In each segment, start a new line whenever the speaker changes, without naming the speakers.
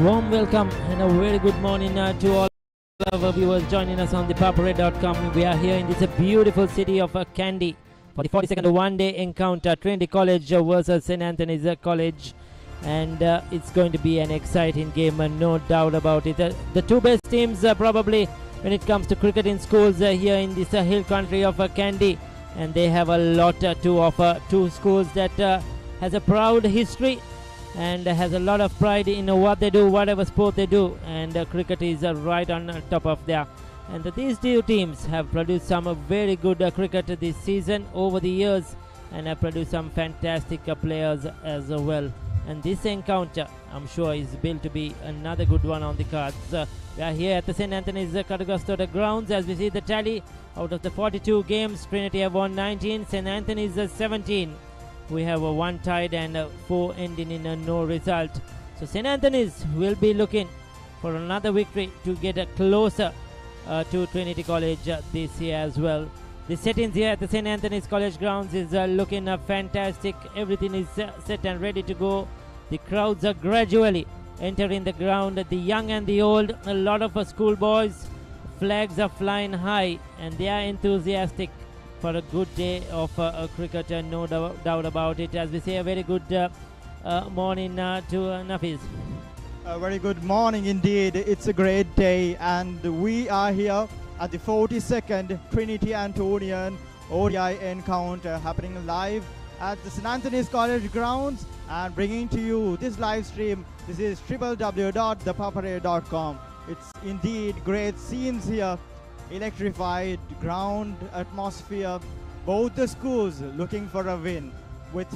Warm welcome and a very good morning to all our viewers joining us on the paparay.com. We are here in this beautiful city of Kandy for the 42nd one-day encounter, Trinity College versus St. Anthony's College, and it's going to be an exciting game, no doubt about it. The two best teams probably when it comes to cricket in schools here in this hill country of Kandy, and they have a lot to offer. Two schools that has a proud history and has a lot of pride in what they do, whatever sport they do, and cricket is right on top of there. And these two teams have produced some very good cricket this season over the years, and have produced some fantastic players as well. And this encounter, I'm sure, is built to be another good one on the cards. We are here at the St. Anthony's Kadagastor grounds. As we see the tally, out of the 42 games, Trinity have won 19, St. Anthony's 17. We have one tied and 4 ending in a no result. So St. Anthony's will be looking for another victory to get closer to Trinity College this year as well. The settings here at the St. Anthony's College grounds is looking fantastic. Everything is set and ready to go. The crowds are gradually entering the ground, the young and the old. A lot of schoolboys. Flags are flying high and they are enthusiastic for a good day of cricket, no doubt about it. As we say, a very good morning to Nafis.
A very good morning indeed. It's a great day, and we are here at the 42nd Trinity Antonian ODI encounter happening live at the St. Anthony's College grounds, and bringing to you this live stream. This is www.thepaparay.com. It's indeed great scenes here. Electrified ground atmosphere, both the schools looking for a win with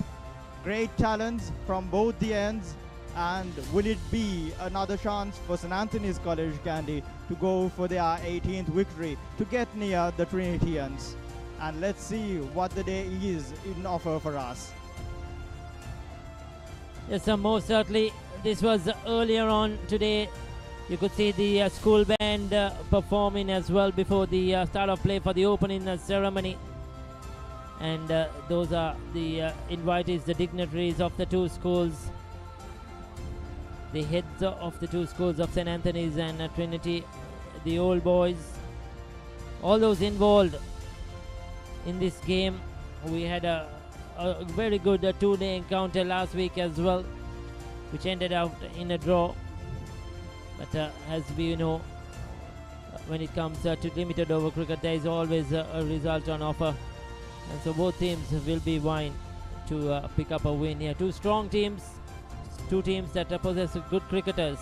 great talents from both the ends. And will it be another chance for St. Anthony's College Kandy to go for their 18th victory to get near the Trinitians? And let's see what the day is in offer for us.
Yes, most certainly. This was earlier on today. You could see the school band performing as well before the start of play for the opening ceremony. And those are the invitees, the dignitaries of the two schools, the heads of the two schools of St. Anthony's and Trinity, the old boys, all those involved in this game. We had a very good two-day encounter last week as well, which ended out in a draw. But as we know, when it comes to limited over cricket, there is always a result on offer. And so both teams will be vying to pick up a win here. Two strong teams, two teams that possess good cricketers.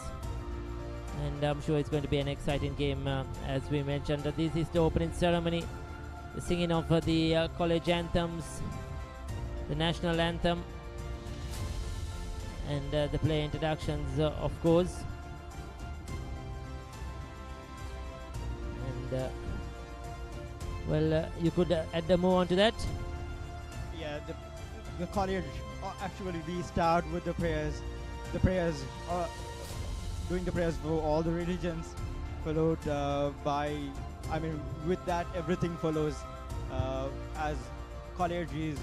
And I'm sure it's going to be an exciting game. As we mentioned, this is the opening ceremony. The singing of the college anthems, the national anthem, and the player introductions, of course. Well, you could add more on to that.
Yeah, the college actually we start with the prayers. The prayers, doing the prayers for all the religions, followed by, with that everything follows. As college is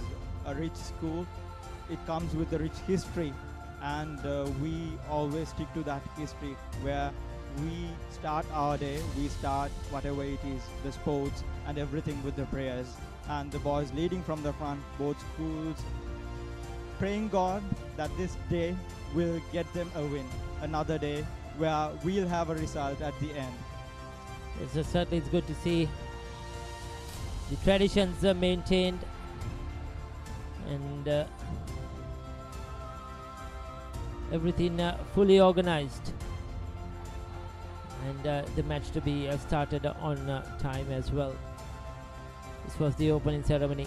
a rich school, it comes with a rich history, and we always stick to that history where we start our day, we start whatever it is, the sports and everything with the prayers. And the boys leading from the front, both schools, praying God that this day will get them a win. Another day where we'll have a result at the end.
So certainly it's good to see the traditions are maintained, and everything fully organized. And the match to be started on time as well. This was the opening ceremony.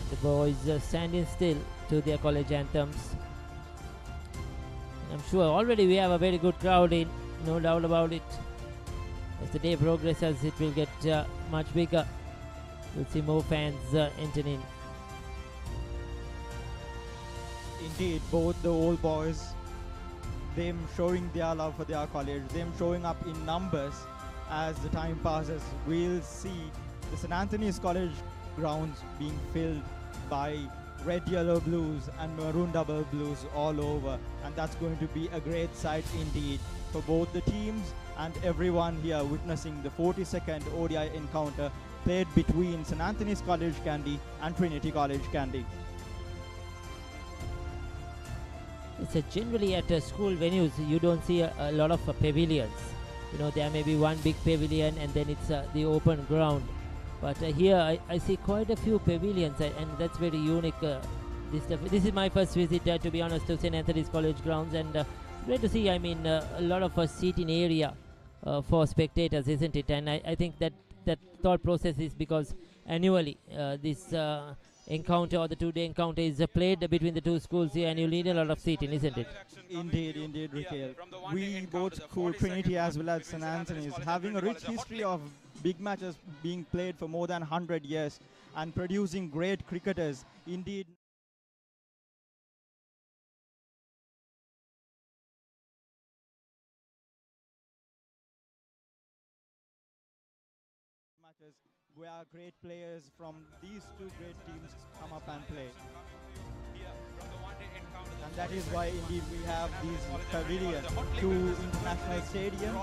The boys standing still to their college anthems. And I'm sure already we have a very good crowd in, no doubt about it. As the day progresses, it will get much bigger. We'll see more fans entering.
Indeed, both the old boys, them showing their love for their college, them showing up in numbers. As the time passes, we'll see the St. Anthony's College grounds being filled by red, yellow, blues and maroon double blues all over, and that's going to be a great sight indeed for both the teams and everyone here witnessing the 42nd ODI encounter played between St. Anthony's College Kandy and Trinity College Kandy.
It's generally at school venues you don't see a lot of pavilions. You know, there may be one big pavilion and then it's the open ground. But here I see quite a few pavilions, and that's very unique. This is my first visit, to be honest, to St. Anthony's College grounds, and great to see. I mean, a lot of seating area for spectators, isn't it? And I think that thought process is because annually this encounter, or the two-day encounter, is played between the two schools here, and you need a lot of seating, isn't it?
Indeed, Raquel. We both school, Trinity as well as St. Anthony's, having a rich history of big matches being played for more than 100 years and producing great cricketers. Indeed, matches where great players from these two great teams come up and play. And that is why indeed we have these pavilions, two international stadiums.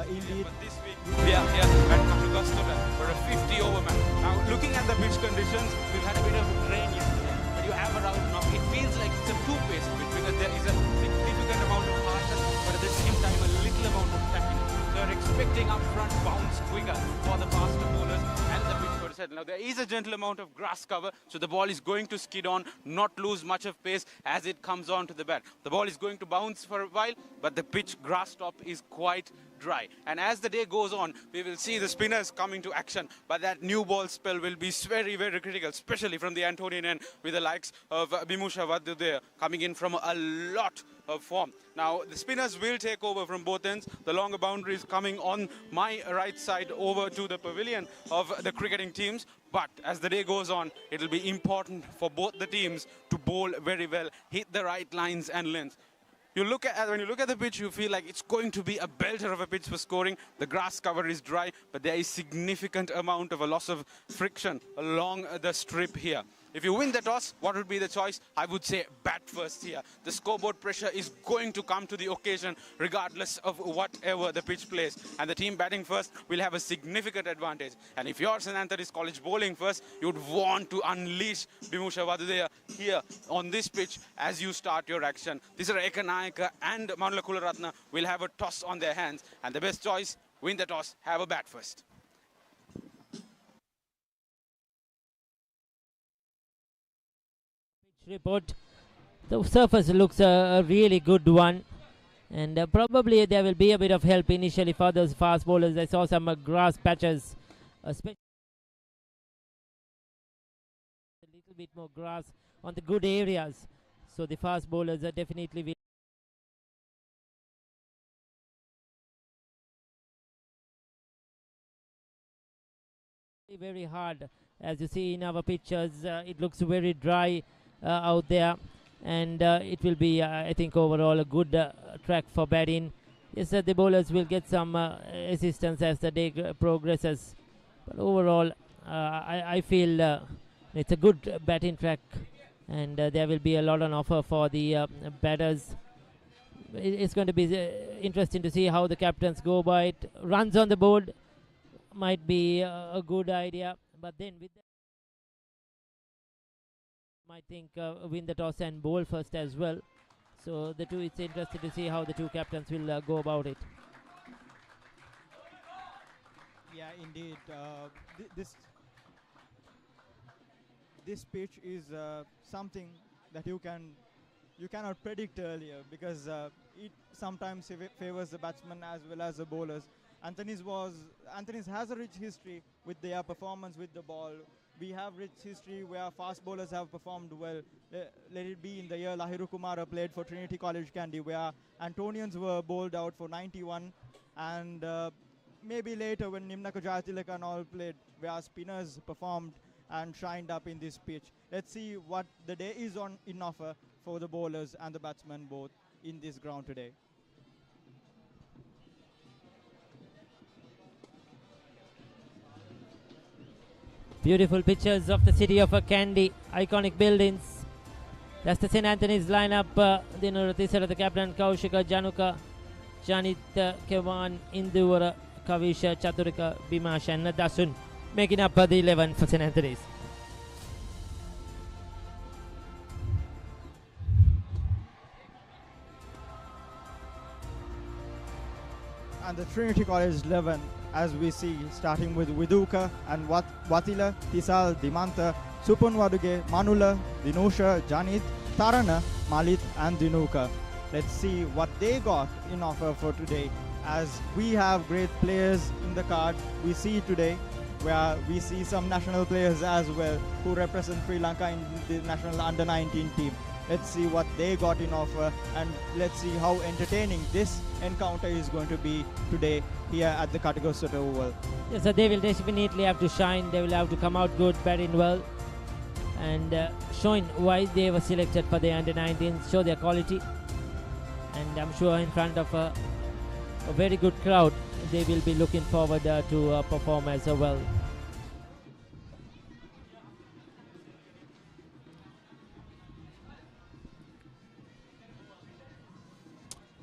Indeed,
we are here at Kasturba for a 50-over match. Now, looking at the pitch conditions, we've had a bit of rain yesterday, but you have around now. It feels like it's a two-paced pitch because there is a significant amount of harshness, but at the same time a little amount of tackling. So they're expecting upfront bounce quicker for the faster bowlers and the pitch for settle. Now, there is a gentle amount of grass cover, so the ball is going to skid on, not lose much of pace as it comes on to the bat. The ball is going to bounce for a while, but the pitch grass top is quite dry. And as the day goes on, we will see the spinners coming to action, but that new ball spell will be very, very critical, especially from the Antonian end, with the likes of Bimusha Vaddu there coming in from a lot of form. Now, the spinners will take over from both ends. The longer boundaries coming on my right side over to the pavilion of the cricketing teams. But as the day goes on, it will be important for both the teams to bowl very well, hit the right lines and lengths. When you look at the pitch, you feel like it's going to be a belter of a pitch for scoring. The grass cover is dry, but there is significant amount of a loss of friction along the strip here. If you win the toss, what would be the choice? I would say bat first here. The scoreboard pressure is going to come to the occasion regardless of whatever the pitch plays. And the team batting first will have a significant advantage. And if you're St. Anthony's College bowling first, you'd want to unleash Bimusha Vadudea here on this pitch as you start your action. These are Eka Nayaka and Manula Kularatna will have a toss on their hands. And the best choice, win the toss, have a bat first.
Report. The surface looks a really good one, and probably there will be a bit of help initially for those fast bowlers. I saw some grass patches, especially a little bit more grass on the good areas, so the fast bowlers are definitely will very hard. As you see in our pictures, it looks very dry out there, and it will be I think overall a good track for batting. Yes, the bowlers will get some assistance as the day progresses, but overall I feel it's a good batting track, and there will be a lot on offer for the batters. It's going to be interesting to see how the captains go by it. Runs on the board might be a good idea, but then with that, I think win the toss and bowl first as well. So the two, it's interesting to see how the two captains will go about it.
yeah, indeed. This pitch is something that you cannot predict earlier, because it sometimes favors the batsman as well as the bowlers. Anthony's has a rich history with their performance with the ball. We have rich history where fast bowlers have performed well. Let it be in the year Lahiru Kumara played for Trinity College Kandy, where Antonians were bowled out for 91, and maybe later when Nimnaka Jayatilaka and all played, where spinners performed and shined up in this pitch. Let's see what the day is in offer for the bowlers and the batsmen both in this ground today.
Beautiful pictures of the city of Kandy, iconic buildings. That's the St. Anthony's lineup. Dinuratisara, the captain, Kaushika, Januka, Janit, Kevan, Induvara, Kavisha, Chaturika, Bimash, and Dasun, making up the 11 for St. Anthony's.
And the Trinity College 11, as we see, starting with Viduka and Watila, Tisal, Dimanta, Supunwaduge, Manula, Dinusha, Janit, Tarana, Malit, and Dinuka. Let's see what they got in offer for today. As we have great players in the card, we see today where we see some national players as well who represent Sri Lanka in the national under-19 team. Let's see what they got in offer, and let's see how entertaining this encounter is going to be today here at the Katigosota Oval.
Yes, so they will definitely have to shine. They will have to come out good, batting well, and showing why they were selected for the under-19s, show their quality. And I'm sure in front of a very good crowd, they will be looking forward to perform as well.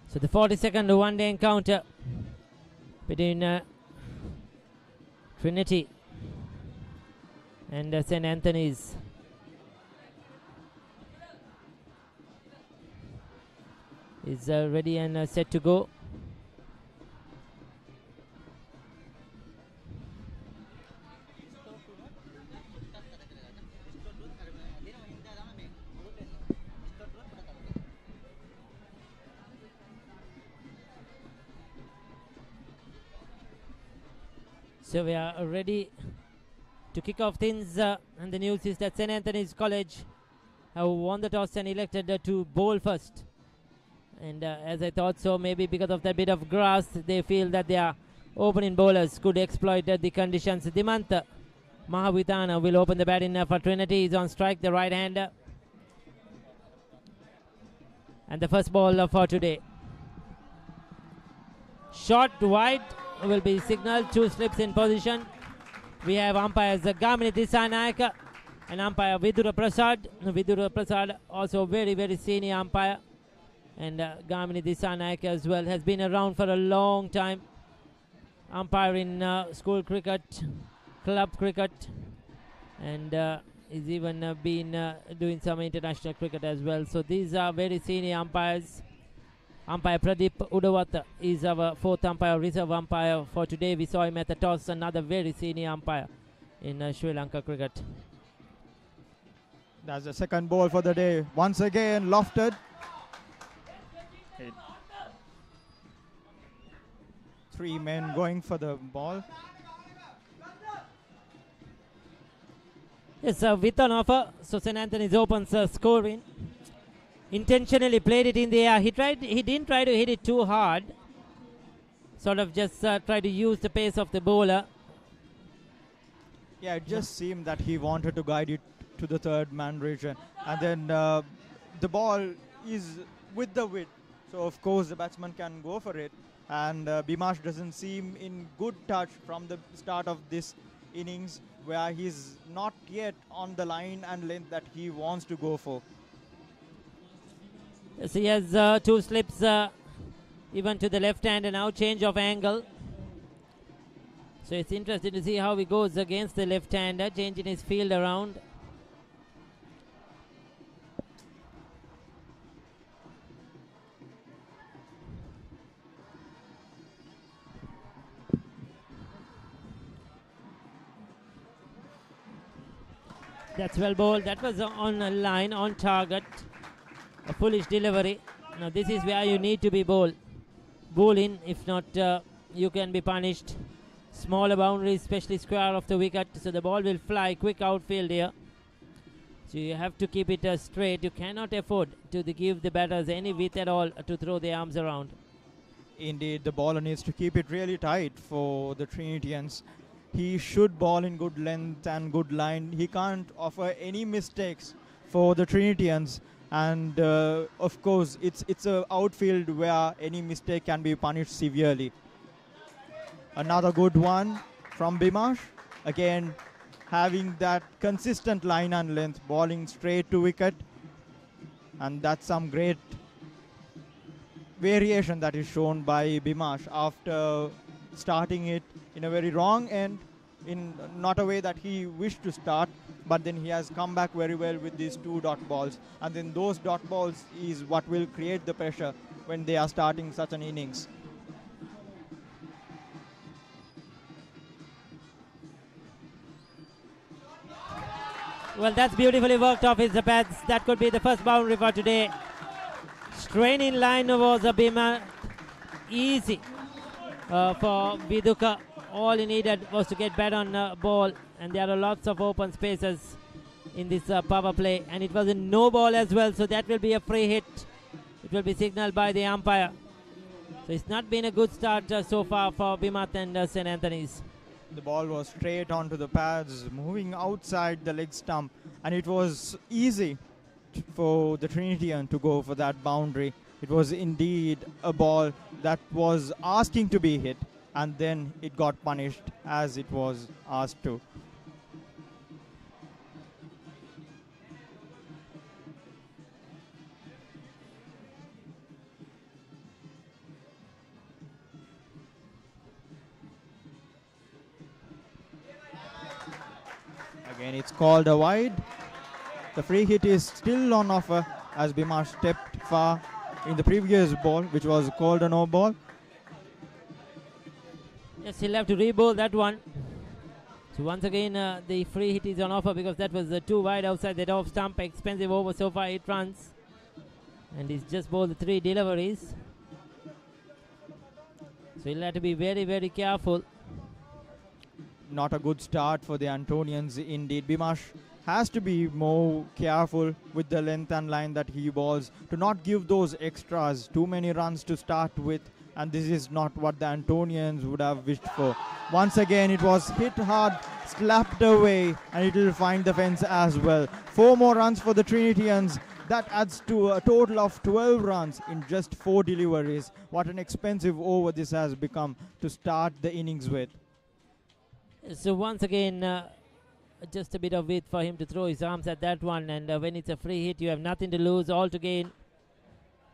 So the 42nd one-day encounter between Trinity and St. Anthony's. Is ready and set to go. So we are ready to kick off things, and the news is that St. Anthony's College have won the toss and elected to bowl first. And as I thought so, maybe because of that bit of grass, they feel that their opening bowlers could exploit the conditions. Dimanta Mahavitana will open the batting for Trinity. He's on strike, the right-hander. And the first ball for today. Shot wide will be signaled. 2 slips in position. We have umpires Gamini Disanayaka and umpire Vidura Prasad. Vidura Prasad also very, very senior umpire. And Gamini Disanayaka as well has been around for a long time. Umpire in school cricket, club cricket, and he's even been doing some international cricket as well. So these are very senior umpires. Umpire Pradeep Udawata is our 4th umpire, reserve umpire for today. We saw him at the toss, another very senior umpire in Sri Lanka cricket.
That's the second ball for the day. Once again, lofted. 3 men going for the ball.
Yes, with an offer, so St. Anthony's opens scoring. Intentionally played it in the air. He didn't try to hit it too hard. Sort of just try to use the pace of the bowler.
Yeah, it just seemed that he wanted to guide it to the third man region. And then the ball is with the width. So of course the batsman can go for it. And Bimash doesn't seem in good touch from the start of this innings, where he's not yet on the line and length that he wants to go for.
Yes, he has 2 slips even to the left hand, and now change of angle. So it's interesting to see how he goes against the left-hander, changing his field around. That's well bowled. That was on a line, on target. A foolish delivery. Now this is where you need to be bowled. Bowl in, if not you can be punished. Smaller boundaries, especially square of the wicket, so the ball will fly. Quick outfield here. So you have to keep it straight. You cannot afford to give the batters any width at all to throw their arms around.
Indeed, the bowler needs to keep it really tight for the Trinitians. He should ball in good length and good line. He can't offer any mistakes for the Trinitians. And of course, it's a outfield where any mistake can be punished severely. Another good one from Bimash. Again, having that consistent line and length, bowling straight to wicket, and that's some great variation that is shown by Bhimash after starting it in a very wrong end, in not a way that he wished to start, but then he has come back very well with these 2 dot balls, and then those dot balls is what will create the pressure when they are starting such an innings.
Well, that's beautifully worked off his pads. That could be the first boundary for today. Straining line was a Bhima easy for Viduka. All he needed was to get bat on ball, and there are lots of open spaces in this power play, and it was a no ball as well, so that will be a free hit. It will be signaled by the umpire. So it's not been a good start so far for Bimath and St. Anthony's.
The ball was straight onto the pads, moving outside the leg stump, and it was easy for the Trinityan to go for that boundary. It was indeed a ball that was asking to be hit, and then it got punished as it was asked to. Again, it's called a wide. The free hit is still on offer as Bhimash stepped far in the previous ball, which was called a no ball.
Yes, he'll have to re-bowl that one. So once again, the free hit is on offer because that was too wide outside that off stump. Expensive over so far, 8 runs. And he's just bowled the 3 deliveries. So he'll have to be very, very careful.
Not a good start for the Antonians indeed. Bhimash has to be more careful with the length and line that he bowls to not give those extras, too many runs to start with, and this is not what the Antonians would have wished for. Once again, it was hit hard, slapped away, and it will find the fence as well. 4 more runs for the Trinitians. That adds to a total of 12 runs in just 4 deliveries. What an expensive over this has become to start the innings with.
So once again, just a bit of width for him to throw his arms at that one, and when it's a free hit, you have nothing to lose, all to gain.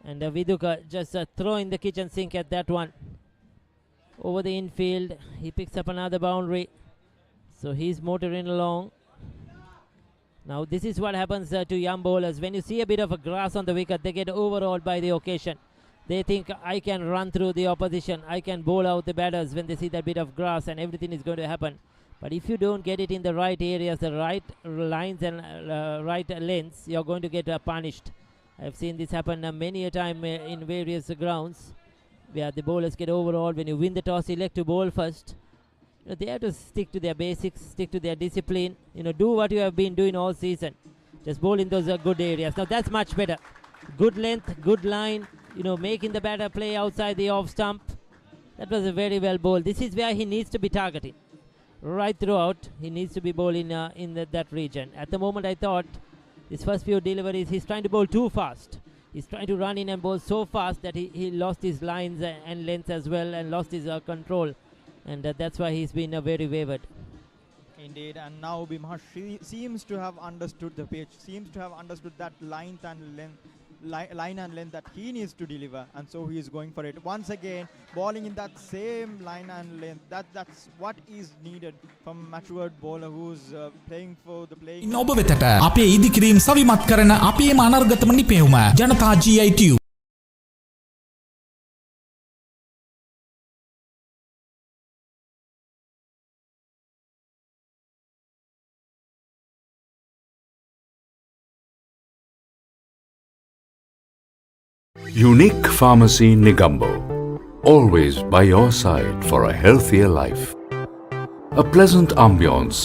And Viduka just throwing the kitchen sink at that one. Over the infield, he picks up another boundary. So he's motoring along. Now this is what happens to young bowlers. When you see a bit of a grass on the wicket, they get overawed by the occasion. They think, I can run through the opposition, I can bowl out the batters when they see that bit of grass, and everything is going to happen. But if you don't get it in the right areas, the right lines and right lengths, you're going to get punished. I've seen this happen many a time in various grounds where the bowlers get overawed. When you win the toss, elect to bowl first. They have to stick to their basics, stick to their discipline. Do what you have been doing all season. Just bowl in those good areas. Now that's much better. Good length, good line. Making the batter play outside the off stump. That was a very well bowled. This is where he needs to be targeting. Right throughout, he needs to be bowling in that region. At the moment, I thought his first few deliveries, he's trying to bowl too fast. He's trying to run in and bowl so fast that he lost his lines and length as well, and lost his control. And that's why he's been very wavered.
Indeed, and now Bhimash seems to have understood the pitch, seems to have understood that line and length that he needs to deliver, and so he is going for it once again, bowling in that same line and length. That's what is needed from a matured bowler who's playing for the playing.
ඔබ වෙතට අපේ ඉදිකිරීම් සවිමත් කරන අපේම අනර්ගතම නිපැවුම ජනතා GITU.
Unique Pharmacy Negombo, always by your side for a healthier life. A pleasant ambience,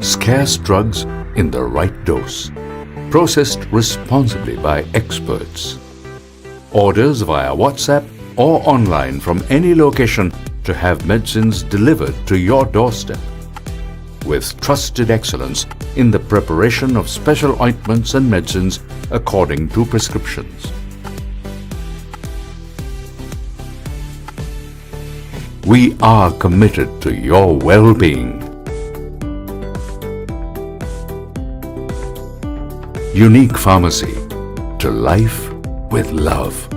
scarce drugs in the right dose, processed responsibly by experts. Orders via WhatsApp or online from any location to have medicines delivered to your doorstep. With trusted excellence in the preparation of special ointments and medicines according to prescriptions. We are committed to your well-being. Unique Pharmacy. To life with love.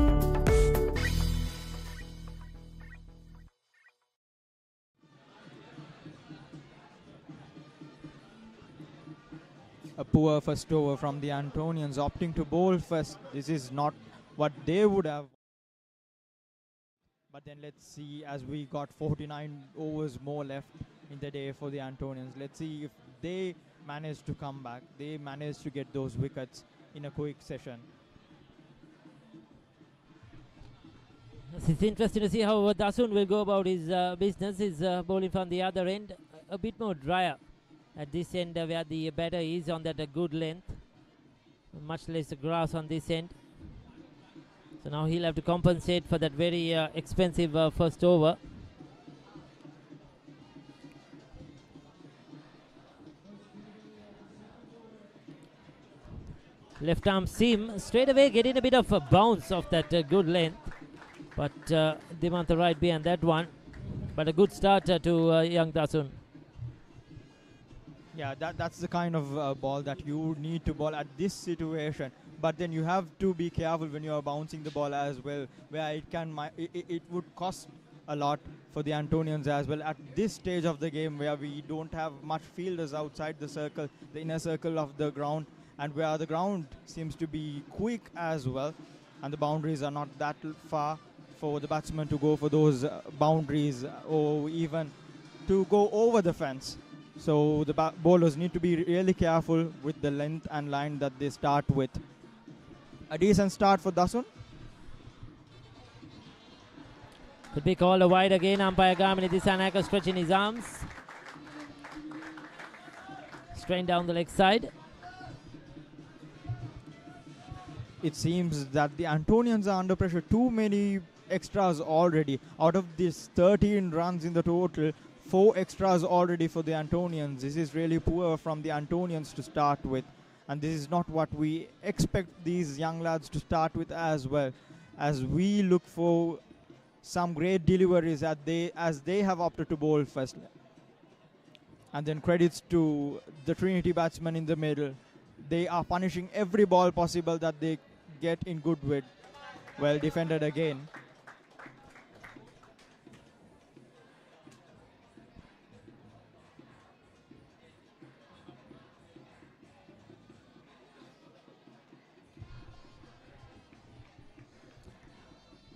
A poor first over from the Antonians, opting to bowl first. This is not what they would have. But then let's see, as we got 49 overs more left in the day for the Antonians. Let's see if they manage to come back. They manage to get those wickets in a quick session.
It's interesting to see how Dasun will go about his business. He's bowling from the other end, a bit more drier at this end where the batter is on that good length. Much less grass on this end. So now he'll have to compensate for that very expensive first over. Left arm seam straight away getting a bit of a bounce off that good length. But Dimantha right behind that one. But a good start to young Dasun.
Yeah, that's the kind of ball that you need to bowl at this situation. But then you have to be careful when you are bouncing the ball as well, where it would cost a lot for the Antonians as well at this stage of the game, where we don't have much fielders outside the circle, the inner circle of the ground, and where the ground seems to be quick as well, and the boundaries are not that far for the batsman to go for those boundaries or even to go over the fence. So the bowlers need to be really careful with the length and line that they start with. A decent start for Dasun.
Could be called a wide again. Umpire Gamini Disanaka stretching his arms. Strain down the leg side.
It seems that the Antonians are under pressure. Too many extras already. Out of these 13 runs in the total, 4 extras already for the Antonians. This is really poor from the Antonians to start with. And this is not what we expect these young lads to start with as well. As we look for some great deliveries as they have opted to bowl first. And then credits to the Trinity batsmen in the middle. They are punishing every ball possible that they get in good width. Well defended again.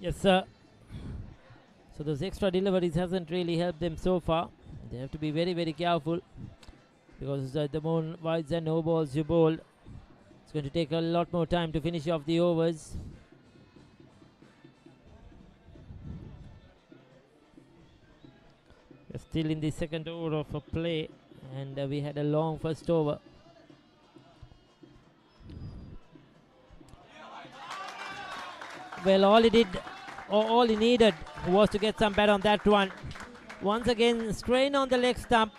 Yes, sir. So those extra deliveries hasn't really helped them so far. They have to be very, very careful, because the more wides and no balls you bowl, it's going to take a lot more time to finish off the overs. We're still in the second over of a play, and we had a long first over. Well, all he needed was to get some bat on that one. Once again, strain on the leg stump.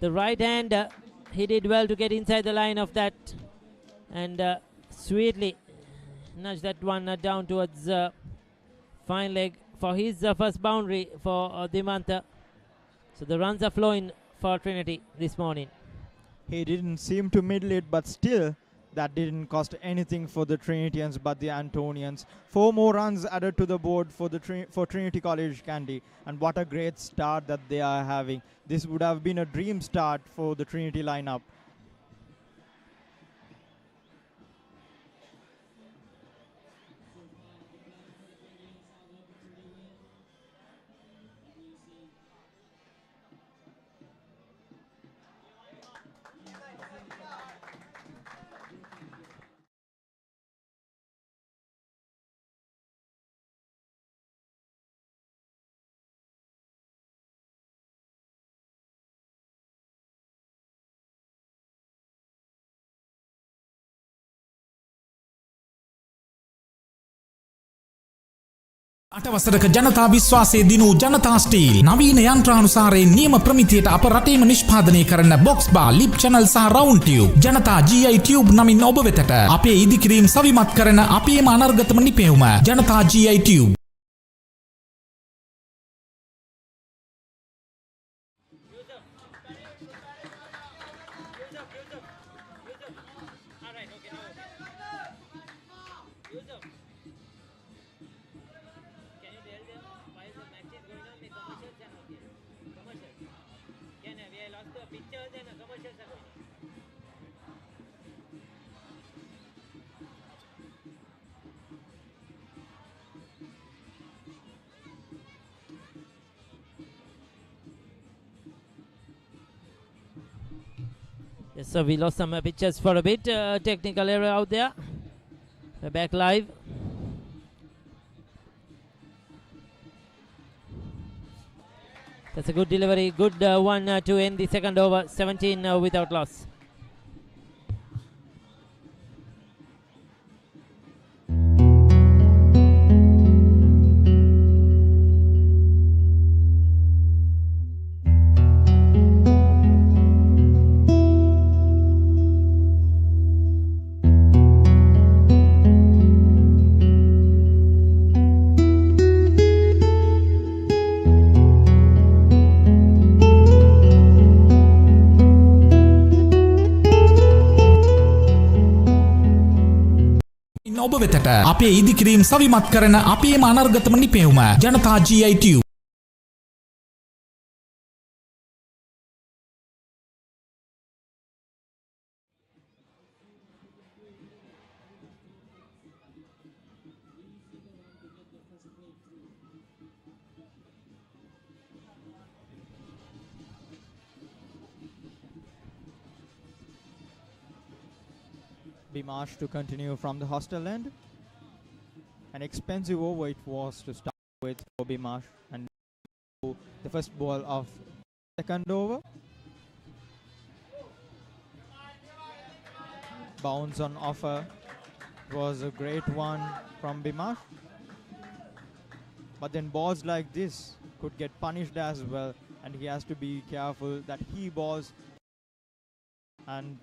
The right hand, he did well to get inside the line of that, and sweetly nudge that one down towards fine leg for his first boundary for Dimantha. So the runs are flowing for Trinity this morning.
He didn't seem to middle it, but still that didn't cost anything for the Trinitians but the Antonians. 4 more runs added to the board for Trinity College Kandy, and what a great start that they are having. This would have been a dream start for the Trinity lineup.
අටවසරක ජනතා විශ්වාසයේ දිනූ ජනතා steel නවීන යන්ත්‍රානුසාරයෙන් නියම ප්‍රමිතියට අප රටේම නිෂ්පාදනය කරන box බා ලිප් channel සහ round tube ජනතා GI ටියුබ් නමින් ඔබ වෙතට අපේ ඉදිකිරීම් සවිමත් කරන අපේම අනර්ගතම නිපැයුම ජනතා GI tube.
Yes, so we lost some pitches for a bit. Technical error out there. We're back live. That's a good delivery. Good one to end the second over. 17 without loss.
ඔබ වෙතට අපේ ඉදිකිරීම් සවිමත් කරන අපේම අනර්ගතම නිපැයුම ජනතා GI Tube.
Bimash to continue from the hostel end. An expensive over it was to start with for Bimash, and the first ball of second over. Bounce on offer was a great one from Bimash, but then balls like this could get punished as well, and he has to be careful that he balls and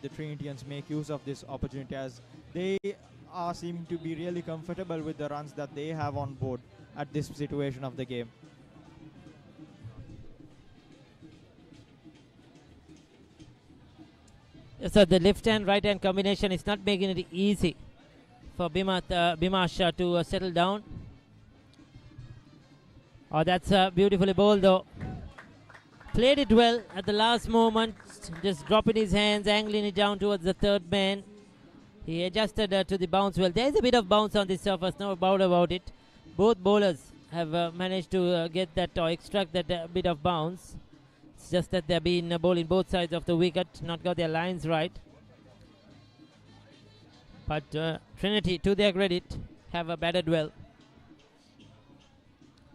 the Trinitians make use of this opportunity, as they are seeming to be really comfortable with the runs that they have on board at this situation of the game.
So the left hand right hand combination is not making it easy for Bimash to settle down. Oh, that's beautifully bowled though. Played it well at the last moment, just dropping his hands, angling it down towards the third man. He adjusted to the bounce well. There is a bit of bounce on this surface, no doubt about it. Both bowlers have managed to get that or extract that bit of bounce. It's just that they've been bowling both sides of the wicket, not got their lines right. But Trinity, to their credit, have batted well.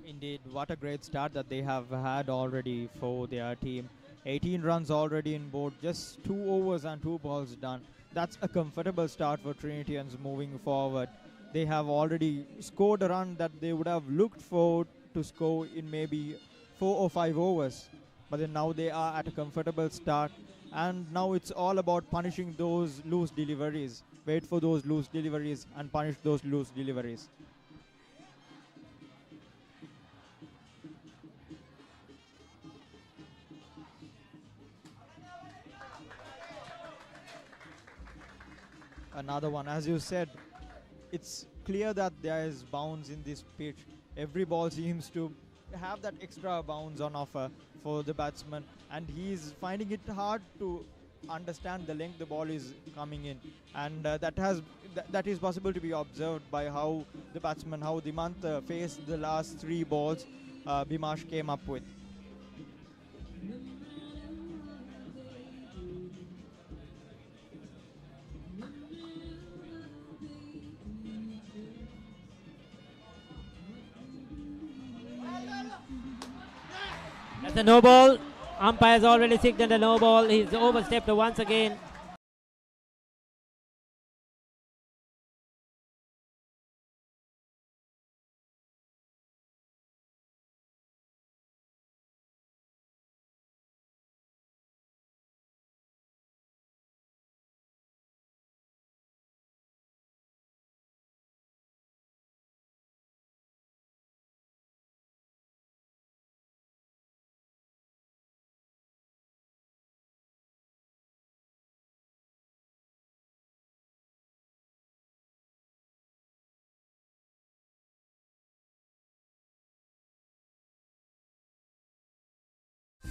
Indeed, what a great start that they have had already for their team. 18 runs already in board, just 2 overs and 2 balls done. That's a comfortable start for Trinitians moving forward. They have already scored a run that they would have looked for to score in maybe 4 or 5 overs. But then now they are at a comfortable start, and now it's all about punishing those loose deliveries. Wait for those loose deliveries and punish those loose deliveries. Another one, as you said, it's clear that there is bounce in this pitch. Every ball seems to have that extra bounce on offer for the batsman, and he's finding it hard to understand the length the ball is coming in, and that is possible to be observed by how the batsman, how Dimant faced the last 3 balls Bimash came up with.
That's a no ball. Umpire's already signaled a no ball. He's overstepped once again.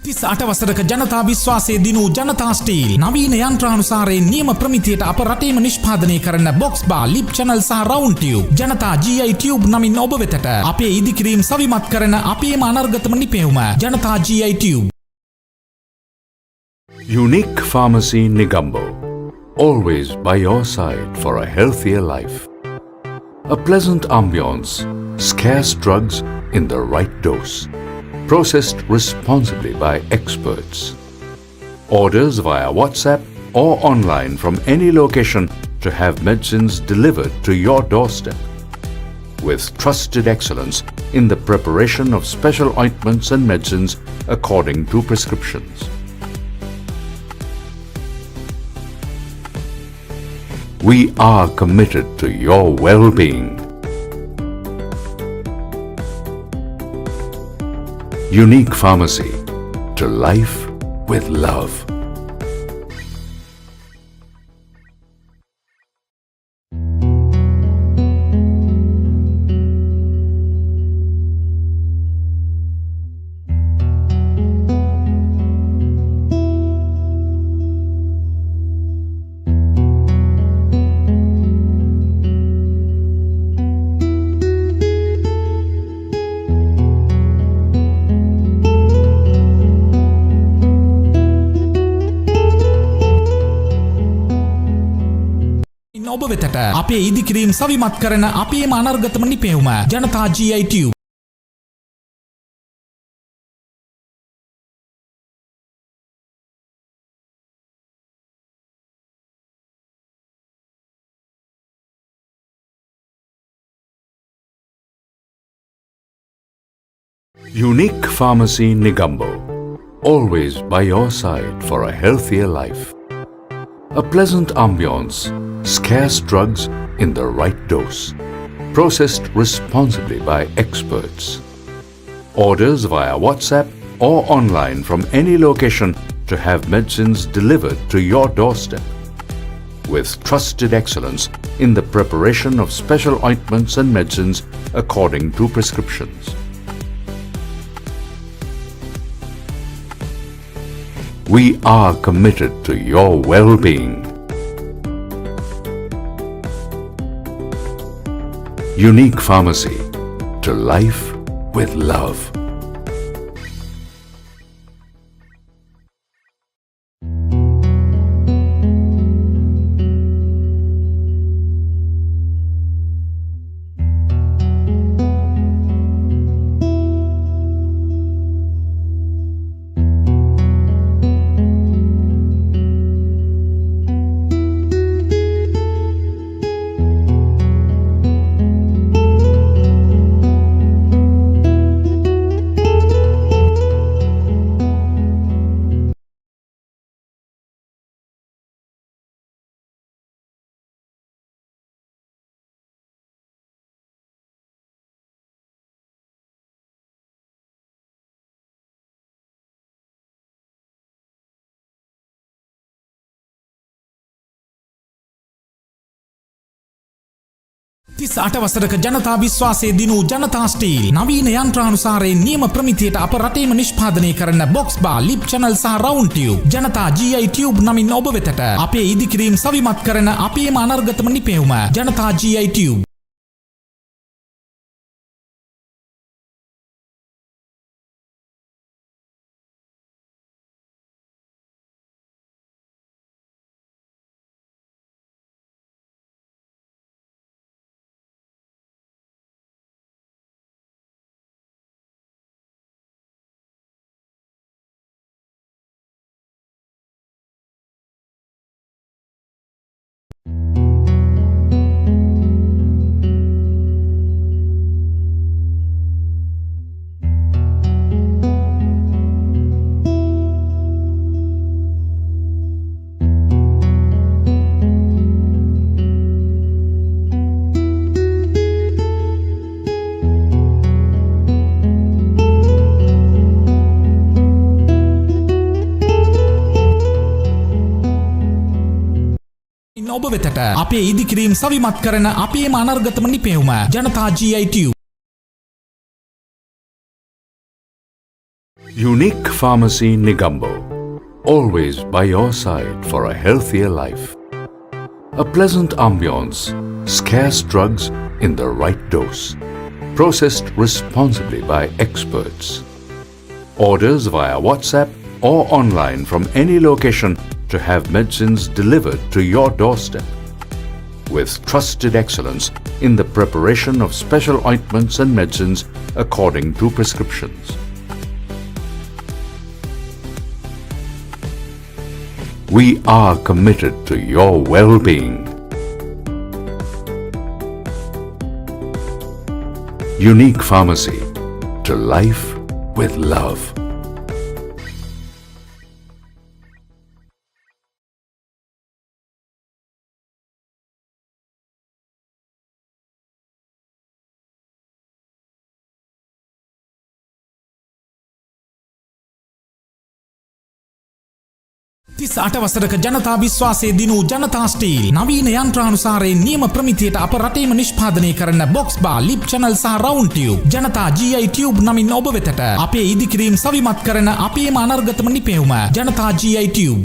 තිස් අටවසරක ජනතා විශ්වාසය දිනූ ජනතා steel නවීන යන්ත්‍රානුසාරයෙන් නියම ප්‍රමිතියට අප රටේම නිෂ්පාදනය කරන box බා ලිප් චැනල් සහ රවුන්ඩ් ටියුබ් ජනතා GI Tube නමින් ඔබ වෙතට අපේ ඉදිකිරීම් සවිමත් කරන අපේම අනර්ගතම නිපැයුම ජනතා GI Tube.
Unique Pharmacy Negombo, always by your side for a healthier life. A pleasant ambience, scarce drugs in the right dose, processed responsibly by experts. Orders via WhatsApp or online from any location to have medicines delivered to your doorstep. With trusted excellence in the preparation of special ointments and medicines according to prescriptions. We are committed to your well-being. Unique Pharmacy, to life with love.
ඔබ වෙතට අපේ ඉදිකිරීම් සවිමත් කරන අපේම අනර්ගතම නිපැවුම ජනතා GI Tube.
Unique Pharmacy Negombo, always by your side for a healthier life. A pleasant ambience, scarce drugs in the right dose, processed responsibly by experts. Orders via WhatsApp or online from any location to have medicines delivered to your doorstep. With trusted excellence in the preparation of special ointments and medicines according to prescriptions. We are committed to your well-being. Unique Pharmacy, to life with love.
තිස් අට වසරක ජනතා විශ්වාසය දිනූ ජනතා steel නවීන යන්ත්‍රානුසාරයෙන් නියම ප්‍රමිතියට අප රටේම නිෂ්පාදනය කරන බොක්ස් බා ලිප් චැනල් සහ රවුන්ඩ් ටියුබ් ජනතා GI Tube නමින් ඔබ වෙතට අපේ ඉදිකිරීම් සවිමත් කරන අපේම අනර්ගතම නිපැවුම ජනතා GI Tube. ඔබ වෙතට අපේ ඉදිකිරීම් සවිමත් කරන අපේම අනර්ගතම නිපැවුම ජනතා GI Tube.
Unique Pharmacy Negombo, always by your side for a healthier life. A pleasant ambience, scarce drugs in the right dose, processed responsibly by experts. Orders via WhatsApp or online from any location to have medicines delivered to your doorstep. With trusted excellence in the preparation of special ointments and medicines according to prescriptions. We are committed to your well-being. Unique Pharmacy, to life with love.
තිස් අටවසරක ජනතා විශ්වාසය දිනූ ජනතා steel නවීන යන්ත්‍රානුසාරයෙන් නියම ප්‍රමිතියට අප රටේම නිෂ්පාදනය කරන box බා ලිප් චැනල් සහ රවුන්ඩ් ටියුබ් ජනතා GI ටියුබ් නමින් ඔබ වෙතට අපේ ඉදිකිරීම් සවිමත් කරන අපේම අනර්ගතම නිපැයුම ජනතා GI ටියුබ්.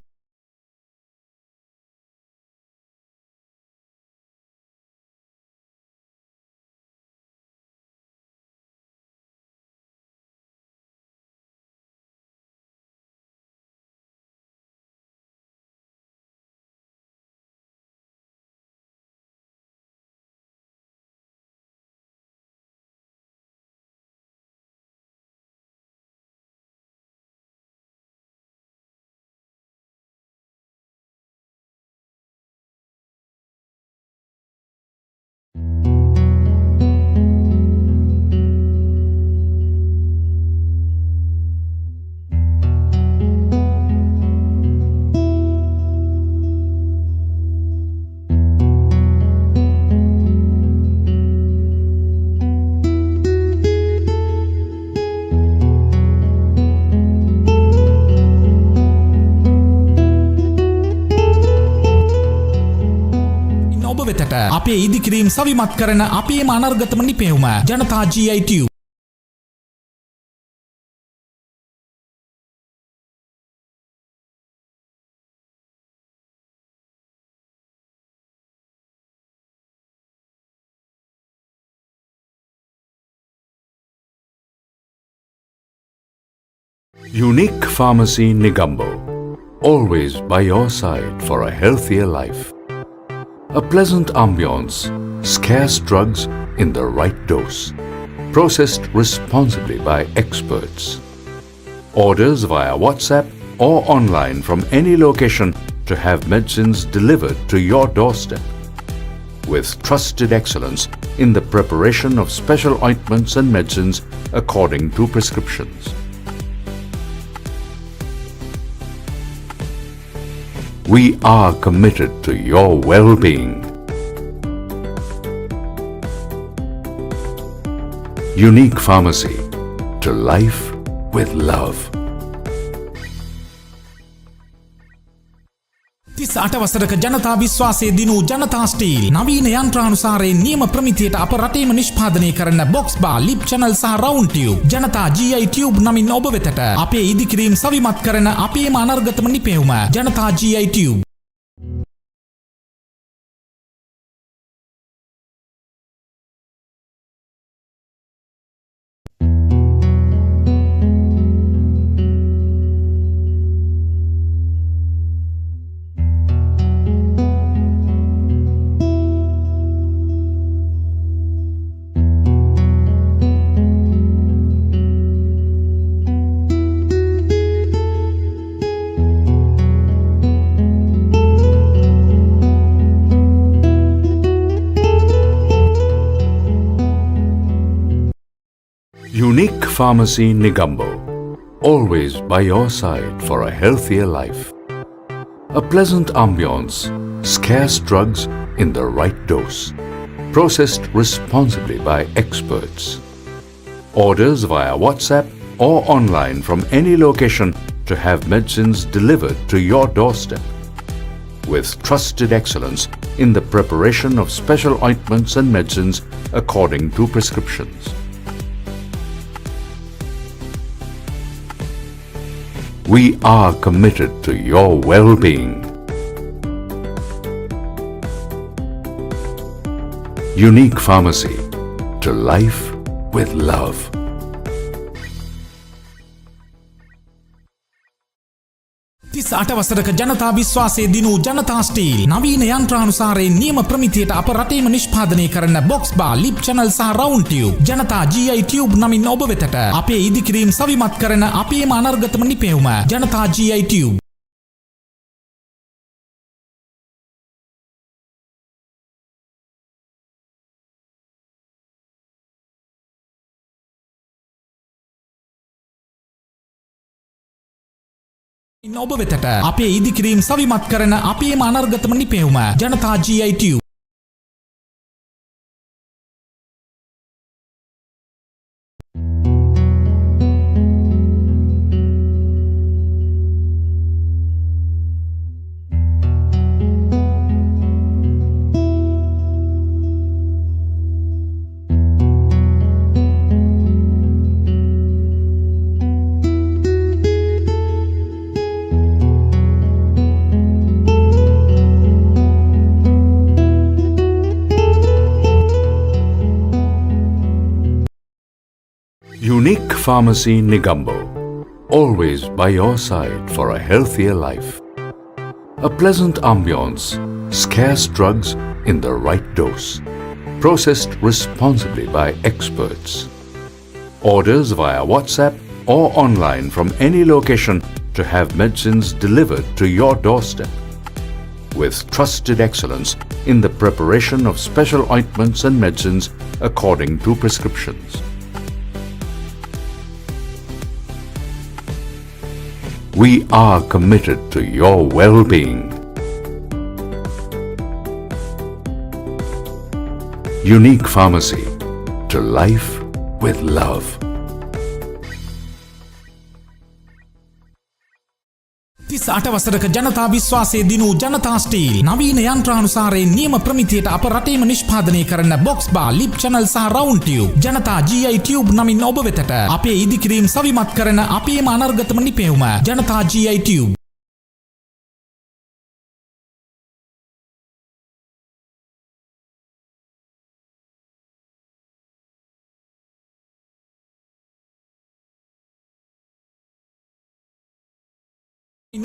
අපේ ඉදිකිරීම් සවිමත් කරන අපේම අනර්ගතම නිපැයුම ජනතා GI tube.
Unique Pharmacy Negombo, always by your side for a healthier life. A pleasant ambience, scarce drugs in the right dose, processed responsibly by experts. Orders via WhatsApp or online from any location to have medicines delivered to your doorstep. With trusted excellence in the preparation of special ointments and medicines according to prescriptions. We are committed to your well-being. Unique Pharmacy, to life with love.
තිස් අටවසරක ජනතා විශ්වාසය දිනූ ජනතා steel නවීන යන්ත්‍රානුසාරයෙන් නියම ප්‍රමිතියට අප රටේම නිෂ්පාදනය කරන box බා ලිප් චැනල් සහ රවුන්ඩ් ටියුබ් ජනතා GI ටියුබ් නමින් ඔබ වෙතට අපේ ඉදිකිරීම් සවිමත් කරන අපේම අනර්ගතම නිපැයුම ජනතා GI tube.
Unique Pharmacy Negombo, always by your side for a healthier life. A pleasant ambience, scarce drugs in the right dose, processed responsibly by experts. Orders via WhatsApp or online from any location to have medicines delivered to your doorstep. With trusted excellence in the preparation of special ointments and medicines according to prescriptions. We are committed to your well-being. Unique Pharmacy, to life with love.
38 වසරක ජනතා විශ්වාසයේ දිනූ ජනතා steel නවීන යන්ත්‍රානුසාරයෙන් නියම ප්‍රමිතියට අප රටේම නිෂ්පාදනය කරන box bar, ලිප් channel සහ round tube ජනතා GI tube නමින් ඔබ වෙතට අපේ ඉදිකිරීම් සවිමත් කරන අපේම අනර්ගතම නිපැයුම ජනතා GI ටියුබ්. ඔබ වෙතට අපේ ඉදිකිරීම් සවිමත් කරන අපේම අනර්ගතම නිපැයුම ජනතා GI tube.
Unique Pharmacy Negombo, always by your side for a healthier life. A pleasant ambience, scarce drugs in the right dose, processed responsibly by experts. Orders via WhatsApp or online from any location to have medicines delivered to your doorstep. With trusted excellence in the preparation of special ointments and medicines according to prescriptions. We are committed to your well-being. Unique Pharmacy, to life with love.
වසරක ජනතා විශ්වාසයේ දිනූ ජනතා steel නවීන යන්ත්‍රානුසාරයෙන් නියම ප්‍රමිතියට අප රටේම නිෂ්පාදනය කරන box bar, ලිප් channel සහ round tube ජනතා GI tube නමින් ඔබ වෙතට අපේ ඉදිකිරීම් සවිමත් කරන අපේම අනර්ගතම නිපැයුම ජනතා GI ටියුබ්.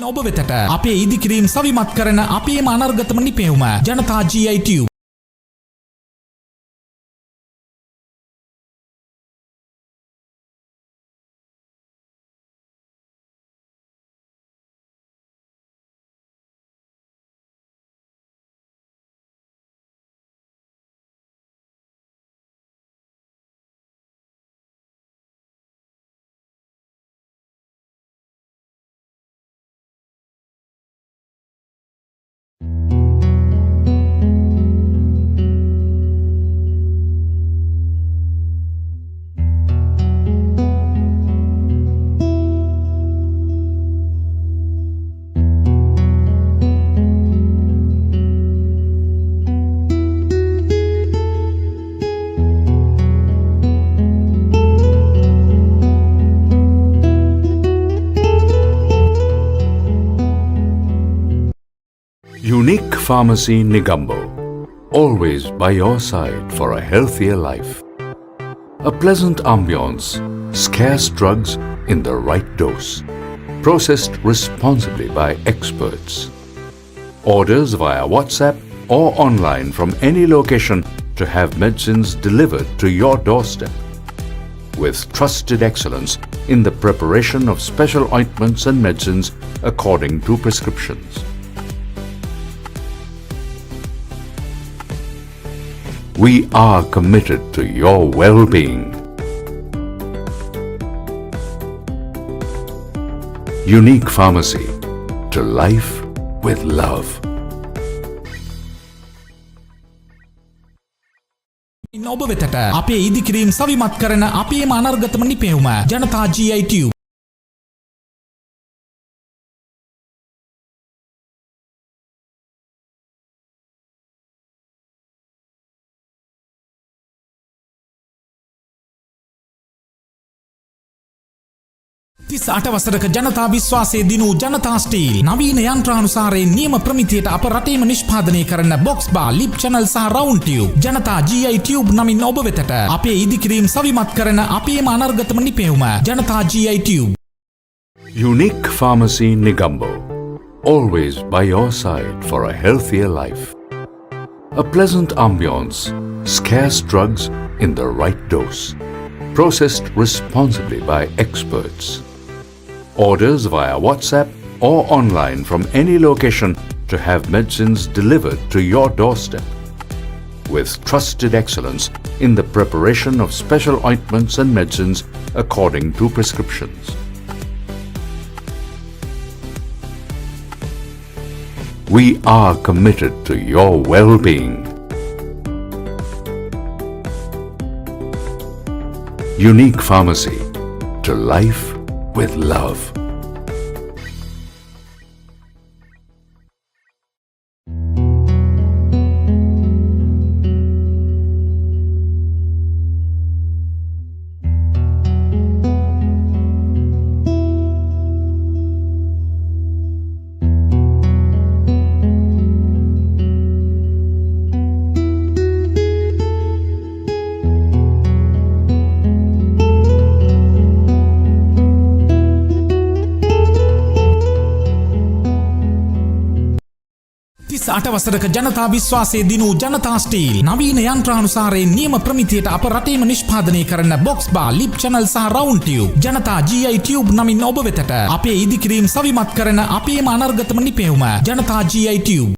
ඔබ වෙතට අපේ ඉදිකිරීම් සවිමත් කරන අපේම අනර්ගතම නිපැයුම ජනතා GI tube.
Unique Pharmacy Negombo, always by your side for a healthier life. A pleasant ambience, scarce drugs in the right dose, processed responsibly by experts. Orders via WhatsApp or online from any location to have medicines delivered to your doorstep. With trusted excellence in the preparation of special ointments and medicines according to prescriptions. We are committed to your well-being. Unique Pharmacy, to life with love.
ඔබ වෙතට අපේ ඉදිකිරීම් සවිමත් කරන අපේම අනර්ගතම නිපැයුම ජනතා GI tube. වසරක ජනතා විශ්වාසයේ දිනූ ජනතා steel නවීන යන්ත්‍රානුසාරයෙන් නියම ප්‍රමිතියට අප රටේම නිෂ්පාදනය කරන බොක්ස් බාර්, ලිප් චැනල් සහ රවුන්ඩ් ටියුබ් ජනතා GI ටියුබ් නමින් ඔබ වෙතට අපේ ඉදිකිරීම් සවිමත් කරන අපේම අනර්ගතම නිපැයුම ජනතා GI tube.
Unique Pharmacy Negombo, always by your side for a healthier life. A pleasant ambience, scarce drugs in the right dose. Processed responsibly by experts. Orders via WhatsApp or online from any location to have medicines delivered to your doorstep. With trusted excellence in the preparation of special ointments and medicines according to prescriptions. We are committed to your well-being. Unique Pharmacy, to life with love.
අටවසරක ජනතා විශ්වාසය දිනූ ජනතා steel නවීන යන්ත්‍රානුසාරයෙන් නියම ප්‍රමිතියට අප රටේම නිෂ්පාදනය කරන box බා ලිප් channel සහ රවුන්ඩ් ටියුබ් ජනතා GI ටියුබ් නමින් ඔබ වෙතට අපේ ඉදිකිරීම් සවිමත් කරන අපේම අනර්ගතම නිපැයුම ජනතා GI tube.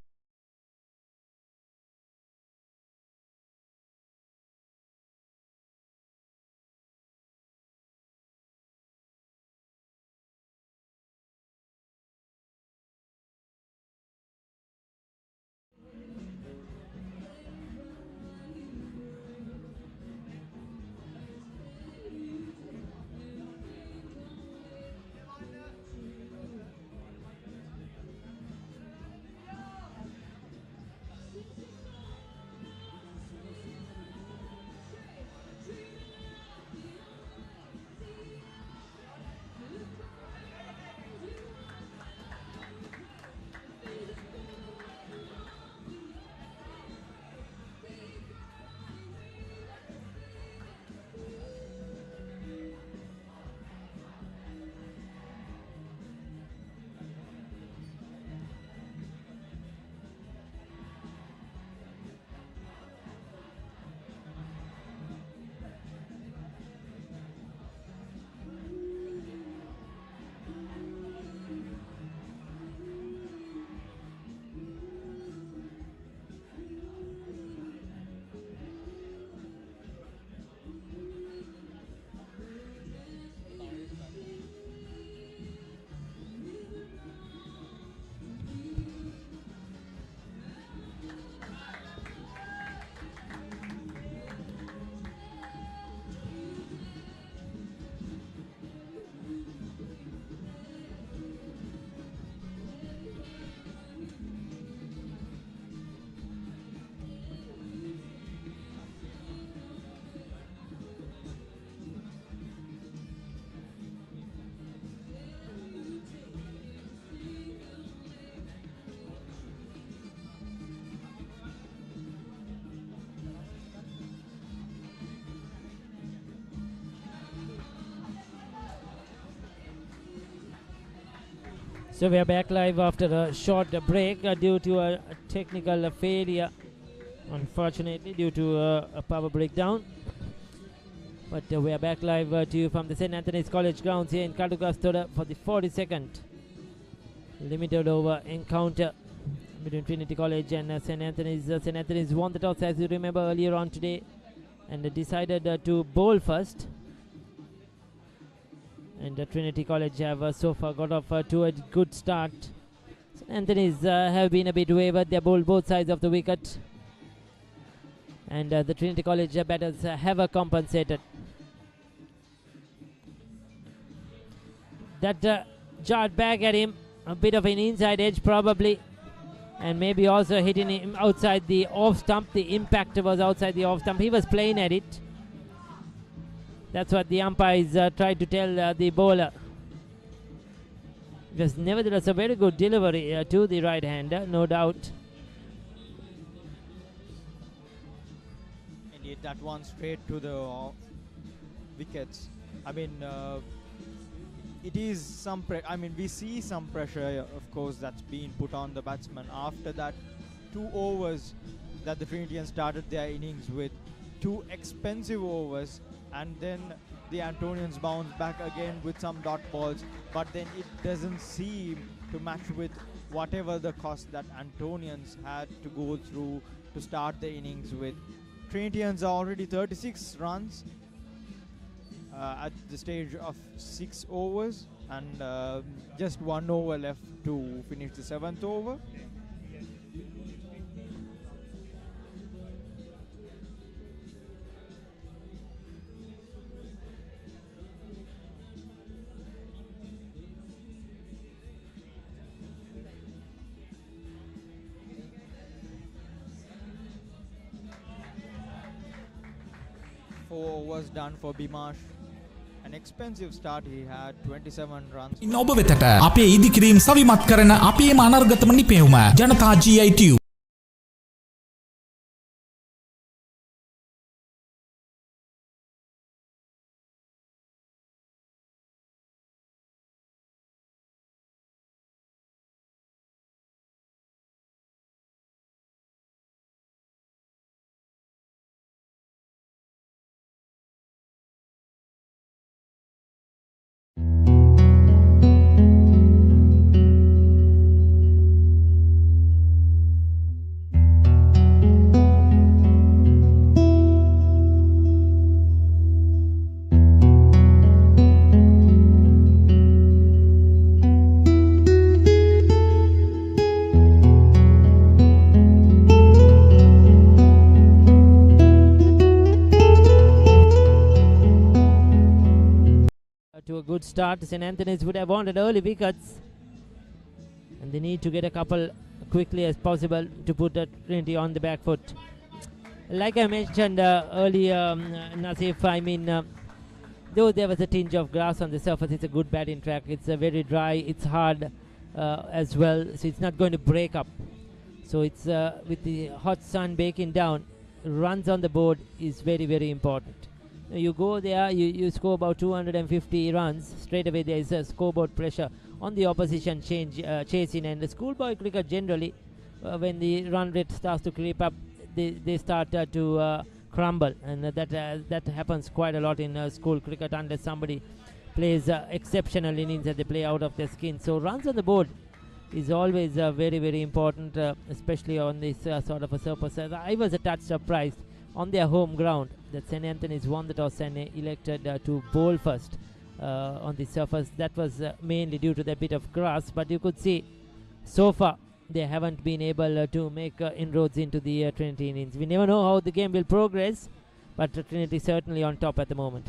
So we are back live after a short break due to a technical failure, unfortunately due to a power breakdown. But we are back live to you from the St. Anthony's College grounds here in Kadukastora for the 42nd limited over encounter between Trinity College and St. Anthony's. St. Anthony's won the toss, as you remember, earlier on today, and decided to bowl first. And Trinity College have so far got off to a good start. St. Anthony's have been a bit wavered. They bowled both sides of the wicket. And the Trinity College batters have compensated. That jarred back at him. A bit of an inside edge probably. And maybe also hitting him outside the off stump. The impact was outside the off stump. He was playing at it. That's what the umpires tried to tell the bowler. It was nevertheless a very good delivery to the right hander, no doubt.
Indeed, that one straight to the wickets. I mean, it is some we see some pressure, of course, that's being put on the batsman after that 2 overs that the Trinitians started their innings with, 2 expensive overs, and then the Antonians bounce back again with some dot balls, but then it doesn't seem to match with whatever the cost that Antonians had to go through to start the innings with. Trinitians are already 36 runs at the stage of 6 overs, and just 1 over left to finish the 7th over. Was done for Bimash. An expensive start, he had 27 runs.
ඉන් ඔබ වෙතට අපේ ඉදිකිරීම් සවිමත් කරන අපේම අනර්ගතම නිපැවුම ජනතා GI Tube.
To a good start, St. Anthony's would have wanted early wickets, and they need to get a couple quickly as possible to put Trinity on the back foot. Like I mentioned earlier, Nasif, though there was a tinge of grass on the surface, it's a good batting track. It's very dry, it's hard as well, so it's not going to break up. So it's with the hot sun baking down, runs on the board is very, very important. You go there, you score about 250 runs, straight away there is a scoreboard pressure on the opposition chasing, and the schoolboy cricket generally, when the run rate starts to creep up, they start to crumble, and that happens quite a lot in school cricket unless somebody plays exceptional innings that they play out of their skin. So runs on the board is always very, very important, especially on this sort of a surface. I was a touch surprised on their home ground that St. Anthony's won the toss and elected to bowl first on the surface. That was mainly due to the bit of grass, but you could see so far they haven't been able to make inroads into the Trinity innings. We never know how the game will progress, but Trinity certainly on top at the moment.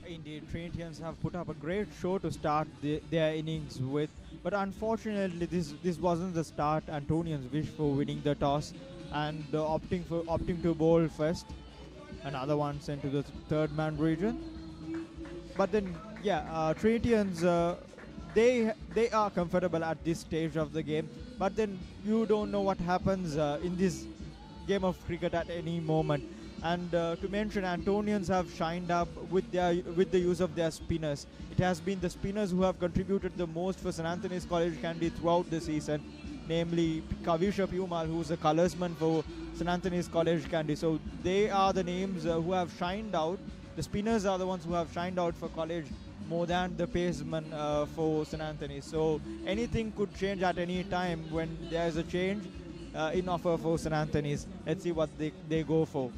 Indeed, Trinitians have put up a great show to start their innings with, but unfortunately this wasn't the start Antonians wished for, winning the toss and opting to bowl first. Another one sent to the third man region. But then, Trinitians, they are comfortable at this stage of the game. But then you don't know what happens in this game of cricket at any moment. And to mention, Antonians have shined up with the use of their spinners. It has been the spinners who have contributed the most for St. Anthony's College Kandy throughout the season, namely Kavisha Pumal, who's a colorsman for St. Anthony's College Kandy. So they are the names who have shined out. The spinners are the ones who have shined out for college more than the pacemen for St. Anthony's. So anything could change at any time when there is a change in offer for St. Anthony's. Let's see what they go for.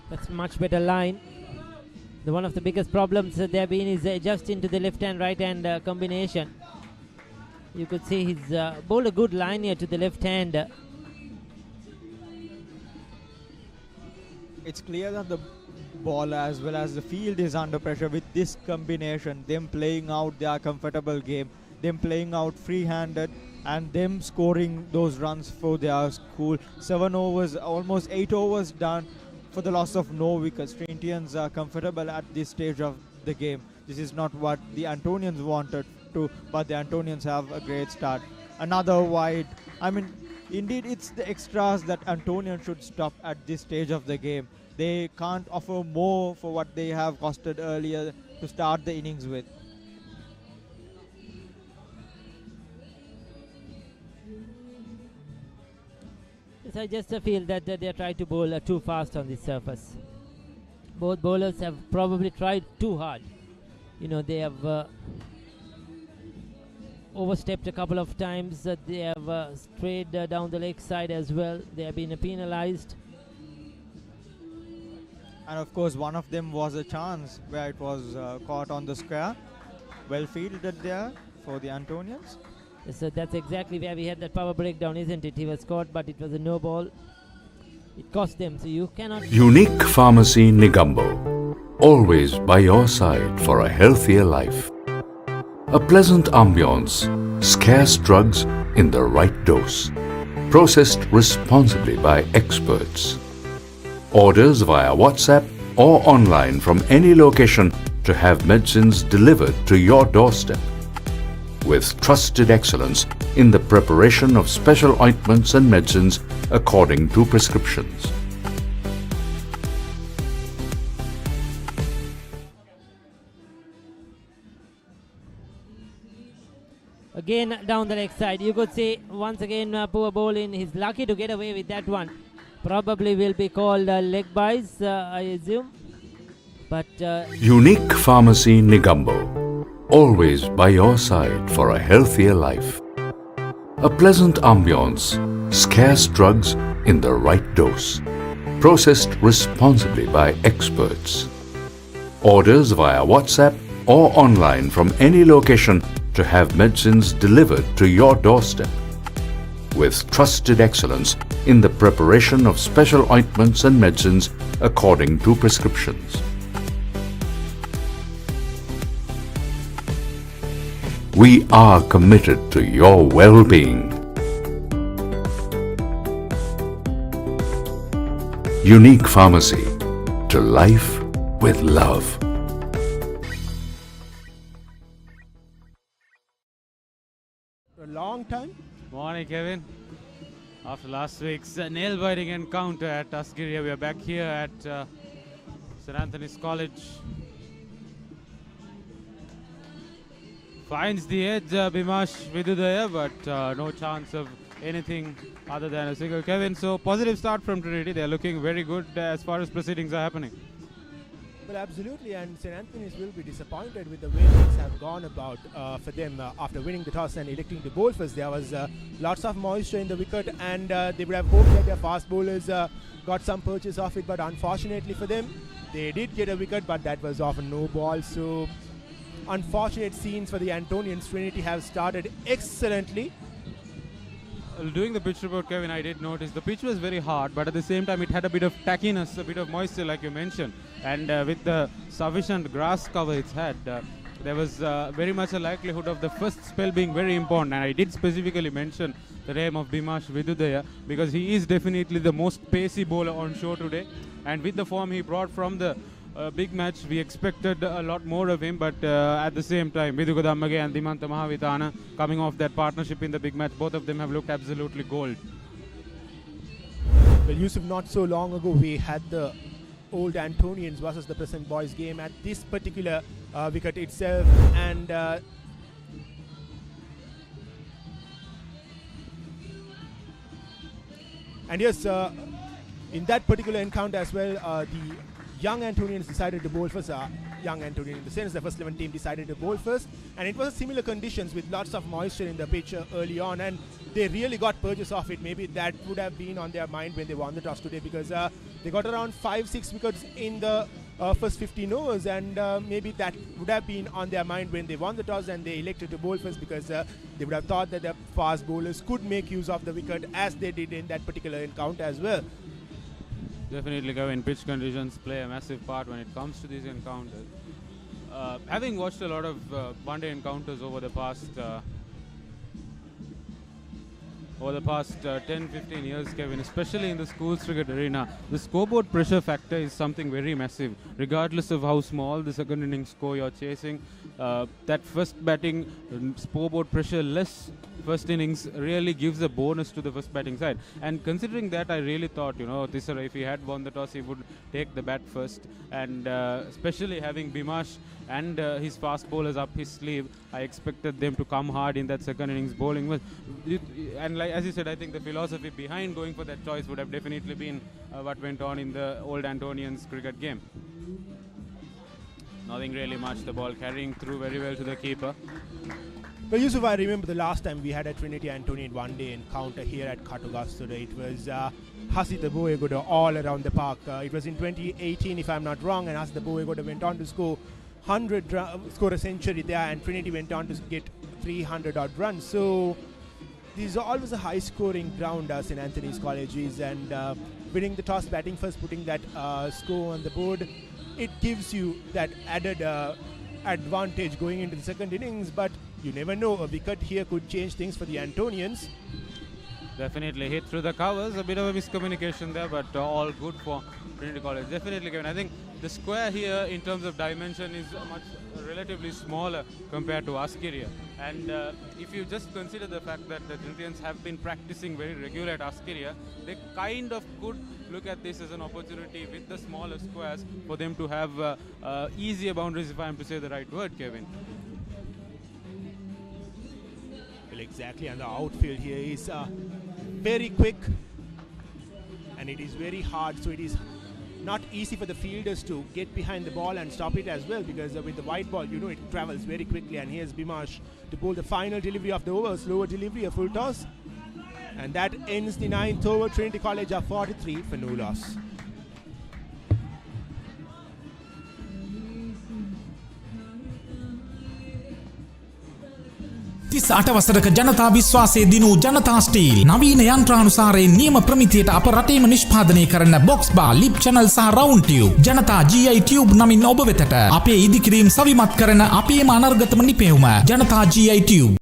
That's much better line. One of the biggest problems there have been is adjusting to the left hand right hand combination. You could see he's bowled a good line here to the left hand.
It's clear that the ball as well as the field is under pressure with this combination, them playing out their comfortable game, them playing out free-handed, and them scoring those runs for their school. 7 overs, almost 8 overs done for the loss of no wickets. Trinitians are comfortable at this stage of the game. This is not what the Antonians wanted to, but the Antonians have a great start. Another wide. I mean, indeed, it's the extras that Antonians should stop at this stage of the game. They can't offer more for what they have costed earlier to start the innings with.
Yes, I just feel that they are trying to bowl too fast on this surface. Both bowlers have probably tried too hard. You know, they have overstepped a couple of times. They have strayed down the leg side as well. They have been penalized.
And of course, one of them was a chance where it was caught on the square. Well fielded there for the Antonians.
So that's exactly where we had that power breakdown, isn't it? He was caught, but it was a no ball. It cost them, so you cannot...
Unique Pharmacy Negombo. Always by your side for a healthier life. A pleasant ambience, scarce drugs in the right dose. Processed responsibly by experts. Orders via WhatsApp or online from any location to have medicines delivered to your doorstep. With trusted excellence in the preparation of special ointments and medicines according to prescriptions.
Again down the leg side. You could say once again poor bowling. He's lucky to get away with that one. Probably will be called leg buys, I assume. But
Unique Pharmacy Negombo. Always by your side for a healthier life. A pleasant ambience, scarce drugs in the right dose. Processed responsibly by experts. Orders via WhatsApp or online from any location to have medicines delivered to your doorstep. With trusted excellence in the preparation of special ointments and medicines according to prescriptions. We are committed to your well-being. Unique Pharmacy. To life with love.
A long time.
Morning, Kevin. After last week's nail-biting encounter at Tuskegee, we are back here at St. Anthony's College. Finds the edge, Bhimash Vidudaya, but no chance of anything other than a single. Kevin, so positive start from Trinity. They're looking very good as far as proceedings are happening.
Well, absolutely, and St. Anthony's will be disappointed with the way things have gone about for them after winning the toss and electing to bowl first. There was lots of moisture in the wicket, and they would have hoped that their fast bowlers got some purchase of it, but unfortunately for them, they did get a wicket, but that was off a no ball. So unfortunate scenes for the Antonians. Trinity have started excellently.
Doing the pitch report, Kevin, I did notice the pitch was very hard, but at the same time it had a bit of tackiness, a bit of moisture like you mentioned, and with the sufficient grass cover it's had, there was very much a likelihood of the first spell being very important. And I did specifically mention the name of Bhimash Vidudaya because he is definitely the most pacey bowler on show today, and with the form he brought from the big match, we expected a lot more of him, but at the same time, Viduka Dammage and Dimanta Mahavitana coming off that partnership in the big match, both of them have looked absolutely gold.
Well, Yusuf, not so long ago, we had the old Antonians versus the present boys game at this particular wicket itself, and yes, in that particular encounter as well, the young Antonians decided to bowl first. Young Antonian in the sense the first 11 team decided to bowl first, and it was similar conditions with lots of moisture in the pitch early on, and they really got purchase of it. Maybe that would have been on their mind when they won the toss today, because they got around 5-6 wickets in the first 15 overs, and maybe that would have been on their mind when they won the toss and they elected to bowl first, because they would have thought that the fast bowlers could make use of the wicket as they did in that particular encounter as well.
Definitely, Kevin, pitch conditions play a massive part when it comes to these encounters. Having watched a lot of one-day encounters over the past over the past 10-15 years, Kevin, especially in the schools cricket arena, the scoreboard pressure factor is something very massive. Regardless of how small the second innings score you're chasing, that first batting scoreboard pressure less first innings really gives a bonus to the first batting side. And considering that, I really thought, Tisara, if he had won the toss, he would take the bat first. And especially having Bimash and his fast bowlers up his sleeve, I expected them to come hard in that second innings bowling. And like as you said, I think the philosophy behind going for that choice would have definitely been what went on in the old Antonians cricket game. Nothing really much, the ball carrying through very well to the keeper.
Well, Yusuf, I remember the last time we had a Trinity Antonian one-day encounter here at Katogastuda. It was Hasita Boegoda all around the park. It was in 2018, if I'm not wrong, and Hasita Boegoda went on to score score a century there, and Trinity went on to get 300 odd runs. So this is always a high-scoring ground, St. Anthony's College is, and winning the toss, batting first, putting that score on the board, it gives you that added advantage going into the second innings. But you never know, a wicket here could change things for the Antonians.
Definitely hit through the covers, a bit of a miscommunication there, but all good for Trinity College. Definitely, Kevin. I think the square here in terms of dimension is much relatively smaller compared to Askiria. And if you just consider the fact that the Trinitians have been practicing very regular at Askiria, they kind of could look at this as an opportunity with the smaller squares for them to have easier boundaries, if I am to say the right word, Kevin.
Well, exactly, and the outfield here is very quick, and it is very hard, so it is not easy for the fielders to get behind the ball and stop it as well, because with the white ball, it travels very quickly. And here's Bimash to bowl the final delivery of the over, slower delivery, a full toss, and that ends the 9th over. Trinity College are 43 for no loss.
තිස් අටවසරක ජනතා විශ්වාසය දිනූ ජනතා steel නවීන යන්ත්‍රානුසාරයෙන් නියම ප්‍රමිතියට අප රටේම නිෂ්පාදනය කරන box බා ලිප් චැනල් සහ රවුන්ඩ් ටියුබ් ජනතා GI ටියුබ් නමින් ඔබ වෙතට අපේ ඉදිකිරීම් සවිමත් කරන අපේම අනර්ගතම නිපැයුම ජනතා GI tube.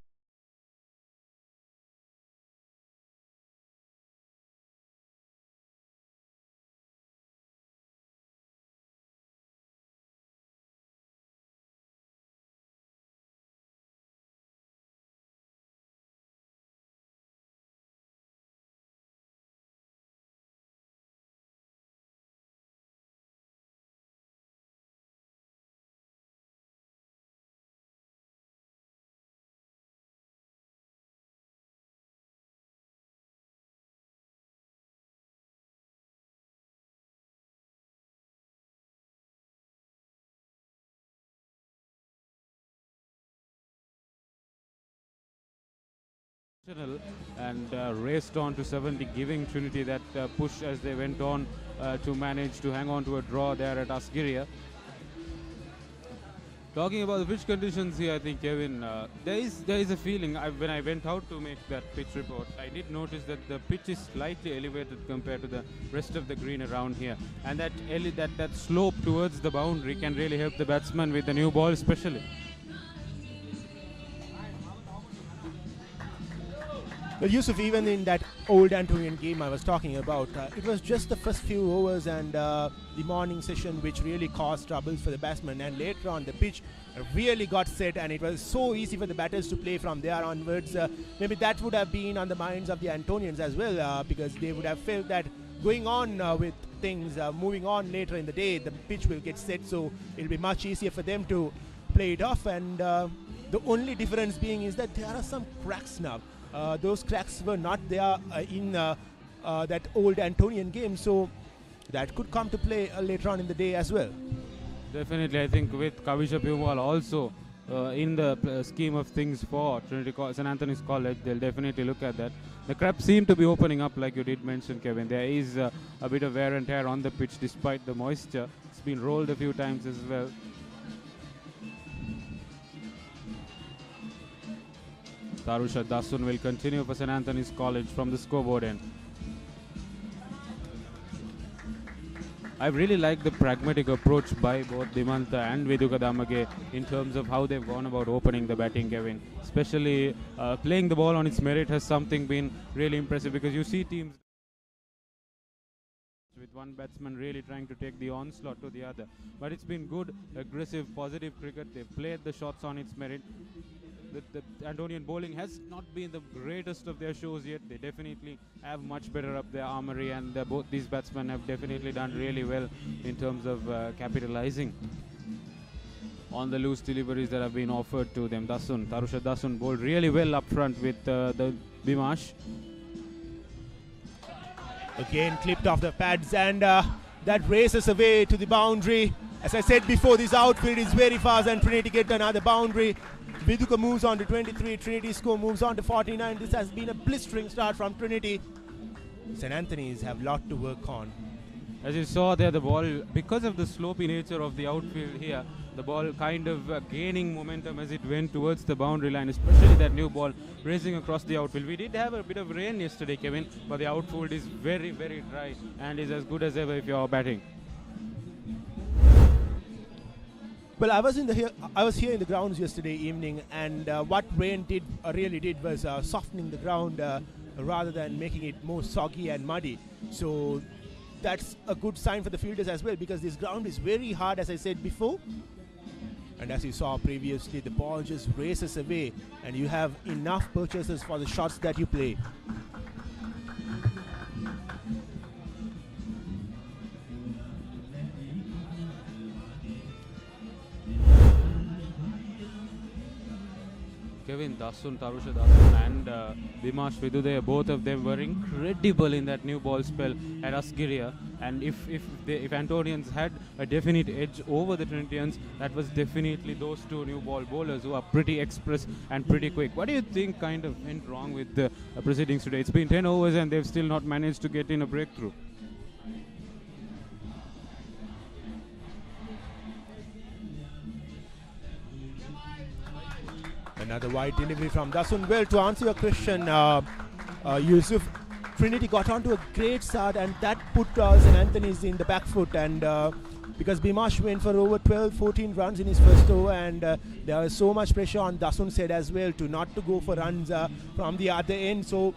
And raced on to 70, giving Trinity that push as they went on to manage to hang on to a draw there at Askiria. Talking about the pitch conditions here, I think, Kevin, there is a feeling, when I went out to make that pitch report, I did notice that the pitch is slightly elevated compared to the rest of the green around here. And that slope towards the boundary can really help the batsman with the new ball especially.
Well, Yusuf, even in that old Antonian game I was talking about, it was just the first few overs and the morning session which really caused troubles for the batsmen, and later on the pitch really got set and it was so easy for the batters to play from there onwards. Maybe that would have been on the minds of the Antonians as well, because they would have felt that going on with things, moving on later in the day, the pitch will get set, so it'll be much easier for them to play it off. And the only difference being is that there are some cracks now. Those cracks were not there in that old Antonian game, so that could come to play later on in the day as well.
Definitely, I think with Kavisha Pumwal also in the scheme of things for St. Anthony's College, they'll definitely look at that. The cracks seem to be opening up, like you did mention, Kevin. There is a bit of wear and tear on the pitch despite the moisture. It's been rolled a few times as well. Tarusha Dasun will continue for St. Anthony's College from the scoreboard end. I really like the pragmatic approach by both Dimanta and Viduka Damage in terms of how they've gone about opening the batting, Kevin. Especially playing the ball on its merit has something been really impressive, because you see teams with one batsman really trying to take the onslaught to the other. But it's been good, aggressive, positive cricket. They've played the shots on its merit. The Antonian bowling has not been the greatest of their shows yet. They definitely have much better up their armory, and both these batsmen have definitely done really well in terms of capitalizing on the loose deliveries that have been offered to them. Tarusha Dasun bowled really well up front with the Bimash.
Again clipped off the pads, and that races away to the boundary. As I said before, this outfield is very fast, and Trinity get another boundary. Viduka moves on to 23, Trinity score moves on to 49. This has been a blistering start from Trinity. St. Anthony's have a lot to work on.
As you saw there, the ball, because of the slopey nature of the outfield here, the ball kind of gaining momentum as it went towards the boundary line, especially that new ball racing across the outfield. We did have a bit of rain yesterday, Kevin, but the outfield is very, very dry and is as good as ever if you're batting.
Well, I was here in the grounds yesterday evening, and what rain really did was softening the ground rather than making it more soggy and muddy. So that's a good sign for the fielders as well, because this ground is very hard, as I said before. And as you saw previously, the ball just races away, and you have enough purchases for the shots that you play.
Kevin, Dasun, Tarusha Dasun and Bimash Vidude, both of them were incredible in that new ball spell at Asgiria. And if Antonians had a definite edge over the Trinitians, that was definitely those two new ball bowlers who are pretty express and pretty quick. What do you think kind of went wrong with the proceedings today? It's been 10 overs and they've still not managed to get in a breakthrough.
Another wide delivery from Dasun. Well, to answer your question, Yusuf, Trinity got onto a great start, and that put St. Anthony's in the back foot. And because Bimash went for over 12-14 runs in his first over, and there was so much pressure on Dasun's head as well not to go for runs from the other end. So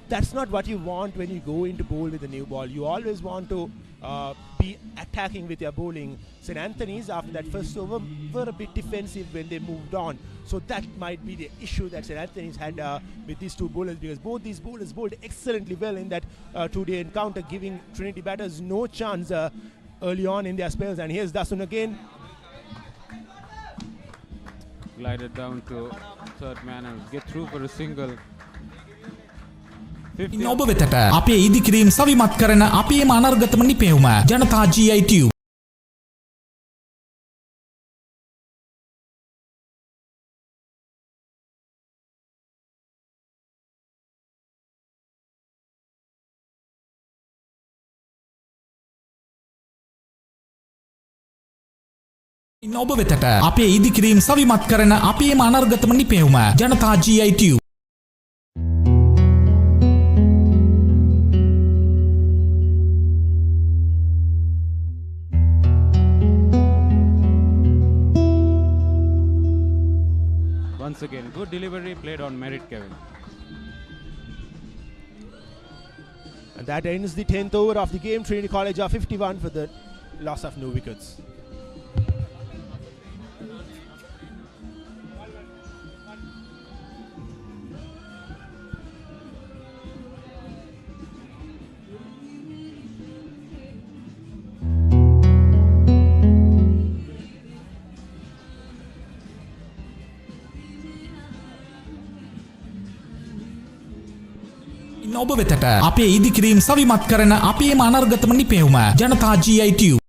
that's not what you want when you go into bowl with a new ball. You always want to be attacking with your bowling. St. Anthony's, after that first over, were a bit defensive when they moved on. So that might be the issue that St. Anthony's had with these two bowlers, because both these bowlers bowled excellently well in that two-day encounter, giving Trinity batters no chance early on in their spells. And here's Dasun again.
Glided down to third man and get through for a single.
ඔබ වෙතට අපේ ඉදිකිරීම් සවිමත් කරන අපේම අනර්ගතම නිපැවුම ජනතා GI Tube. ඔබ වෙතට අපේ ඉදිකිරීම් සවිමත් කරන අපේම අනර්ගතම නිපැවුම ජනතා GI Tube.
Once again, good delivery played on merit, Kevin.
And that ends the 10th over of the game. Trinity College are 51 for the loss of no wickets.
ඔබ වෙතට අපේ ඉදිකිරීම් සවිමත් කරන අපේම අනර්ගතම නිපැවුම ජනතා GI Tube.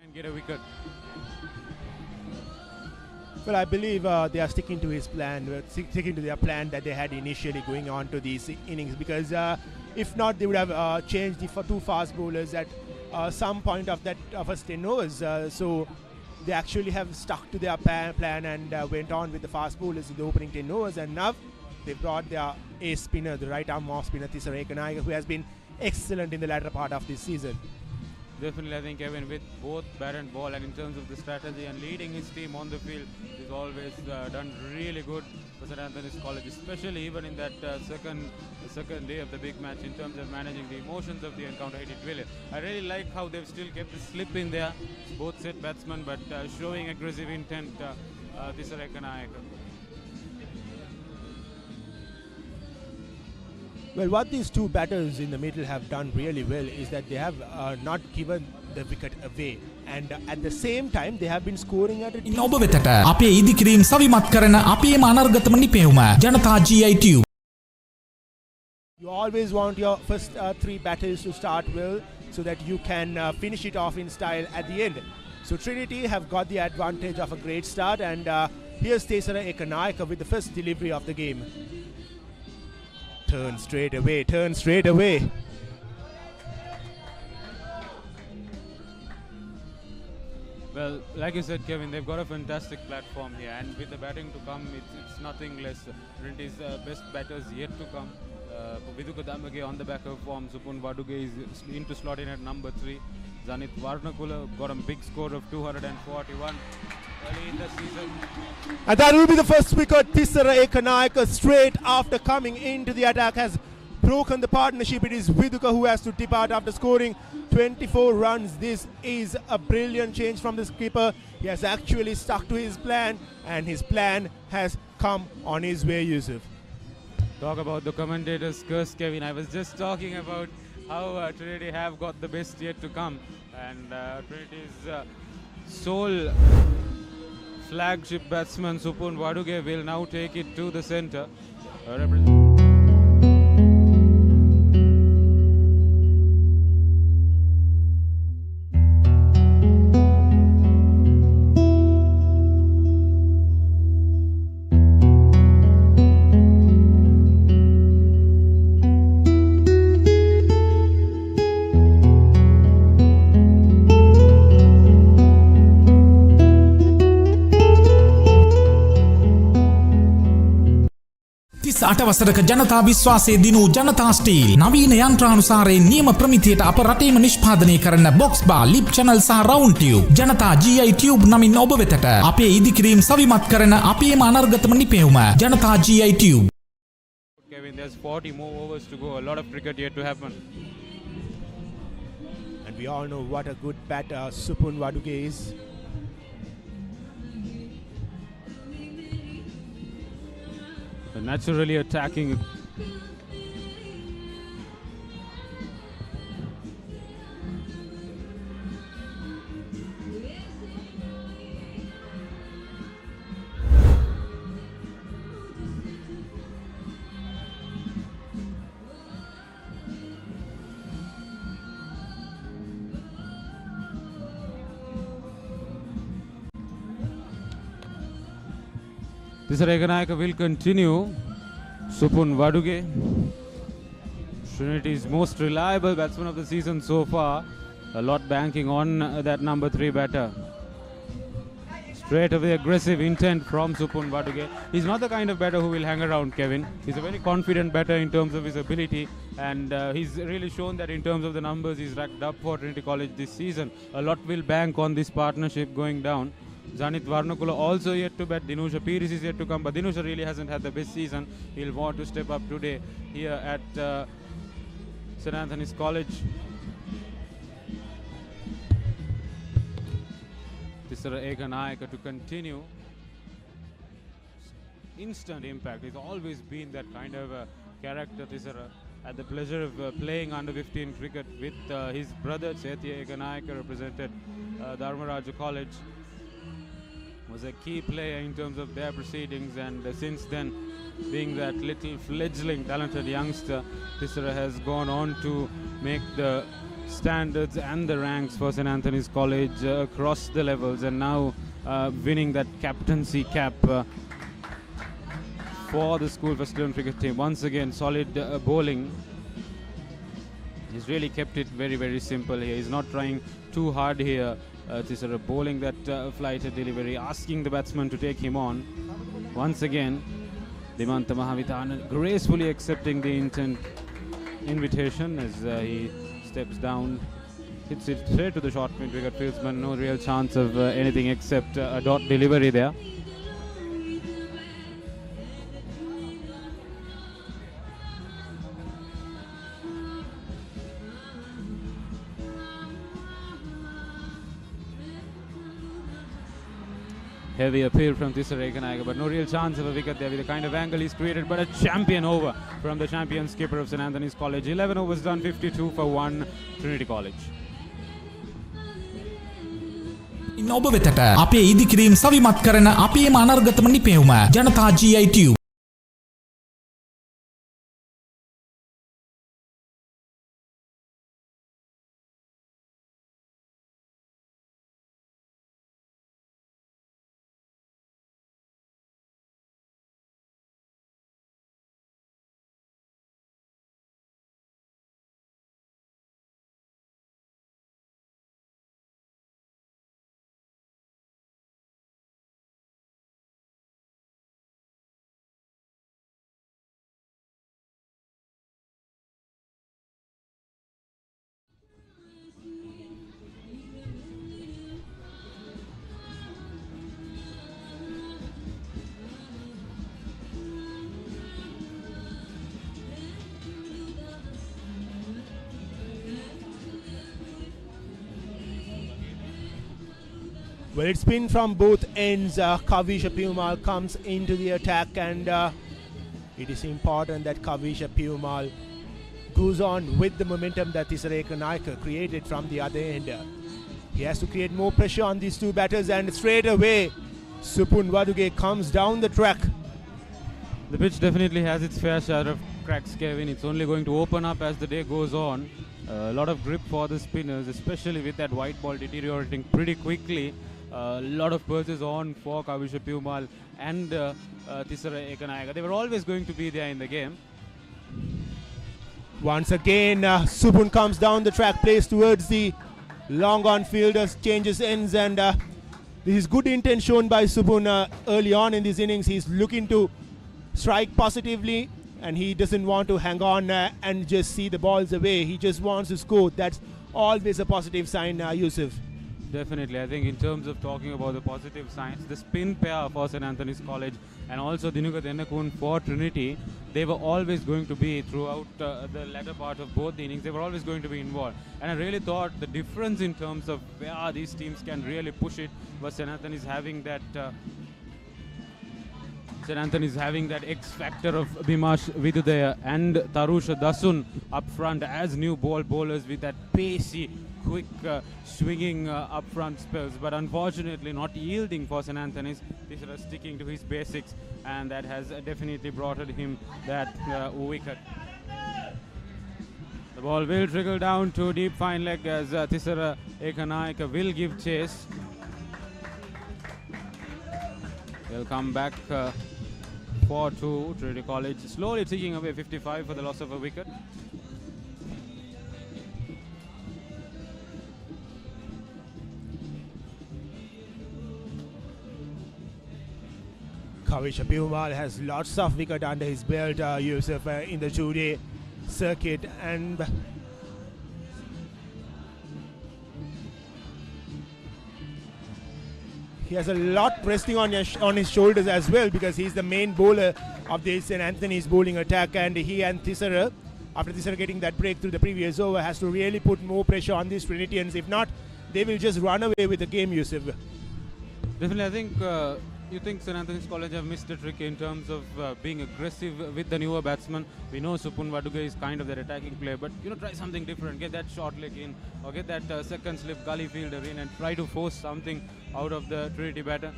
And get a wicket.
Well, I believe they are sticking to his plan, sticking to their plan that they had initially going on to these innings, because If not, they would have changed the two fast bowlers at some point of that first 10 overs. So they actually have stuck to their plan and went on with the fast bowlers in the opening 10 overs. And now they brought their ace spinner, the right arm off spinner Tissara Ekanayake, who has been excellent in the latter part of this season.
Definitely, I think Kevin, with both bat and ball, and in terms of the strategy and leading his team on the field, he's always done really good for St. Anthony's College, especially even in that second day of the big match in terms of managing the emotions of the encounter. He did really. I really like how they've still kept the slip in there, both set batsmen, but showing aggressive intent, Tissara Ekanayake.
Well, what these two batters in the middle have done really well is that they have not given the wicket away, and at the same time they have been scoring at a
ඉන්න ඔබ වෙතට අපේ ඉදිකිරීම් සවිමත් කරන අපේම අනර්ගතම නිපැවුම ජනතා GI Tube.
You always want your first three batters to start well so that you can finish it off in style at the end. So Trinity have got the advantage of a great start, and here's Tissara Ekanayake with the first delivery of the game. Turn straight away.
Well, like you said, Kevin, they've got a fantastic platform here, and with the batting to come, it's nothing less. Trinity's best batters yet to come. Viduka Damage on the back of form. Supun Waduge is into slot in at number 3. Zanith Varnakula got a big score of 241 early in the season.
And that will be the first wicket. Tissara Ekanayake, straight after coming into the attack, has broken the partnership. It is Viduka who has to depart after scoring 24 runs. This is a brilliant change from the skipper. He has actually stuck to his plan, and his plan has come on his way, Yusuf.
Talk about the commentator's curse, Kevin. I was just talking about how Trinity have got the best yet to come, and Trinity's sole flagship batsman Supun Waduge will now take it to the centre.
අටවසරක ජනතා විශ්වාසය දිනූ ජනතා steel නවීන යන්ත්‍රානුසාරයෙන් නියම ප්‍රමිතියට අප රටේම නිෂ්පාදනය කරන box බා ලිප් channel සහ රවුන්ඩ් ටියුබ් ජනතා GI Tube නමින් ඔබ වෙතට අපේ ඉදිකිරීම් සවිමත් කරන අපේම අනර්ගතම නිපැවුම ජනතා GI Tube.
Kevin, there's 40 more overs to go. A lot of cricket yet to happen.
And we all know what a good batter Supun Waduge is.
Naturally attacking. Tissara Ekanayake will continue. Supun Waduge, Trinity's most reliable batsman of the season so far. A lot banking on that number 3 batter. Straight away aggressive intent from Supun Waduge. He's not the kind of batter who will hang around, Kevin. He's a very confident batter in terms of his ability, and he's really shown that in terms of the numbers he's racked up for Trinity College this season. A lot will bank on this partnership going down. Zanith Varnakula also yet to bat. Dinusha Piris is yet to come, but Dinusha really hasn't had the best season. He'll want to step up today here at St. Anthony's College. Tissara Ekanayake to continue. Instant impact. He's always been that kind of character, Tissara. Had the pleasure of playing under 15 cricket with his brother Chaitya Ekanayake, represented Dharmaraja College. Was a key player in terms of their proceedings, and since then, being that little fledgling talented youngster, Tissara has gone on to make the standards and the ranks for St. Anthony's College across the levels, and now winning that captaincy cap for the school first 11 cricket team. Once again, solid bowling He's really kept it very, very simple here. He's not trying too hard here. Tisera bowling that flighter delivery, asking the batsman to take him on. Once again, Dimanta Mahavithana gracefully accepting the invitation as he steps down, hits it straight to the short mid-wicket fieldsman. No real chance of anything except a dot delivery there. Heavy appeal from Tisera Ekanaika, but no real chance of a wicket there with the kind of angle he's created. But a champion over from the champion skipper of St Anthony's College. 11 overs done, 52 for 1, Trinity College.
ඔබ වෙතට අපේ ඉදිකිරීම් සවිමත් කරන අපේම අනර්ගතම නිපැයුම ජනතා GI Tube.
Well, it's been from both ends. Kavisha Perumal comes into the attack, and it is important that Kavisha Perumal goes on with the momentum that Tisera Ekanaika created from the other end. He has to create more pressure on these two batters, and straight away Supun Waduge comes down the track.
The pitch definitely has its fair share of cracks, Kevin. It's only going to open up as the day goes on. A lot of grip for the spinners, especially with that white ball deteriorating pretty quickly. A lot of purses on for Kavisha Perumal and Tisera Ekanaika. They were always going to be there in the game.
Once again, Supun comes down the track, plays towards the long on fielders, changes ends, and this is good intent shown by Supun early on in this innings. He's looking to strike positively, and he doesn't want to hang on and just see the balls away. He just wants to score. That's always a positive sign, Yusuf.
Definitely. I think in terms of talking about the positive signs, the spin pair for St Anthony's College and also Dinuka Tennakun for Trinity, they were always going to be throughout the latter part of both the innings. They were always going to be involved. And I really thought the difference in terms of where these teams can really push it was St Anthony's having that X factor of Bimash Vidudaya and Tarusha Dasun up front as new ball bowlers with that pacey, quick swinging up front spells, but unfortunately not yielding for St Anthony's. Tisera sticking to his basics, and that has definitely brought him that wicket. The ball will trickle down to deep fine leg as Tisera Ekanaika will give chase. They'll come back 4-2, Trinity College slowly taking away 55 for the loss of a wicket.
Kavisha Perumal has lots of wicket under his belt, Yusuf, in the two-day circuit, and he has a lot resting on his shoulders as well, because he's the main bowler of the St Anthony's bowling attack, and he and Tisera, after Tisera getting that breakthrough the previous over, has to really put more pressure on these Trinitians. If not, they will just run away with the game, Yusuf.
Definitely, I think you think St Anthony's College have missed a trick in terms of being aggressive with the newer batsmen. We know Supun Waduge is kind of their attacking player, but try something different. Get that short leg in, or get that second slip gully fielder in, and try to force something out of the Trinity batter.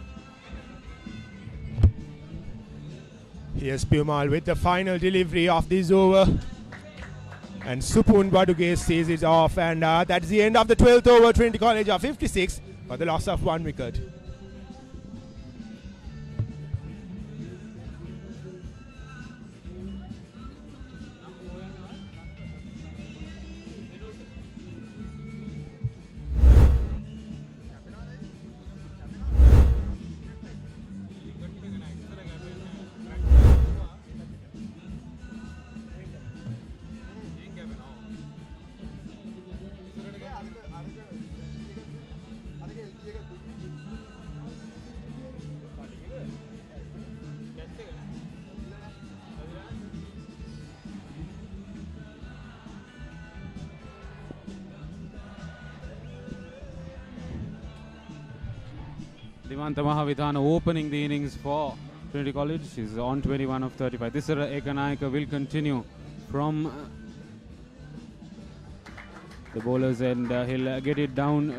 Here's Perumal with the final delivery of this over, and Supun Waduge sees it off, and that's the end of the 12th over. Trinity College are 56 for the loss of 1 wicket.
Dimantha Mahavithana opening the innings for Trinity College. He's on 21 of 35. Tisara Ekanayaka will continue from the bowlers, and he'll get it down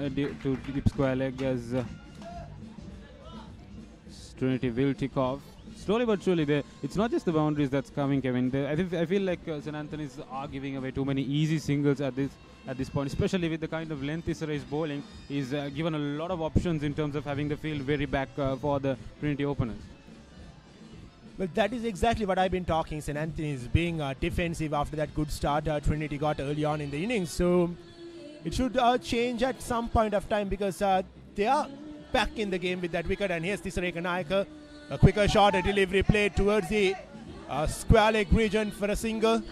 to deep square leg as Trinity will tick off. Slowly but surely, it's not just the boundaries that's coming, Kevin. I feel like St. Anthony's are giving away too many easy singles at this point, especially with the kind of length Tisara is bowling. He's given a lot of options in terms of having the field very back for the Trinity openers.
Well, that is exactly what I've been talking. St. Anthony's being defensive after that good start Trinity got early on in the innings. So it should change at some point of time, because they are back in the game with that wicket. And here's Tisara Ekanayaka. A quicker shot, a delivery played towards the square leg region for a single.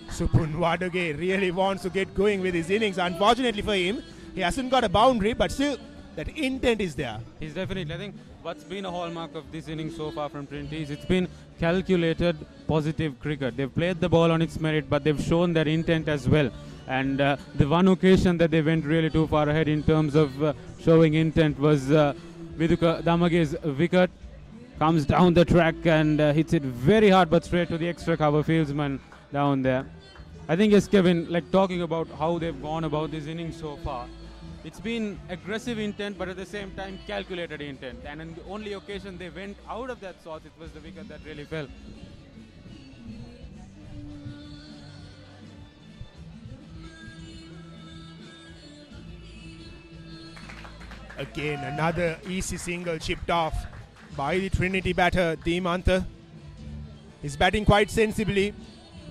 Supun Waduge really wants to get going with his innings. Unfortunately for him, he hasn't got a boundary, but still that intent is there.
He's definitely, I think what's been a hallmark of this inning so far from Trinity is it's been calculated, positive cricket. They've played the ball on its merit, but they've shown their intent as well. And the one occasion that they went really too far ahead in terms of showing intent was Viduka Damage's wicket. Comes down the track and hits it very hard but straight to the extra cover fieldsman down there. I think, yes, Kevin, like talking about how they've gone about this inning so far, it's been aggressive intent but at the same time calculated intent. And on the only occasion they went out of that sort, it was the wicket that really fell.
Again, another easy single chipped off by the Trinity batter, Dimantha. He's batting quite sensibly.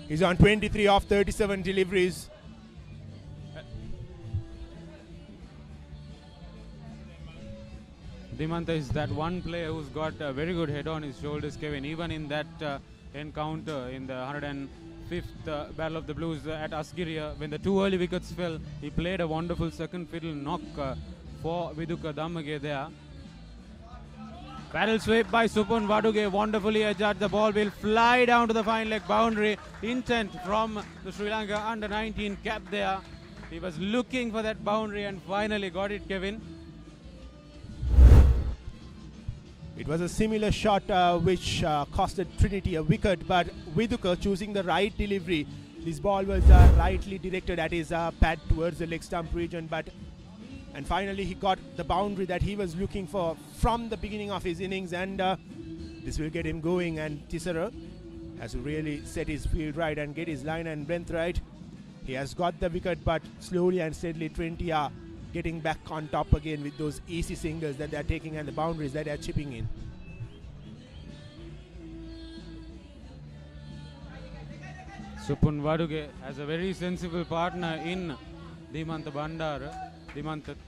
He's on 23 of 37 deliveries.
Dimantha is that one player who's got a very good head on his shoulders, Kevin. Even in that encounter in the 105th Battle of the Blues at Asgiria, when the two early wickets fell, he played a wonderful second fiddle knock for Viduka Damage there. Paddle sweep by Supun Waduge, wonderfully adjudged. The ball will fly down to the fine leg boundary. Intent from the Sri Lanka under-19 cap there. He was looking for that boundary and finally got it, Kevin.
It was a similar shot which costed Trinity a wicket, but Viduka choosing the right delivery. This ball was rightly directed at his pad towards the leg stump region, and finally he got the boundary that he was looking for from the beginning of his innings, and this will get him going. And Tisara has to really set his field right and get his line and length right. He has got the wicket, but slowly and steadily Trinity are getting back on top again with those easy singles that they are taking and the boundaries that they are chipping in.
Supun Waduge has a very sensible partner in Dimantha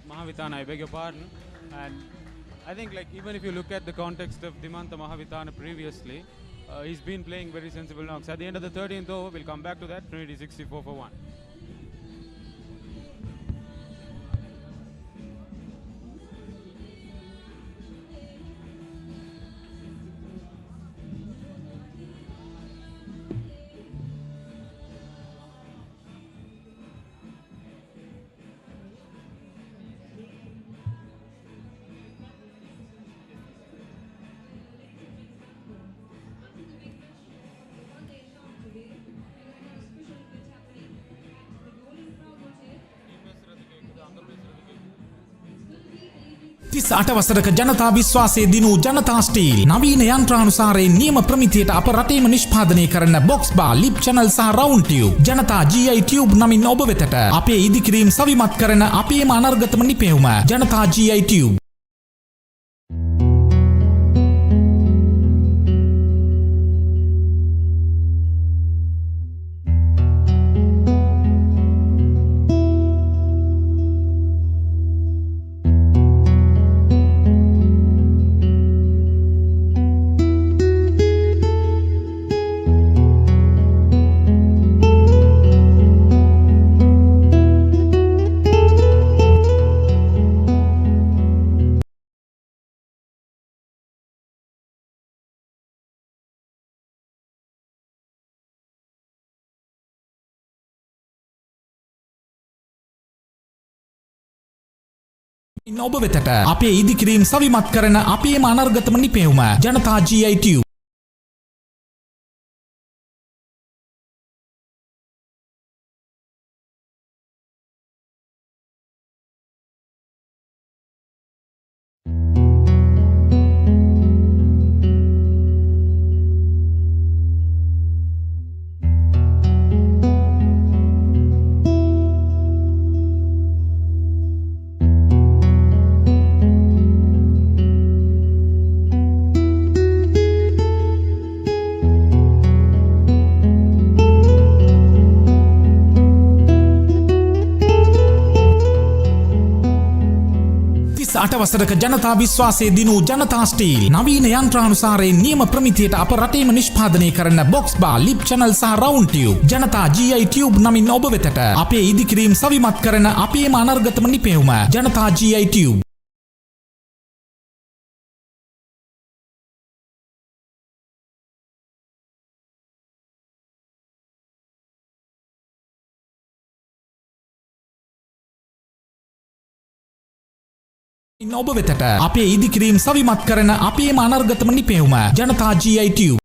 Mahavithana, I beg your pardon. And I think, like, even if you look at the context of Dimantha Mahavithana previously, he's been playing very sensible knocks. At the end of the 13th over, we'll come back to that. Trinity 64 for 1.
තිස් අටවසරක ජනතා විශ්වාසය දිනූ ජනතා steel නවීන යන්ත්‍රානුසාරයෙන් නියම ප්‍රමිතියට අප රටේම නිෂ්පාදනය කරන box බා ලිප් චැනල් සහ රවුන්ඩ් ටියුබ් ජනතා GI ටියුබ් නමින් ඔබ වෙතට අපේ ඉදිකිරීම් සවිමත් කරන අපේම අනර්ගතම නිපැවුම ජනතා GI ටියුබ්. ඔබ වෙතට අපේ ඉදිකිරීම් සවිමත් කරන අපේම අනර්ගතම නිපැවුම ජනතා GI Tube. අටවසරක ජනතා විශ්වාසයේ දිනූ ජනතා ස්ටීල් නවීන යන්ත්‍රානුසාරයෙන් නියම ප්‍රමිතියට අප රටේම නිෂ්පාදනය කරන බොක්ස් බාර්, ලිප් චැනල් සහ රවුන්ඩ් ටියුබ් ජනතා GI Tube නමින් ඔබ වෙතට අපේ ඉදිකිරීම් සවිමත් කරන අපේම අනර්ගතම නිපැවුම ජනතා GI Tube. ඔබ වෙතට අපේ ඉදිකිරීම් සවිමත් කරන අපේම අනර්ගතම නිපැවුම ජනතා GI Tube.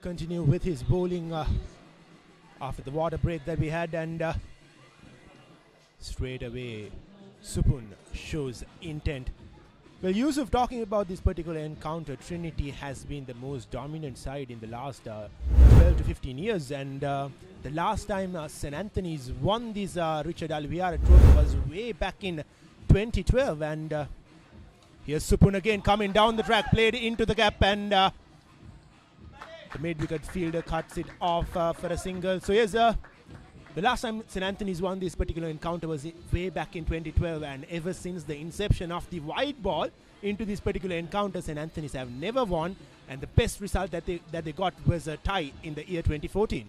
Continue with his bowling after the water break that we had, and straight away Supun shows intent. Well, Yusuf, talking about this particular encounter, Trinity has been the most dominant side in the last 12 to 15 years, and the last time St. Anthony's won this Richard Aluvihare trophy was way back in 2012, and here's Supun again coming down the track, played into the gap, and the mid-wicket fielder cuts it off for a single. So here's the last time St. Anthony's won this particular encounter was way back in 2012, and ever since the inception of the white ball into this particular encounter, St. Anthony's have never won, and the best result that they got was a tie in the year 2014.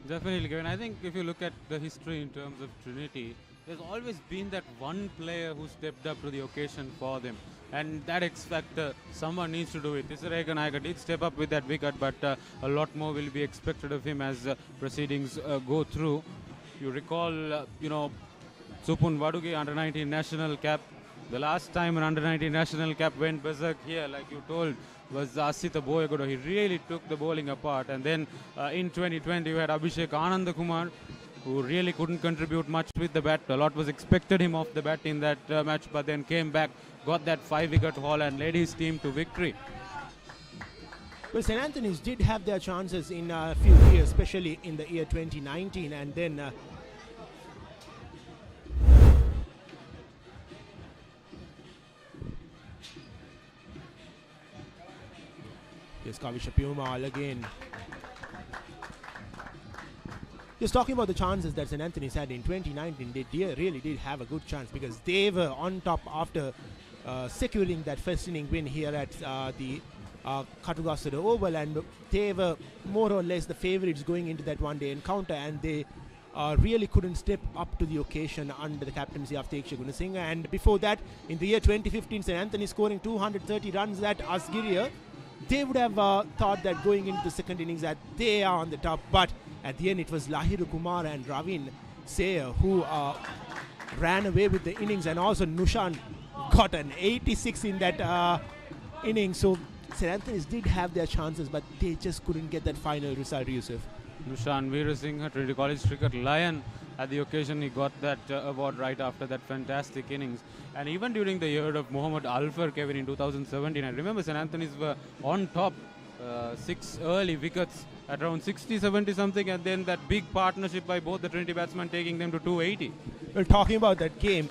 Definitely, Kevin. I think if you look at the history in terms of Trinity, there's always been that one player who stepped up to the occasion for them. And that X factor, someone needs to do it. TCK Naika did step up with that wicket, but a lot more will be expected of him as proceedings go through. You recall, Supun Vaduge under-19 national cap. The last time an under-19 national cap went berserk here, like you told, was Asita Boyagodo. He really took the bowling apart. And then in 2020, you had Abhishek Anandakumar, who really couldn't contribute much with the bat. A lot was expected him off the bat in that match, but then came back, got that 5-wicket haul and led his team to victory.
Well, St. Anthony's did have their chances in a few years, especially in the year 2019, and then here's Kavisha Perumal again. Just talking about the chances that St. Anthony's had in 2019, they really did have a good chance because they were on top after securing that first inning win here at the Katugasta Oval, and they were more or less the favourites going into that one-day encounter, and they really couldn't step up to the occasion under the captaincy of Teksha Gunasinghe. And before that, in the year 2015, St. Anthony scoring 230 runs at Asgiria, they would have thought that going into the second innings that they are on the top, but at the end it was Lahiru Kumar and Ravin Sayer who ran away with the innings, and also Nushan got an 86 in that inning. So St. Anthony's did have their chances, but they just couldn't get that final result, Yusuf.
Nushan Veerasinghe, Trinity College Cricket Lion. At the occasion, he got that award right after that fantastic innings. And even during the year of Mohammad Alfar, Kevin, in 2017, I remember St. Anthony's were on top, 6 early wickets at around 60, 70 something, and then that big partnership by both the Trinity batsmen taking them to 280.
Well, talking about that game,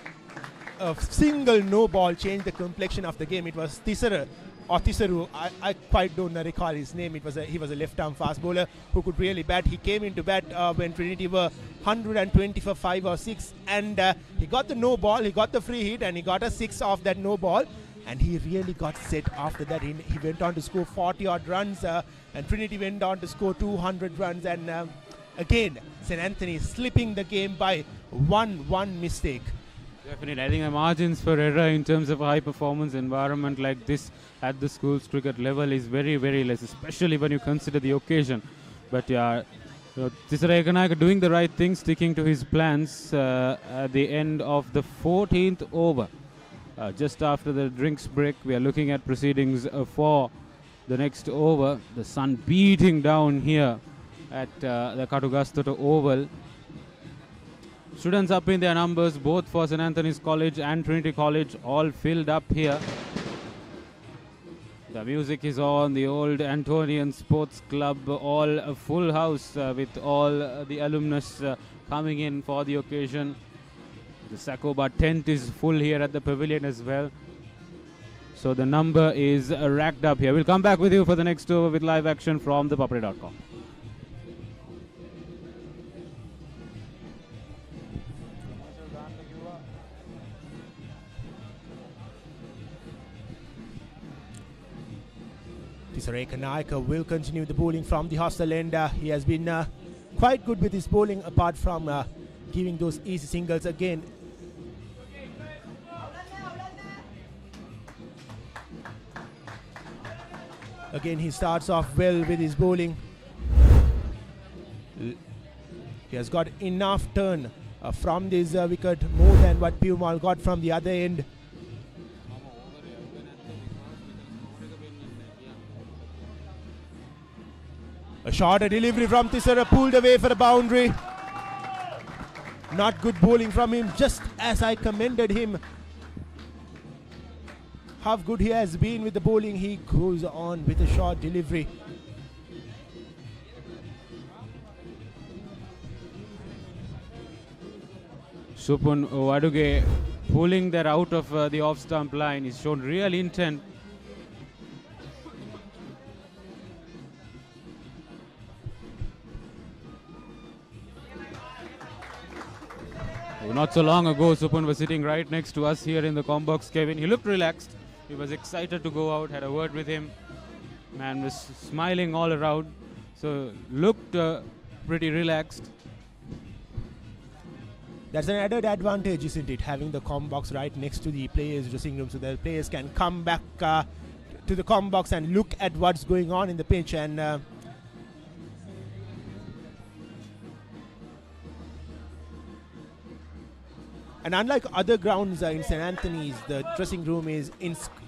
a single no ball changed the complexion of the game. It was Tisara Otisaru, I quite don't recall his name. He was a left-arm fast bowler who could really bat. He came into bat when Trinity were 120 for 5 or 6, and he got the no ball, he got the free hit, and he got a 6 off that no ball, and he really got set after that. He went on to score 40-odd runs, and Trinity went on to score 200 runs, and again, St. Anthony slipping the game by one mistake.
Definitely, I think the margins for error in terms of a high performance environment like this at the schools cricket level is very, very less, especially when you consider the occasion. But yeah, Tisara Ekanayake doing the right thing, sticking to his plans at the end of the 14th over. Just after the drinks break, we are looking at proceedings for the next over. The sun beating down here at the Katugastoto Oval. Students up in their numbers, both for St. Anthony's College and Trinity College, all filled up here. The music is on, the old Antonian Sports Club, all a full house with all the alumnus coming in for the occasion. The Sakoba tent is full here at the pavilion as well. So the number is racked up here. We'll come back with you for the next over with live action from thepapare.com.
Tisara Ekanayake will continue the bowling from the hostel end. He has been quite good with his bowling, apart from giving those easy singles again. Again, he starts off well with his bowling. He has got enough turn from this wicket, more than what Piumal got from the other end. A shorter delivery from Tisara, pulled away for a boundary. Not good bowling from him, just as I commended him. How good he has been with the bowling, he goes on with a short delivery.
Supun Waduge pulling that out of the off-stump line. He's shown real intent. Not so long ago, Supun was sitting right next to us here in the com box, Kevin. He looked relaxed. He was excited to go out, had a word with him. Man was smiling all around. So looked pretty relaxed.
That's an added advantage, isn't it? Having the com box right next to the players' dressing room, so the players can come back to the com box and look at what's going on in the pitch. And unlike other grounds in St. Anthony's, the dressing room is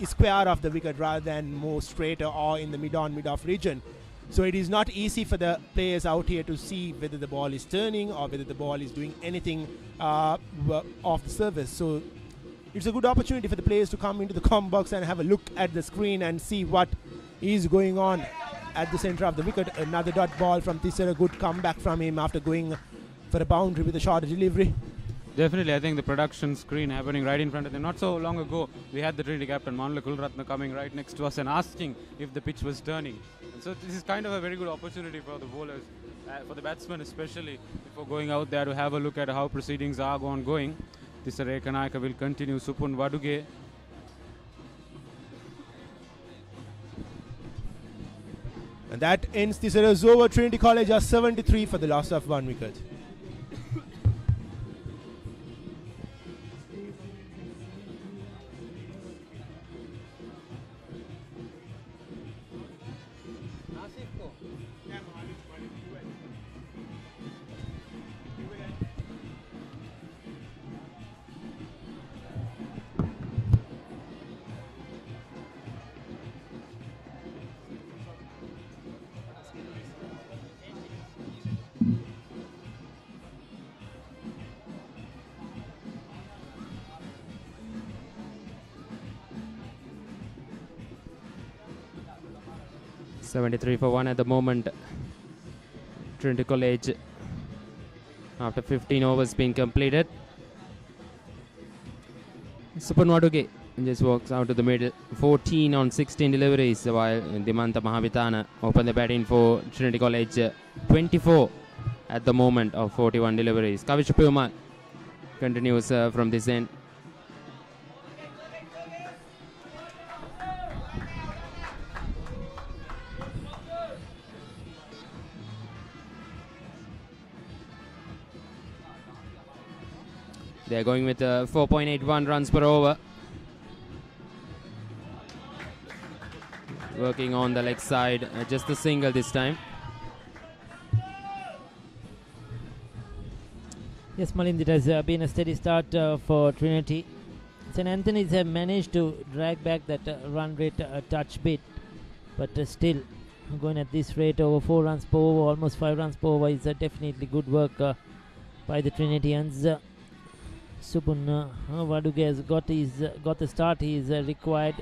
square of the wicket rather than more straight or in the mid-on, mid-off region. So it is not easy for the players out here to see whether the ball is turning or whether the ball is doing anything off the surface. So it's a good opportunity for the players to come into the com box and have a look at the screen and see what is going on at the center of the wicket. Another dot ball from Tisara, good comeback from him after going for a boundary with a shorter delivery.
Definitely, I think the production screen happening right in front of them. Not so long ago, we had the Trinity captain, Manula Kulratna, coming right next to us and asking if the pitch was turning. And so this is kind of a very good opportunity for the bowlers, for the batsmen especially, before going out there to have a look at how proceedings are going. Tisara Ekanayake will continue. Supun Waduge.
And that ends Tisara's over. Trinity College are 73 for the loss of 1 wicket.
$73 for 1 at the moment. Trinity College, after 15 overs being completed. Supun Waduge
just walks out to the middle. 14 on 16 deliveries, while Dimanta Mahavitana opened the batting for Trinity College. 24 at the moment of 41 deliveries. Kavish Puma continues from this end. They're going with 4.81 runs per over. Working on the leg side, just a single this time.
Yes, Malind, it has been a steady start for Trinity. St. Anthony's have managed to drag back that run rate a touch bit, but still going at this rate over 4 runs per over, almost 5 runs per over is definitely good work by the Trinitians. Supun Vaduge has got the start he is required.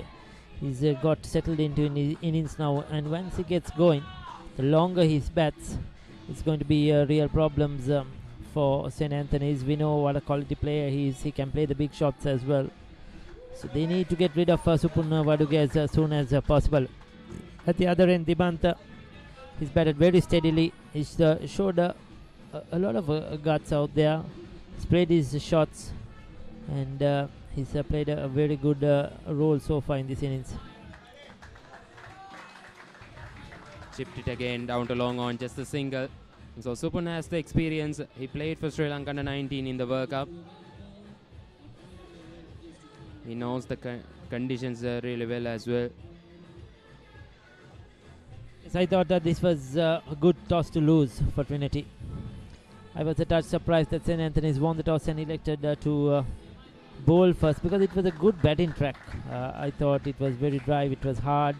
He's got settled into his innings now, and once he gets going, the longer he bats, it's going to be real problems for St. Anthony's. We know what a quality player he is. He can play the big shots as well. So they need to get rid of Supun Vaduge as soon as possible. At the other end, Dimanta, he's batted very steadily. He's showed a lot of guts out there. He's played his shots, and he's played a very good role so far in this innings.
Chipped it again down to long on, just a single. So Supun has the experience. He played for Sri Lanka under 19 in the World Cup. He knows the conditions really well as well.
Yes, I thought that this was a good toss to lose for Trinity. I was a touch surprised that St. Anthony's won the toss and elected to bowl first, because it was a good batting track. I thought it was very dry, it was hard.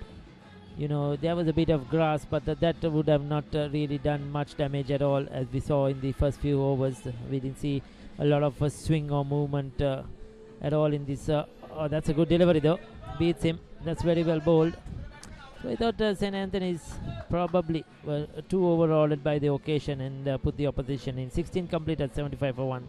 You know, there was a bit of grass, but that would have not really done much damage at all, as we saw in the first few overs. We didn't see a lot of swing or movement at all in this. Oh, that's a good delivery though. Beats him. That's very well bowled. So I thought St. Anthony's probably were too overawed by the occasion and put the opposition in. 16 complete at 75 for 1.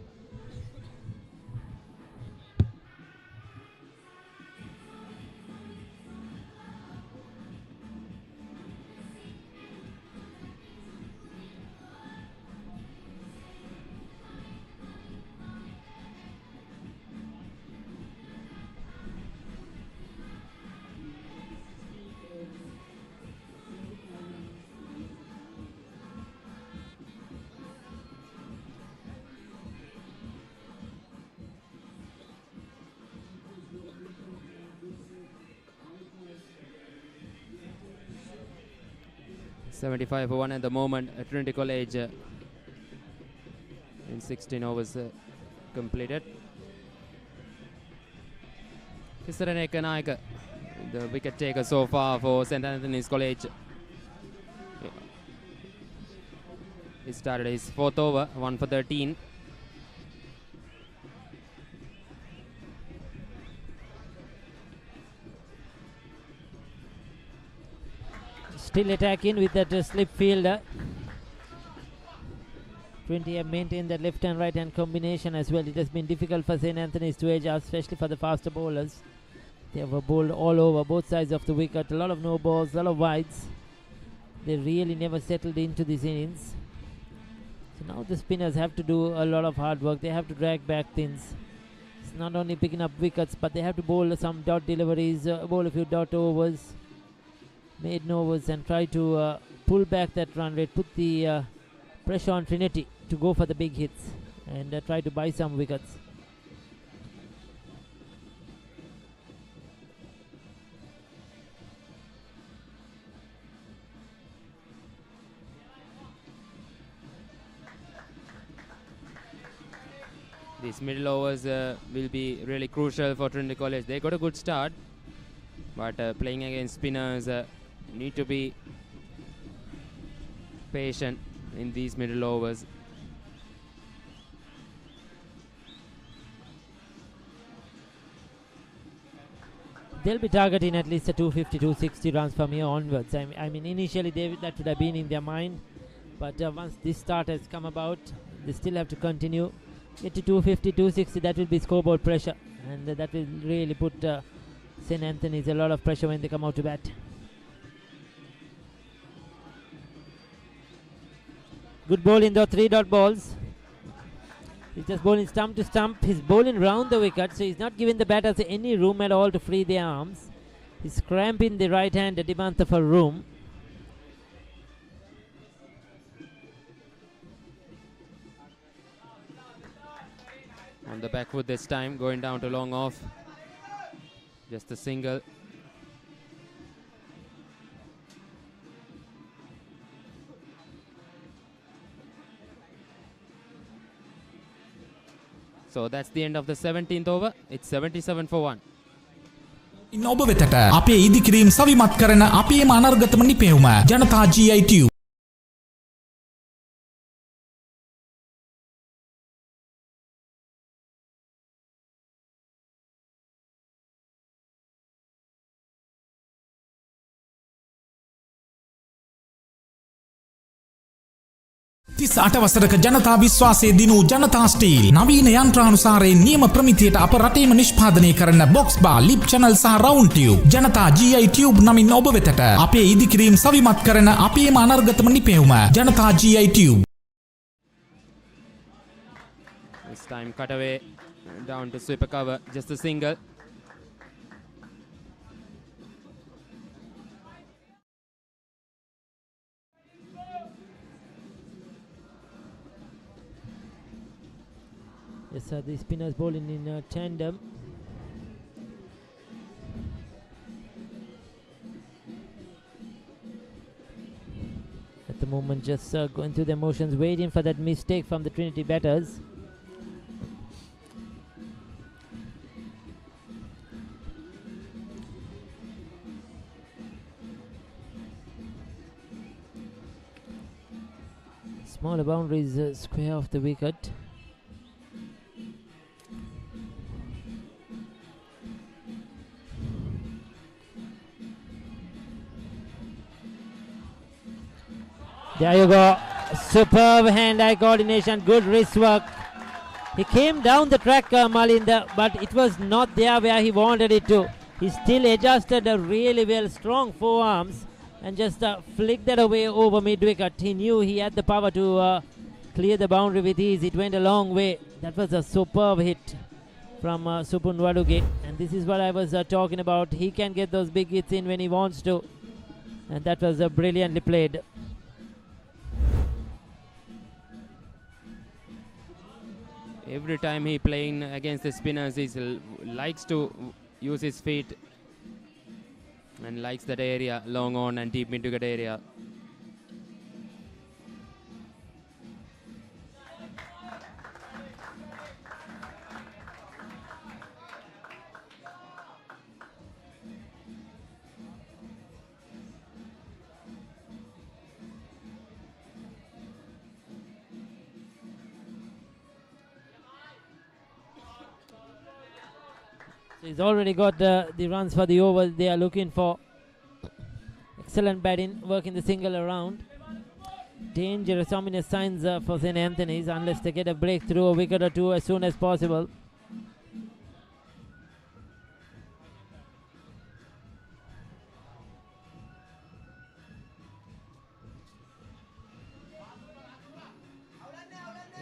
.75 for 1 at the moment at Trinity College in 16 overs completed. Kisarane Kanayaka, the wicket taker so far for St. Anthony's College. He started his 4th over, 1 for 13.
Still attacking with that slip fielder. Trinity have maintained that left and right hand combination as well. It has been difficult for St. Anthony's to edge out, especially for the faster bowlers. They have bowled all over both sides of the wicket. A lot of no balls, a lot of wides. They really never settled into these innings. So now the spinners have to do a lot of hard work. They have to drag back things. It's not only picking up wickets, but they have to bowl some dot deliveries, bowl a few dot overs, maiden overs, and try to pull back that run rate, put the pressure on Trinity to go for the big hits and try to buy some wickets.
These middle overs will be really crucial for Trinity College. They got a good start, but playing against spinners, need to be patient in these middle overs.
They'll be targeting at least a 250, 260 runs from here onwards. I mean, initially that would have been in their mind, but once this start has come about, they still have to continue. Get to 250, 260, that will be scoreboard pressure, and that will really put St. Anthony's a lot of pressure when they come out to bat. Good bowling though, 3-dot balls. He's just bowling stump to stump. He's bowling round the wicket, so he's not giving the batters any room at all to free their arms. He's cramping the right hand at Dimantha for room.
On the back foot this time, going down to long off. Just a single. So that's the end of the 17th over. It's 77 for 1.
ඉන්න ඔබ වෙතට අපේ ඉදිකිරීම් සවිමත් කරන අපේම අනර්ගතම නිපැවුම ජනතා GI Tube. තිස් අට වසරක ජනතා විශ්වාසයේ දිනූ ජනතා ස්ටීල් නවීන යන්ත්‍රානුසාරයෙන් නියම ප්‍රමිතියට අප රටේම නිෂ්පාදනය කරන බොක්ස් බා ලිප් channel සහ රවුන්ඩ් ටියුබ් ජනතා GI Tube නමින් ඔබ වෙතට අපේ ඉදිකිරීම් සවිමත් කරන අපේම අනර්ගතම නිපැවුම ජනතා GI Tube.
This time cut away down to sweeper cover, just a single.
Yes, sir, the spinners bowling in tandem. At the moment, just going through the motions, waiting for that mistake from the Trinity batters. Smaller boundaries square off the wicket. There you go. Superb hand-eye coordination, good wrist work. He came down the track, Malinda, but it was not there where he wanted it to. He still adjusted really well, strong forearms, and just flicked that away over mid-wicket. He knew he had the power to clear the boundary with ease. It went a long way. That was a superb hit from Supun Waduge. And this is what I was talking about. He can get those big hits in when he wants to. And that was brilliantly played.
Every time he playing against the spinners, he likes to use his feet and likes that area, long on and deep mid-wicket area.
So he's already got the runs for the over they are looking for. Excellent batting, working the single around. Dangerous, ominous signs for St. Anthony's unless they get a breakthrough, a wicket or two as soon as possible.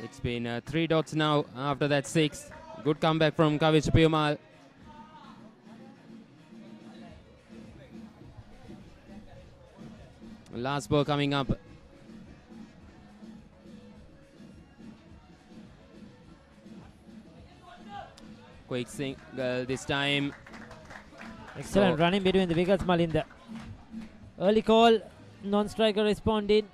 It's been 3 dots now after that 6. Good comeback from Kavish Piyumal. Last ball coming up. Quick single this time.
Excellent running between the wickets, Malinda. Early call, non-striker responded.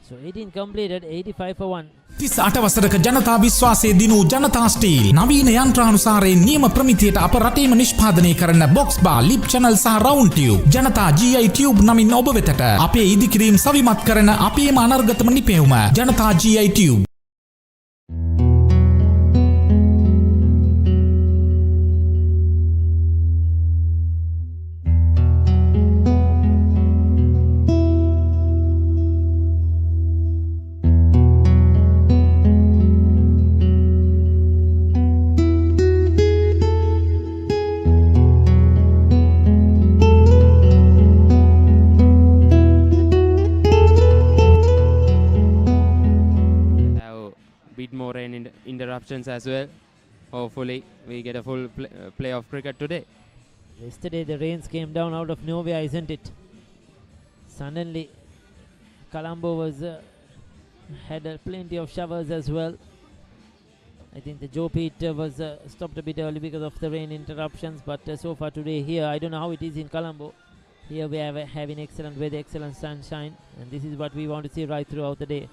So 18 completed, 85 for 1.
තිස් අට වසරක ජනතා විශ්වාසයේ දිනූ ජනතා steel නවීන යන්ත්‍රානුසාරයෙන් නියම ප්‍රමිතියට අප රටේම නිෂ්පාදනය කරන box බා ලිප් channel සහ රවුන්ඩ් ටියුබ් ජනතා GI Tube නමින් ඔබ වෙතට අපේ ඉදිකිරීම් සවිමත් කරන අපේම අනර්ගතම නිපැවුම ජනතා GI Tube.
interruptions as well. Hopefully we get a full play of cricket today.
Yesterday the rains came down out of nowhere, isn't it? Suddenly Colombo was had plenty of showers as well. I think the Joe Pete was stopped a bit early because of the rain interruptions, but so far today here, I don't know how it is in Colombo. Here we are having excellent weather, excellent sunshine, and this is what we want to see right throughout the day.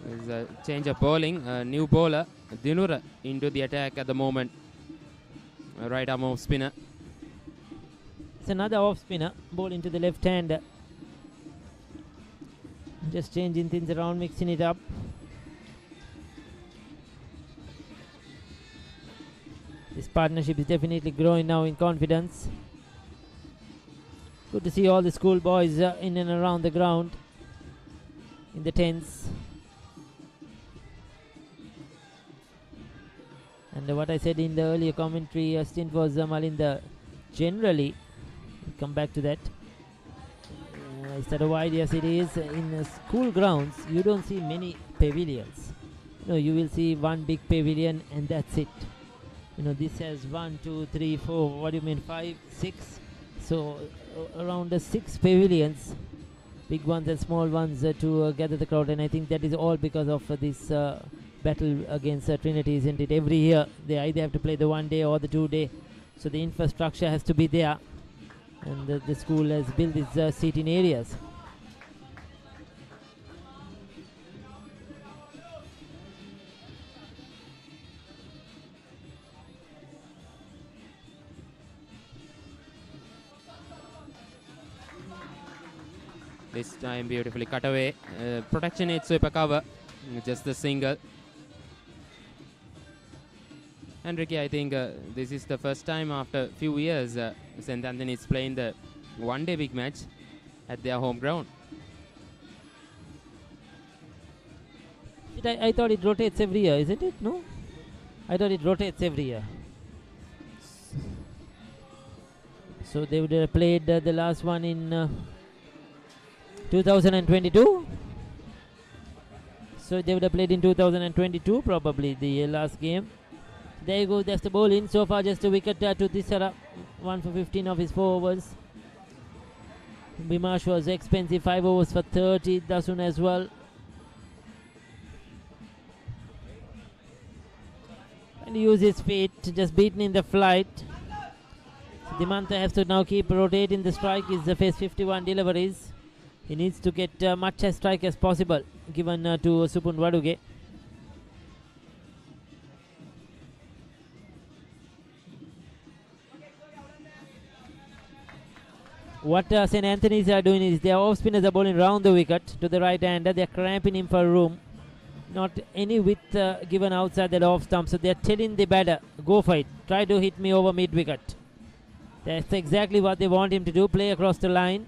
There's a change of bowling, new bowler Dinura into the attack at the moment. Right arm off spinner.
It's another off spinner, ball into the left hand. Just changing things around, mixing it up. This partnership is definitely growing now in confidence. Good to see all the school boys in and around the ground in the tents. And what I said in the earlier commentary stint was Malinda, generally, we'll come back to that. Instead of wide, yes it is, in school grounds you don't see many pavilions. No, you will see one big pavilion and that's it. You know, this has 1, 2, 3, 4, what do you mean, 5, 6? So around 6 pavilions, big ones and small ones to gather the crowd, and I think that is all because of this battle against Trinity, isn't it? Every year they either have to play the 1 day or the 2 day, so the infrastructure has to be there, and the school has built these seating areas.
This time beautifully cut away. Protection hit sweeper cover, just the single. And Ricky, I think this is the first time after a few years St. Anthony is playing the 1 day big match at their home ground.
I thought it rotates every year, isn't it? No? I thought it rotates every year. So they would have played the last one in 2022. So they would have played in 2022 probably, the last game. There you go, that's the ball in. So far just a wicket to Thisara, 1 for 15 of his 4 overs. Bimash was expensive, 5 overs for 30, Dasun as well. And use his feet, just beaten in the flight. Dimantha has to now keep rotating the strike, is the face 51 deliveries. He needs to get much as strike as possible, given to Supun Waduge. What St. Anthony's are doing is their off spinners are bowling round the wicket to the right hander. They're cramping him for room. Not any width given outside the off stump. So they're telling the batter, go for it. Try to hit me over mid wicket. That's exactly what they want him to do. Play across the line.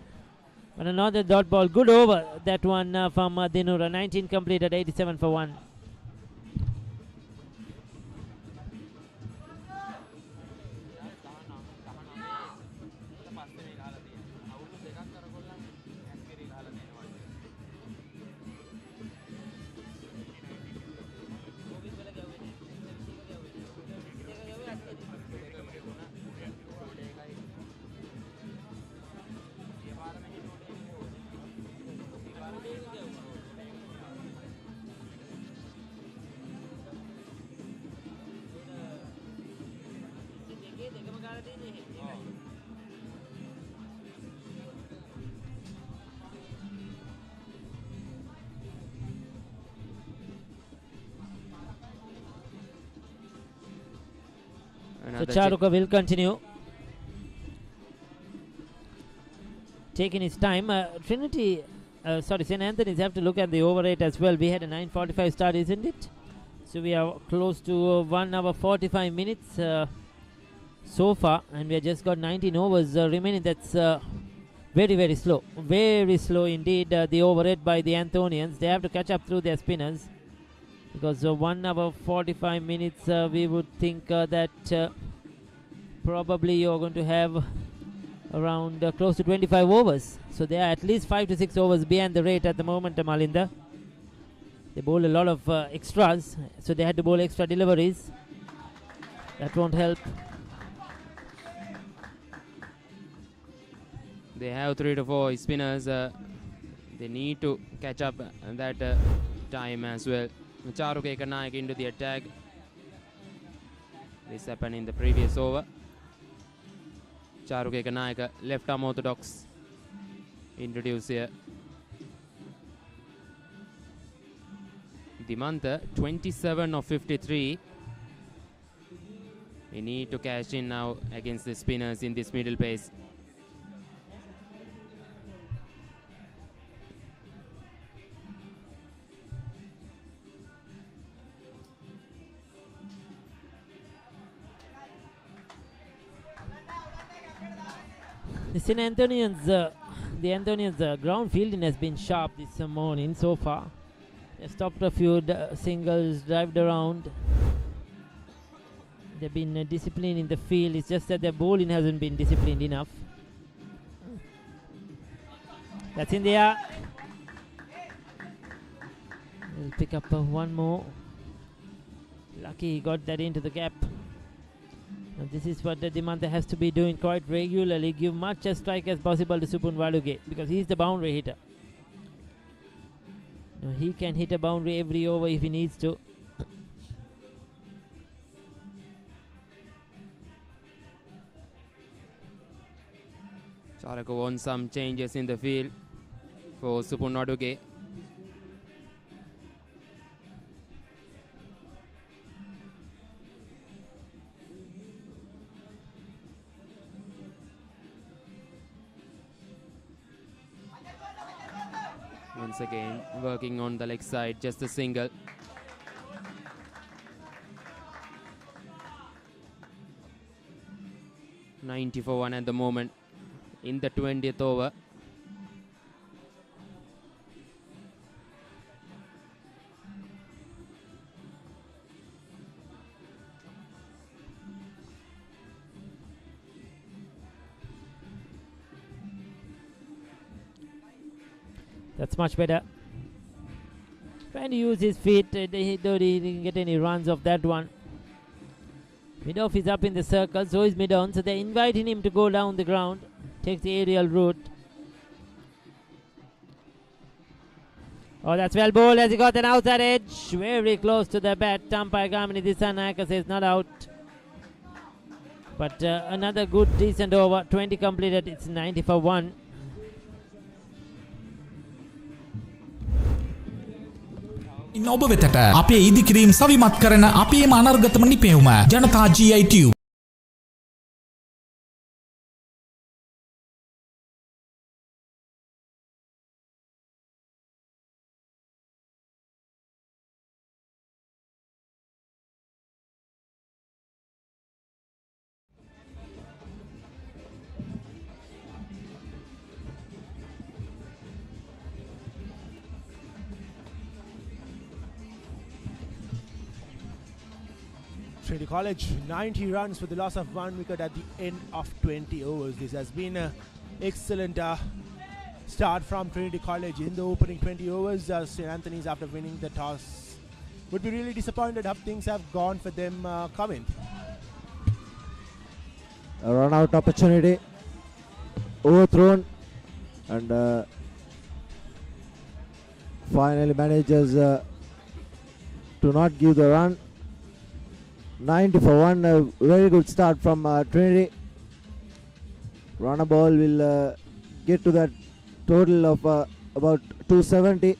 But another dot ball. Good over. That one from Dinura. 19 completed, 87 for 1. So Charuka will continue, taking his time. Trinity, St. Anthony's have to look at the over rate as well. We had a 9:45 start, isn't it? So we are close to 1 hour 45 minutes so far, and we have just got 19 overs remaining. That's very slow indeed. The overhead by the Anthonians. They have to catch up through their spinners, because 1 hour 45 minutes we would think that probably you're going to have around close to 25 overs. So they are at least 5 to 6 overs behind the rate at the moment, Malinda. They bowl a lot of extras, so they had to bowl extra deliveries. That won't help.
They have 3 to 4 spinners. They need to catch up that time as well. Charuke Ekanayak into the attack. This happened in the previous over. Charuke Ekanayak, left arm orthodox, introduced here. Dimantha, 27 of 53. We need to cash in now against the spinners in this middle pace.
The Anthonians' ground fielding has been sharp this morning so far. They stopped a few singles, dived around. They've been disciplined in the field. It's just that their bowling hasn't been disciplined enough. That's in the air. We'll pick up one more. Lucky he got that into the gap. And this is what the Dimantha has to be doing quite regularly. Give much a strike as possible to Supun Waluge, because he's the boundary hitter. Now he can hit a boundary every over if he needs to.
Charako wants some changes in the field for Supun Waluge. Once again, working on the leg side, just a single. $90 for 1 at the moment in the 20th over.
That's much better. Trying to use his feet, he didn't get any runs off that one. Midoff is up in the circle, so is Midon, so they're inviting him to go down the ground, take the aerial route. Oh, that's well bowled as he got an outside edge, very close to the bat. Umpire Gamini Disanayaka says not out. But another good decent over, 20 completed, it's 90 for 1.
ඔබ වෙතට අපේ ඉදිකිරීම් සවිමත් කරන අපේම අනර්ගතම නිපැවුම ජනතා GI Tube.
Trinity College, 90 runs for the loss of 1 wicket at the end of 20 overs. This has been an excellent start from Trinity College in the opening 20 overs. St. Anthony's, after winning the toss, would be really disappointed how things have gone for them coming.
A run out opportunity, overthrown, and finally manages to not give the run. 90 for 1, a very good start from Trinity. Runner ball will get to that total of about 270.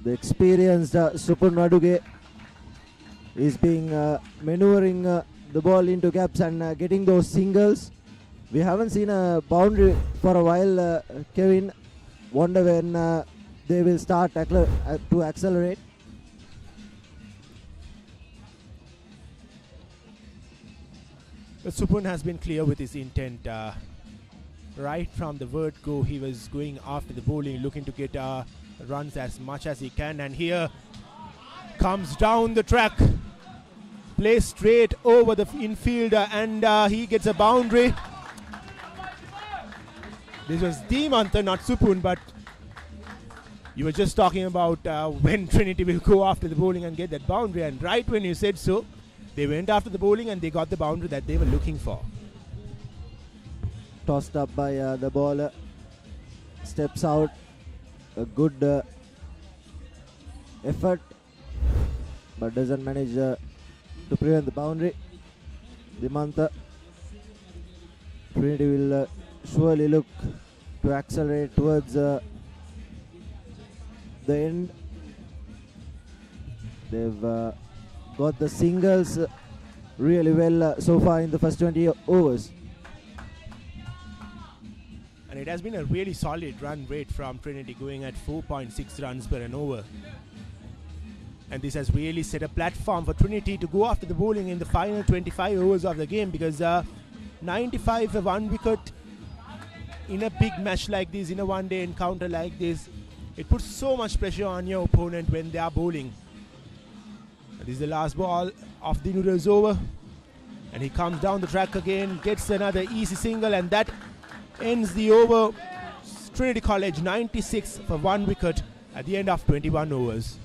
The experienced Supun Waluge is being maneuvering the ball into gaps and getting those singles. We haven't seen a boundary for a while, Kevin. Wonder when they will start to accelerate.
But Supun has been clear with his intent. right from the word go, he was going after the bowling, looking to get runs as much as he can. And here comes down the track, plays straight over the infielder, and he gets a boundary. This was Dimanta, not Supun, but you were just talking about when Trinity will go after the bowling and get that boundary, and right when you said so, they went after the bowling and they got the boundary that they were looking for.
Tossed up by the bowler, steps out, a good effort, but doesn't manage to prevent the boundary. Dimanta, Trinity will surely look to accelerate towards the end. They've got the singles really well so far in the first 20 overs.
And it has been a really solid run rate from Trinity, going at 4.6 runs per an over. And this has really set a platform for Trinity to go after the bowling in the final 25 overs of the game, because 95 for 1 wicket in a big match like this, in a one-day encounter like this, it puts so much pressure on your opponent when they are bowling. And this is the last ball of the noodles over, and he comes down the track again, gets another easy single, and that ends the over. Trinity College 96 for 1 wicket at the end of 21 overs.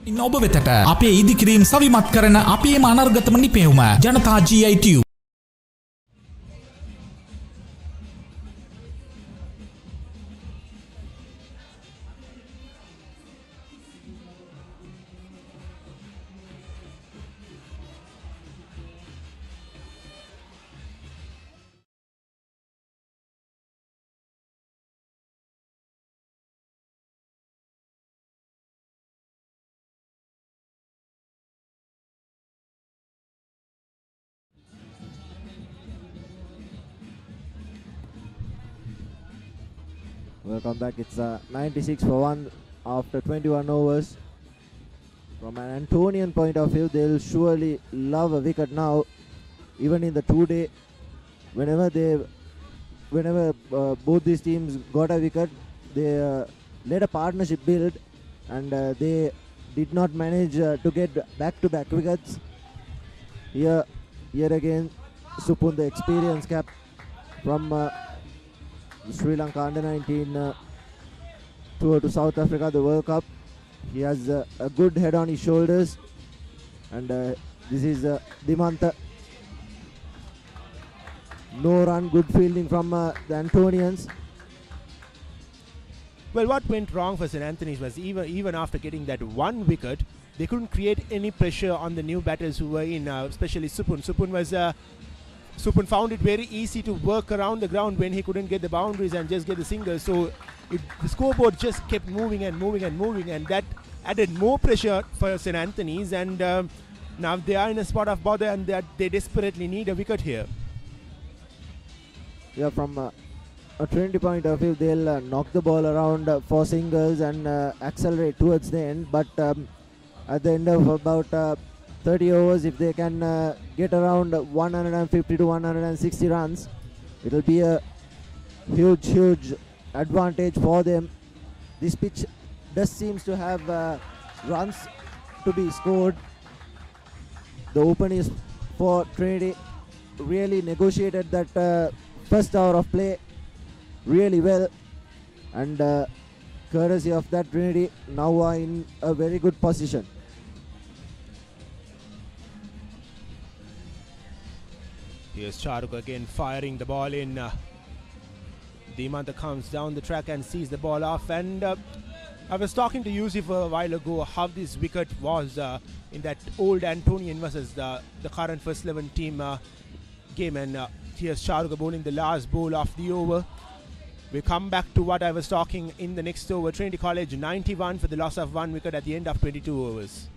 ඉන්න ඔබ වෙතට අපේ ඉදිකිරීම් සවිමත් කරන අපේම අනර්ගතම නිපැවුම ජනතා GI Tube.
Welcome back. It's 96 for 1 after 21 overs. From an Antonian point of view, they'll surely love a wicket now. Even in the 2-day, whenever both these teams got a wicket, they let a partnership build, and they did not manage to get back-to-back wickets. Here again, Supun, the experienced cap from Sri Lanka under-19 tour to South Africa, the World Cup. He has a good head on his shoulders, and this is Dimanta. No run, good fielding from the Antonians.
Well, what went wrong for St. Anthony's was even after getting that 1 wicket, they couldn't create any pressure on the new batters who were in, especially Supun. Supun found it very easy to work around the ground when he couldn't get the boundaries and just get the singles. So the scoreboard just kept moving, and that added more pressure for St. Anthony's. And now they are in a spot of bother, and they desperately need a wicket here.
Yeah, from a Trinity point of view, they'll knock the ball around for singles and accelerate towards the end. But at the end of about 30 overs, if they can get around 150 to 160 runs, it'll be a huge advantage for them. This pitch does seems to have runs to be scored. The openers for Trinity really negotiated that first hour of play really well, and courtesy of that, Trinity now are in a very good position.
Here's Charuk again firing the ball in. Dimanta comes down the track and sees the ball off. And I was talking to Yusuf a while ago how this wicket was in that old Antonian versus the current first 11 team game. And here's Charuk bowling the last bowl of the over. We come back to what I was talking in the next over. Trinity College 91 for the loss of 1 wicket at the end of 22 overs.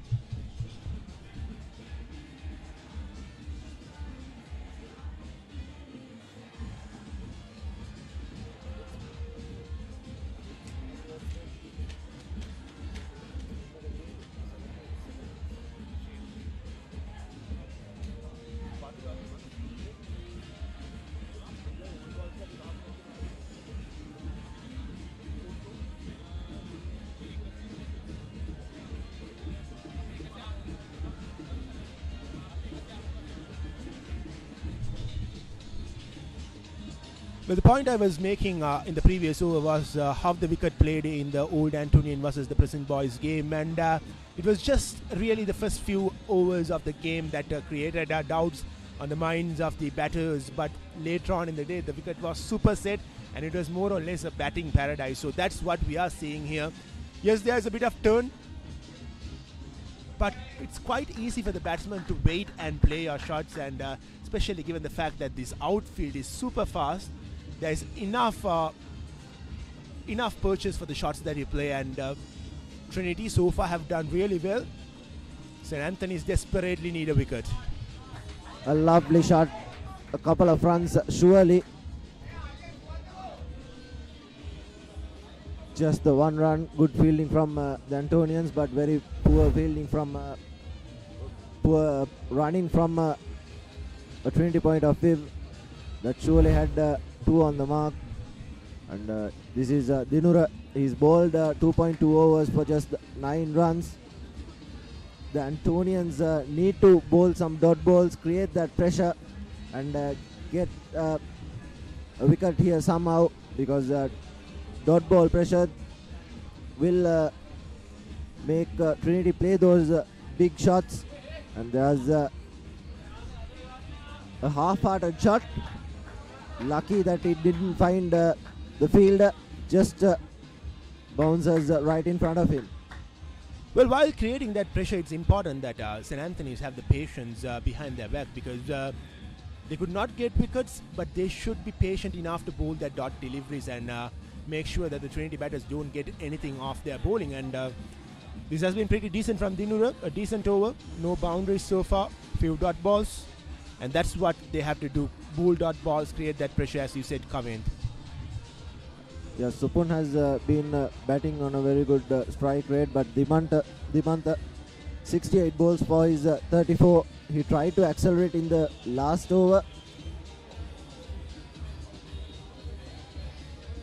Well, the point I was making in the previous over was how the wicket played in the old Antonian versus the present boys game, and it was just really the first few overs of the game that created doubts on the minds of the batters, but later on in the day the wicket was super set and it was more or less a batting paradise. So that's what we are seeing here. Yes, there's a bit of turn, but it's quite easy for the batsman to wait and play your shots, and especially given the fact that this outfield is super fast, there's enough purchase for the shots that you play, and Trinity so far have done really well. St. Anthony's desperately need a wicket.
A lovely shot, a couple of runs surely. Just the one run, good fielding from the Antonians, but very poor fielding from poor running from a Trinity point of view. That surely had 2 on the mark. And this is Dinura. He's bowled 2.2 overs for just 9 runs. The Antonians need to bowl some dot balls, create that pressure, and get a wicket here somehow, because dot ball pressure will make Trinity play those big shots. And there's a half-hearted shot. Lucky that it didn't find the fielder, just bounces right in front of him.
Well, while creating that pressure, it's important that St. Anthony's have the patience behind their back, because they could not get wickets, but they should be patient enough to bowl their dot deliveries and make sure that the Trinity batters don't get anything off their bowling. And this has been pretty decent from Dinura, a decent over, no boundaries so far, few dot balls, and that's what they have to do. Bowl dot balls, create that pressure, as you said, Kavin.
Yeah, Supun has been batting on a very good strike rate, but Dimanta 68 balls for his 34. He tried to accelerate in the last over.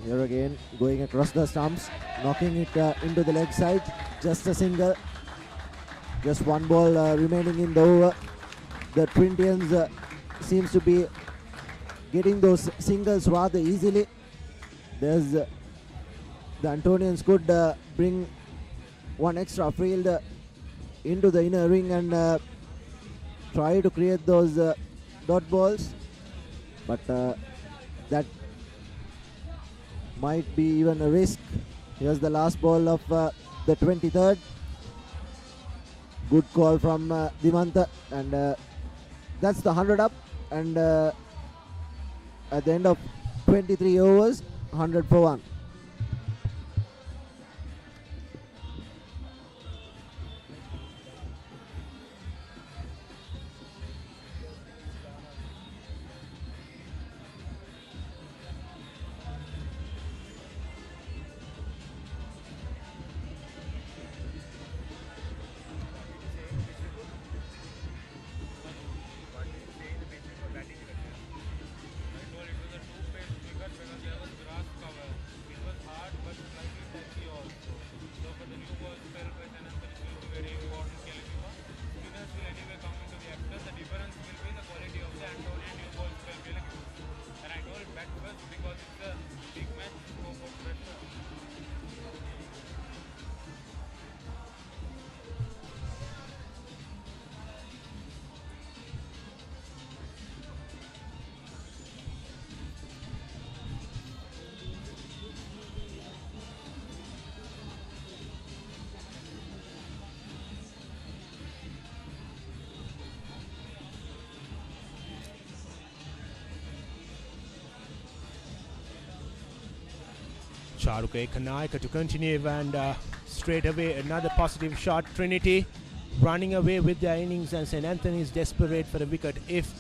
Here again, going across the stumps, knocking it into the leg side. Just a single. Just one ball remaining in the over. The Trinitians seems to be getting those singles rather easily. There's the Antonians could bring one extra field into the inner ring and try to create those dot balls, but that might be even a risk. Here's the last ball of the 23rd. Good call from Dimanta, and that's the 100 up, and at the end of 23 overs, 100 for 1.
Charuka Ekanaika to continue, and straight away another positive shot. Trinity running away with their innings, and St. Anthony is desperate for a wicket. If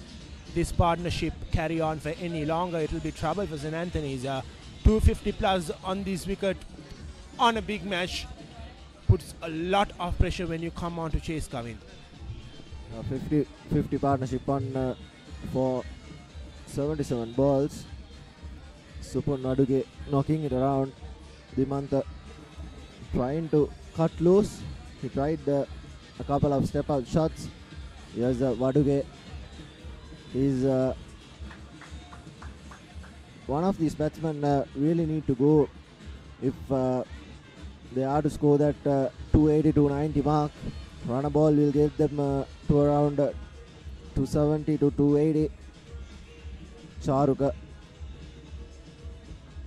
this partnership carry on for any longer, it will be trouble for St. Anthony's. 250 plus on this wicket on a big match puts a lot of pressure when you come on to chase, Kavin.
50 partnership on for 77 balls. Supun Naduge knocking it around. Dimanta trying to cut loose. He tried a couple of step out shots. Here's Vaduge. He's one of these batsmen really need to go if they are to score that 280 to 90 mark. Run a ball will get them to around 270 to 280. Charuka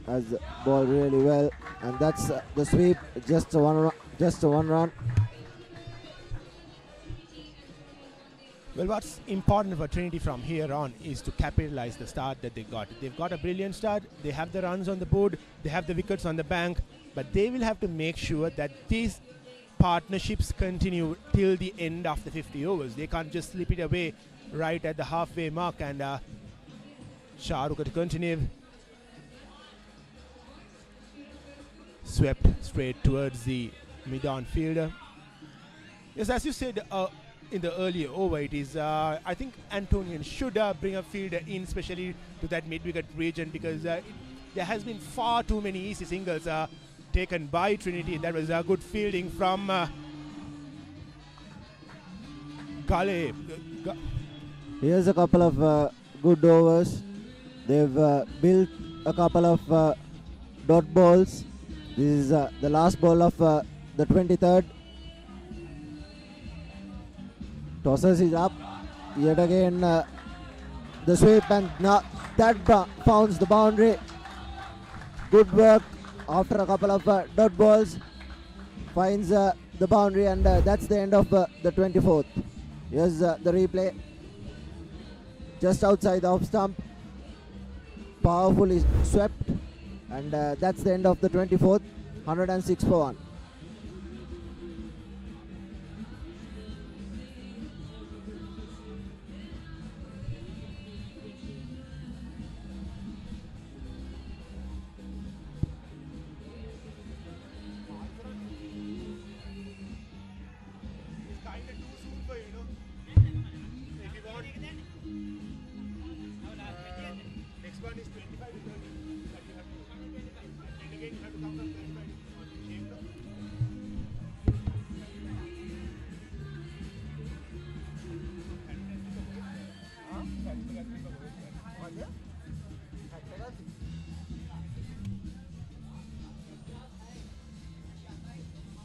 has the ball really well, and that's the sweep. Just a one run.
Well, what's important for Trinity from here on is to capitalize the start that they got. They've got a brilliant start. They have the runs on the board. They have the wickets on the bank. But they will have to make sure that these partnerships continue till the end of the 50 overs. They can't just slip it away right at the halfway mark. And Shahrukh to continue. Swept straight towards the mid-on fielder. Yes, as you said, in the earlier over, it is I think Antonian should bring a fielder in, especially to that mid-wicket region, because there has been far too many easy singles taken by Trinity. That was a good fielding from Gale.
Here's a couple of good overs. They've built a couple of dot balls. This is the last ball of the 23rd. Tosses is up. Yet again the sweep, and now that founds the boundary. Good work after a couple of dot balls. Finds the boundary, and that's the end of the 24th. Here's the replay. Just outside the off stump. Powerfully swept, and that's the end of the 24th. 106 for 1.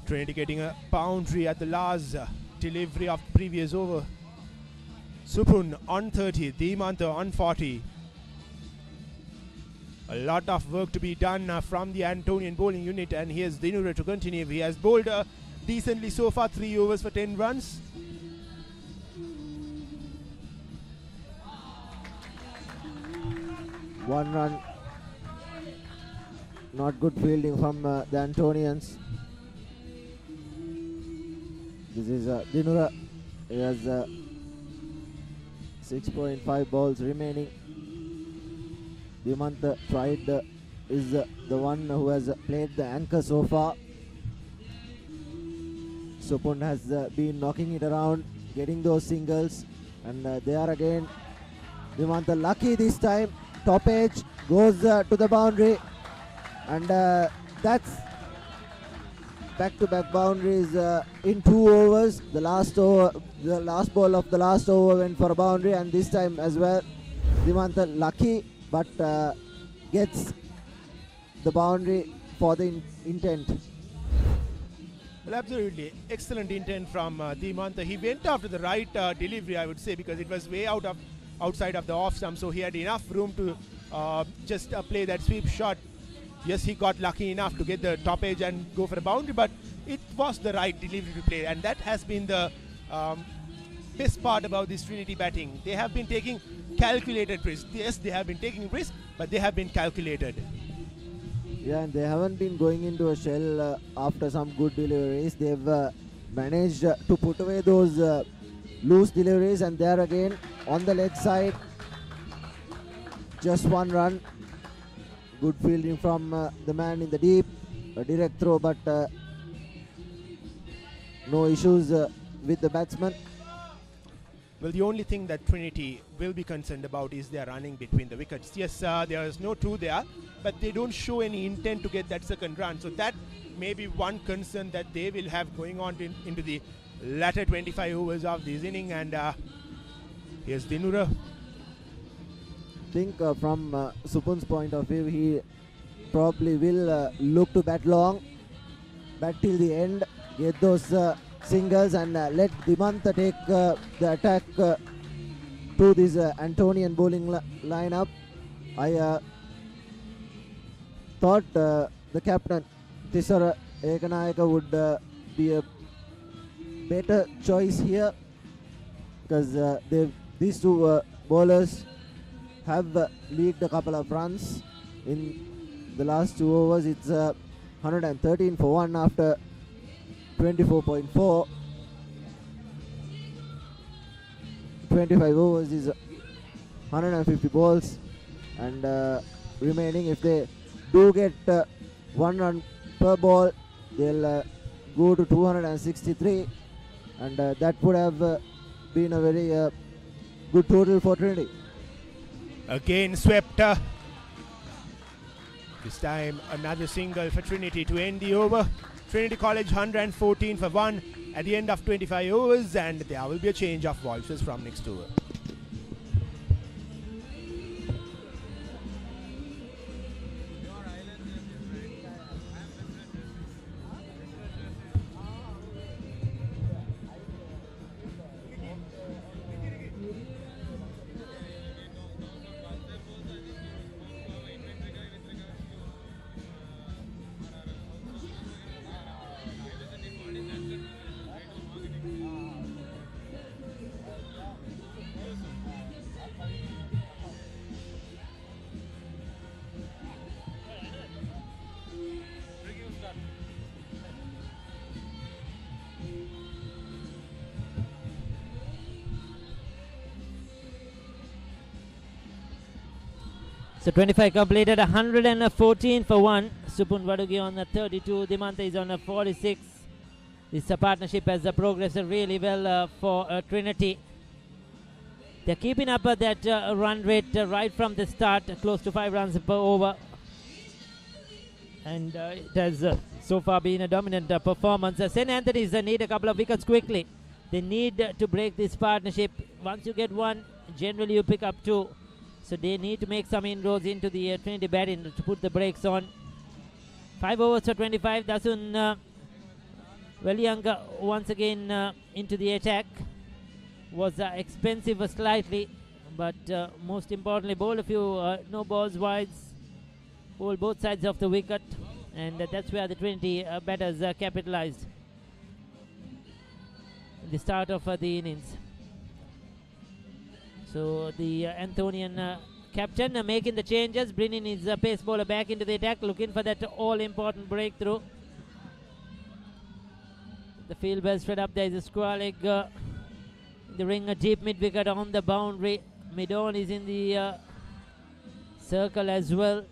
Trinity getting a boundary at the last delivery of the previous over. Supun on 30, Dimanta on 40. A lot of work to be done from the Antonian bowling unit, and here's Dinura to continue. He has bowled decently so far, 3 overs for 10 runs.
One run. Not good fielding from the Antonians. This is Dinura. He has 6.5 balls remaining. Dimanta is the one who has played the anchor so far. Supun has been knocking it around, getting those singles, and there again Dimanta lucky this time. Top edge goes to the boundary, and that's back-to-back boundaries in 2 overs. The last ball of the last over went for a boundary, and this time as well. Dimanta lucky, but gets the boundary for the intent.
Well, absolutely excellent intent from Dimanta. He went after the right delivery, I would say, because it was way outside of the off stump, so he had enough room to just play that sweep shot. Yes, he got lucky enough to get the top edge and go for a boundary, but it was the right delivery to play, and that has been the best part about this Trinity batting. They have been taking calculated risks. Yes, they have been taking risks, but they have been calculated.
Yeah, and they haven't been going into a shell after some good deliveries. They've managed to put away those loose deliveries, and there again on the leg side, just 1 run. Good fielding from the man in the deep. A direct throw, but no issues with the batsman.
Well, the only thing that Trinity will be concerned about is their running between the wickets. Yes, there is no two there, but they don't show any intent to get that second run. So that may be one concern that they will have going on into the latter 25 overs of this inning. And here's Dinura.
think from Supun's point of view, he probably will look to bat long, bat till the end, get those singles and let Dimantha take the attack to this Antonian bowling lineup. I thought the captain Tisara Ekanayaka would be a better choice here, because these two bowlers have leaked a couple of runs in the last 2 overs. It's 113 for 1 after 24.4. 25 overs is 150 balls, and remaining, if they do get 1 run per ball, they'll go to 263, and that would have been a very good total for Trinity.
Again swept. This time another single for Trinity to end the over. Trinity College 114 for 1 at the end of 25 overs, and there will be a change of voices from next over.
So 25 completed, 114 for 1. Supun Vadugi on the 32. Dimantha is on a 46. This partnership has progressed really well for Trinity. They're keeping up that run rate right from the start, close to 5 runs per over. And it has so far been a dominant performance. St. Anthony's need a couple of wickets quickly. They need to break this partnership. Once you get one, generally you pick up 2. So they need to make some inroads into the Trinity batting to put the brakes on. 5 overs for 25. Dasun Velianga once again into the attack. Was expensive slightly, but most importantly, bowl a few no balls wides. Bowl both sides of the wicket, and that's where the Trinity batters capitalized in the start of the innings. So the Anthonian captain making the changes, bringing his pace bowler back into the attack, looking for that all-important breakthrough. The field well spread up. There is a square leg in the ring, a deep mid-wicket on the boundary. Mid-on is in the circle as well.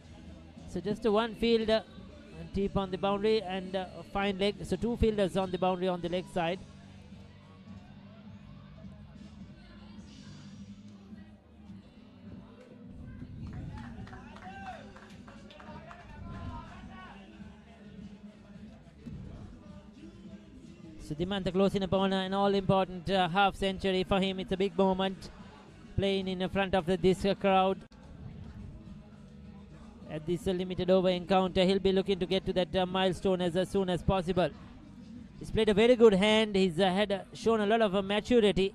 So just one fielder deep on the boundary and a fine leg. So 2 fielders on the boundary on the leg side. So Dimantha closing upon an all-important half century for him. It's a big moment, playing in front of this crowd at this limited over encounter. He'll be looking to get to that milestone as soon as possible. He's played a very good hand. He's had shown a lot of maturity,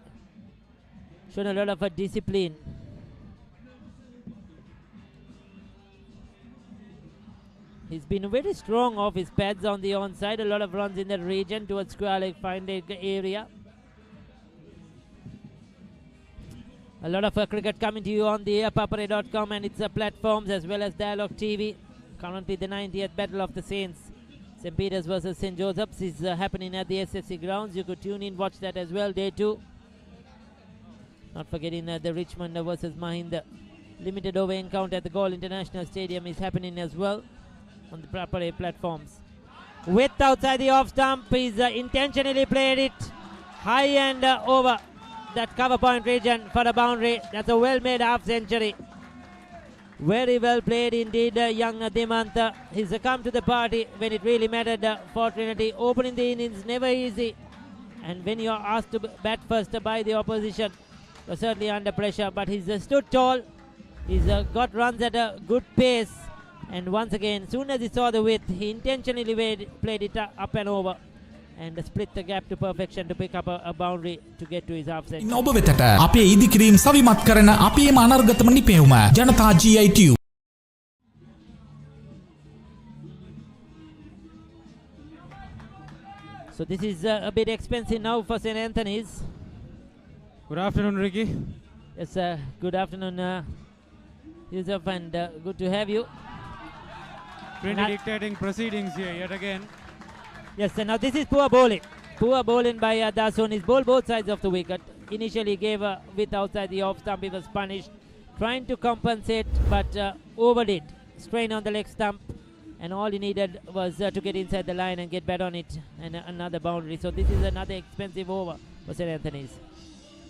shown a lot of discipline. He's been very strong off his pads on the onside. A lot of runs in that region towards square leg, fine leg area. A lot of cricket coming to you on the papare.com and its platforms, as well as Dialogue TV. Currently the 90th Battle of the Saints, St. Peter's versus St. Joseph's, is happening at the SSC grounds. You could tune in, watch that as well, day 2. Not forgetting the Richmond versus Mahinda limited over encounter at the Galle International Stadium is happening as well on the proper platforms. Width outside the off stump, he's intentionally played it high and over that cover point region for the boundary. That's a well made half century. Very well played indeed, young Dimantha. He's come to the party when it really mattered for Trinity. Opening the innings never easy, and when you are asked to bat first by the opposition, you're certainly under pressure, but he's stood tall, He's got runs at a good pace, and once again, soon as he saw the width, he intentionally played it up and over and split the gap to perfection to pick up a boundary to get to his half century.
ඔබ වෙතට අපේ ඉදිකිරීම් සවිමත් කරන අපේම අනර්ගතම නිපැවුම ජනතා GI Tube.
So this is a bit expensive now for St. Anthony's.
Good afternoon, Ricky.
Yes, good afternoon, Yusuf, and good to have you.
Trinity dictating proceedings here yet again.
Yes, and now this is poor bowling. Poor bowling by Dasun. He's bowled both sides of the wicket. Initially gave a width outside the off stump. He was punished. Trying to compensate, but overdid. Strain on the leg stump. And all he needed was to get inside the line and get bat on it. And another boundary. So this is another expensive over for St. Anthony's.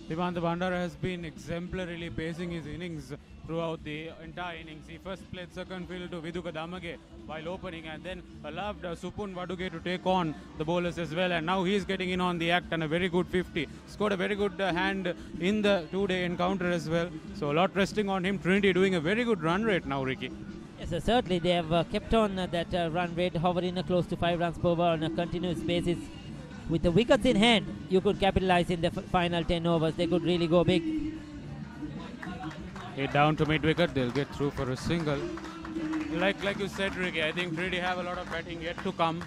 Dimantha Bandara has been exemplarily pacing his innings throughout the entire innings. He first played second field to Viduka Damage while opening, and then allowed Supun Vaduge to take on the bowlers as well, and now he's getting in on the act and a very good 50. Scored a very good hand in the two-day encounter as well, so a lot resting on him. Trinity doing a very good run rate now, Ricky.
Yes, certainly they have kept on that run rate, hovering close to 5 runs per over on a continuous basis. With the wickets in hand, you could capitalize in the final 10 overs. They could really go big.
Hit down to mid-wicket, they'll get through for a single. Like you said, Ricky, I think Trinity have a lot of batting yet to come.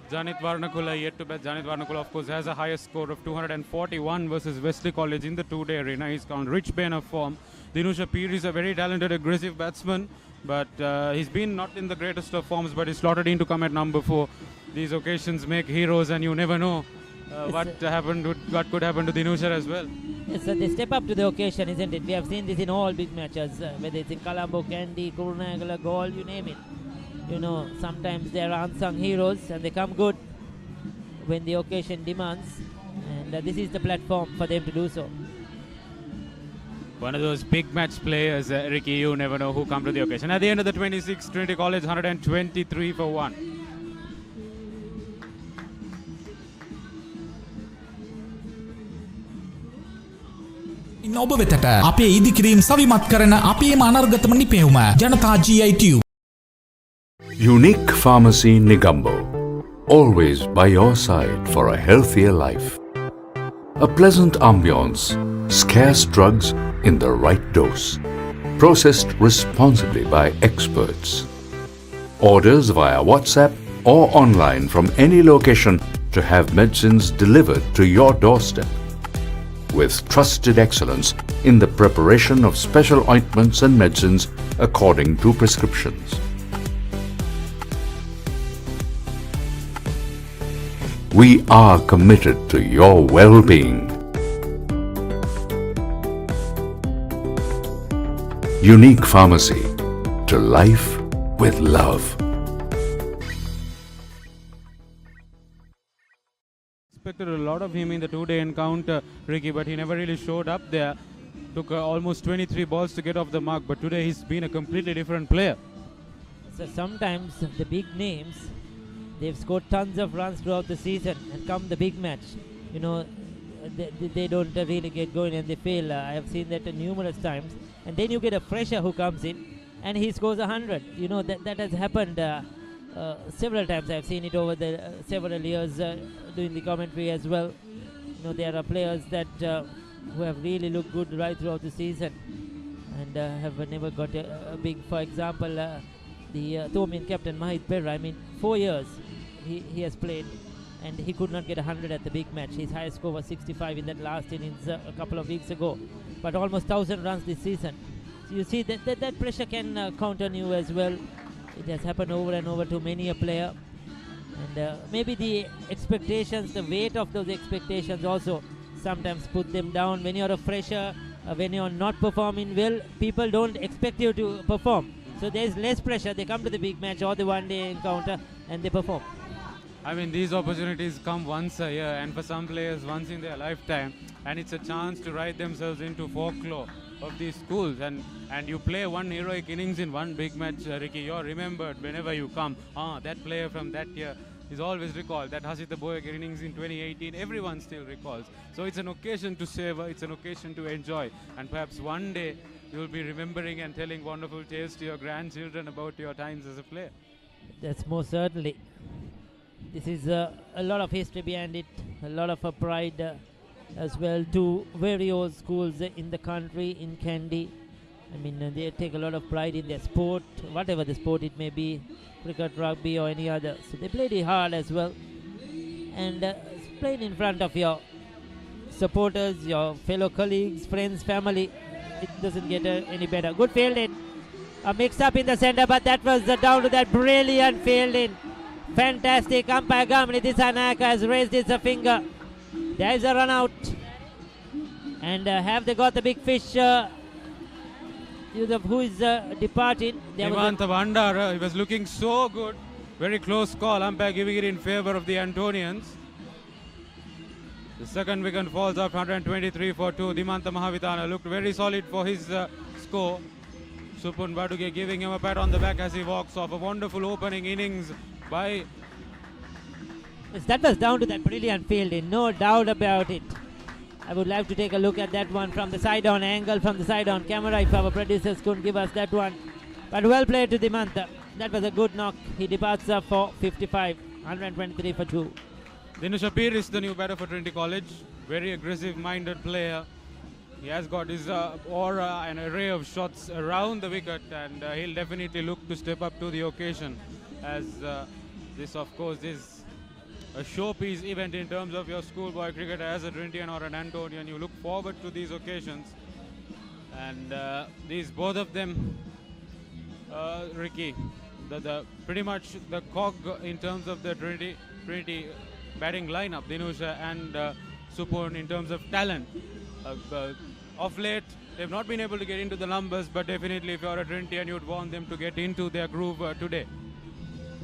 Janit Varnakula yet to bat. Janit Varnakula, of course, has a highest score of 241 versus Wesley College in the two-day arena. He's on rich vein of form. Dinusha Peer is a very talented, aggressive batsman, but he's been not in the greatest of forms, but he's slotted in to come at number 4. These occasions make heroes, and you never know what could happen to Dinusha as well.
Yes, they step up to the occasion, isn't it? We have seen this in all big matches, whether it's in Colombo, Kandy, Kurunagala, Gaul, you name it. You know, sometimes they are unsung heroes and they come good when the occasion demands, and this is the platform for them to do so.
One of those big match players, Ricky, you never know who come to the occasion. At the end of the 26, Trinity College 123 for 1.
ඔබ වෙතට අපේ ඉදිකිරීම් සවිමත් කරන අපේම අනර්ගතම නිපැවුම ජනතා GI Tube.
Unique Pharmacy Negombo. Always by your side for a healthier life. A pleasant ambience, scarce drugs in the right dose. Processed responsibly by experts. Orders via WhatsApp or online from any location to have medicines delivered to your doorstep. With trusted excellence in the preparation of special ointments and medicines according to prescriptions. We are committed to your well-being. Unique Pharmacy, to life with love.
Expected a lot of him in the two-day encounter, Ricky, but he never really showed up there. Took almost 23 balls to get off the mark, but today he's been a completely different player.
So sometimes the big names, they've scored tons of runs throughout the season, and come the big match, you know, they don't really get going and they fail. I have seen that numerous times. And then you get a fresher who comes in and he scores 100. You know, that has happened several times. I've seen it over the several years doing the commentary as well. You know, there are players that who have really looked good right throughout the season and have never got a big. For example, the Thomian captain Mahit Perra. I mean, 4 years he has played and he could not get 100 at the big match. His highest score was 65 in that last innings a couple of weeks ago, but almost 1,000 runs this season. So you see that pressure can count on you as well. It has happened over and over to many a player, and maybe the expectations, the weight of those expectations also sometimes put them down. When you're a fresher, when you're not performing well, people don't expect you to perform. So there's less pressure. They come to the big match or the one-day encounter and they perform.
I mean, these opportunities come once a year, and for some players once in their lifetime, and it's a chance to write themselves into folklore of these schools. And you play one heroic innings in one big match, Ricky, you're remembered whenever you come. That player from that year is always recalled. That Hasita Boyakar innings in 2018, everyone still recalls. So it's an occasion to savor, it's an occasion to enjoy, and perhaps one day you'll be remembering and telling wonderful tales to your grandchildren about your times as a player.
That's most certainly. This is a lot of history behind it, a lot of pride as well. Two very old schools in the country, in Kandy. I mean, they take a lot of pride in their sport, whatever the sport it may be, cricket, rugby or any other. So they played it hard as well. And played in front of your supporters, your fellow colleagues, friends, family. It doesn't get any better. Good fielding. Mixed up in the center, but that was down to that brilliant fielding. Fantastic. Umpire Gamini Disanaka has raised his finger. There is a run out. And have they got the big fish? Who is departing?
Himanta Bandara, he was looking so good. Very close call. Umpire giving it in favor of the Antonians. The second wicket falls off 123 for 2. Dimanta Mahavitana looked very solid for his score. Supun Baduge giving him a pat on the back as he walks off. A wonderful opening innings by...
Yes, that was down to that brilliant fielding, no doubt about it. I would like to take a look at that one from the side-on angle, from the side-on camera, if our producers couldn't give us that one. But well played to Dimanta. That was a good knock. He departs for 55, 123 for 2.
Dinesh Apir is the new batter for Trinity College. Very aggressive-minded player. He has got his aura and array of shots around the wicket, and he'll definitely look to step up to the occasion, as this, of course, is a showpiece event in terms of your schoolboy cricketer. As a Trinityan or an Antonian, you look forward to these occasions. And these both of them, Ricky, pretty much the cog in terms of the Trinity batting lineup, Dinusha and Supun, in terms of talent. Of late, they've not been able to get into the numbers, but definitely if you're a Trinityan, you'd want them to get into their groove today.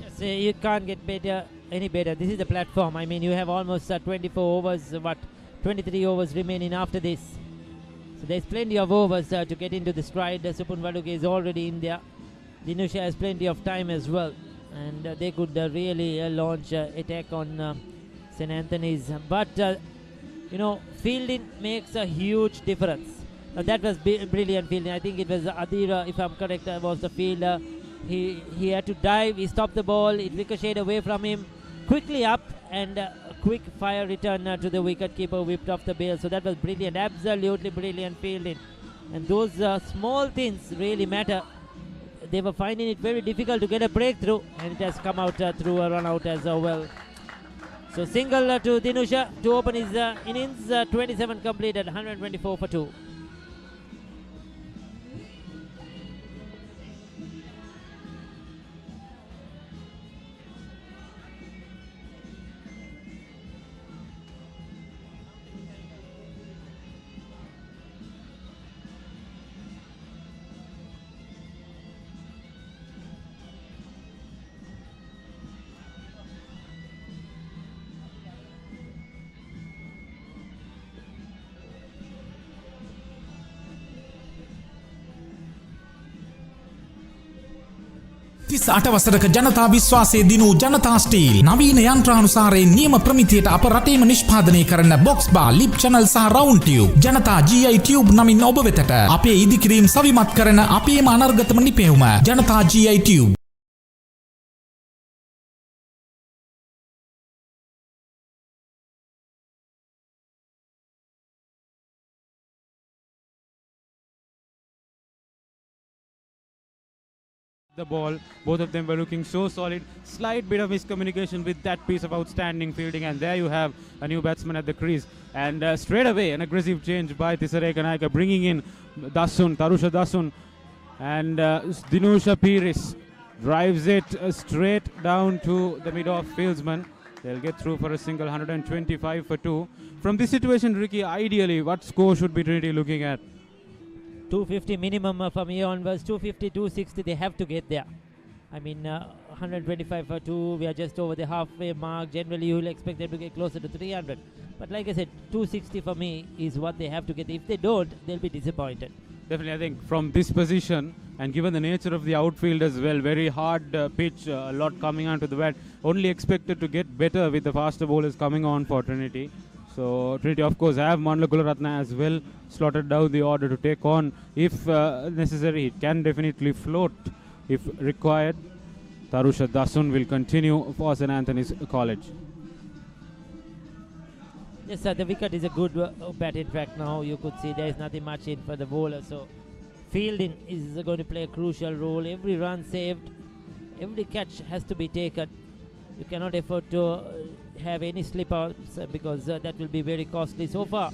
Yes, you can't get better, any better. This is the platform. I mean, you have almost 24 overs, 23 overs remaining after this. So there's plenty of overs to get into the stride. Supun Vaduge is already in there. Dinusha has plenty of time as well. And they could really launch attack on St. Anthony's. But, fielding makes a huge difference. Now that was brilliant fielding. I think it was Adira, if I'm correct, was the fielder. He had to dive. He stopped the ball. It ricocheted away from him. Quickly up, and quick fire return to the wicket keeper, whipped off the bail. So that was brilliant. Absolutely brilliant fielding. And those small things really matter. They were finding it very difficult to get a breakthrough, and it has come out through a run out as well. So single to Dinusha to open his innings. 27 completed, 124 for 2.
තිස් අටවසරක ජනතා විශ්වාසය දිනූ ජනතා steel නවීන යන්ත්‍රානුසාරයෙන් නියම ප්‍රමිතියට අප රටේම නිෂ්පාදනය කරන box බා ලිප් චැනල් සහ රවුන්ඩ් ටියුබ් ජනතා GI ටියුබ් නමින් ඔබ වෙතට අපේ ඉදිකිරීම් සවිමත් කරන අපේම අනර්ගතම නිපැවුම ජනතා GI tube.
The ball, both of them were looking so solid. Slight bit of miscommunication with that piece of outstanding fielding, and there you have a new batsman at the crease. And straight away an aggressive change by Tisareka Naika, bringing in Tarusha Dasun, and Dinusha Piris drives it straight down to the mid-off fieldsman. They'll get through for a single, 125 for 2. From this situation, Ricky, ideally what score should be Trinity looking at?
250 minimum from here onwards. 250, 260, they have to get there. I mean, 125 for 2, we are just over the halfway mark. Generally, you will expect them to get closer to 300. But like I said, 260 for me is what they have to get. If they don't, they'll be disappointed.
Definitely, I think from this position, and given the nature of the outfield as well, very hard pitch, a lot coming onto the bat, only expected to get better with the faster bowlers coming on for Trinity.
So Trinity, of course, have Manla Gularatna as well slotted down the order to take on. If necessary, it can definitely float if required. Tarusha Dasun will continue for St. Anthony's College.
Yes, sir, the wicket is a good bat. In fact, now you could see there is nothing much in for the bowler. So fielding is going to play a crucial role. Every run saved, every catch has to be taken. You cannot afford to have any slip outs because that will be very costly. So far,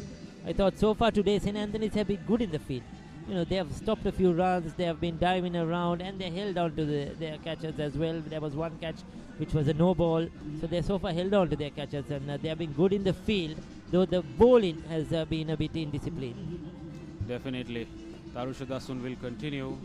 I thought so far today St. Anthony's have been good in the field. You know, they have stopped a few runs, they have been diving around, and they held on to their catches as well. There was one catch which was a no ball, so they so far held on to their catches, and they have been good in the field, though the bowling has been a bit indisciplined.
Definitely. Tarusha Dasun will continue.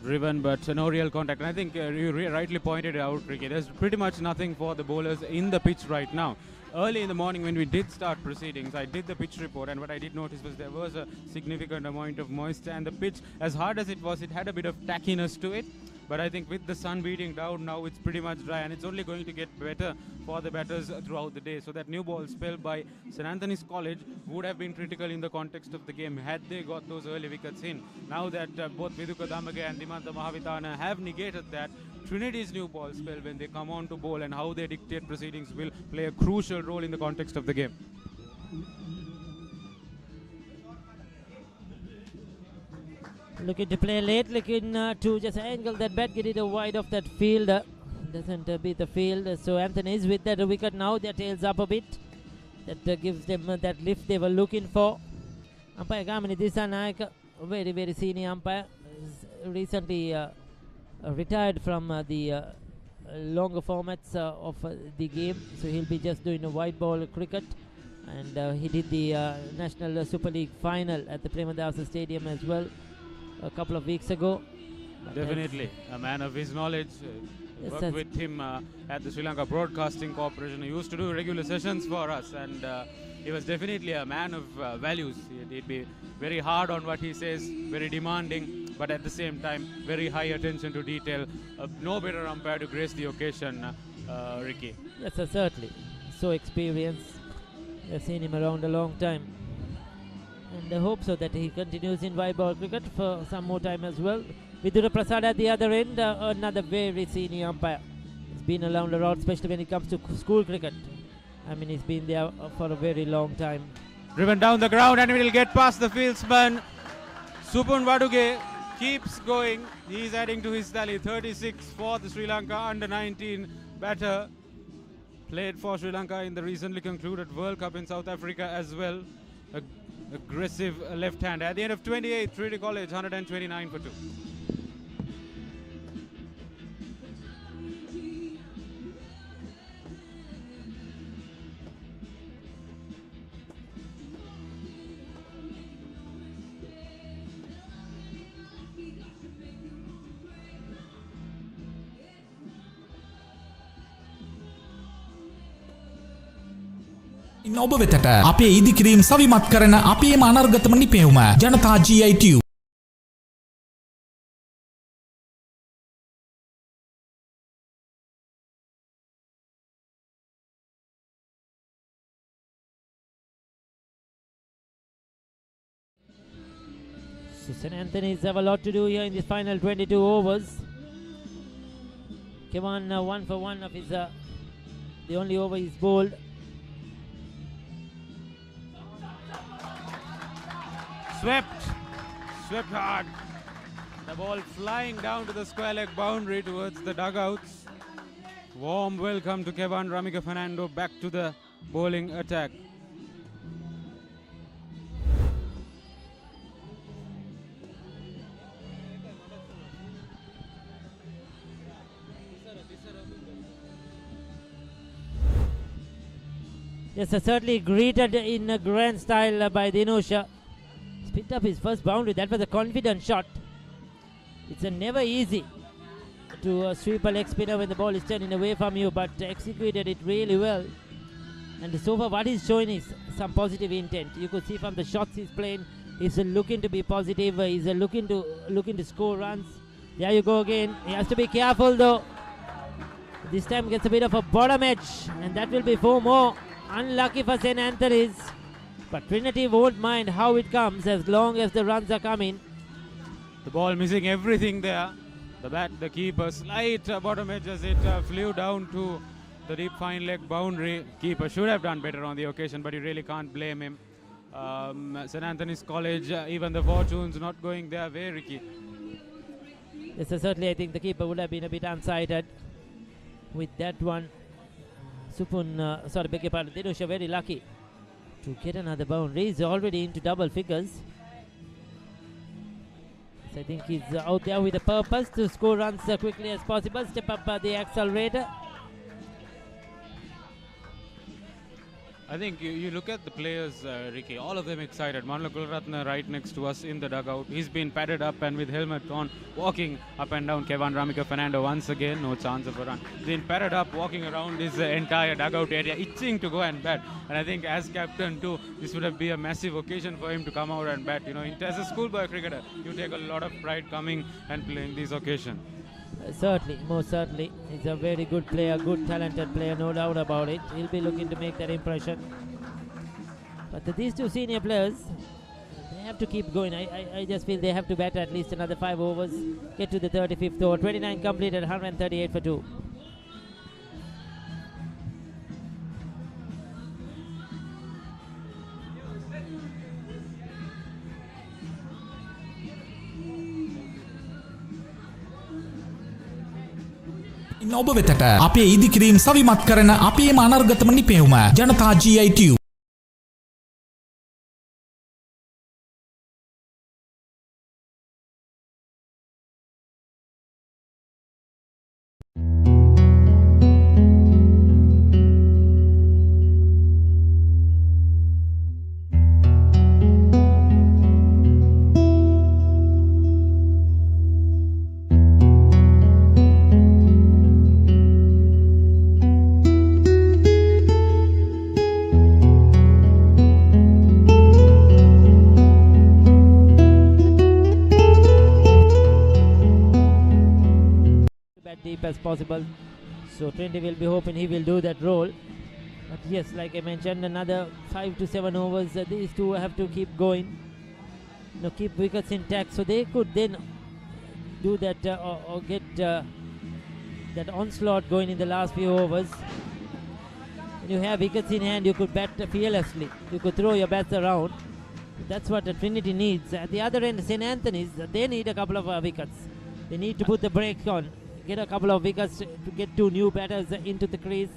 Driven, but no real contact. And I think you rightly pointed out, Ricky, there's pretty much nothing for the bowlers in the pitch right now. Early in the morning when we did start proceedings, I did the pitch report, and what I did notice was there was a significant amount of moisture, and the pitch, as hard as it was, it had a bit of tackiness to it. But I think with the sun beating down now, it's pretty much dry, and it's only going to get better for the batters throughout the day. So that new ball spell by St. Anthony's College would have been critical in the context of the game had they got those early wickets in. Now that both Viduka Damage and Dimanta Mahavitana have negated that, Trinity's new ball spell when they come on to bowl and how they dictate proceedings will play a crucial role in the context of the game.
Looking to play late, looking to just angle that bat, get it wide off that field. Doesn't beat the field. So Anthony is with that wicket now. Their tails up a bit. That gives them that lift they were looking for. Umpire Gamini Disanayak, very, very senior umpire, recently retired from the longer formats of the game. So he'll be just doing a white ball cricket. And he did the National Super League final at the Premadasa Stadium as well a couple of weeks ago.
Definitely a man of his knowledge.
Yes,
Worked with him at the Sri Lanka Broadcasting Corporation. He used to do regular sessions for us, and he was definitely a man of values. He'd be very hard on what he says, very demanding, but at the same time very high attention to detail. No better umpire to grace the occasion, Ricky.
Yes, sir, certainly. So experienced. I've seen him around a long time. And I hope so that he continues in white ball cricket for some more time as well. Vidura Prasad at the other end, another very senior umpire. He's been around a lot, especially when it comes to school cricket. I mean, he's been there for a very long time.
Driven down the ground, and will get past the fieldsman. Supun Vaduge keeps going. He's adding to his tally, 36 for the Sri Lanka under-19 batter. Played for Sri Lanka in the recently concluded World Cup in South Africa as well. Aggressive left hand. At the end of 28, Trinity College 129 for 2.
ඔබ වෙතට අපේ ඉදිකිරීම් සවිමත් කරන අපේම අනර්ගතම නිපැවුම ජනතා GI Tube.
So St. Anthony's have a lot to do here in the final 22 overs. Kevan 1 for 1 of his the only over he's bowled.
Swept hard. The ball flying down to the square leg boundary towards the dugouts. Warm welcome to Kevan Ramika Fernando back to the bowling attack.
Yes, certainly greeted in a grand style by Dinusha. Picked up his first boundary. That was a confident shot. It's never easy to sweep a leg spinner when the ball is turning away from you, but executed it really well. And so far what he's showing is some positive intent. You could see from the shots he's playing, he's looking to be positive. He's looking to score runs. There you go again. He has to be careful though. This time gets a bit of a bottom edge, and that will be 4 more. unlucky for St. Anthony's. But Trinity won't mind how it comes as long as the runs are coming.
The ball missing everything there. The bat, the keeper, slight bottom edge as it flew down to the deep fine leg boundary. Keeper should have done better on the occasion, but you really can't blame him. St. Anthony's College, even the fortunes not going their way, Ricky.
Yes, so certainly I think the keeper would have been a bit unsighted with that one. Beg your pardon, Dinusha very lucky to get another boundary. He's already into double figures. So I think he's out there with a purpose to score runs quickly as possible. Step up the accelerator.
I think you look at the players, Ricky, all of them excited. Manla Gulratna right next to us in the dugout. He's been padded up and with helmet on, walking up and down. Kevan Ramika Fernando once again, no chance of a run. He's been padded up, walking around his entire dugout area, itching to go and bat. And I think as captain too, this would have been a massive occasion for him to come out and bat. You know, as a schoolboy cricketer, you take a lot of pride coming and playing this occasion.
Certainly, most certainly. He's a very good player, good talented player, no doubt about it. He'll be looking to make that impression. But these two senior players, they have to keep going. I just feel they have to bat at least another 5 overs, get to the 35th over. 29 completed, 138 for 2.
ඔබ වෙතට අපේ ඉදිකිරීම් සවිමත් කරන අපේම අනර්ගතම නිපැවුම ජනතා GI Tube.
Deep as possible, so Trinity will be hoping he will do that role. But yes, like I mentioned, another 5 to 7 overs. These two have to keep going, keep wickets intact, so they could then do that or get that onslaught going in the last few overs. When you have wickets in hand, you could bat fearlessly, you could throw your bats around. That's what Trinity needs. At the other end, St. Anthony's, they need a couple of wickets. They need to put the brake on, get a couple of wickets to get 2 new batters into the crease.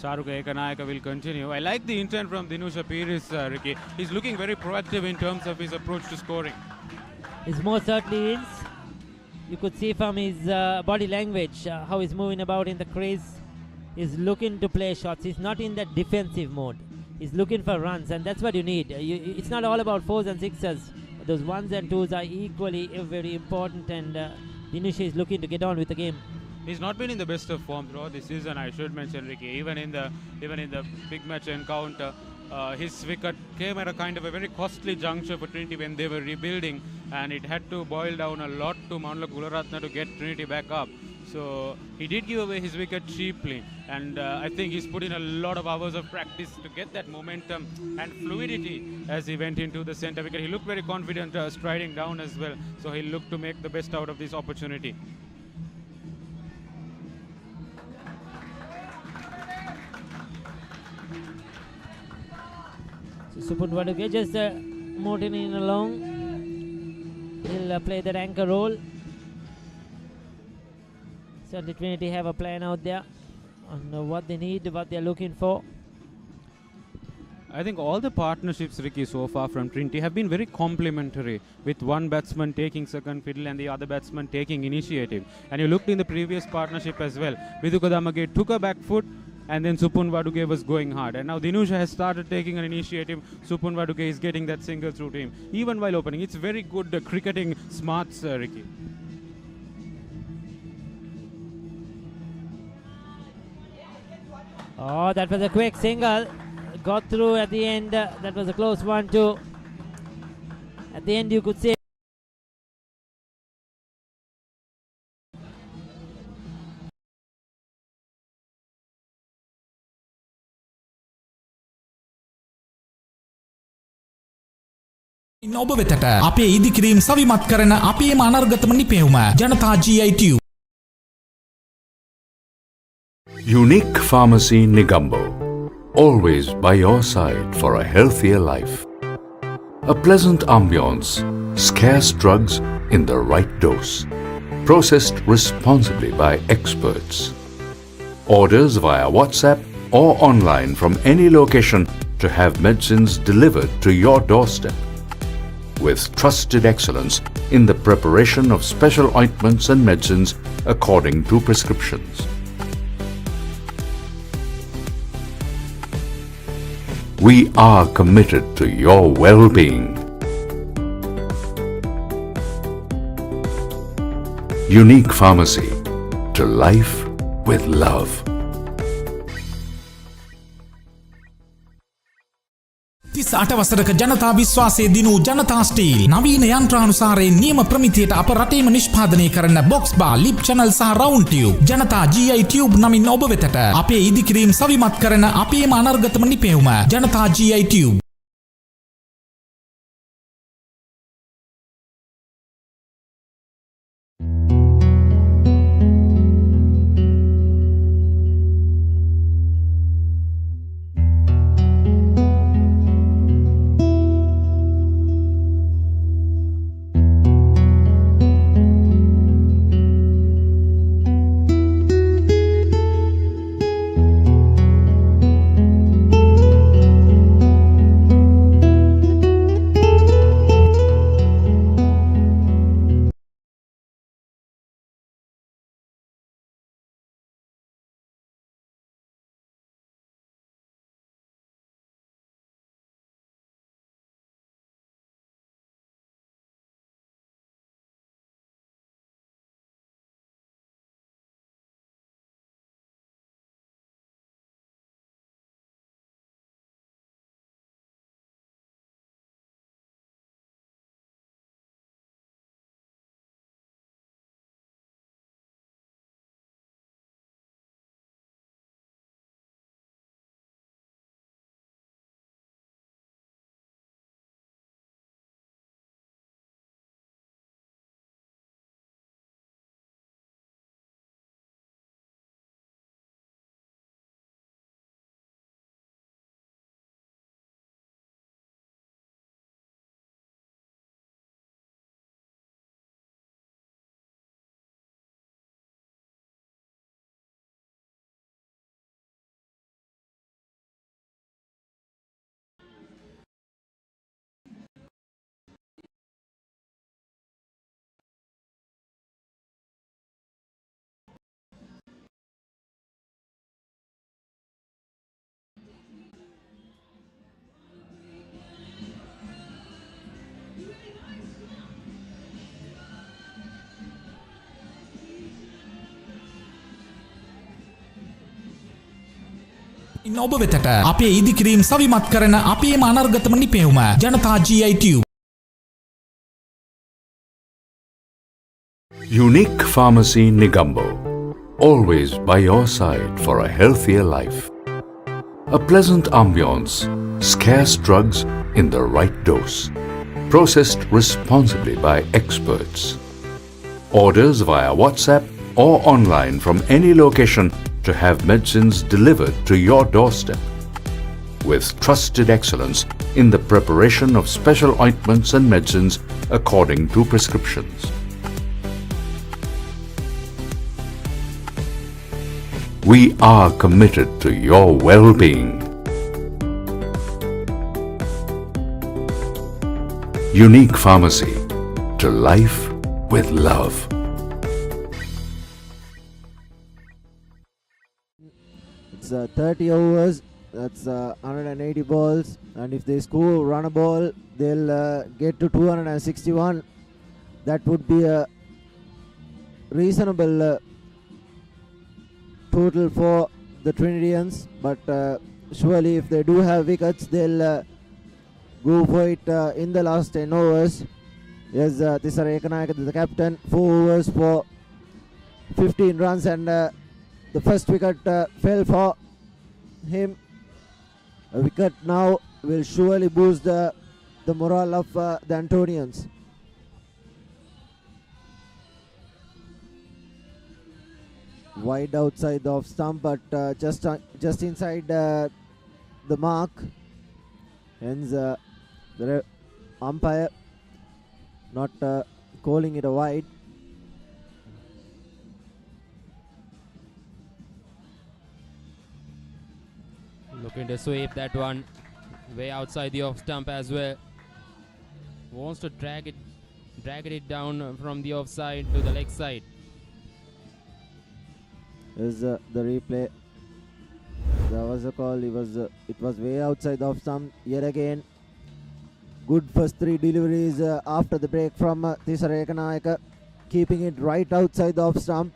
Charuka Ekanayaka will continue. I like the intent from Dinusha Piris, Ricky. He's looking very proactive in terms of his approach to scoring.
It most certainly is. You could see from his body language how he's moving about in the crease. He's looking to play shots. He's not in that defensive mode. He's looking for runs, and that's what you need. It's not all about 4s and 6s. Those 1s and 2s are equally very important, and Dinusha is looking to get on with the game.
He's not been in the best of form throughout this season, I should mention, Ricky. Even in the big match encounter, his wicket came at a kind of a very costly juncture for Trinity when they were rebuilding, and it had to boil down a lot to Manla Gularatna to get Trinity back up. So he did give away his wicket cheaply, and I think he's put in a lot of hours of practice to get that momentum and fluidity as he went into the centre wicket. He looked very confident striding down as well, so he looked to make the best out of this opportunity.
So Supun Waduke just motoring along. He'll play that anchor role. Certainly Trinity have a plan out there on what they need, what they're looking for.
I think all the partnerships, Ricky, so far from Trinity have been very complementary, with one batsman taking second fiddle and the other batsman taking initiative. And you looked in the previous partnership as well. Vidukadamage took a back foot, and then Supun Waduke was going hard. And now Dinusha has started taking an initiative. Supun Waduke is getting that single through to him, even while opening. It's very good cricketing smarts, Ricky.
Oh, that was a quick single. Got through at the end. That was a close one too. At the end you could say
ඔබ වෙතට අපේ ඉදිකිරීම් සවිමත් කරන අපේම අනර්ගතම නිපැවුම ජනතා GI Tube.
Unique Pharmacy Negombo. Always by your side for a healthier life. A pleasant ambience, scarce drugs in the right dose. Processed responsibly by experts. Orders via WhatsApp or online from any location to have medicines delivered to your doorstep. With trusted excellence in the preparation of special ointments and medicines according to prescriptions. We are committed to your well-being. Unique Pharmacy, to life with love.
අටවසරක ජනතා විශ්වාසය දිනූ ජනතා steel නවීන යන්ත්‍රානුසාරයෙන් නියම ප්‍රමිතියට අප රටේම නිෂ්පාදනය කරන box බා ලිප් channel සහ රවුන්ඩ් ටියුබ් ජනතා GI Tube නමින් ඔබ වෙතට අපේ ඉදිකිරීම් සවිමත් කරන අපේම අනර්ගතම නිපැවුම ජනතා GI Tube. ඔබ වෙතට අපේ ඉදිකිරීම් සවිමත් කරන අපේම අනර්ගතම නිපැවුම ජනතා GI Tube.
Unique Pharmacy Negombo. Always by your side for a healthier life. A pleasant ambience, scarce drugs in the right dose. Processed responsibly by experts. Orders via WhatsApp or online from any location to have medicines delivered to your doorstep. With trusted excellence in the preparation of special ointments and medicines according to prescriptions. We are committed to your well-being. Unique Pharmacy, to life with love.
It's 30 overs, that's 180 balls, and if they score run a ball, they'll get to 261. That would be a reasonable total for the Trinitians, but surely if they do have wickets, they'll go for it in the last 10 overs. Yes, Tisara Ekanayaka, the captain, 4 overs for 15 runs, and the first wicket fell for him. A wicket now will surely boost the the morale of the Antonians. Wide outside the off stump, but just inside the mark. Hence, the umpire not calling it a wide.
Looking to sweep that one way outside the off stump as well. Wants to drag it down from the offside to the leg side.
Is the replay. There was a call. It was way outside the off stump yet again. Good first three deliveries after the break from Tisara Ekanayaka, keeping it right outside the off stump,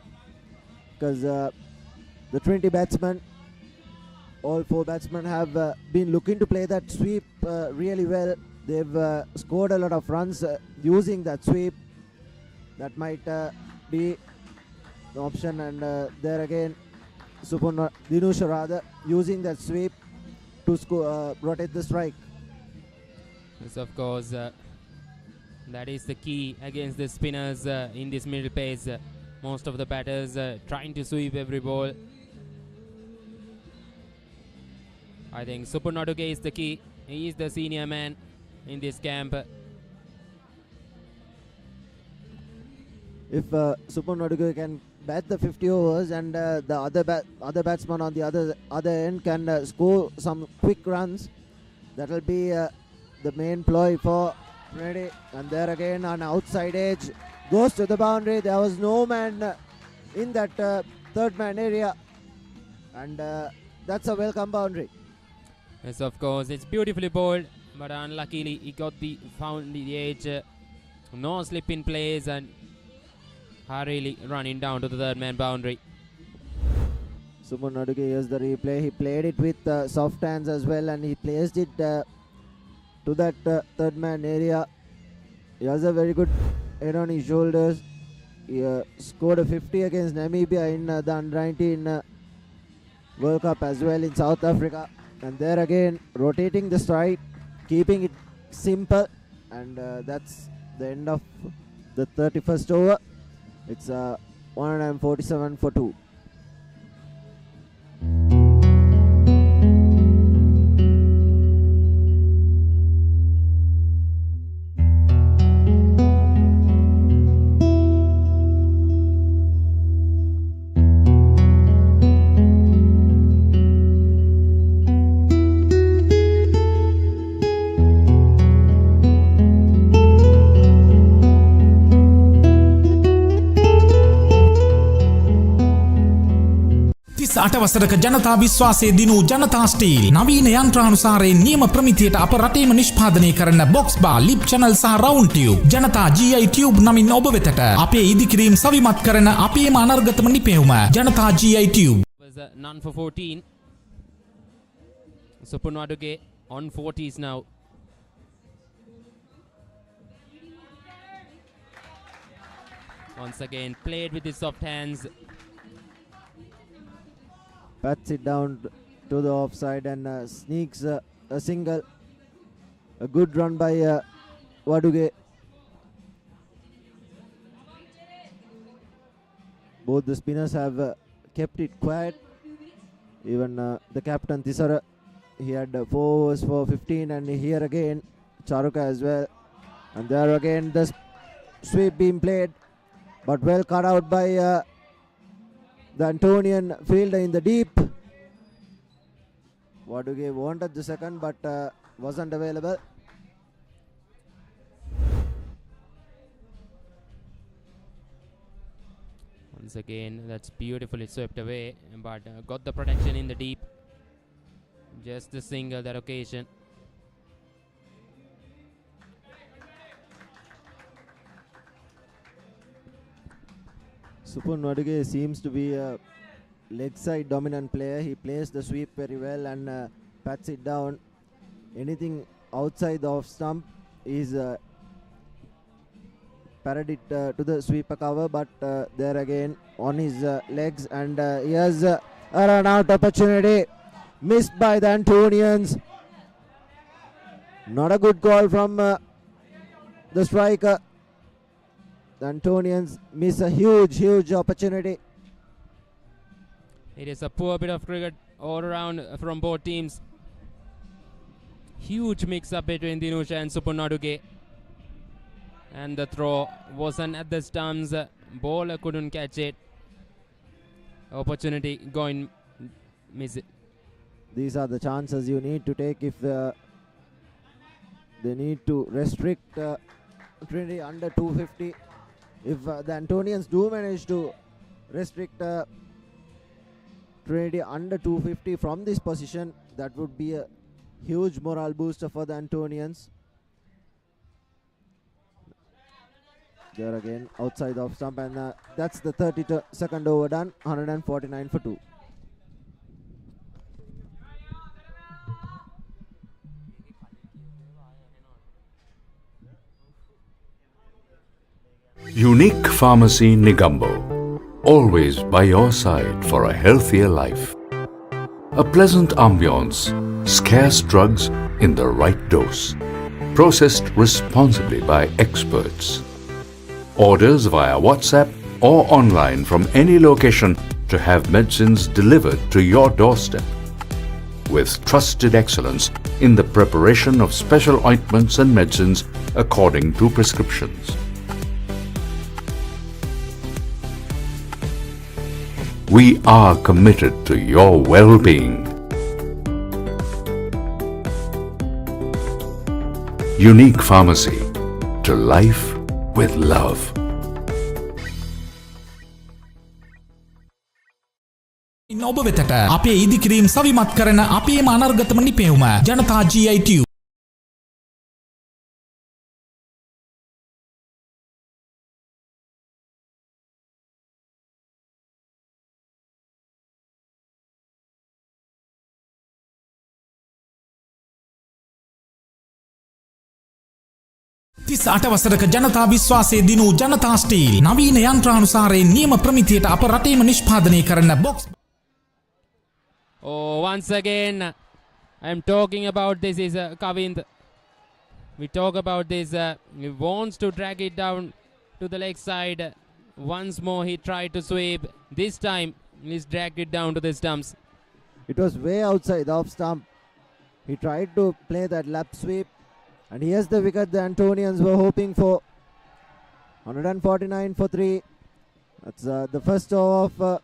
because the Trinity batsmen, all four batsmen have been looking to play that sweep really well. They've scored a lot of runs using that sweep. That might be the option, and there again Dinusha rather using that sweep to rotate the strike.
Yes, of course, that is the key against the spinners in this middle pace. Most of the batters trying to sweep every ball. I think Suparnaduke is the key. He is the senior man in this camp.
If Suparnaduke can bat the 50 overs and the other batsman on the other end can score some quick runs, that will be the main ploy for Trinity. And there again on outside edge, goes to the boundary. There was no man in that third man area, and that's a welcome boundary.
Yes, of course, it's beautifully bowled, but unluckily he found the edge. No slip in place and hurriedly running down to the third man boundary.
Suparnaduke, here's the replay. He played it with soft hands as well, and he placed it to that third man area. He has a very good head on his shoulders. He scored a 50 against Namibia in the under-19 World Cup as well in South Africa. And there again, rotating the strike, keeping it simple, and that's the end of the 31st over. It's 147 for 2.
අටවසරක ජනතා විශ්වාසය දිනූ ජනතා steel නවීන යන්ත්‍රානුසාරයෙන් නියම ප්‍රමිතියට අප රටේම නිෂ්පාදනය කරන box බා ලිප් channel සහ රවුන්ඩ් ටියුබ් ජනතා GI ටියුබ් නමින් ඔබ වෙතට අපේ ඉදිකිරීම් සවිමත් කරන අපේම අනර්ගතම නිපැවුම ජනතා GI tube.
Was none for 14. Suparnaduke on 40s now. Once again played with his soft hands.
Pats it down to the offside and sneaks a single. A good run by Waduge. Both the spinners have kept it quiet. Even the captain Tisara, he had 4 overs for 15, and here again Charuka as well. And there again the sweep being played, but well cut out by the Antonian fielder in the deep. Waduge wanted the second, but wasn't available.
Once again, that's beautifully swept away, but got the protection in the deep. Just the single that occasion.
Suparnaduke seems to be a leg side dominant player. He plays the sweep very well and pats it down. Anything outside the off stump is parried it to the sweeper cover, but there again on his legs, and he has a run out opportunity missed by the Antonians. Not a good call from the striker. The Antonians miss a huge opportunity.
It is a poor bit of cricket all around from both teams. Huge mix-up between Dinusha and Supunaduge. And the throw wasn't at the stumps. Bowler couldn't catch it. Opportunity going miss it. These
are the chances you need to take if they need to restrict Trinity under 250. If the Antonians do manage to restrict Trinity under 250 from this position, that would be a huge morale booster for the Antonians. There again, outside the off stump, and that's the 32nd over done, 149 for 2.
Unique Pharmacy Negombo, always by your side for a healthier life. A pleasant ambience, scarce drugs in the right dose, processed responsibly by experts. Orders via WhatsApp or online from any location to have medicines delivered to your doorstep. With trusted excellence in the preparation of special ointments and medicines according to prescriptions. We are committed to your well-being. Unique Pharmacy, to life with love.
ඔබ වෙතට අපේ ඉදිකිරීම් සවිමත් කරන අපේම අනර්ගතම නිපැවුම ජනතා GI Tube. තිස් අටවසරක ජනතා විශ්වාසය දිනූ ජනතා ස්ටීල් නවීන යන්ත්‍රානුසාරයෙන් නියම ප්‍රමිතියට අප රටේම නිෂ්පාදනය කරන box.
Oh, once again, I'm talking about this is Kavind. We talk about this. He wants to drag it down to the leg side. Once more, he tried to sweep. This time, he's dragged it down to the stumps.
It was way outside the off stump. He tried to play that lap sweep. And here's the wicket the Antonians were hoping for. 149 for 3. That's the first over of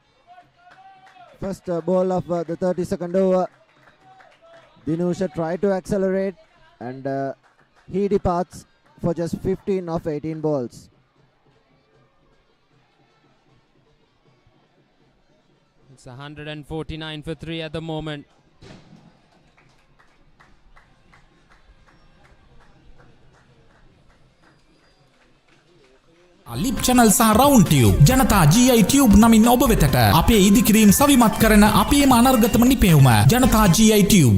first ball of the 32nd over. Dinusha tried to accelerate and he departs for just 15 of 18 balls.
It's 149 for 3 at the moment.
Lip channel සහ round tube ජනතා GI tube නමින් ඔබ වෙතට අපේ ඉදිකිරීම් සවිමත් කරන අපේම අනර්ගතම නිපැවුම ජනතා GI tube.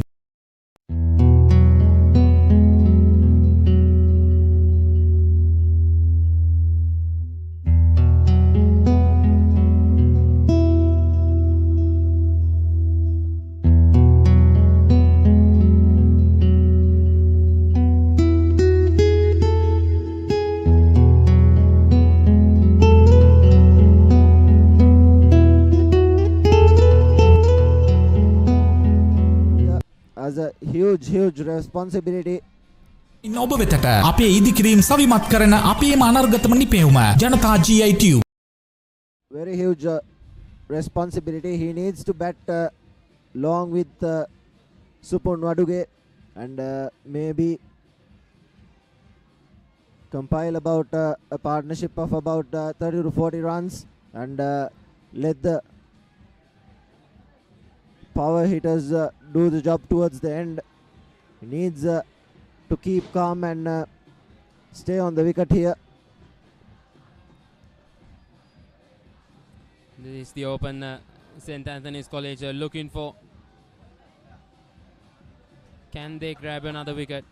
As a huge responsibility.
ඔබ වෙතට අපේ ඉදිකිරීම් සවිමත් කරන අපේම අනර්ගතම නිපැවුම ජනතා GI tube.
Very huge responsibility. He needs to bat long with Supun Waduge and maybe compile about a partnership of about 30 to 40 runs and let the power hitters do the job towards the end. He needs to keep calm and stay on the wicket here.
This is the open St. Anthony's College looking for. Can they grab another wicket?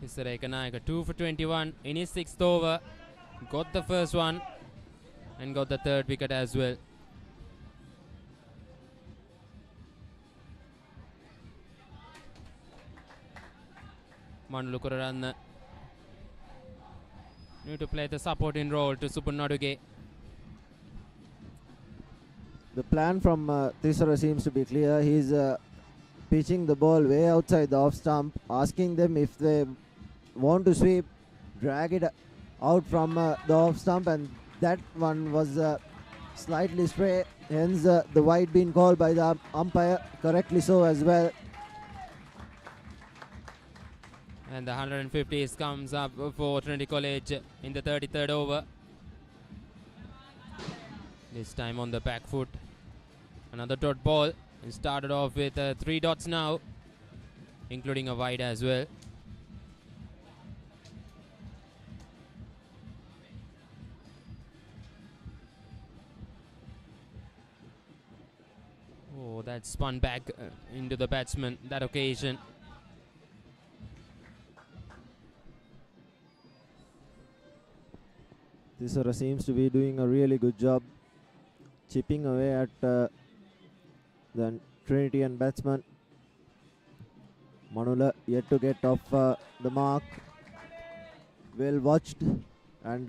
Ekanayaka 2 for 21 in his 6th over. Got the first one and got the third wicket as well. Manulu Kuraranna need to play the supporting role to Supannaduge.
The plan from Tisara seems to be clear. He's pitching the ball way outside the off stump, asking them if they want to sweep, drag it out from the off stump, and that one was slightly stray, hence the wide being called by the umpire, correctly so as well.
And the 150s comes up for Trinity College in the 33rd over. This time on the back foot. Another dot ball. It started off with 3 dots now, including a wide as well. Oh, that spun back into the batsman that occasion.
Tisara seems to be doing a really good job chipping away at the Trinity and batsman. Manula yet to get off the mark. Well watched, and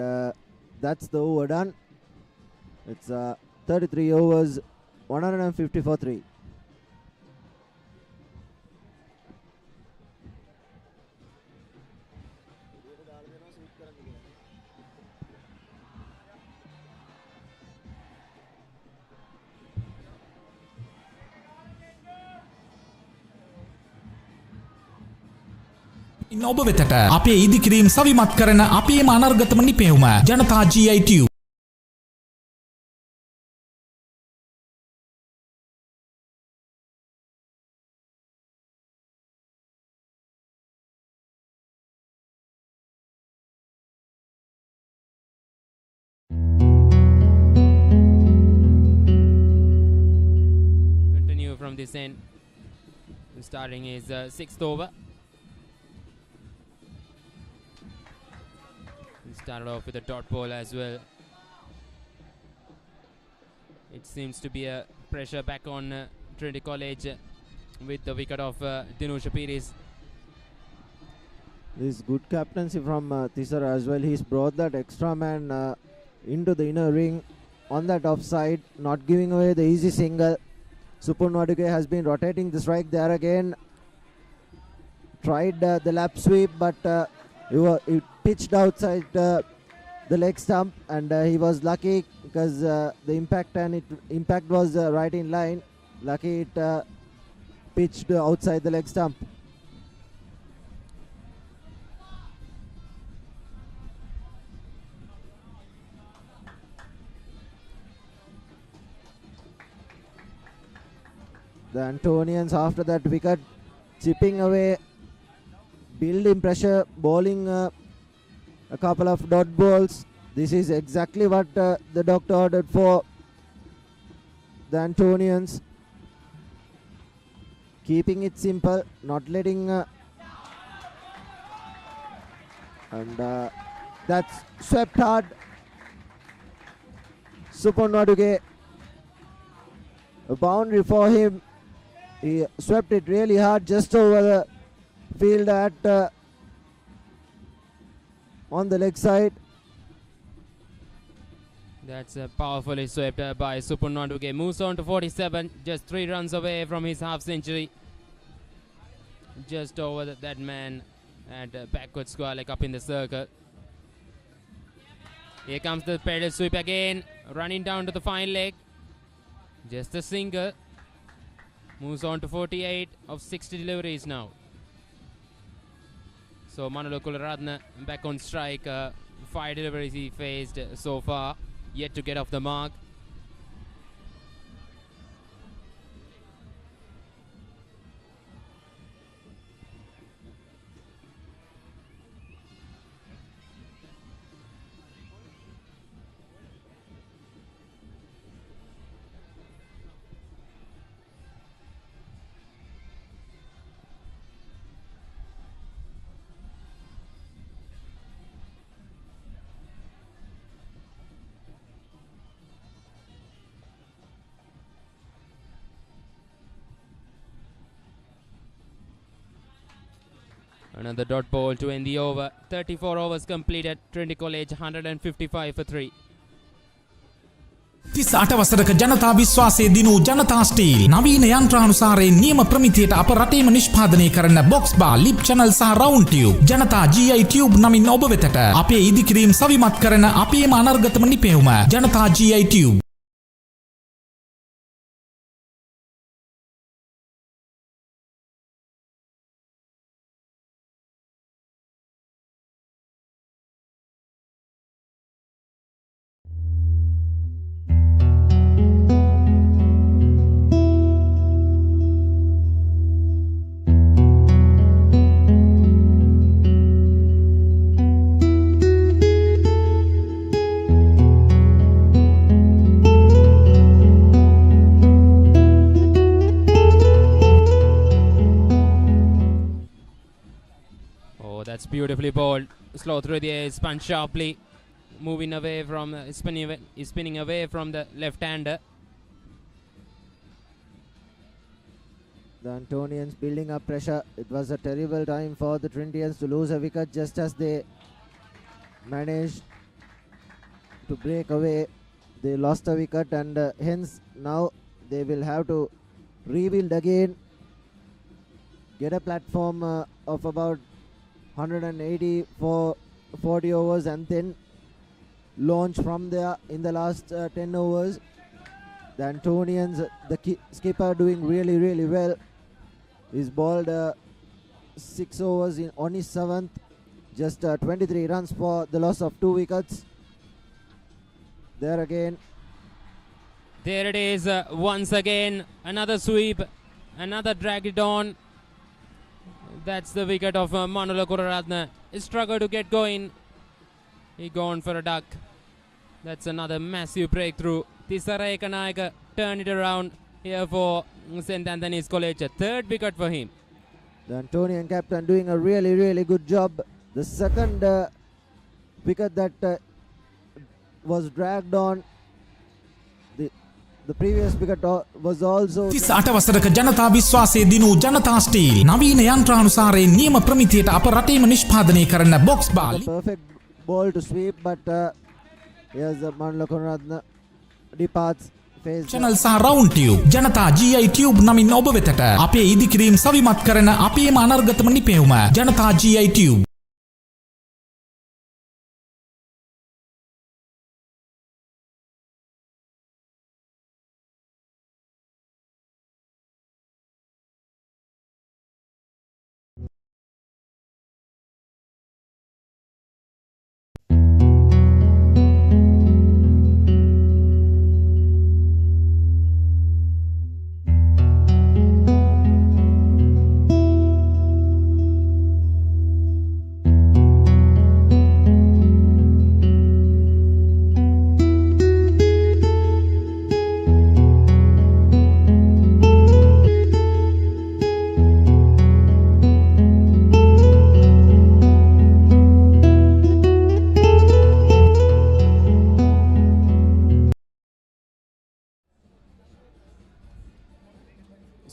that's the over done. It's 33 overs, 150 for 3.
ඔබ වෙතට අපේ ඉදිකිරීම් සවිමත් කරන අපේම අනර්ගතම නිපැවුම ජනතා GI Tube.
Continue from this end. Starting his 6th over. Started off with a dot ball as well. It seems to be a pressure back on Trinity College with the wicket of Dinusha Piris.
This good captaincy from Tisara as well. He's brought that extra man into the inner ring on that offside, not giving away the easy single. Supannaduge has been rotating the strike there again. Tried the lap sweep, but it pitched outside the leg stump, and he was lucky because the impact was right in line. Lucky it pitched outside the leg stump. The Antonians after that wicket chipping away, building pressure, bowling a couple of dot balls. This is exactly what the doctor ordered for the Antonians. Keeping it simple, not letting and that's swept hard. Supannaduge, a boundary for him. He swept it really hard just over the field at on the leg side.
That's powerfully swept by Supannaduge. Moves on to 47, just 3 runs away from his half century. Just over that man and backward square leg up in the circle. Here comes the pedal sweep again, running down to the fine leg. Just a single. Moves on to 48 of 60 deliveries now. So Manulu Kularatne back on strike. 5 deliveries he faced so far, yet to get off the mark. Another dot ball to end the over. 34 overs completed. Trinity College 155 for 3.
38 වසරක ජනතා විශ්වාසයේ දිනූ ජනතා steel නවීන යන්ත්‍රානුසාරයෙන් නියම ප්‍රමිතියට අප රටේම නිෂ්පාදනය කරන box බා ලිප් channel සහ round tube ජනතා GI ටියුබ් නමින් ඔබ වෙතට අපේ ඉදිකිරීම් සවිමත් කරන අපේම අනර්ගතම නිපැයුම ජනතා GI tube.
That's beautifully bowled. Slow through the air, spun sharply, moving away from spinning away from the left-hander.
The Antonians building up pressure. It was a terrible time for the Trinitians to lose a wicket just as they managed to break away. They lost a wicket and hence now they will have to rebuild again, get a platform of about 180 for 40 overs and then launch from there in the last 10 overs. The Antonians, the skipper doing really well. He's bowled 6 overs on his 7th, just 23 runs for the loss of 2 wickets. There again.
There it is once again, another sweep, another drag it on. That's the wicket of Manula Kuraratne. He struggled to get going. He gone for a duck. That's another massive breakthrough. Tisara Ekanayaka turned it around here for St. Anthony's College. A third wicket for him.
The Antonian captain doing a really good job. The second wicket that was dragged on. The previous wicket was also
38 වසරක ජනතා විශ්වාසයේ දිනූ ජනතා steel නවීන යන්ත්‍රානුසාරයෙන් නියම ප්‍රමිතියට අප රටේම නිෂ්පාදනය කරන box බා
perfect ball to sweep, but here's Manula Kuraratne departs face
channel සහ round tube ජනතා GI ටියුබ් නමින් ඔබ වෙතට අපේ ඉදිකිරීම් සවිමත් කරන අපේම අනර්ගතම නිපැයුම ජනතා GI tube.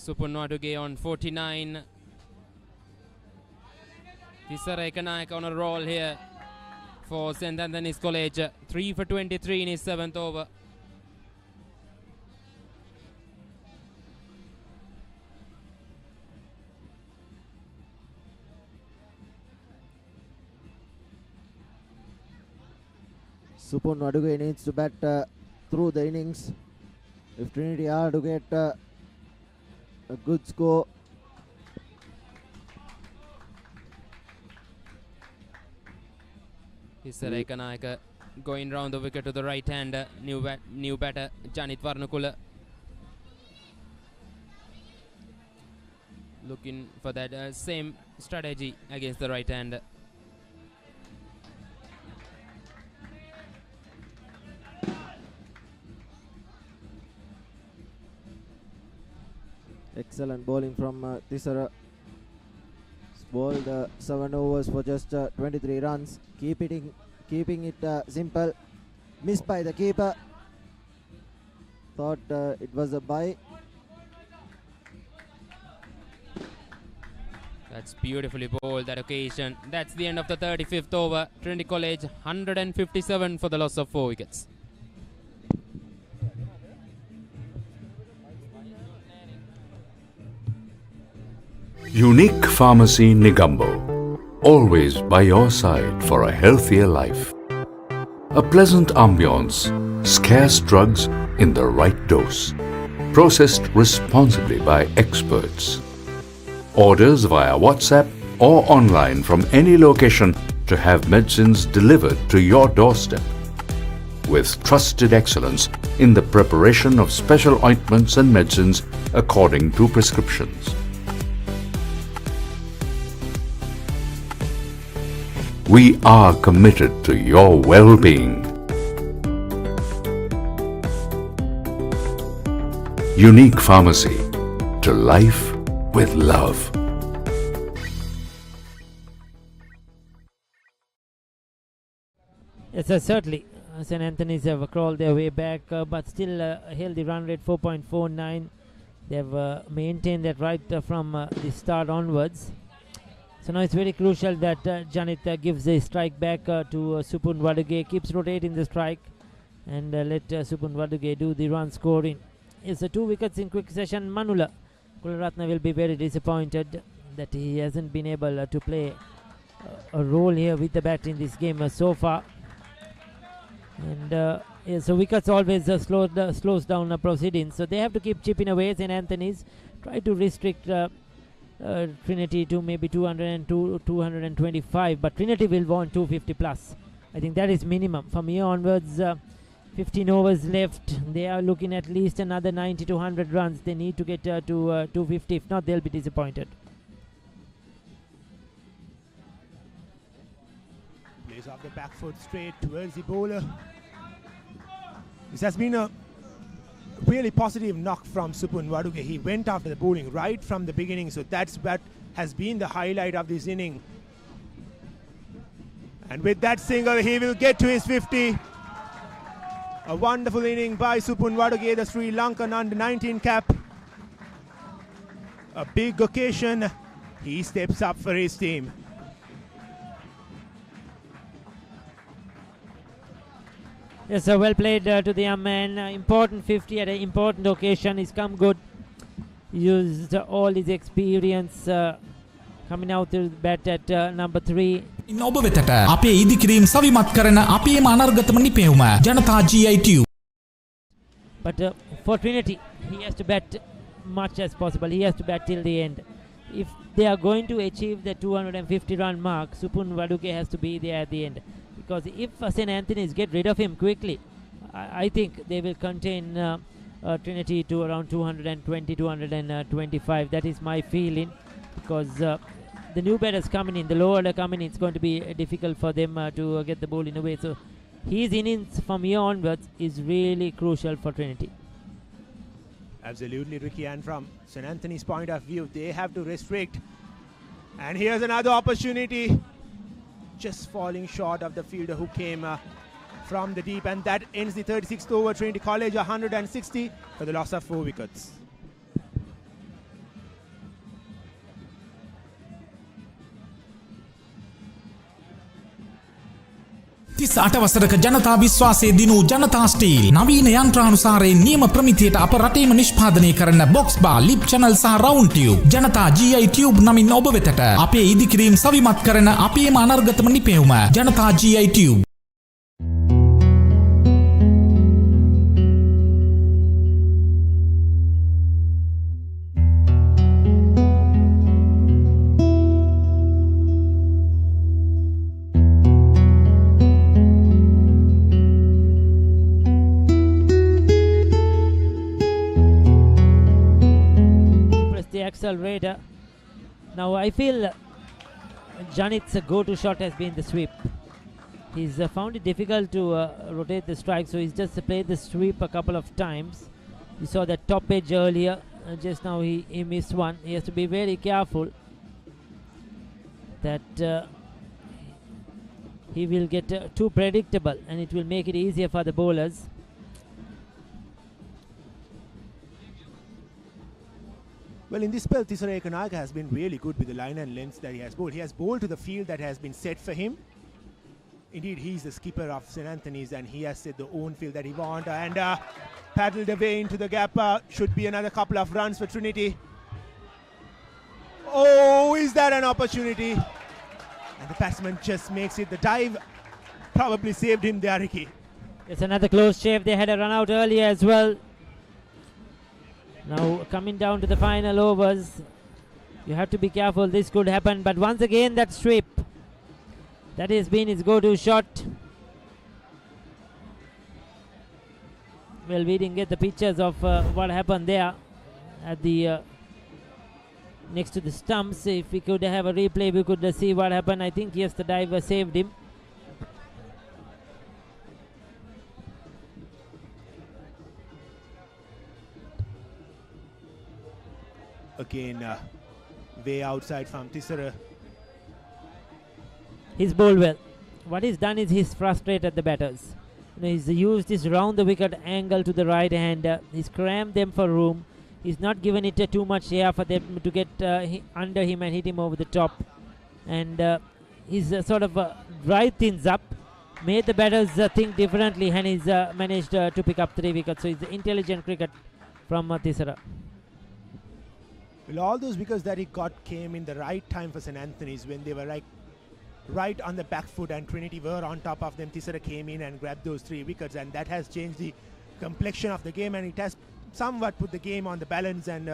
Supunwaduge on 49. Tisara Ekanayaka on a roll here for St. Anthony's College. 3 for 23 in his 7th over.
Supunwaduge needs to bat through the innings if Trinity are to get a good score.
Tisara Ekanayaka going round the wicket to the right hand. New batter Janit Varnakula looking for that same strategy against the right hand.
Excellent bowling from Tisara. Bowled 7 overs for just 23 runs, keeping it simple. Missed by the keeper. Thought it was a bye.
That's beautifully bowled that occasion. That's the end of the 35th over. Trinity College 157 for the loss of 4 wickets.
Unique Pharmacy Nigambo, always by your side for a healthier life. A pleasant ambience, scarce drugs in the right dose. Processed responsibly by experts. Orders via WhatsApp or online from any location to have medicines delivered to your doorstep. With trusted excellence in the preparation of special ointments and medicines according to prescriptions. We are committed to your well-being. Unique Pharmacy, to life with love.
Yes, certainly. St. Anthony's have crawled their way back, but still a healthy run rate, 4.49. They have maintained that right from the start onwards. So now it's very crucial that Janit gives a strike back to Supun Waduge, keeps rotating the strike, and let Supun Waduge do the run scoring. It's 2 wickets in quick session. Manula Kularatna will be very disappointed that he hasn't been able to play a role here with the bat in this game so far. And so wickets always slows down proceedings. So they have to keep chipping away. St. Anthony's try to restrict Trinity to maybe 202, 225, but Trinity will want 250 plus. I think that is minimum. From here onwards, 15 overs left. They are looking at least another 90 to 100 runs. They need to get to 250. If not, they'll be disappointed.
Plays off the back foot straight towards the bowler. This has been a really positive knock from Supun Waduge. He went after the bowling right from the beginning, so that's what has been the highlight of this inning. And with that single, he will get to his 50. A wonderful inning by Supun Waduge, the Sri Lankan under-19 cap. A big occasion. He steps up for his team.
Yes, well played to the young man. Important 50 at an important occasion. He's come good. Used all his experience coming out to bat at number 3.
ඔබ වෙතට අපේ ඉදිකිරීම් සවිමත් කරන අපේම අනර්ගතම නිපැවුම ජනතා GI Tube.
But for Trinity, he has to bat much as possible. He has to bat till the end. If they are going to achieve the 250 run mark, Supun Waduge has to be there at the end. Because if St. Anthony's get rid of him quickly, I think they will contain Trinity to around 220, 225. That is my feeling. Because the new batters coming in, the lower order coming in, it's going to be difficult for them to get the ball in a way. So his innings from here onwards is really crucial for Trinity.
Absolutely, Ricky, and from St. Anthony's point of view, they have to restrict. And here's another opportunity. Just falling short of the fielder who came from the deep, and that ends the 36th over. Trinity College 160 for the loss of 4 wickets.
තිස් අටවසරක ජනතා විශ්වාසය දිනූ ජනතා steel නවීන යන්ත්‍රානුසාරයෙන් නියම ප්‍රමිතියට අප රටේම නිෂ්පාදනය කරන box බා ලිප් චැනල් සහ රවුන්ඩ් ටියුබ් ජනතා GI Tube නමින් ඔබ වෙතට අපේ ඉදිකිරීම් සවිමත් කරන අපේම අනර්ගතම නිපැවුම ජනතා GI Tube.
Accelerator. Now I feel Janit's go-to shot has been the sweep. He's found it difficult to rotate the strike, so he's just played the sweep a couple of times. You saw that top edge earlier. Just now he missed one. He has to be very careful that he will get too predictable, and it will make it easier for the bowlers.
Well, in this spell, Tisara Ekanaka has been really good with the line and lengths that he has bowled. He has bowled to the field that has been set for him. Indeed, he's the skipper of St. Anthony's and he has set the own field that he wants and paddled away into the gap. Should be another couple of runs for Trinity. Oh, is that an opportunity? And the batsman just makes it. The dive probably saved him there, Ricky.
It's another close shave. They had a run out earlier as well. Now coming down to the final overs, you have to be careful. This could happen. But once again, that sweep. That has been his go-to shot. Well, we didn't get the pictures of what happened there at the next to the stumps. If we could have a replay, we could see what happened. I think yes, the diver saved him.
Again, way outside from Tisara.
He's bowled well. What he's done is he's frustrated the batters. He's used this round the wicket angle to the right hander. He's crammed them for room. He's not given it too much air for them to get under him and hit him over the top. And he's sort of dried things up, made the batters think differently, and he's managed to pick up 3 wickets. So it's intelligent cricket from Tisara.
Well, all those wickets that he got came in the right time for St. Anthony's when they were like right on the back foot and Trinity were on top of them. Tisara came in and grabbed those 3 wickets and that has changed the complexion of the game and it has somewhat put the game on the balance and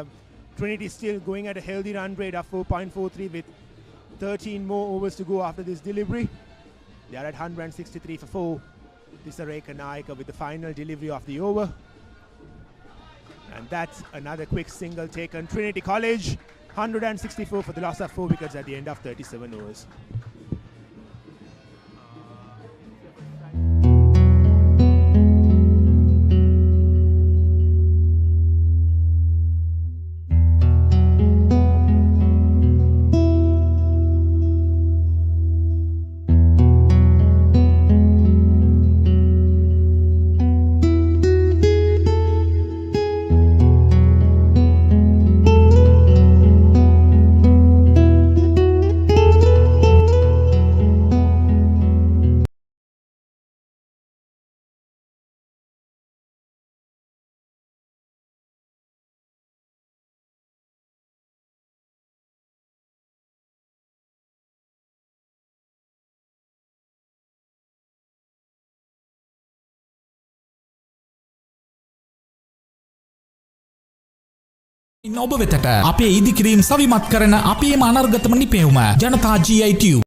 Trinity still going at a healthy run rate of 4.43 with 13 more overs to go after this delivery. They are at 163 for 4. Tisara Ekanaka with the final delivery of the over. And that's another quick single taken. Trinity College, 164 for the loss of 4 wickets at the end of 37 overs.
ඔබ වෙතට අපේ ඉදිකිරීම් සවිමත් කරන අපේම අනර්ගතම නිපැවුම ජනතා GI Tube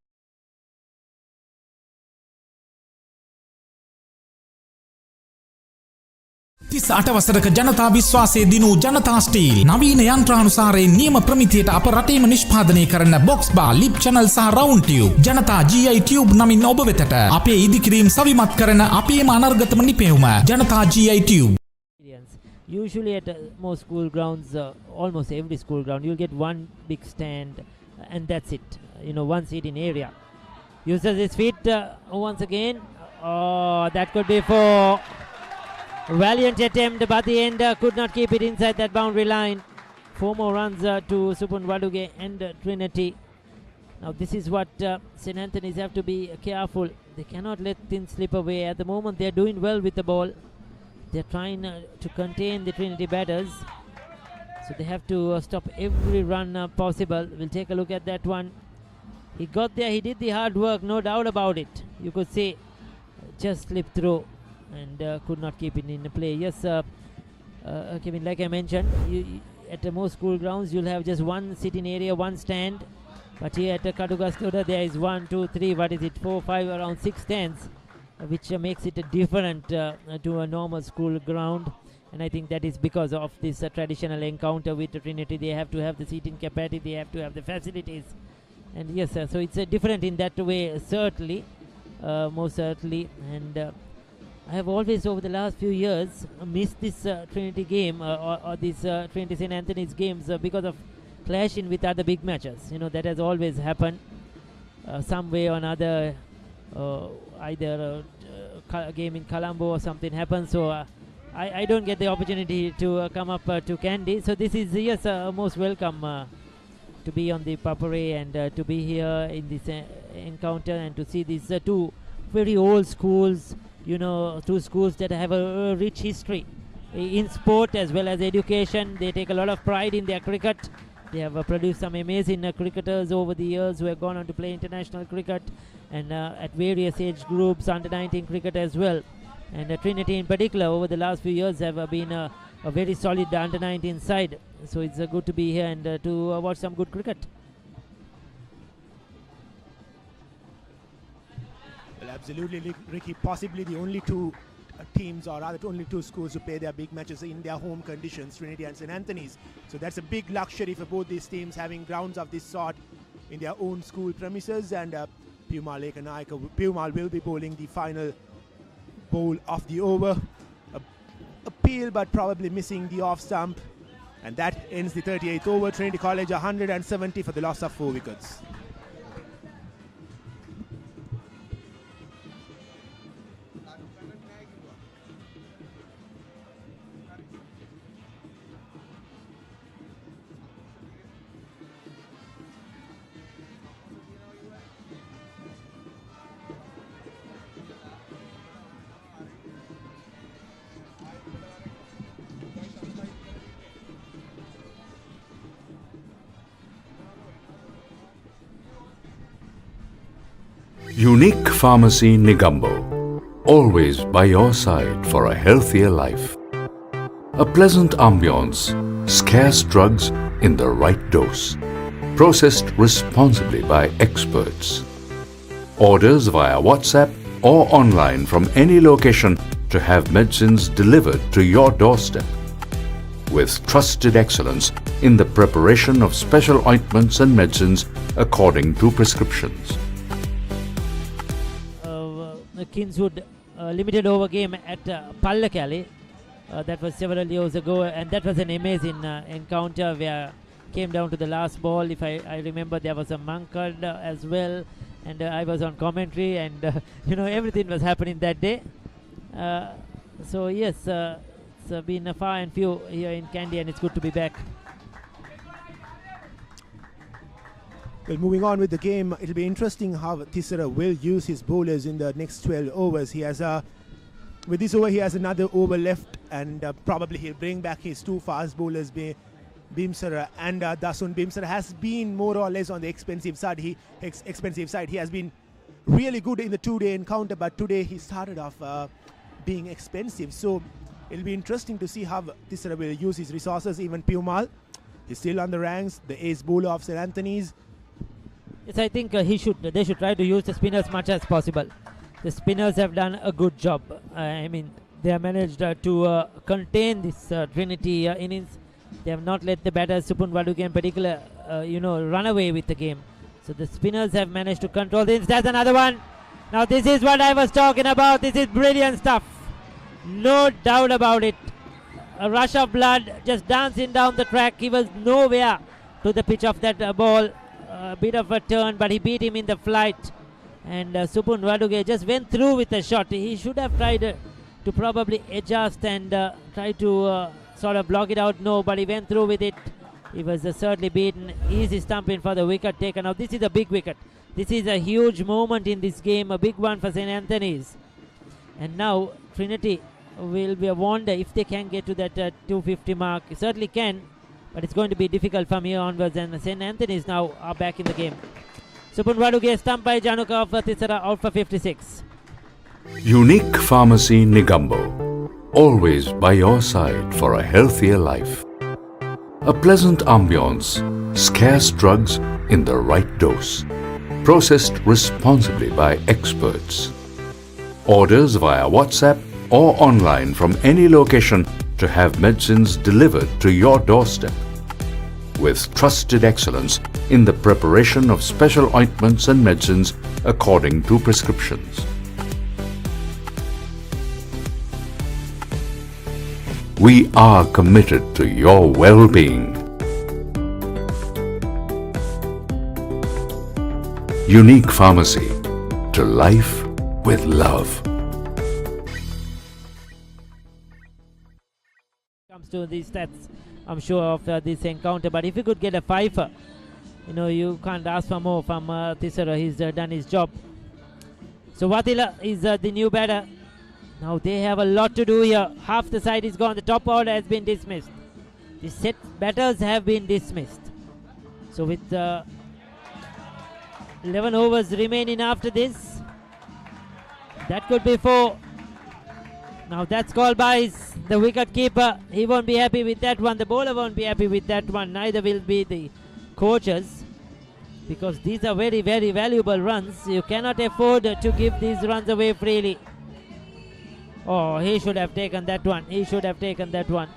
38 වසරක ජනතා විශ්වාසයේ දිනූ ජනතා steel නවීන යන්ත්‍රානුසාරයෙන් නියම ප්‍රමිතියට අප රටේම නිෂ්පාදනය කරන බොක්ස් බා ලිප් channel සහ රවුන්ඩ් ටියුබ් ජනතා GI Tube නමින් ඔබ වෙතට අපේ ඉදිකිරීම් සවිමත් කරන අපේම අනර්ගතම නිපැවුම ජනතා GI Tube.
Usually at most school grounds, almost every school ground, you'll get one big stand and that's it. One seating area. Uses his feet once again. Oh, that could be for valiant attempt, but the end could not keep it inside that boundary line. 4 more runs to Supun Waduge and Trinity. Now this is what St. Anthony's have to be careful. They cannot let things slip away. At the moment they're doing well with the ball. They're trying to contain the Trinity batters. So they have to stop every run possible. We'll take a look at that one. He got there, he did the hard work, no doubt about it. You could say just slipped through and could not keep it in play. Yes, Kevin, like I mentioned, at most school grounds you'll have just one sitting area, one stand. But here at Kadugaskoda there is 1, 2, 3, what is it, 4, 5, around 6 stands. Which makes it different to a normal school ground, and I think that is because of this traditional encounter with Trinity. They have to have the seating capacity, they have to have the facilities, and yes, so it's different in that way, certainly, most certainly. And I have always over the last few years missed this Trinity game or this Trinity St. Anthony's games because of clashing with other big matches. That has always happened some way or another. Either a game in Colombo or something happens, so I don't get the opportunity to come up to Kandy. So this is, yes, most welcome to be on the Papare and to be here in this encounter and to see these two very old schools, you know, two schools that have a rich history in sport as well as education. They take a lot of pride in their cricket. They have produced some amazing cricketers over the years who have gone on to play international cricket and at various age groups, under 19 cricket as well. And Trinity in particular over the last few years have been a very solid under 19 side. So it's good to be here and to watch some good cricket.
Well, absolutely, Ricky. Possibly the only two teams, or rather only two schools, who play their big matches in their home conditions, Trinity and St. Anthony's. So that's a big luxury for both these teams, having grounds of this sort in their own school premises. And Pumal Lake and Aika, Pumal will be bowling the final bowl of the over. A peel, but probably missing the off stump. And that ends the 38th over. Trinity College 170 for the loss of 4 wickets.
Unique Pharmacy Negombo, always by your side for a healthier life. A pleasant ambience, scarce drugs in the right dose, processed responsibly by experts. Orders via WhatsApp or online from any location to have medicines delivered to your doorstep. With trusted excellence in the preparation of special ointments and medicines according to prescriptions.
Kingswood limited over game at Pallakali. That was several years ago, and that was an amazing encounter where came down to the last ball. If I remember, there was a Mankad as well, and I was on commentary, and you know, everything was happening that day. So yes, it's been far and few here in Kandy, and it's good to be back.
Well, moving on with the game, it'll be interesting how Thisara will use his bowlers in the next 12 overs. He has with this over, he has another over left, and probably he'll bring back his two fast bowlers, Bhimsara and Dasun. Bhimsara has been more or less on the expensive side. He has been really good in the two-day encounter, but today he started off being expensive. So it'll be interesting to see how Thisara will use his resources. Even Pumal, he's still on the ranks, the ace bowler of St. Anthony's.
Yes, I think they should try to use the spinners as much as possible. The spinners have done a good job. I mean, they have managed to contain this Trinity innings. They have not let the batters, Supun Waduge in particular, run away with the game. So the spinners have managed to control things. That's another one. Now this is what I was talking about. This is brilliant stuff. No doubt about it. A rush of blood just dancing down the track. He was nowhere to the pitch of that ball. A bit of a turn, but he beat him in the flight, and Supun Waduge just went through with a shot. He should have tried to probably adjust and try to sort of block it out. No, but he went through with it. He was certainly beaten. Easy stumping for the wicket taken out. This is a big wicket. This is a huge moment in this game, a big one for St. Anthony's. And now Trinity will be a wonder if they can get to that 250 mark. Certainly can, but it's going to be difficult from here onwards, and St. Anthony's now are back in the game. Supun Waduge stumped by Januka of Thisara, out for 56.
Unique Pharmacy Negombo, always by your side for a healthier life. A pleasant ambience, scarce drugs in the right dose, processed responsibly by experts. Orders via WhatsApp or online from any location to have medicines delivered to your doorstep. With trusted excellence in the preparation of special ointments and medicines according to prescriptions. We are committed to your well-being. Unique Pharmacy, to life with love.
comes to these stats, I'm sure, of this encounter. But if you could get a fifer, you can't ask for more from Tisera. He's done his job. So Watila is the new batter. Now they have a lot to do here. Half the side is gone. The top order has been dismissed. The set batters have been dismissed. So with 11 overs remaining after this, that could be 4. Now that's called by the wicket keeper. He won't be happy with that one. The bowler won't be happy with that one. Neither will be the coaches, because these are very, very valuable runs. You cannot afford to give these runs away freely. Oh, he should have taken that one. He should have taken that one.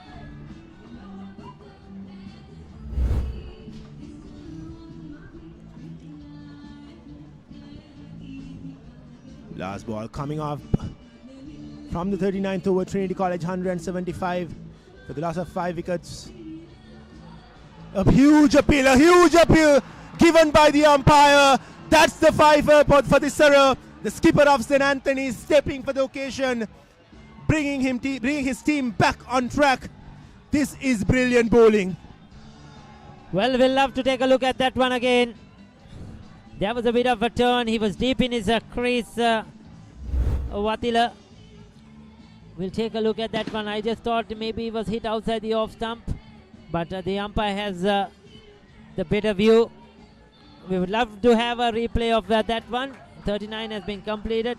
Last ball coming off from the 39th over. Trinity College 175 for the loss of 5 wickets. A huge appeal given by the umpire. That's the fiver for the Surrey. The skipper of St. Anthony's stepping for the occasion, bringing his team back on track. This is brilliant bowling.
Well, we'll love to take a look at that one again. There was a bit of a turn. He was deep in his crease, Watila. We'll take a look at that one. I just thought maybe he was hit outside the off stump, but the umpire has the better view. We would love to have a replay of that one. 39 has been completed.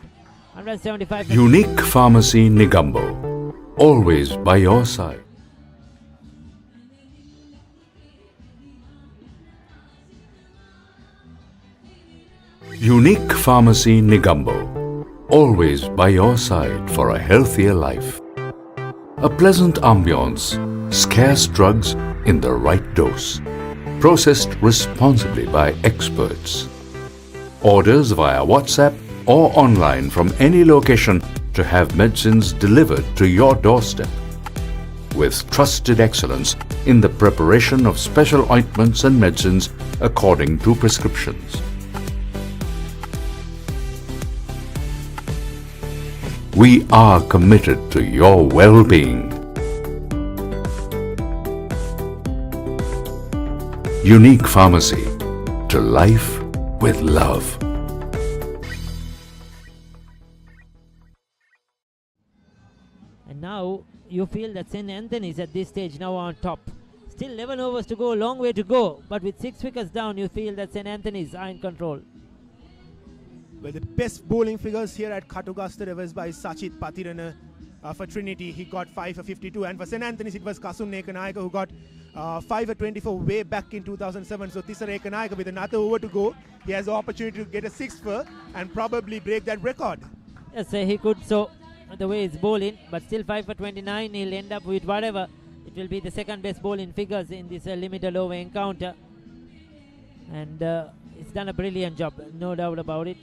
175.
Unique Pharmacy Negombo, always by your side. Unique Pharmacy Negombo, always by your side for a healthier life. A pleasant ambience, scarce drugs in the right dose. Processed responsibly by experts. Orders via WhatsApp or online from any location to have medicines delivered to your doorstep. With trusted excellence in the preparation of special ointments and medicines according to prescriptions. We are committed to your well-being. Unique Pharmacy, to life with love.
And now you feel that St. Anthony's at this stage now on top. Still 11 overs to go, long way to go. But with 6 wickets down, you feel that St. Anthony's are in control.
Well, the best bowling figures here at Katugusta was by Sachit Patirana for Trinity. He got 5 for 52. And for St. Anthony's, it was Kasun Ekanayaka who got 5 for 24 way back in 2007. So Tisara Ekanayaka with another over to go. He has the opportunity to get a 6 for and probably break that record.
Yes, he could, so the way it's bowling. But still 5 for 29. He'll end up with whatever. It will be the second best bowling figures in this limited over encounter. And it's done a brilliant job, no doubt about it.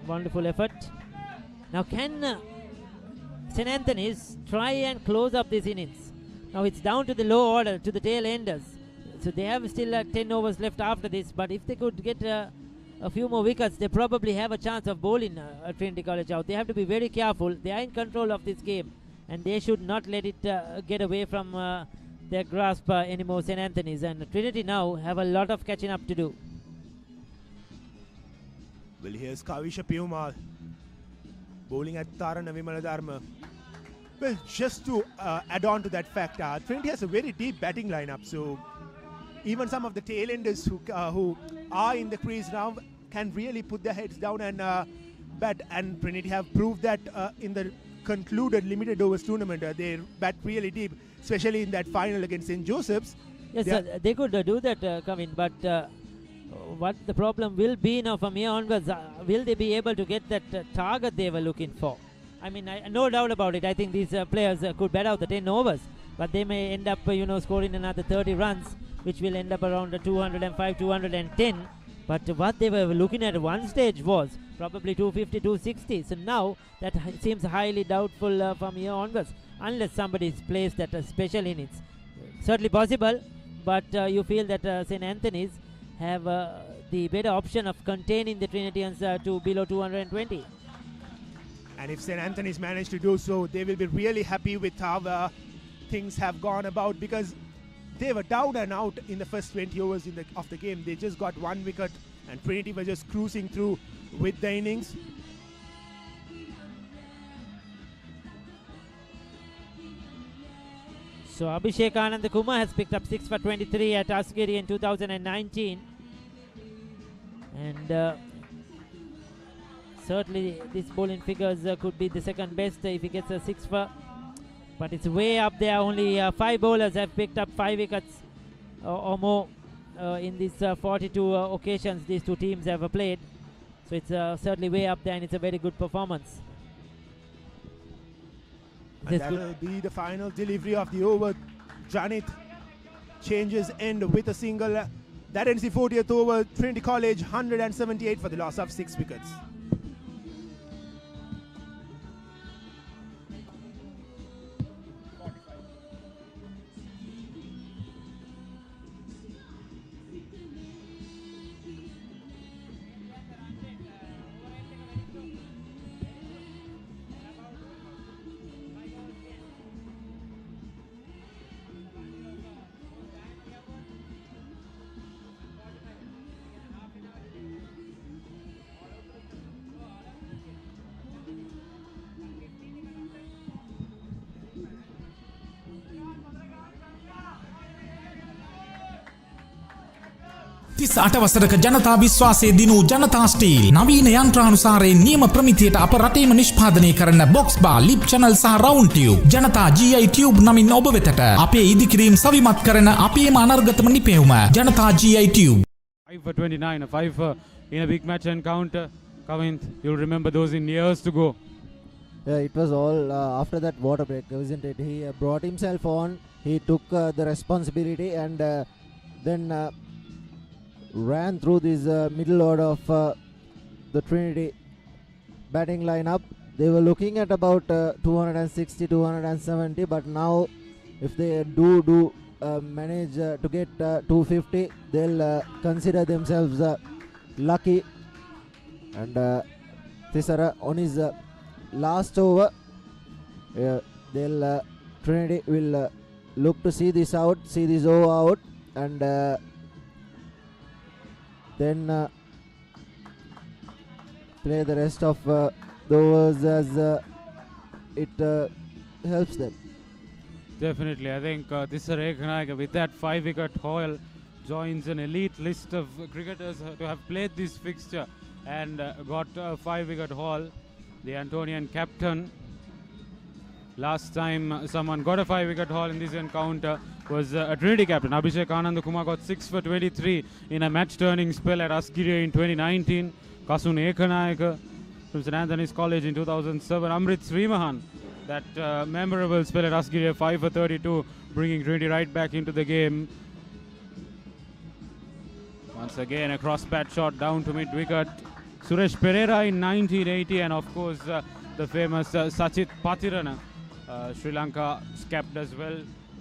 Wonderful effort. Now can St. Anthony's try and close up this innings? Now it's down to the low order, to the tail enders. So they have still 10 overs left after this. But if they could get a few more wickets, they probably have a chance of bowling Trinity College out. They have to be very careful. They are in control of this game, and they should not let it get away from their grasp anymore, St. Anthony's. And Trinity now have a lot of catching up to do.
Well, here's Kavisha Piyumal bowling at Tarana Vimaladharma. Well, just to add on to that fact, Trinity has a very deep batting lineup. So even some of the tail-enders who are in the crease now can really put their heads down and bat. And Trinity have proved that in the concluded limited overs tournament. They bat really deep, especially in that final against St. Joseph's.
Yes, they could do that, Kavin, but what the problem will be now from here onwards, will they be able to get that target they were looking for? I mean, no doubt about it. I think these players could bat out the 10 overs, but they may end up, scoring another 30 runs, which will end up around 205, 210. But what they were looking at one stage was probably 250, 260. So now that seems highly doubtful from here onwards, unless somebody is placed at a special innings. Certainly possible, but you feel that St. Anthony's have the better option of containing the Trinitians to below 220.
And if St. Anthony's manage to do so, they will be really happy with how things have gone about, because they were down and out in the first 20 overs of the game. They just got 1 wicket and Trinity were just cruising through with the innings.
So Abhishek Anand Kumar has picked up 6 for 23 at Asgiri in 2019. And certainly these bowling figures could be the second best if he gets a 6 for. But it's way up there. Only 5 bowlers have picked up 5 wickets or more in these 42 occasions these two teams have played. So it's certainly way up there, and it's a very good performance.
And that will be the final delivery of the over. Janit changes end with a single. That ends the 40th over. Trinity College 178 for the loss of 6 wickets.
තිස් අටවසරක ජනතා විශ්වාසය දිනූ ජනතා steel නවීන යන්ත්‍රානුසාරයෙන් නියම ප්‍රමිතියට අප රටේම නිෂ්පාදනය කරන box බා ලිප් චැනල් සහ රවුන්ඩ් ටියුබ් ජනතා GI ටියුබ් නමින් ඔබ වෙතට අපේ ඉදිකිරීම් සවිමත් කරන අපේම අනර්ගතම නිපැයුම ජනතා GI tube
5 for 29, a 5 for in a big match encounter. Kavint, you'll remember those in years to go.
Yeah, it was all after that water break, isn't it? He brought himself on, he took the responsibility, and then ran through this middle order of the Trinity batting lineup. They were looking at about 260, 270, but now if they do manage to get 250, they'll consider themselves lucky. And Thisara on his last over, Trinity will look to see this over out, and then play the rest of the overs as it helps them.
Definitely, I think Thisara Ekanaika with that 5-wicket haul joins an elite list of cricketers to have played this fixture and got a 5-wicket haul. The Antonian captain. Last time someone got a 5-wicket haul in this encounter was a Trinity captain. Abhishek Anand Kumar got 6 for 23 in a match-turning spell at Asgiri in 2019. Kasun Ekanayaka from St. Anthony's College in 2007. Amrit Srimahan, that memorable spell at Asgiri, 5 for 32, bringing Trinity right back into the game. Once again, a cross-bat shot down to mid-wicket. Suresh Pereira in 1980, and of course the famous Sachit Patirana. Sri Lanka capped as well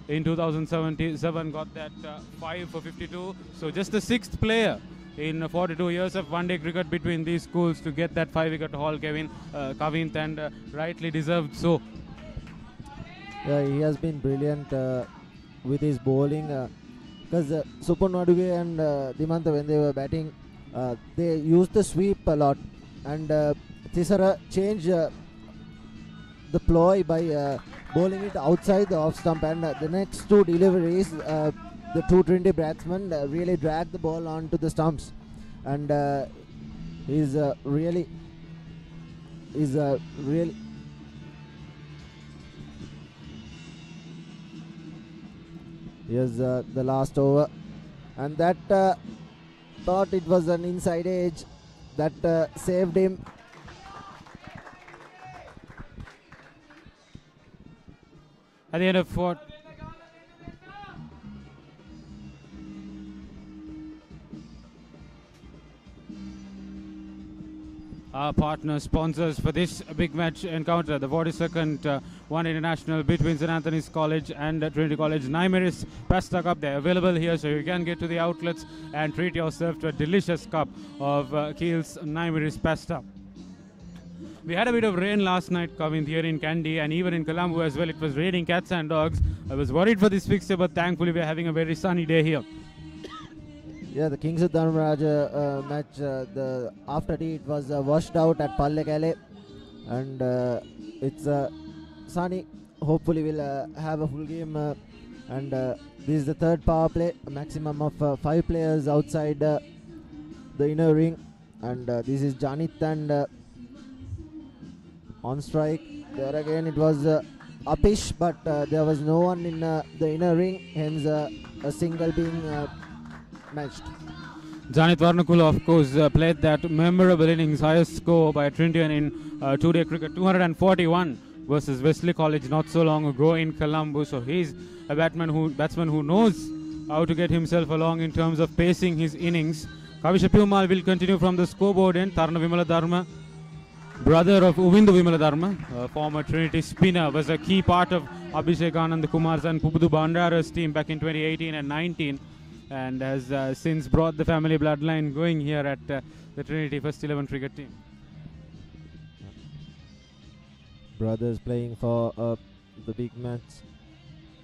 in 2007, got that 5 for 52. So just the 6th player in 42 years of one-day cricket between these schools to get that 5-wicket haul, Kavint, and rightly deserved so.
Yeah, he has been brilliant with his bowling. Because Supun Maduge and Dimanta, when they were batting, they used the sweep a lot, and Thisara changed the ploy by bowling it outside the off stump, and the next two deliveries, the two Trinity batsmen really dragged the ball onto the stumps, and he's really here's the last over, and that thought it was an inside edge that saved him.
At the end of 4. Our partner sponsors for this big match encounter, the 42nd One International between St. Anthony's College and Trinity College. Naimeris Pasta Cup, they're available here, so you can get to the outlets and treat yourself to a delicious cup of Kiel's Naimeris Pasta. We had a bit of rain last night coming here in Kandy and even in Colombo as well. It was raining cats and dogs. I was worried for this fixture, but thankfully we are having a very sunny day here.
Yeah, the Kings of Dharmaraja match, the after tea it was washed out at Pallekale, and it's sunny. Hopefully we'll have a full game, and this is the third power play, a maximum of 5 players outside the inner ring, and this is Janit and on strike. There again it was upish, but there was no one in the inner ring, hence a single being matched.
Janit Varnakula, of course, played that memorable innings, highest score by a Trinity in two-day cricket, 241 versus Wesley College not so long ago in Colombo. So he's a batsman who knows how to get himself along in terms of pacing his innings. Kavisha Pumal will continue from the scoreboard end. Tarna Vimala Dharma, brother of Uvindu Vimala Dharma, former Trinity spinner, was a key part of Abhishek Anand Kumar's and Pupudu Bandara's team back in 2018 and 19. And has since brought the family bloodline going here at the Trinity First 11 cricket team.
Brothers playing for the big match.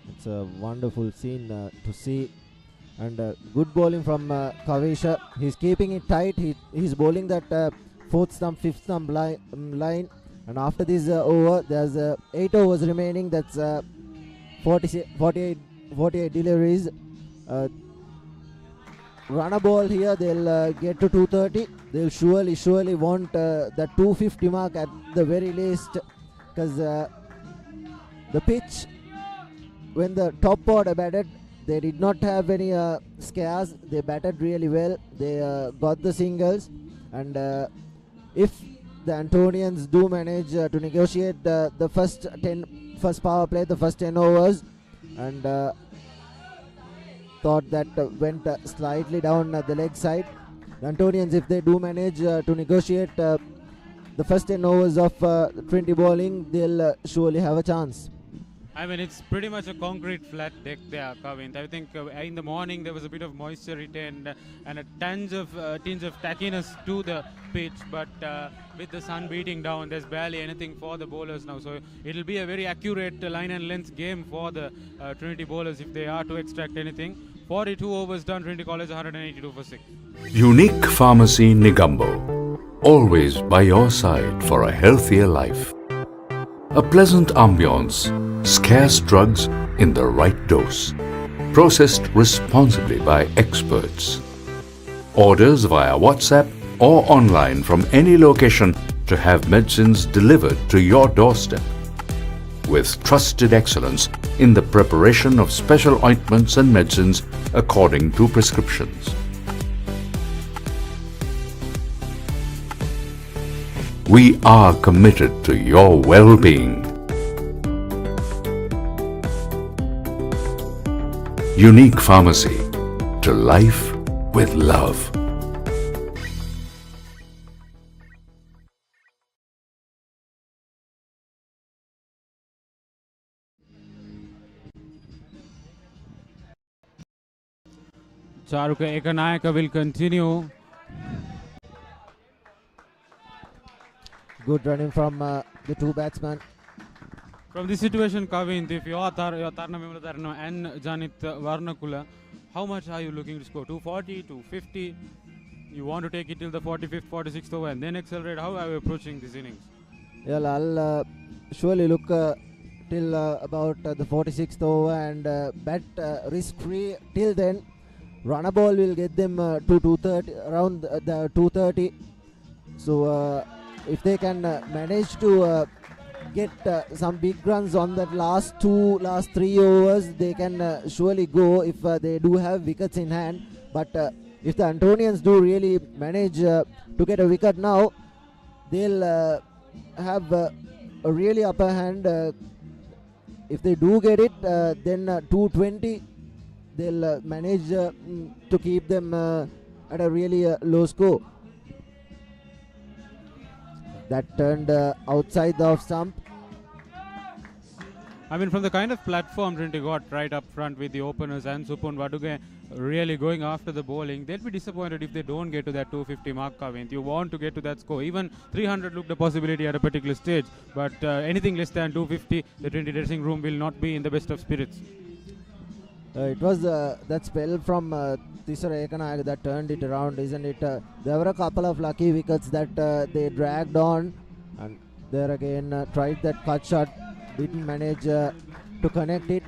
It's a wonderful scene to see, and good bowling from Kavisha. He's keeping it tight. He's bowling that 4th stump, 5th stump line, and after this over, there's 8 overs remaining. That's 48 deliveries. Run a ball here, they'll get to 230. They'll surely want the 250 mark at the very least, because the pitch, when the top order batted, they did not have any scares. They batted really well. They got the singles, and if the Antonians do manage to negotiate the first power play, the first 10 overs, and thought that went slightly down the leg side. The Antonians, if they do manage to negotiate the first 10 overs of 20 bowling, they'll surely have a chance.
I mean, it's pretty much a concrete flat deck there, Kavint. I think in the morning there was a bit of moisture retained and a tinge of tackiness to the pitch, but with the sun beating down, there's barely anything for the bowlers now. So it'll be a very accurate line and length game for the Trinity bowlers if they are to extract anything. 42 overs done, Trinity College 182 for 6.
Unique Pharmacy Negombo, always by your side for a healthier life. A pleasant ambience, scarce drugs in the right dose, processed responsibly by experts. Orders via WhatsApp or online from any location to have medicines delivered to your doorstep. With trusted excellence in the preparation of special ointments and medicines according to prescriptions. We are committed to your well-being. Unique Pharmacy, to life with love.
Charuka Ekanayaka will continue.
Good running from the two batsmen.
From this situation, Kavint, if you are Tarna Vimala and Janit Varnakula, how much are you looking to score? 240, 250? You want to take it till the 45th, 46th over and then accelerate? How are you approaching this innings?
Well, I'll surely look till about the 46th over and bat risk-free till then. Run a ball will get them to 230, around the 230. So if they can manage to get some big runs on that last 3 overs, they can surely go if they do have wickets in hand. But if the Antonians do really manage to get a wicket now, they'll have a really upper hand. If they do get it, then 220, they'll manage to keep them at a really low score. That turned outside the off stump.
I mean, from the kind of platform Trinity got right up front with the openers and Supun Vaduge really going after the bowling, they'll be disappointed if they don't get to that 250 mark, Kavint. You want to get to that score. Even 300 looked a possibility at a particular stage, but anything less than 250, the Trinity dressing room will not be in the best of spirits.
It was that spell from Tisara Ekanayak that turned it around, isn't it? There were a couple of lucky wickets that they dragged on, and there again tried that cut shot, didn't manage to connect it.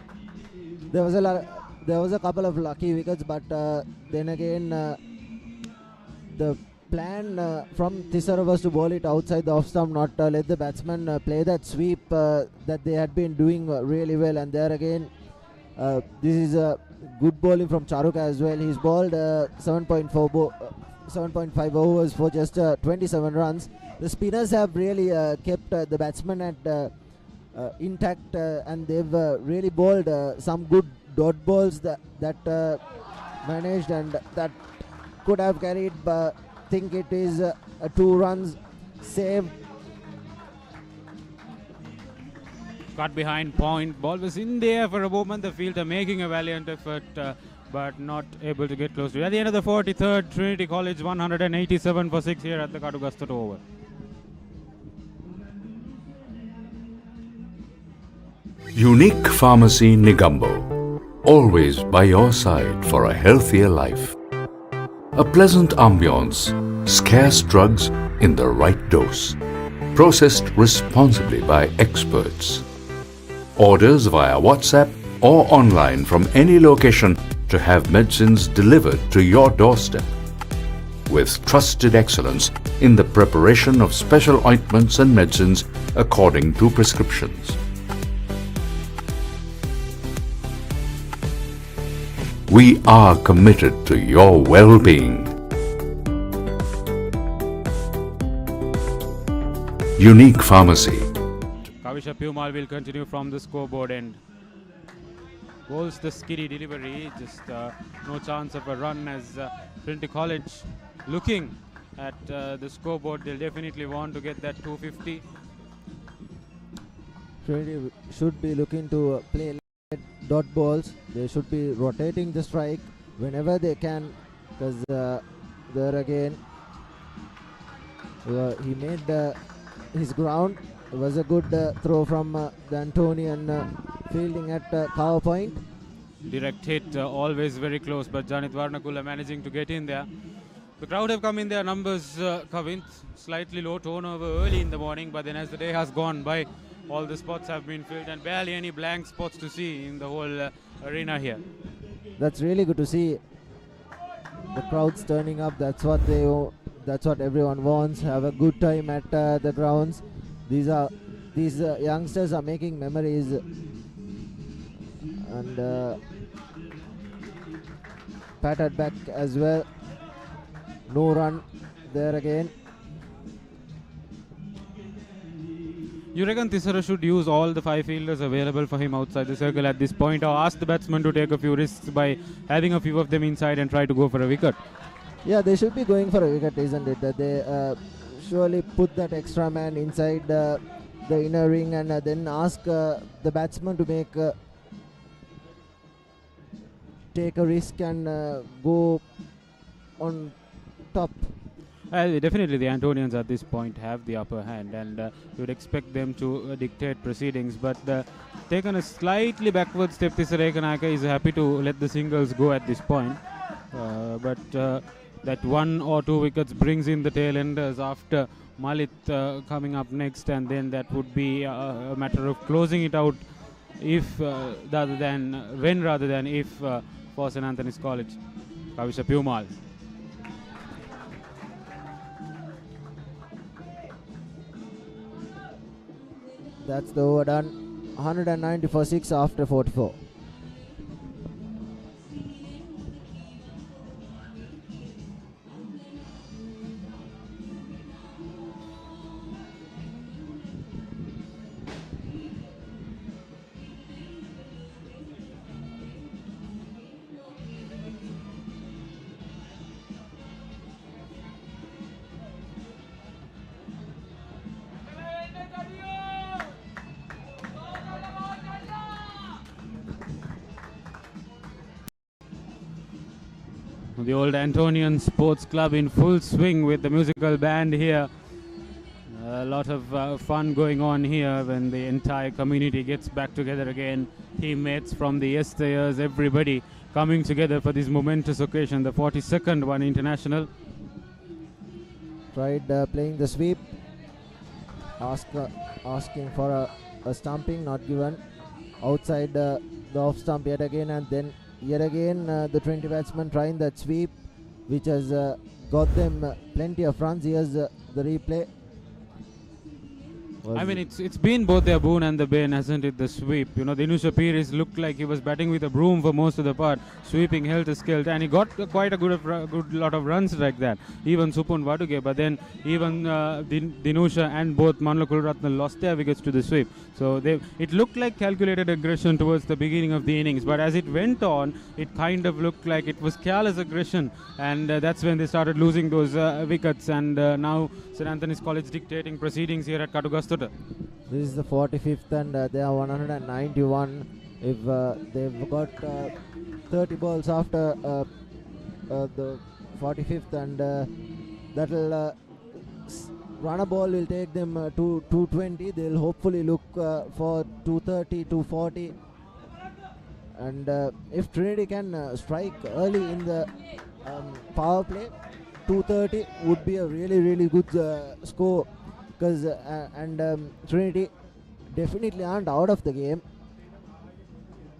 There was a couple of lucky wickets, but then again the plan from Tisara was to bowl it outside the off stump, not let the batsman play that sweep that they had been doing really well. And there again, this is a good bowling from Charuk as well. He's bowled 7.5 overs for just 27 runs. The spinners have really kept the batsmen at intact, and they've really bowled some good dot balls that managed, and that could have carried. But think it is 2 runs saved.
Cut behind point. Ball was in the air for a moment. The fielder making a valiant effort, but not able to get close to it. At the end of the 43rd, Trinity College 187 for 6 here at the Kadugastad over.
Unique Pharmacy Negombo, always by your side for a healthier life. A pleasant ambience, scarce drugs in the right dose. Processed responsibly by experts. Orders via WhatsApp or online from any location to have medicines delivered to your doorstep. With trusted excellence in the preparation of special ointments and medicines according to prescriptions. We are committed to your well-being. Unique Pharmacy.
Kavisha Pumal will continue from the scoreboard end. Bowls the skiddy delivery, just no chance of a run as Trinity College looking at the scoreboard. They'll definitely want to get that 250.
Trinity should be looking to play dot balls. They should be rotating the strike whenever they can, because there again he made his ground. It was a good throw from the Antonian fielding at cover point.
Direct hit, always very close, but Janit Varnakula managing to get in there. The crowd have come in their numbers, Kavint. Slightly low turnover early in the morning, but then as the day has gone by, all the spots have been filled and barely any blank spots to see in the whole arena here.
That's really good to see. The crowds turning up. That's what everyone wants. Have a good time at the grounds. These youngsters are making memories, and patted back as well. No run there again.
You reckon Tisara should use all the 5 fielders available for him outside the circle at this point, or ask the batsman to take a few risks by having a few of them inside and try to go for a wicket?
Yeah, they should be going for a wicket, isn't it? They surely put that extra man inside the inner ring, and then ask the batsman to take a risk and go on top.
Definitely the Antonians at this point have the upper hand, and you would expect them to dictate proceedings, but taken a slightly backward step. Tisara Ekanayak is happy to let the singles go at this point, but that 1 or 2 wickets brings in the tail enders after Malit coming up next, and then that would be a matter of closing it out rather than if for St. Anthony's College. Kavisha Pumal.
That's the over done. 190 for 6 after 44.
The old Antonian Sports Club in full swing with the musical band here. A lot of fun going on here when the entire community gets back together again. Teammates from the yesteryears, everybody coming together for this momentous occasion, the 42nd one international.
Tried playing the sweep, asking for a stumping, not given. Outside the off stump yet again, and then yet again the Trinity batsman trying that sweep, which has got them plenty of runs. Here's the replay.
I mean, it's been both their boon and the bane, hasn't it, the sweep? You know, Dinusha Pires looked like he was batting with a broom for most of the part, sweeping helter-skelter, and he got quite a good lot of runs like that. Even Supun Vaduge, but then even Dinusha and both Manla Kulratna lost their wickets to the sweep. So it looked like calculated aggression towards the beginning of the innings, but as it went on, it kind of looked like it was careless aggression, and that's when they started losing those wickets, and now St. Anthony's College dictating proceedings here at Katugastuta.
This is the 45th and they are 191. If they've got 30 balls after the 45th, and that'll run a ball will take them to 220. They'll hopefully look for 230, 240. And if Trinity can strike early in the power play, 230 would be a really good score, because Trinity definitely aren't out of the game.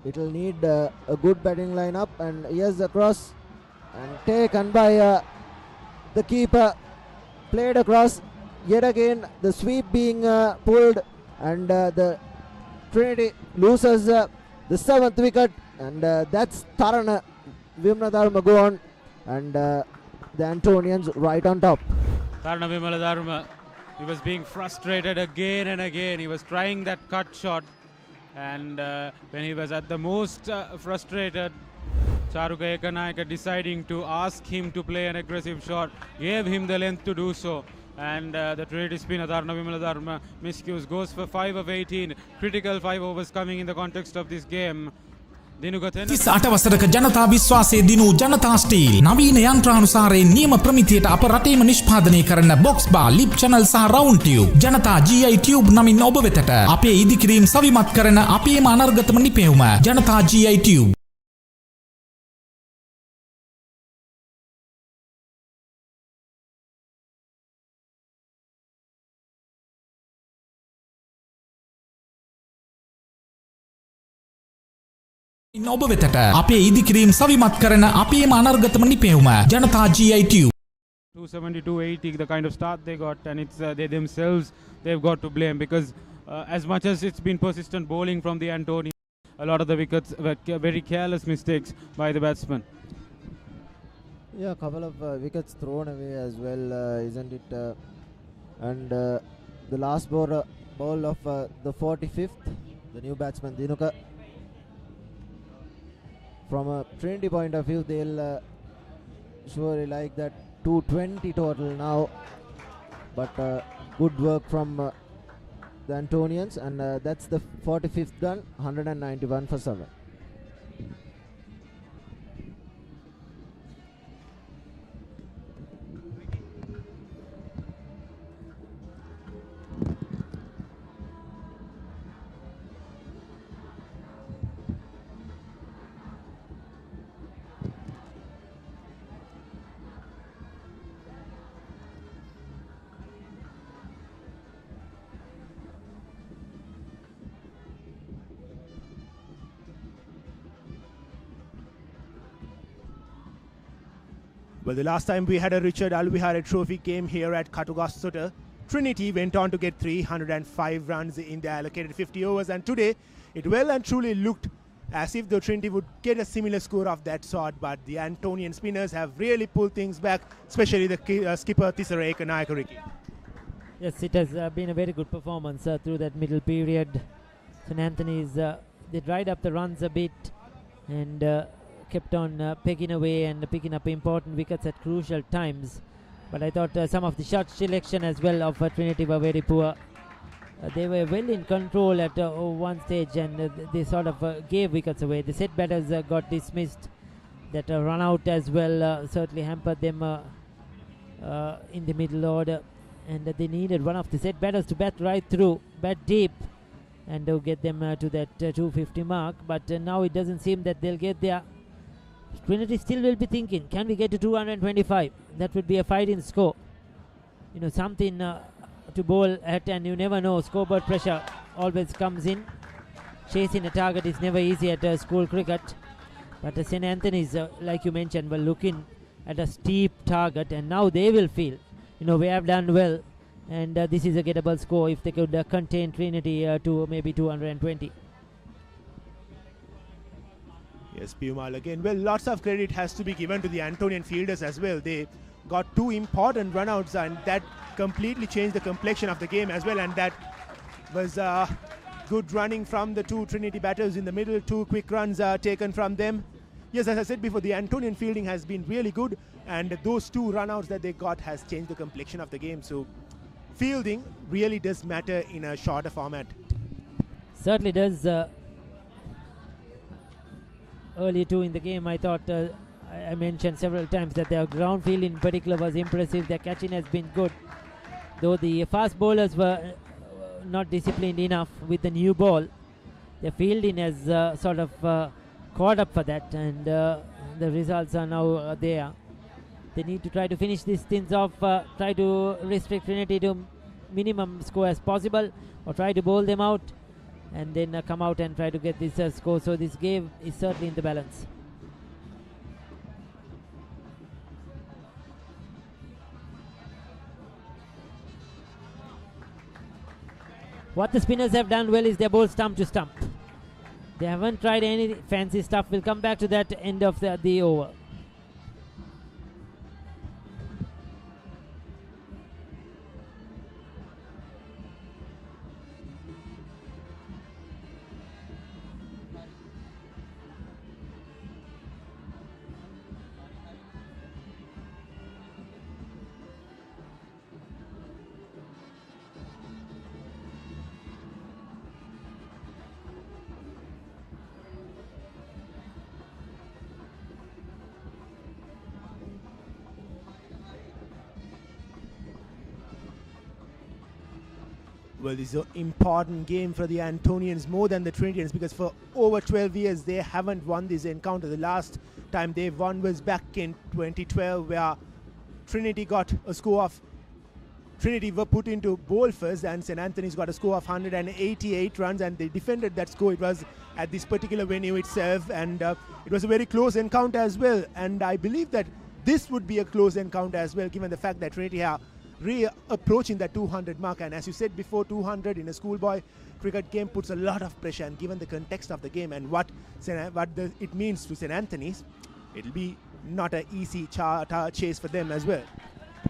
It will need a good batting lineup, and here's the cross and taken by the keeper, played across. Yet again the sweep being pulled, and the Trinity loses the 7th wicket, and that's Tarana Vimaladarma go on, and the Antonians right on top.
Tarana Vimaladarma, he was being frustrated again and again. He was trying that cut shot, and when he was at the most frustrated, Charuka Ekanayaka deciding to ask him to play an aggressive shot, gave him the length to do so, and the Trinity spinner Tarana Vimaladarma miscues, goes for 5 of 18. Critical 5 overs coming in the context of this game.
38 වසරක ජනතා විශ්වාසයේ දිනූ ජනතා steel නවීන යන්ත්‍රානුසාරයෙන් නියම ප්‍රමිතියට අප රටේම නිෂ්පාදනය කරන box බා ලිප් channel සහ round tube ජනතා GI ටියුබ් නමින් ඔබ වෙතට අපේ ඉදිකිරීම් සවිමත් කරන අපේම අනර්ගතම නිපැයුම ජනතා GI ටියුබ්. ඔබ වෙතට අපේ ඉදිකිරීම් සවිමත් කරන අපේම අනර්ගතම නිපැයුම ජනතා GI tube.
272-80, the kind of start they got, and it's they themselves, they've got to blame, because as much as it's been persistent bowling from the Antonians, a lot of the wickets were very careless mistakes by the batsmen.
Yeah, a couple of wickets thrown away as well, isn't it? And the last ball of the 45th, the new batsman Dinuka. From a Trinity point of view, they'll surely like that 220 total now, but good work from the Antonians, and that's the 45th done, 191 for 7.
Well, the last time we had a Richard Aluvihare trophy came here at Katugastuta, Trinity went on to get 305 runs in the allocated 50 overs, and today it well and truly looked as if the Trinity would get a similar score of that sort, but the Antonian spinners have really pulled things back, especially the skipper Tisara Ekanayaka.
Yes, it has been a very good performance through that middle period. St. Anthony's, they dried up the runs a bit and kept on pegging away and picking up important wickets at crucial times. But I thought some of the shot selection as well of Trinity were very poor. They were well in control at one stage, and they sort of gave wickets away. The set batters got dismissed That run out as well certainly hampered them in the middle order, and they needed one of the set batters to bat right through, bat deep, and get them to that 250 mark. But now it doesn't seem that they'll get there. Trinity still will be thinking, can we get to 225? That would be a fighting score. You know, something to bowl at, and you never know. Scoreboard pressure always comes in. Chasing a target is never easy at school cricket. But St. Anthony's, like you mentioned, were looking at a steep target, and now they will feel, you know, we have done well, and this is a gettable score if they could contain Trinity to maybe 220.
Yes, Piumal again. Well, lots of credit has to be given to the Antonian fielders as well. They got two important runouts, and that completely changed the complexion of the game as well. And that was good running from the two Trinity batters in the middle. Two quick runs taken from them. Yes, as I said before, the Antonian fielding has been really good, and those two runouts that they got has changed the complexion of the game. So fielding really does matter in a shorter format.
Certainly does. Earlier too in the game, I thought I mentioned several times that their ground field in particular was impressive. Their catching has been good, though the fast bowlers were not disciplined enough with the new ball. Their fielding has sort of caught up for that, and the results are now there. They need to try to finish these things off, try to restrict Trinity to minimum score as possible, or try to bowl them out, and then come out and try to get this score. So this game is certainly in the balance. What the spinners have done well is they bowl stump to stump. They haven't tried any fancy stuff. We'll come back to that end of the over.
Well, this is an important game for the Antonians more than the Trinitians, because for over 12 years they haven't won this encounter. The last time they won was back in 2012, where Trinity got a score of Trinity were put into bowl first, and St. Anthony's got a score of 188 runs, and they defended that score. It was at this particular venue itself, and it was a very close encounter as well. And I believe that this would be a close encounter as well, given the fact that Trinity are approaching that 200 mark. And as you said before, 200 in a schoolboy cricket game puts a lot of pressure, and given the context of the game and what it means to St. Anthony's, it'll be not an easy chase for them as well.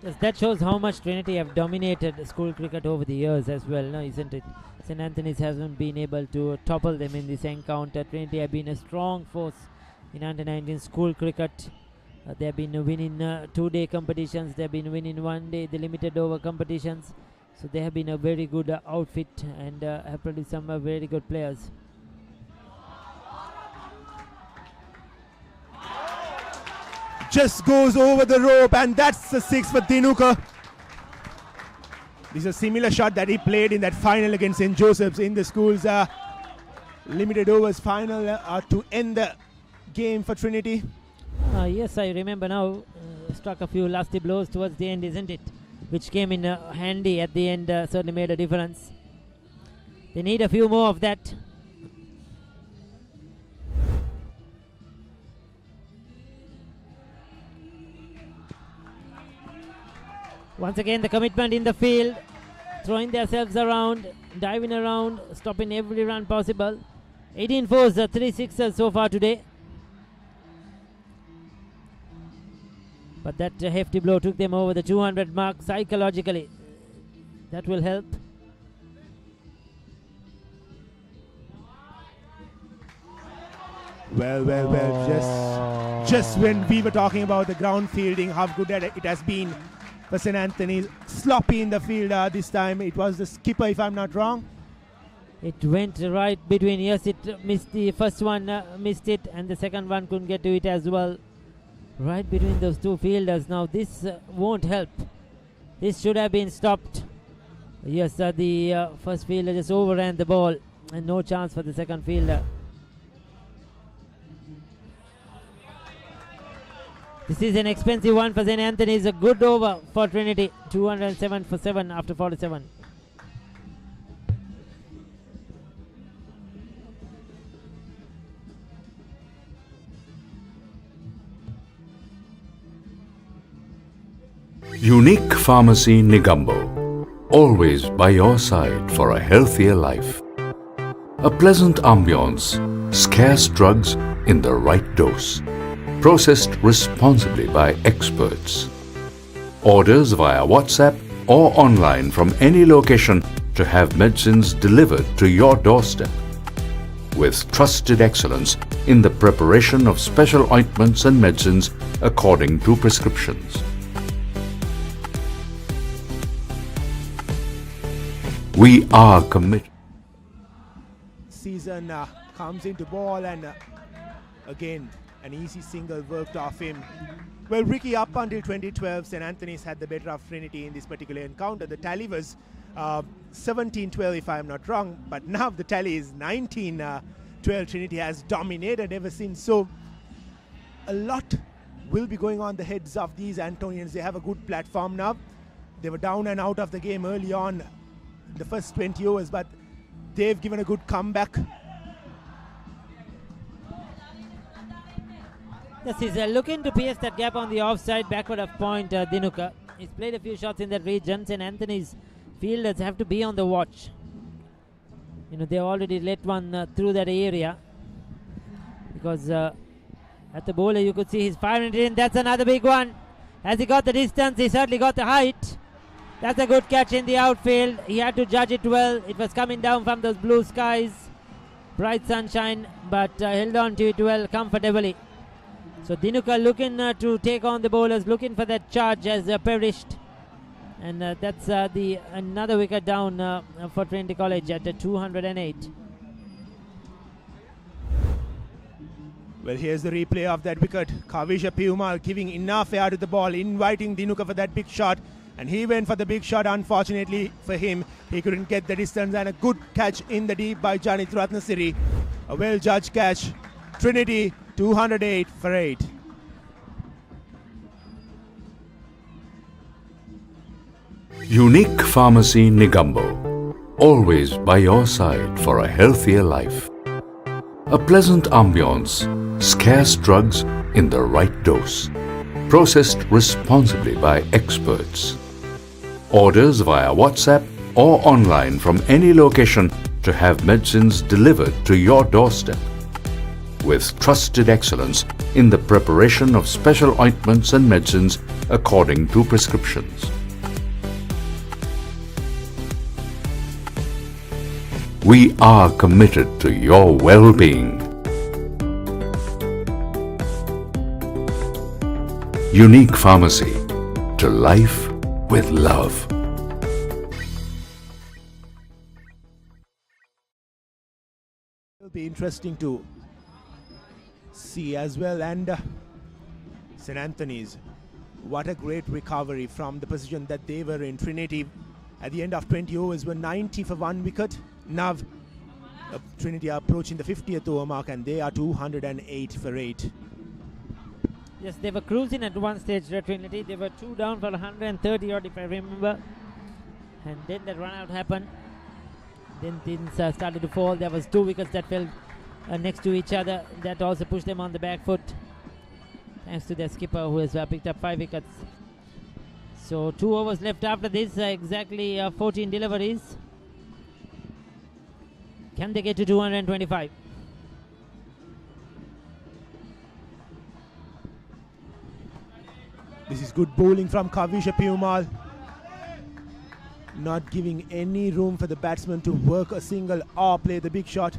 Yes, that shows how much Trinity have dominated school cricket over the years as well, no, isn't it? St. Anthony's hasn't been able to topple them in this encounter. Trinity have been a strong force in under-19 school cricket. They have been winning two-day competitions. They have been winning one-day, the limited over competitions. So they have been a very good outfit, and have produced some very good players.
Just goes over the rope, and that's a six for Dinuka. This is a similar shot that he played in that final against St. Joseph's in the school's limited overs final to end the game for Trinity.
Yes, I remember now. Struck a few lusty blows towards the end, isn't it? Which came in handy at the end, certainly made a difference. They need a few more of that. Once again, the commitment in the field, throwing themselves around, diving around, stopping every run possible. 18 fours, 3 sixes so far today. But that hefty blow took them over the 200 mark psychologically. That will help.
Well. Just when we were talking about the ground fielding, how good it has been for St. Anthony. Sloppy in the field this time. It was the skipper, if I'm not wrong.
It went right between. Yes, it missed the first one, missed it, and the second one couldn't get to it as well. right between those two fielders. Now this won't help. This should have been stopped. Yes, the first fielder just overran the ball and no chance for the second fielder. This is an expensive one for St. Anthony's. A good over for Trinity. 207 for 7 after 47.
Unique Pharmacy Negombo, always by your side for a healthier life. A pleasant ambience, scarce drugs in the right dose. Processed responsibly by experts. Orders via WhatsApp or online from any location to have medicines delivered to your doorstep. With trusted excellence in the preparation of special ointments and medicines according to prescriptions. We are committed.
Season comes into ball and again an easy single worked off him. Well, Ricky, up until 2012, St. Anthony's had the better of Trinity in this particular encounter. The tally was 17-12 if I'm not wrong, but now the tally is 19-12. Trinity has dominated ever since. So a lot will be going on the heads of these Antonians. They have a good platform now. They were down and out of the game early on the first 20 overs, but they've given a good comeback.
Yes, he's looking to pierce that gap on the offside, backward of point, Dinuka. He's played a few shots in that region. St. Anthony's fielders have to be on the watch. You know, they already let one through that area. Because at the bowler you could see he's firing it in. That's another big one. Has he got the distance? He certainly got the height. That's a good catch in the outfield. He had to judge it well. It was coming down from those blue skies. Bright sunshine, but held on to it well, comfortably. So Dinuka looking to take on the bowlers, looking for that charge as perished. And that's another wicket down for Trinity College at 208.
Well, here's the replay of that wicket. Kavisha Piumal giving enough air to the ball, inviting Dinuka for that big shot. And he went for the big shot. Unfortunately for him, he couldn't get the distance, and a good catch in the deep by Janith Ratnasiri. A well-judged catch. Trinity 208 for 8.
Unique Pharmacy Negombo, always by your side for a healthier life. A pleasant ambience, scarce drugs in the right dose. Processed responsibly by experts. Orders via WhatsApp or online from any location to have medicines delivered to your doorstep. With trusted excellence in the preparation of special ointments and medicines according to prescriptions. We are committed to your well-being. Unique Pharmacy, to life with love.
It'll be interesting to see as well. And St. Anthony's, what a great recovery from the position that they were in. Trinity at the end of 20 overs were 90 for 1 wicket. Now Trinity are approaching the 50th over mark and they are 208 for 8.
Yes, they were cruising at one stage, Trinity. They were 2 down for 130 odd, if I remember. And then that run out happened. Then things started to fall. There was 2 wickets that fell next to each other. That also pushed them on the back foot. Thanks to their skipper, who has picked up 5 wickets. So 2 overs left after this. Exactly 14 deliveries. Can they get to 225?
This is good bowling from Kavisha Piumal. Not giving any room for the batsman to work a single or play the big shot.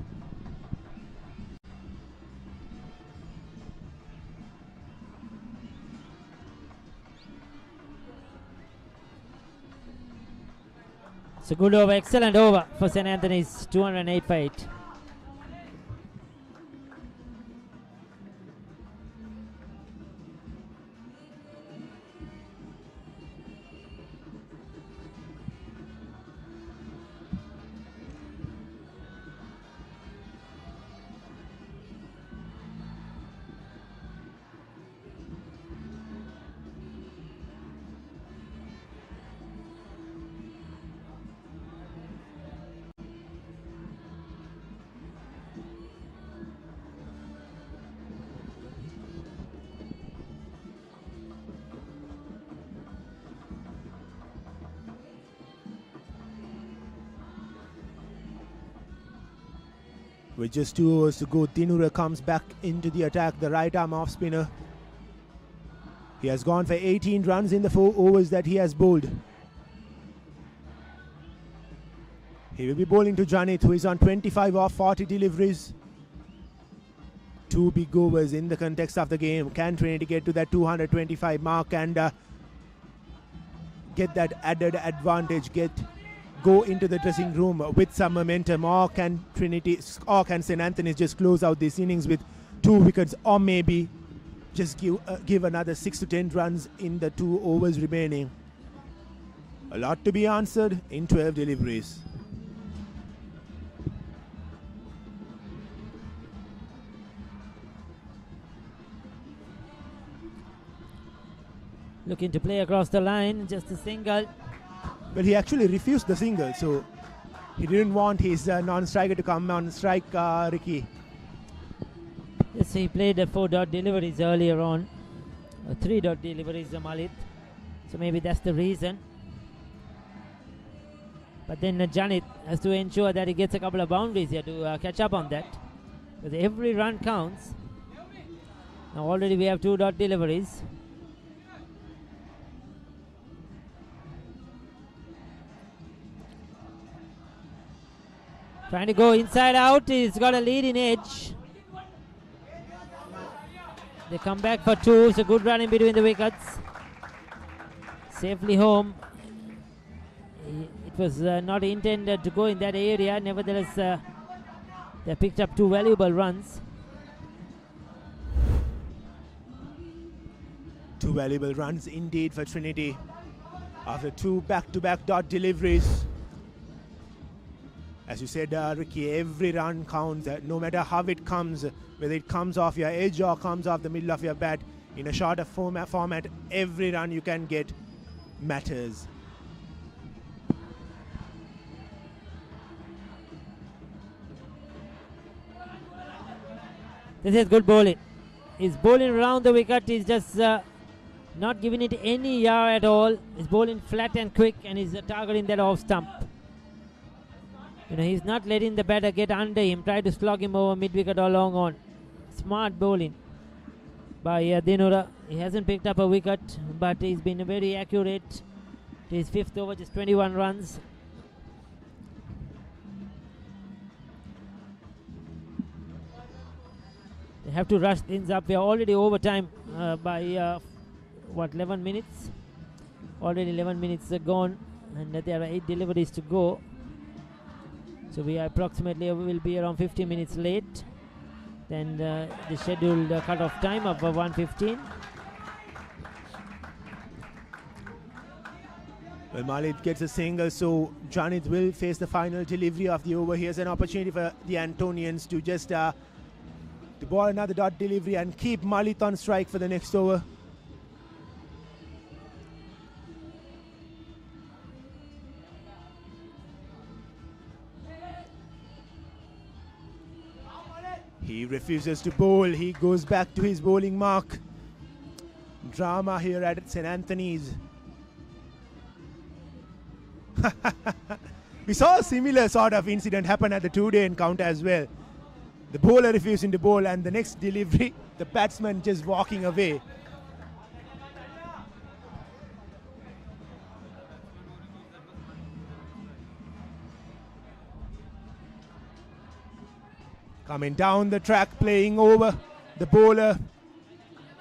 It's a good over, excellent over for St. Anthony's, 208 for 8.
With just 2 overs to go, Dinura comes back into the attack, the right arm off spinner. He has gone for 18 runs in the 4 overs that he has bowled. He will be bowling to Janit, who is on 25 off 40 deliveries. 2 big overs in the context of the game. Can Trinity get to that 225 mark and get that added advantage, go into the dressing room with some momentum, or can St. Anthony's just close out this innings with 2 wickets, or maybe just give another 6 to 10 runs in the 2 overs remaining? A lot to be answered in 12 deliveries.
Looking to play across the line, just a single.
Well, he actually refused the single, so he didn't want his non-striker to come on strike, Ricky.
Yes, he played 4 dot deliveries earlier on. 3 dot deliveries, Malit. So maybe that's the reason. But then Janit has to ensure that he gets a couple of boundaries here to catch up on that. Because every run counts. Now already we have 2 dot deliveries. Trying to go inside out. He's got a leading edge. They come back for 2. It's a good run in between the wickets. Safely home. It was not intended to go in that area. Nevertheless, they picked up 2 valuable runs.
2 valuable runs indeed for Trinity after 2 back-to-back dot deliveries. As you said, Ricky, every run counts, no matter how it comes, whether it comes off your edge or comes off the middle of your bat. In a shorter format, every run you can get matters.
This is good bowling. He's bowling around the wicket. He's just not giving it any yaw at all. He's bowling flat and quick, and he's targeting that off stump. You know, he's not letting the batter get under him, try to slog him over mid-wicket or long on. Smart bowling by Dinura. He hasn't picked up a wicket, but he's been very accurate. His 5th over, just 21 runs. They have to rush things up. We are already over time by 11 minutes. Already 11 minutes are gone, and there are 8 deliveries to go. So we approximately will be around 50 minutes late than the scheduled cut-off time of 1:15.
Well, Malit gets a single, so Janit will face the final delivery of the over. Here's an opportunity for the Antonians to just to ball another dot delivery and keep Malit on strike for the next over. He refuses to bowl. He goes back to his bowling mark. Drama here at St. Anthony's. We saw a similar sort of incident happen at the 2-day encounter as well. The bowler refusing to bowl, and the next delivery, the batsman just walking away. Coming down the track, playing over the bowler.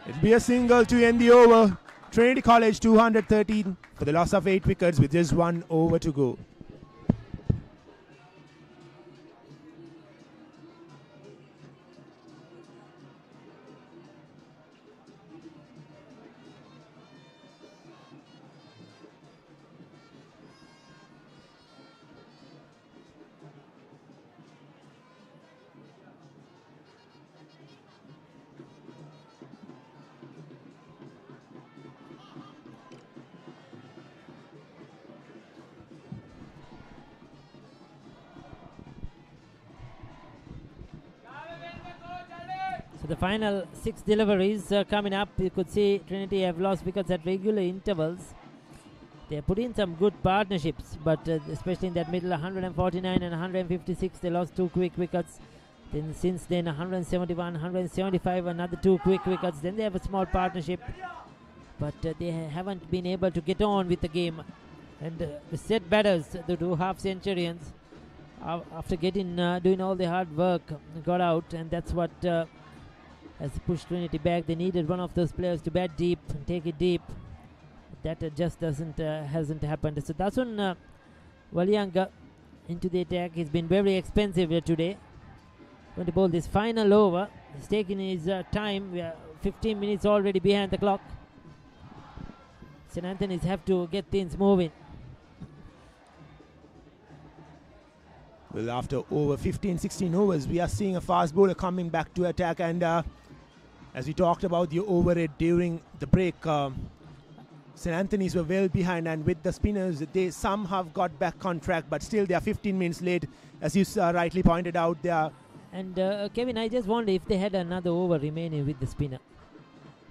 It'll be a single to end the over. Trinity College 213 for the loss of 8 wickets with just 1 over to go.
So the final 6 deliveries coming up. You could see Trinity have lost wickets at regular intervals. They put in some good partnerships, but especially in that middle 149 and 156, they lost 2 quick wickets. Then since then 171, 175, another 2 quick wickets. Then they have a small partnership, but they haven't been able to get on with the game. And the set batters, the 2 half-centurions, after getting doing all the hard work, got out, and that's what has pushed Trinity back. They needed one of those players to bat deep and take it deep. That just hasn't happened. So Dasun Walianga into the attack. He's been very expensive today. Going to bowl this final over. He's taking his time. We are 15 minutes already behind the clock. St. Anthony's have to get things moving.
Well, after over 15-16 overs, we are seeing a fast bowler coming back to attack. And as we talked about the overhead during the break, St. Anthony's were well behind, and with the spinners, they somehow got back on track, but still they are 15 minutes late. As you rightly pointed out, they are.
And Kevin, I just wonder if they had another over remaining with the spinner.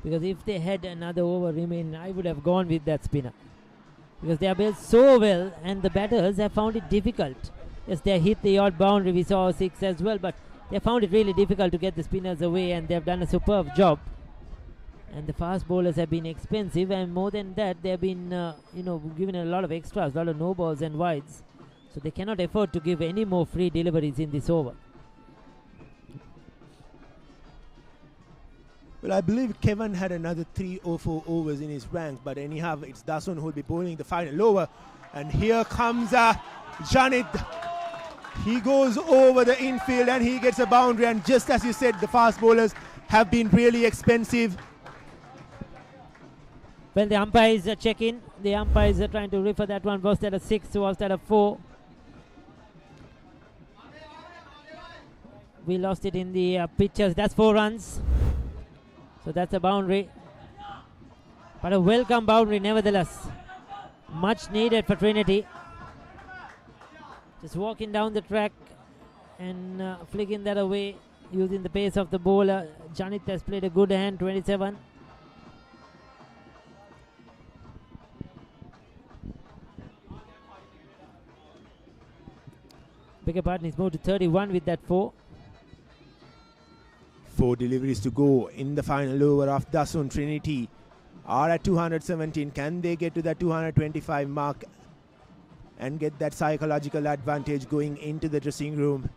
Because if they had another over remaining, I would have gone with that spinner. Because they are built so well, and the batters have found it difficult. Yes, they hit the odd boundary, we saw 6 as well, but they found it really difficult to get the spinners away, and they have done a superb job. And the fast bowlers have been expensive, and more than that, they have been given a lot of extras, a lot of no balls and wides. So they cannot afford to give any more free deliveries in this over.
Well, I believe Kevin had another 3 or 4 overs in his rank, but anyhow, it's Dasun who will be bowling the final over. And here comes Janit. He goes over the infield and he gets a boundary. And just as you said, the fast bowlers have been really expensive.
Well, the umpires are checking. The umpires are trying to refer that one. Was that a 6? Was that a 4? We lost it in the pictures. That's 4 runs. So that's a boundary. But a welcome boundary nevertheless. Much needed for Trinity. Just walking down the track and flicking that away using the pace of the bowler. Janit has played a good hand, 27. Bigger partner is moved to 31 with that 4.
4 deliveries to go in the final over of Dasun. Trinity are at 217. Can they get to that 225 mark and get that psychological advantage going into the dressing room?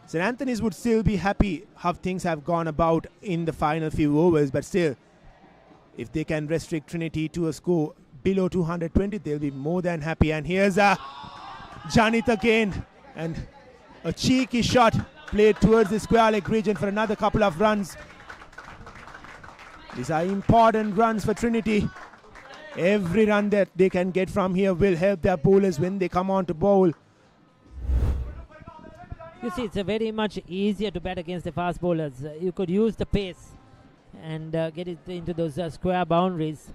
St. Anthony's would still be happy how things have gone about in the final few overs, but still, if they can restrict Trinity to a score below 220, they'll be more than happy. And here's Janit again, and a cheeky shot played towards the square leg region for another couple of runs. These are important runs for Trinity. Every run that they can get from here will help their bowlers when they come on to bowl.
You see, it's very much easier to bat against the fast bowlers. You could use the pace and get it into those square boundaries.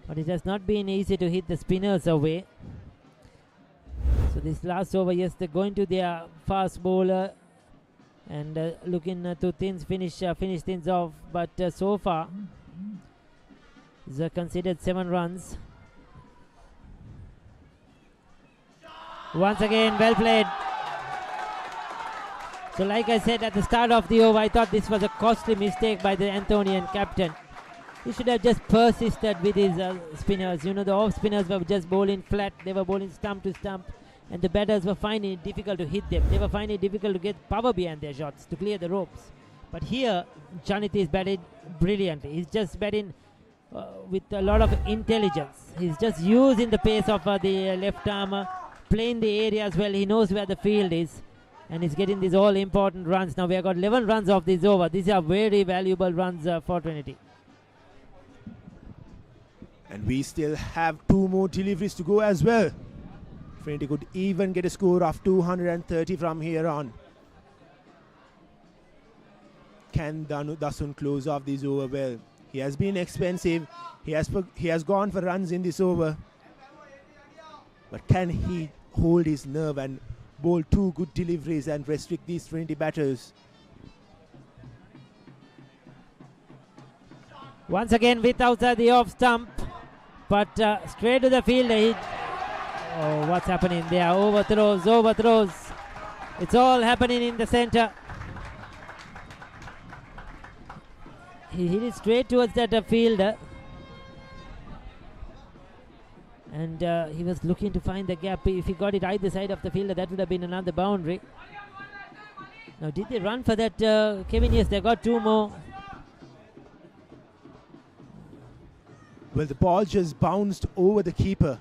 But it has not been easy to hit the spinners away. So this last over, yes, they're going to their fast bowler and looking to finish things off. But so far, they considered 7 runs. Once again, well played. So like I said at the start of the over, I thought this was a costly mistake by the Anthonian captain. He should have just persisted with his spinners. You know, the off spinners were just bowling flat. They were bowling stump to stump. And the batters were finding it difficult to hit them. They were finding it difficult to get power behind their shots, to clear the ropes. But here, Janit is batting brilliantly. He's just batting with a lot of intelligence. He's just using the pace of the left arm, playing the area as well. He knows where the field is. And he's getting these all important runs. Now we have got 11 runs off this over. These are very valuable runs for Trinity.
And we still have 2 more deliveries to go as well. Trinity could even get a score of 230 from here on. Can Dasun close off this over well? He has been expensive. He has gone for runs in this over. But can he hold his nerve and bowl 2 good deliveries and restrict these Trinity batters?
Once again with outside the off stump, but straight to the field. Oh, what's happening there? Overthrows. It's all happening in the center. He hit it straight towards that fielder. And he was looking to find the gap. If he got it either side of the fielder, that would have been another boundary. Now, did they run for that, Kevin? Yes, they got two more.
Well, the ball just bounced over the keeper.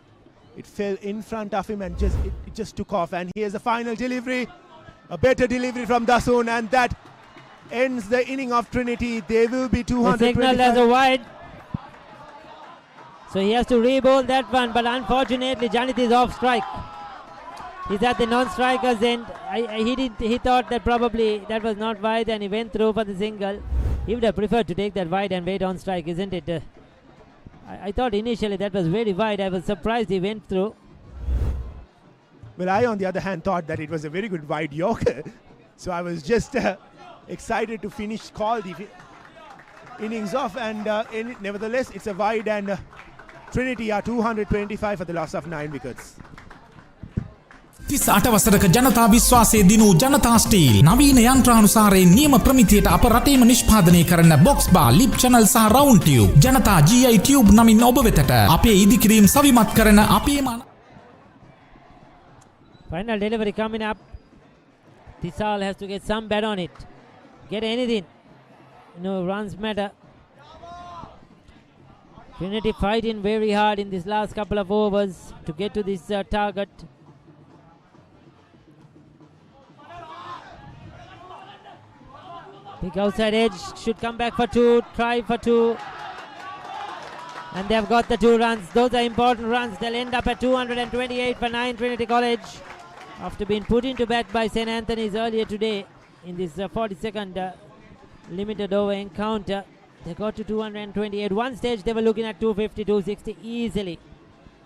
It fell in front of him and it just took off. And here's the final delivery. A better delivery from Dasun, and that ends the inning of Trinity. They will be 225.
Signaled as a wide. So he has to re-bowl that one, but unfortunately Janith is off strike. He's at the non-striker's end. He thought that probably that was not wide, and he went through for the single. He would have preferred to take that wide and wait on strike, isn't it? I thought initially that was very wide. I was surprised he went through.
Well, I on the other hand thought that it was a very good wide Yorker. So I was just excited to call the innings off, and nevertheless it's a wide, and Trinity are 225 for the loss of 9 wickets.
38 වසරක ජනතා විශ්වාසයේ දිනූ ජනතා steel නවීන යන්ත්‍රානුසාරයෙන් නියම ප්‍රමිතියට අප රටේම නිෂ්පාදනය කරන box බා ලිප් channel සහ round tube ජනතා GI ටියුබ් නමින් ඔබ වෙතට අපේ ඉදිකිරීම් සවිමත් කරන අපේම
Final delivery coming up. Tisal has to get some bet on it. Get anything. No runs matter. Trinity fighting very hard in this last couple of overs to get to this target. Big outside edge, should come back for 2, try for 2. And they've got the 2 runs. Those are important runs. They'll end up at 228 for 9 Trinity College. After being put into bat by St. Anthony's earlier today in this 42nd limited over encounter, they got to 228. One stage they were looking at 250, 260 easily.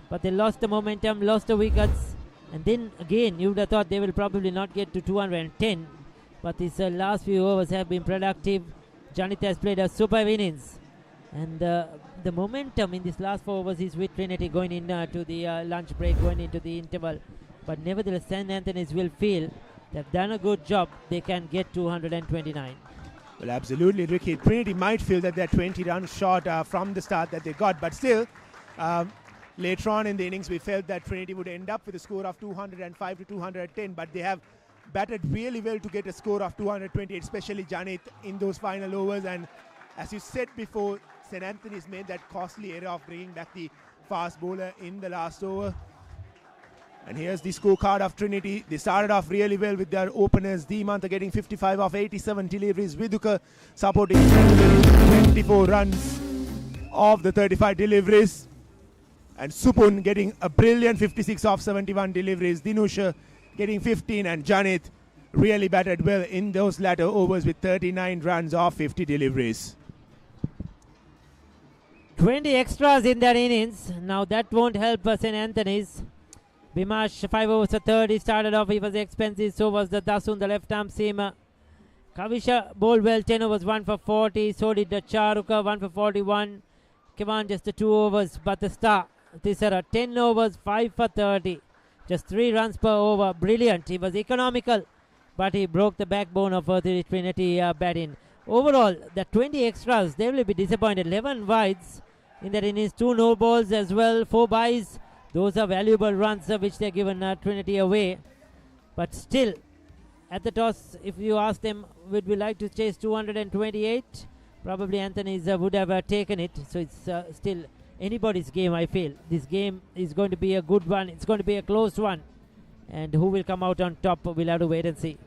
But they lost the momentum, lost the wickets. And then again, you would have thought they will probably not get to 210. But these last few overs have been productive. Janith has played a superb innings. And the momentum in this last 4 overs is with Trinity going into the lunch break, going into the interval. But nevertheless, St. Anthony's will feel they've done a good job. They can get 229.
Well, absolutely, Ricky. Trinity might feel that they're 20 runs short from the start that they got. But still, later on in the innings, we felt that Trinity would end up with a score of 205 to 210. But they have batted really well to get a score of 228, especially Janith in those final overs. And as you said before, St. Anthony's made that costly error of bringing back the fast bowler in the last over. And here's the scorecard of Trinity. They started off really well with their openers. Dimantha getting 55 of 87 deliveries. Viduka supporting 24 runs of the 35 deliveries. And Supun getting a brilliant 56 of 71 deliveries. Dinusha getting 15, and Janith really batted well in those latter overs with 39 runs of 50 deliveries.
20 extras in their innings. Now that won't help St. Anthony's. Bimash 5 overs for 30 started off. He was expensive. So was the Dasun, the left arm seamer. Kavisha bowled well, 10 overs, 1 for 40. So did the Charuka, 1 for 41. Kevan just the 2 overs, but the star Tisara 10 overs, 5 for 30. Just 3 runs per over. Brilliant. He was economical, but he broke the backbone of the Trinity batting. Overall, the 20 extras, they will be disappointed. 11 wides in that innings, 2 no balls as well, 4 byes. Those are valuable runs which they're given Trinity away. But still, at the toss, if you ask them, would we like to chase 228? Probably Anthony's would have taken it. So it's still anybody's game, I feel. This game is going to be a good one. It's going to be a close one. And who will come out on top, we'll have to wait and see.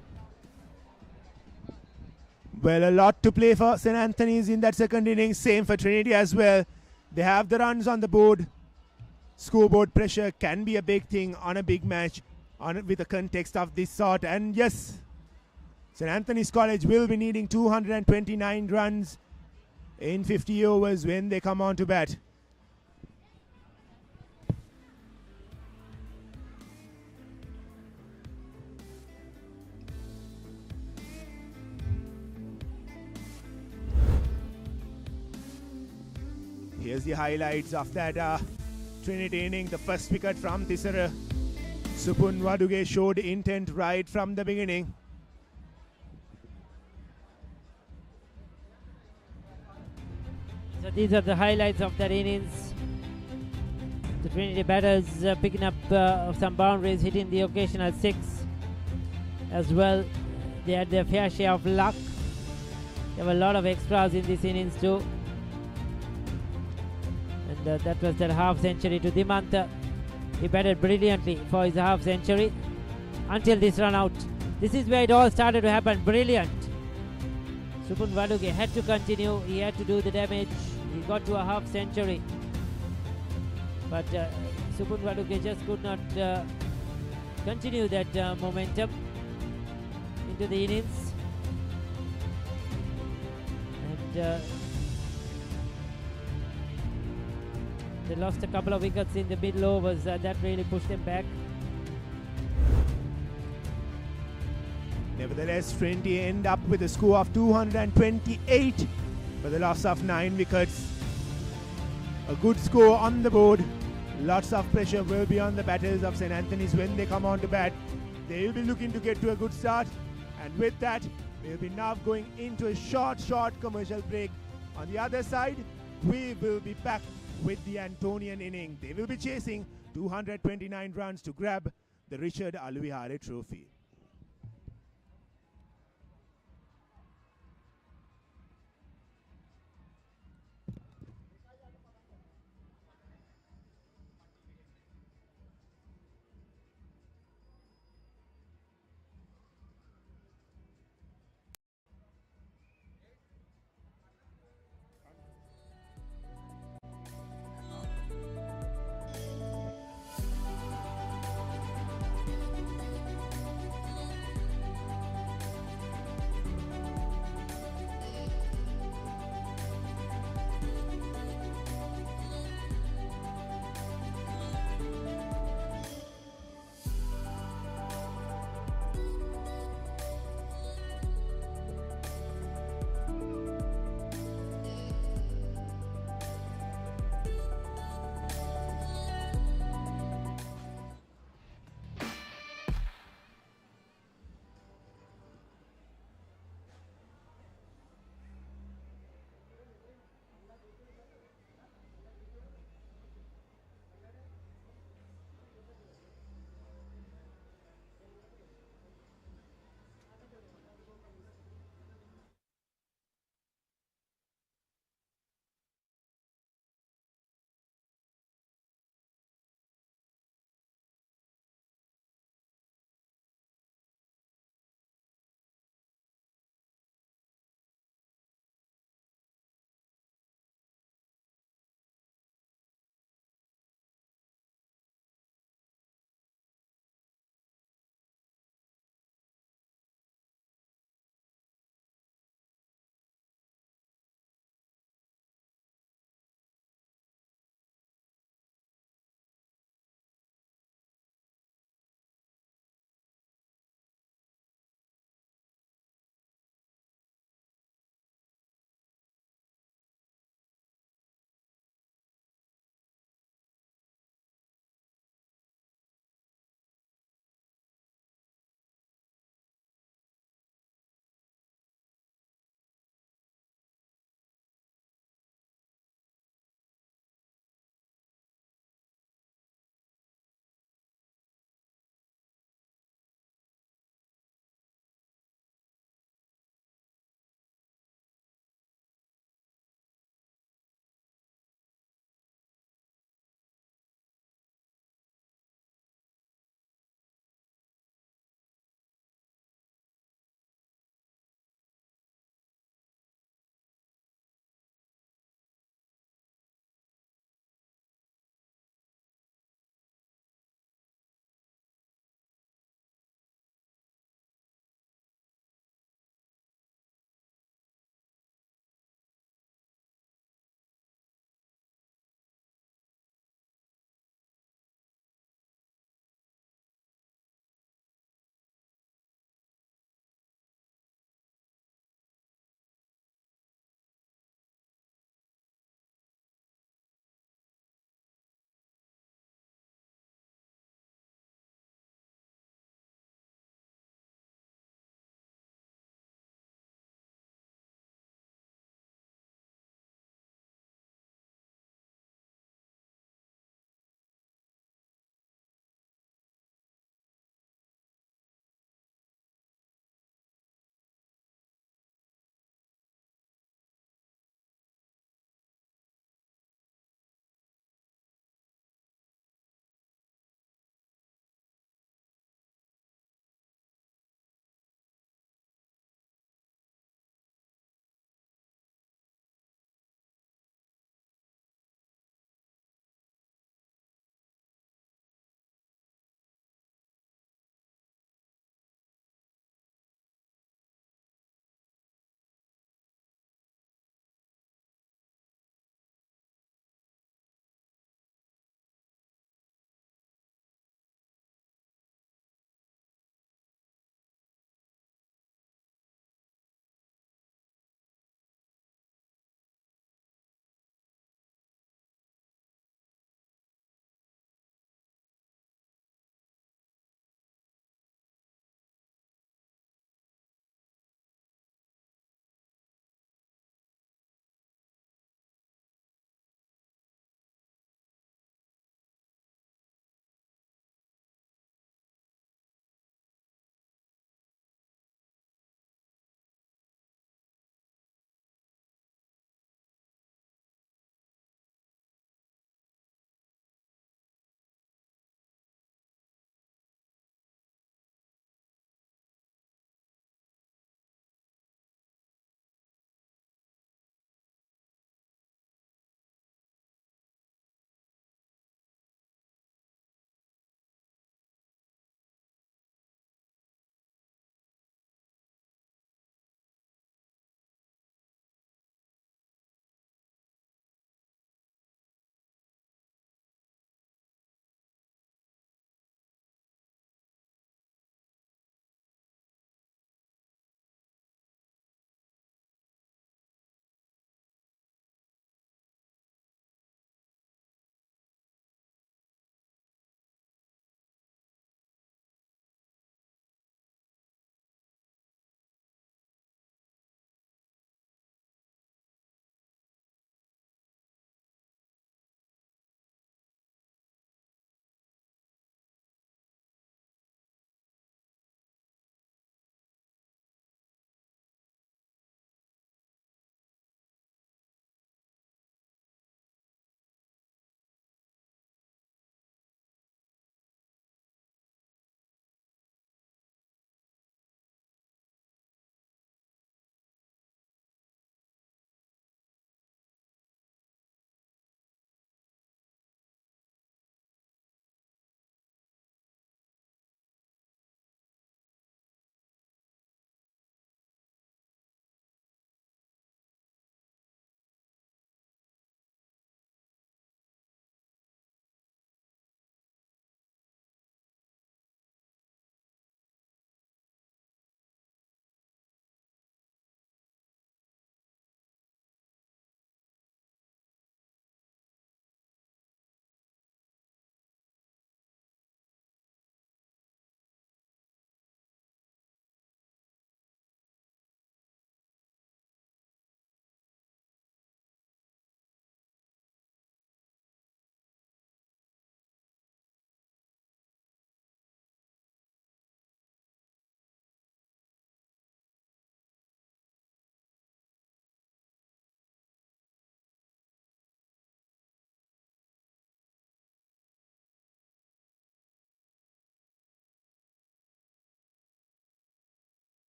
Well, a lot to play for St. Anthony's in that second innings. Same for Trinity as well. They have the runs on the board. Scoreboard pressure can be a big thing on a big match with a context of this sort. And yes, St. Anthony's College will be needing 229 runs in 50 overs when they come on to bat. Here's the highlights of that Trinity inning. The first wicket from Tisara. Supun Waduge showed intent right from the beginning.
So these are the highlights of that innings. The Trinity batters picking up some boundaries, hitting the occasional six as well. They had their fair share of luck. There were a lot of extras in this innings too. And that was that half century to Dimanta. He batted brilliantly for his half century until this run out. This is where it all started to happen. Brilliant. Supun Vaduge had to continue. He had to do the damage. He got to a half century. But Supun Vaduge just could not continue that momentum into the innings. And they lost a couple of wickets in the middle overs. That really pushed them back.
Nevertheless, Trinity end up with a score of 228 for the loss of 9 wickets. A good score on the board. Lots of pressure will be on the batters of St. Anthony's when they come on to bat. They will be looking to get to a good start. And with that, we'll be now going into a short commercial break. On the other side, we will be back with the Antonian inning. They will be chasing 229 runs to grab the Richard Aluvihare trophy.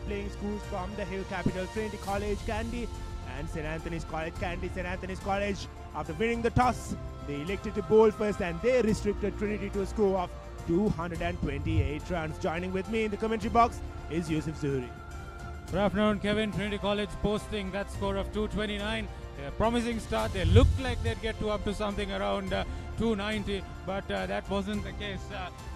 playing schools from the hill capital, Trinity College, Kandy, and St. Anthony's College, Kandy. St. Anthony's College, after winning the toss, they elected to bowl first and they restricted Trinity to a score of 228 runs. Joining with me in the commentary box is Yusuf Zuhri.
Good afternoon, Kevin. Trinity College posting that score of 229. A promising start. They looked like they'd get up to something around 290, but that wasn't the case.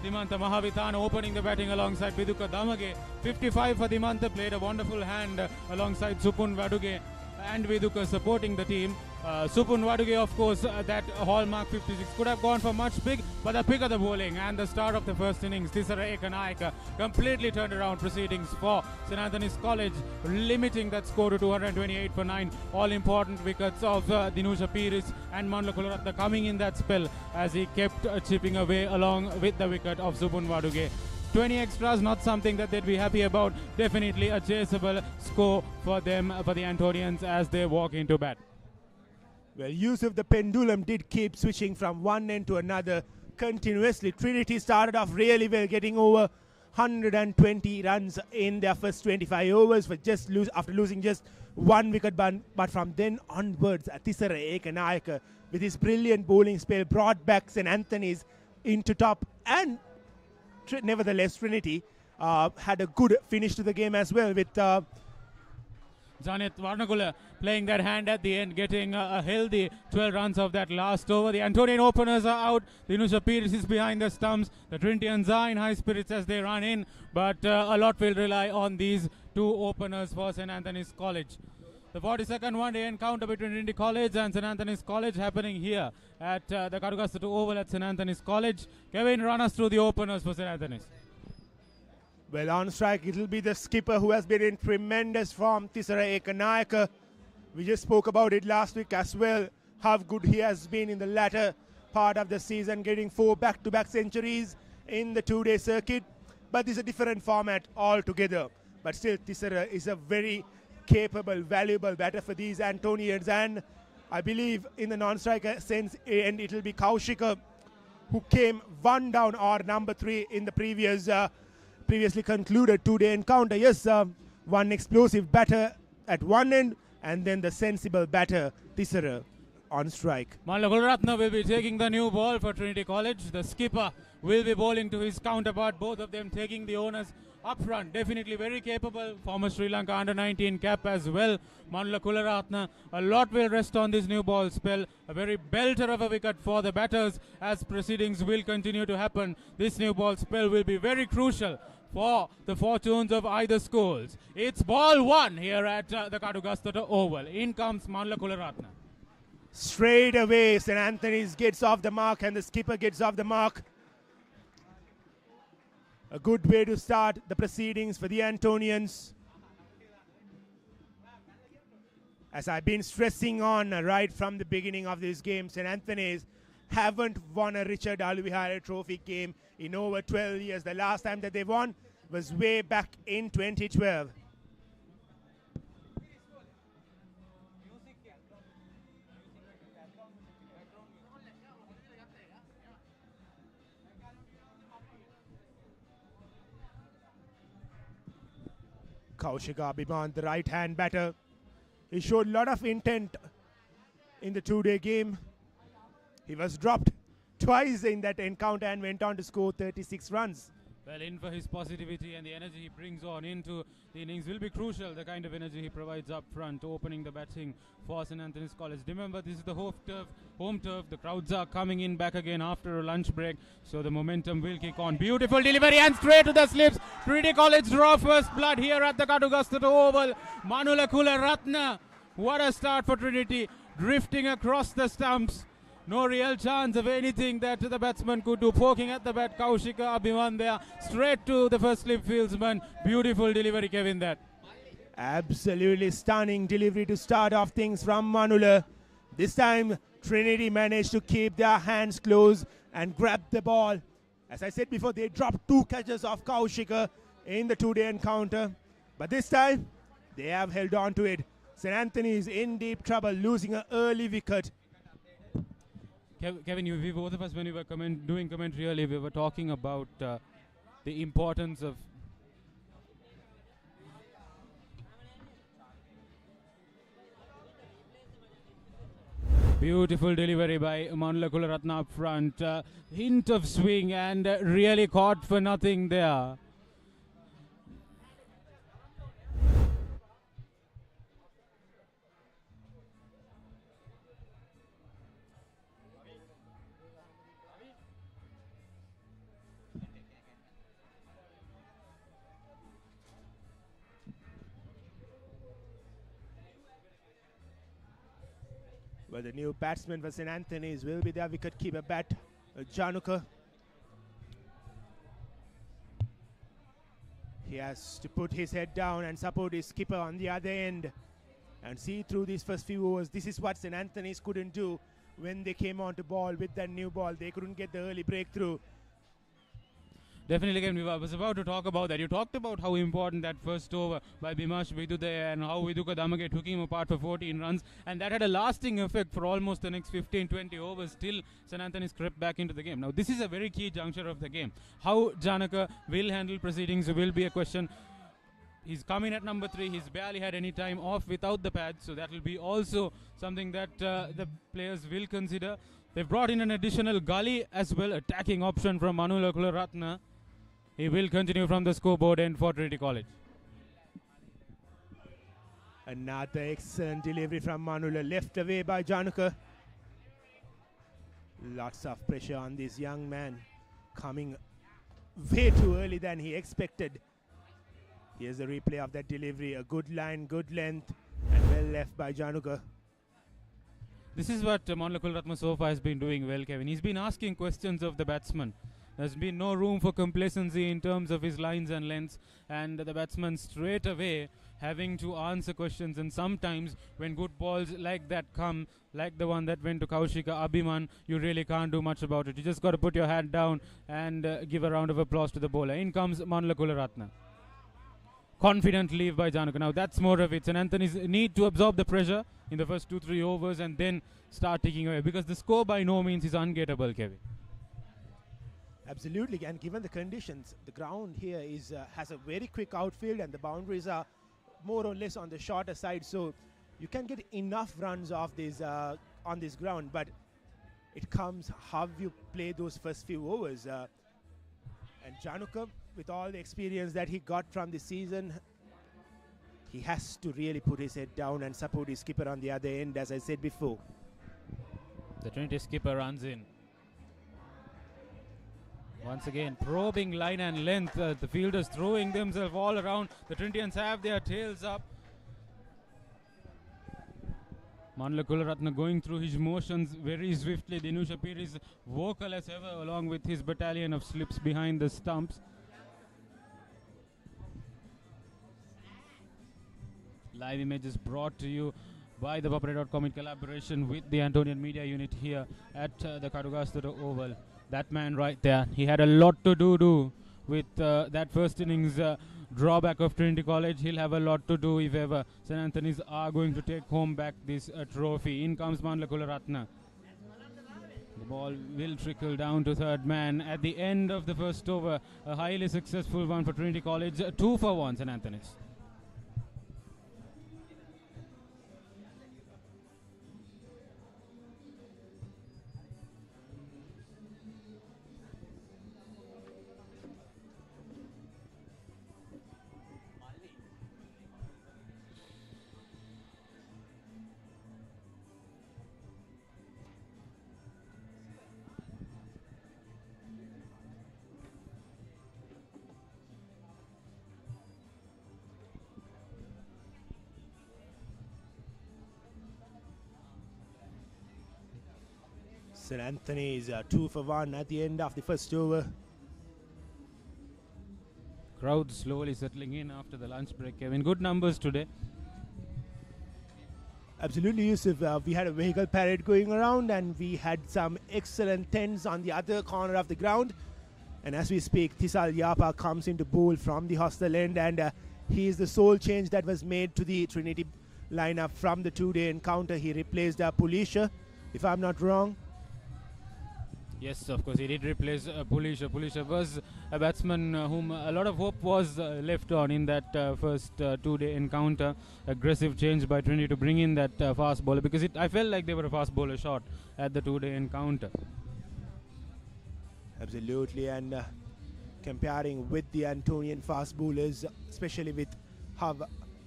Dimantha Mahavithana opening the batting alongside Viduka Damage. 55 for Dimantha, played a wonderful hand alongside Supun Vaduge and Viduka supporting the team. Supun Vaduge, of course, that hallmark 56 could have gone for much big, but the pick of the bowling and the start of the first innings, Tisara Ekanayaka completely turned around proceedings for St. Anthony's College, limiting that score to 228 for 9. All important wickets of Dinusha Piris and Manula Kularatna coming in that spell as he kept chipping away along with the wicket of Supun Vaduge. 20 extras, not something that they'd be happy about. Definitely a chaseable score for them, for the Antonians, as they walk into bat.
Well, Yusuf, the pendulum did keep switching from one end to another continuously. Trinity started off really well, getting over 120 runs in their first 25 overs for after losing just one wicket. But from then onwards, Tisara Ekanayaka, with his brilliant bowling spell, brought back St. Anthony's into top, and nevertheless, Trinity had a good finish to the game as well, with
Janit Varnakula playing that hand at the end, getting a healthy 12 runs of that last over. The Antonian openers are out. Dinusha Piris is behind the stumps. The Trinitians are in high spirits as they run in, but a lot will rely on these two openers for St. Anthony's College. The 42nd one-day encounter between Trinity College and St. Anthony's College happening here at the Kadugastatu Oval at St. Anthony's College. Kevin, run us through the openers for St. Anthony's.
Well, on strike, it will be the skipper who has been in tremendous form, Tisara Ekanayaka. We just spoke about it last week as well, how good he has been in the latter part of the season, getting 4 back-to-back centuries in the 2-day circuit. But this is a different format altogether. But still, Tisara is a very capable, valuable batter for these Antonians. And I believe in the non-striker sense, and it will be Kaushika, who came one down, or number 3 in the previously concluded 2-day encounter. Yes, one explosive batter at one end, and then the sensible batter, Tisara, on strike.
Manula Kularatna will be taking the new ball for Trinity College. The skipper will be bowling to his counterpart, both of them taking the owners up front. Definitely very capable, former Sri Lanka under-19 cap as well. Manula Kularatna, a lot will rest on this new ball spell. A very belter of a wicket for the batters as proceedings will continue to happen. This new ball spell will be very crucial for the fortunes of either schools. It's ball 1 here at the Kadugastatu Oval. In comes Manula Kularatna.
Straight away, St. Anthony's gets off the mark and the skipper gets off the mark. A good way to start the proceedings for the Antonians. As I've been stressing on right from the beginning of this game, St. Anthony's haven't won a Richard Aluvihare Trophy game in over 12 years. The last time that they won was way back in 2012. Kaushika Abhiman, the right-hand batter. He showed a lot of intent in the 2-day game. He was dropped twice in that encounter and went on to score 36 runs.
Well, in for his positivity, and the energy he brings on into the innings will be crucial. The kind of energy he provides up front, opening the batting for St. Anthony's College. Remember, this is the home turf. The crowds are coming in back again after a lunch break, so the momentum will kick on. Beautiful delivery and straight to the slips. Trinity College draw first blood here at the Kadugastatu Oval. Manula Kularatna. What a start for Trinity, drifting across the stumps. No real chance of anything that the batsman could do. Poking at the bat, Kaushika Abhiman there. Straight to the first slip fieldsman. Beautiful delivery, Kevin, that.
Absolutely stunning delivery to start off things from Manula. This time, Trinity managed to keep their hands closed and grab the ball. As I said before, they dropped 2 catches of Kaushika in the 2-day encounter. But this time, they have held on to it. St. Anthony is in deep trouble, losing an early wicket.
Kevin, we both of us, when we were doing commentary earlier, we were talking about the importance of Beautiful delivery by Manula Kularatna up front. Hint of swing and really caught for nothing there.
Well, the new batsman for St. Anthony's will be their wicket-keeper Januka. He has to put his head down and support his skipper on the other end and see through these first few overs. This is what St. Anthony's couldn't do when they came on to ball with that new ball. They couldn't get the early breakthrough.
Definitely, again, I was about to talk about that. You talked about how important that first over by Bimash Vidude and how Viduka Damage took him apart for 14 runs, and that had a lasting effect for almost the next 15-20 overs. Still, St. Anthony's crept back into the game. Now, this is a very key juncture of the game. How Janaka will handle proceedings will be a question. He's come in at number 3. He's barely had any time off without the pads, so that will be also something that the players will consider. They've brought in an additional gully as well, attacking option from Manula Kularatna. He will continue from the scoreboard end for Trinity College.
Another excellent delivery from Manula, left away by Januka. Lots of pressure on this young man, coming way too early than he expected. Here's a replay of that delivery, a good line, good length, and well left by Januka.
This is what Manula Kularatna so far has been doing well, Kevin. He's been asking questions of the batsman. There's been no room for complacency in terms of his lines and lengths, and the batsman straight away having to answer questions. And sometimes when good balls like that come, like the one that went to Kaushika Abhiman, you really can't do much about it. You just got to put your hand down and give a round of applause to the bowler. In comes Manula Kularatna. Confident leave by Januka. Now that's more of it. St. Anthony's need to absorb the pressure in the first 2-3 overs and then start taking away, because the score by no means is ungettable, Kevin.
Absolutely, and given the conditions, the ground here is has a very quick outfield and the boundaries are more or less on the shorter side, so you can get enough runs off this on this ground, but it comes how you play those first few overs. And Januka, with all the experience that he got from this season, he has to really put his head down and support his skipper on the other end, as I said before.
The Trinity skipper runs in. Once again, probing line and length. The fielders throwing themselves all around. The Trinitians have their tails up. Manula Kularatna going through his motions very swiftly. Dinu Shapir is vocal as ever, along with his battalion of slips behind the stumps. Live images brought to you by the Papare.com in collaboration with the Antonian Media Unit here at the Karugasturu Oval. That man right there, he had a lot to do with that first innings drawback of Trinity College. He'll have a lot to do if ever St. Anthony's are going to take home back this trophy. In comes Manula Kularatna. The ball will trickle down to third man at the end of the first over. A highly successful one for Trinity College. 2 for 1 St. Anthony's.
St. Anthony's 2 for 1 at the end of the first over.
Crowd slowly settling in after the lunch break, Kevin. Good numbers today.
Absolutely, Yusuf. We had a vehicle parade going around and we had some excellent tents on the other corner of the ground. And as we speak, Tisal Yapa comes into bowl from the hostel end, and he is the sole change that was made to the Trinity lineup from the two-day encounter. He replaced Pulisha, if I'm not wrong.
Yes, of course, he did replace Pulisha. Pulisha was a batsman whom a lot of hope was left on in that first two-day encounter. Aggressive change by Trinity to bring in that fast bowler, because I felt like they were a fast bowler shot at the two-day encounter.
Absolutely, and comparing with the Antonian fast bowlers, especially with how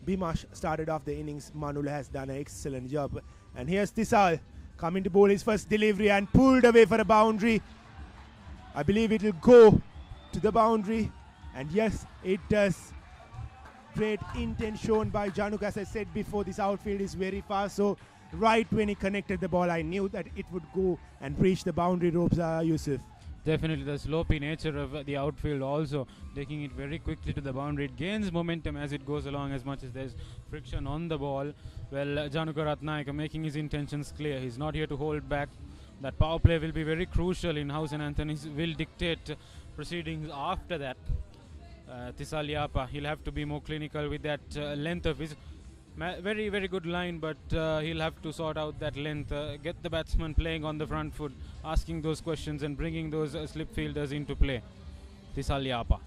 Bimash started off the innings, Manula has done an excellent job. And here's Tisal coming to bowl his first delivery and pulled away for a boundary. I believe it will go to the boundary, and yes, it does. Great intent shown by Januk. As I said before, this outfield is very fast, so right when he connected the ball, I knew that it would go and reach the boundary ropes, Yusuf.
Definitely the slopey nature of the outfield also taking it very quickly to the boundary. It gains momentum as it goes along, as much as there's friction on the ball. Well, Januka Ratnayaka making his intentions clear. He's not here to hold back. That power play will be very crucial in how St. Anthony's will dictate proceedings after that. Tisal Yapa, he'll have to be more clinical with that length of his. Very, very good line, but he'll have to sort out that length, get the batsman playing on the front foot, asking those questions and bringing those slip fielders into play. Tisal Yapa.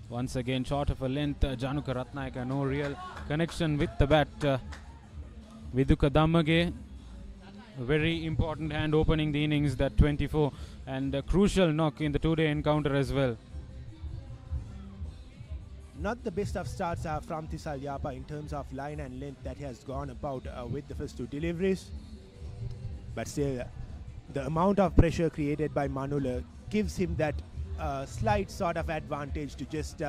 Once again, short of a length, Januka Ratnayaka, no real connection with the bat. Viduka Damage, a very important hand opening the innings, that 24, and a crucial knock in the two-day encounter as well.
Not the best of starts from Tisal Yapa in terms of line and length that he has gone about with the first two deliveries. But still, the amount of pressure created by Manula gives him that slight sort of advantage to just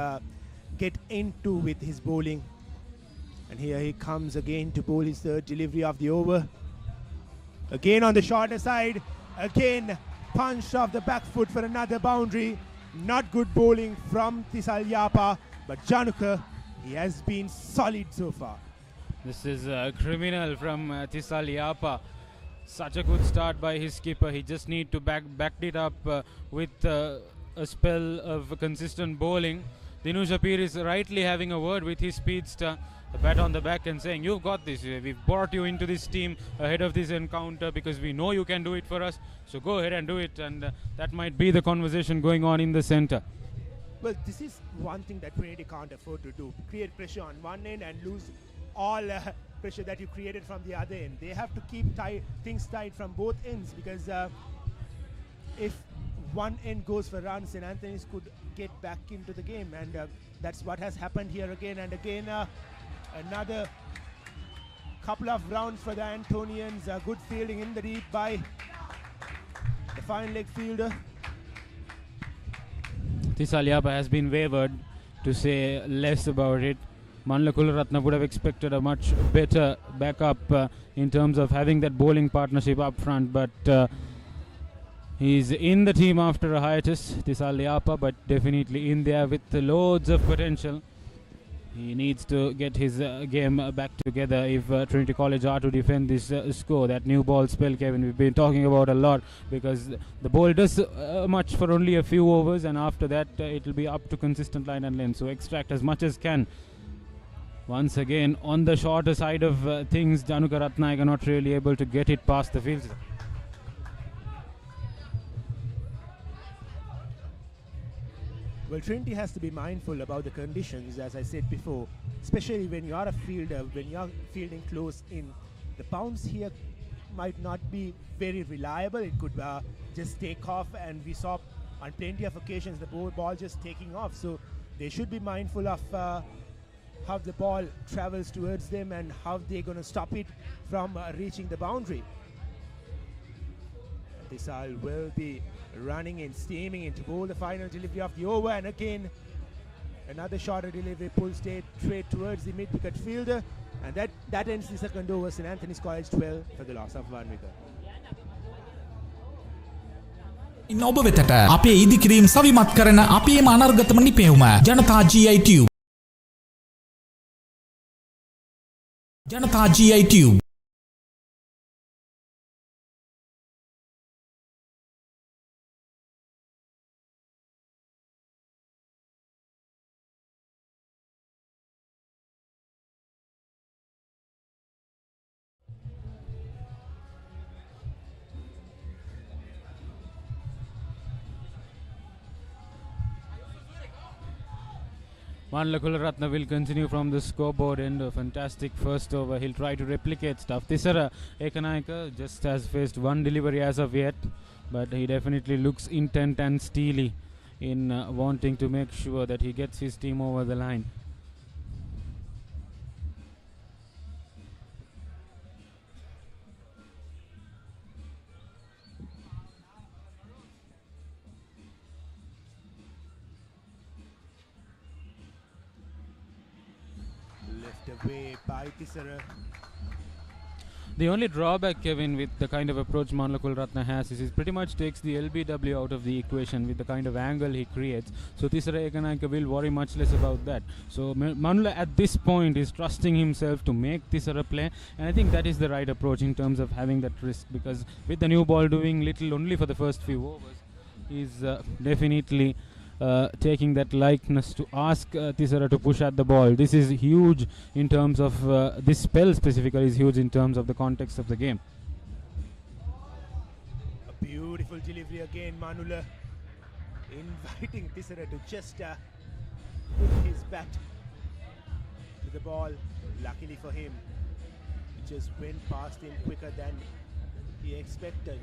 get into with his bowling. And here he comes again to bowl his third delivery of the over. Again on the shorter side, again punched off the back foot for another boundary. Not good bowling from Tisal Yapa. But Januka, he has been solid so far.
This is criminal from Tisal Yapa. Such a good start by his skipper. He just need to back it up with a spell of consistent bowling. Dinush Apir is rightly having a word with his speedster, the bat on the back, and saying, you've got this. We've brought you into this team ahead of this encounter because we know you can do it for us. So go ahead and do it. And that might be the conversation going on in the center.
Well, this is one thing that Trinity can't afford to do. Create pressure on one end and lose all pressure that you created from the other end. They have to keep things tight from both ends, because if one end goes for runs, St. Anthony's could get back into the game. And that's what has happened here again and again. Another couple of rounds for the Antonians. Good fielding in the deep by the fine leg fielder.
Tisal Yapa has been wavered, to say less about it. Manla Kularatna would have expected a much better backup in terms of having that bowling partnership up front, but he's in the team after a hiatus, Tisal Yapa, but definitely in there with loads of potential. He needs to get his game back together if Trinity College are to defend this score. That new ball spell, Kevin, we've been talking about a lot, because the ball does much for only a few overs, and after that it will be up to consistent line and length. So extract as much as can. Once again, on the shorter side of things, Januka Ratnayaka not really able to get it past the fields.
Well, Trinity has to be mindful about the conditions, as I said before, especially when you are a fielder, when you are fielding close in. The bounce here might not be very reliable. It could just take off, and we saw on plenty of occasions the ball just taking off. So they should be mindful of how the ball travels towards them and how they're going to stop it from reaching the boundary. Tisal will be running and steaming in to bowl the final delivery of the over, and again another shorter delivery pulled straight towards the mid-wicket fielder, and that ends the second over. St. Anthony's College 12 for the loss of 1 wicket.
ඉන්න ඔබ වෙතට අපේ ඉදිකිරීම් සවිමත් කරන අපේම අනර්ගතම නිපැවුම ජනතා GI Tube. ජනතා GI Tube.
Manula Kularatna will continue from the scoreboard end. A fantastic first over. He'll try to replicate stuff. Tisara Ekanayaka just has faced one delivery as of yet, but he definitely looks intent and steely in wanting to make sure that he gets his team over the line.
Left away by Tisara.
The only drawback, Kevin, with the kind of approach Manula Kularatna has is he pretty much takes the LBW out of the equation with the kind of angle he creates. So Tisara Ekanayaka will worry much less about that. So Manula at this point is trusting himself to make Tisara play, and I think that is the right approach in terms of having that risk, because with the new ball doing little only for the first few overs, he's definitely taking that likeness to ask Tisara to push at the ball. This is huge in terms of this spell specifically is huge in terms of the context of the game.
A beautiful delivery again, Manula inviting Tisara to just put his bat to the ball. Luckily for him, it just went past him quicker than he expected.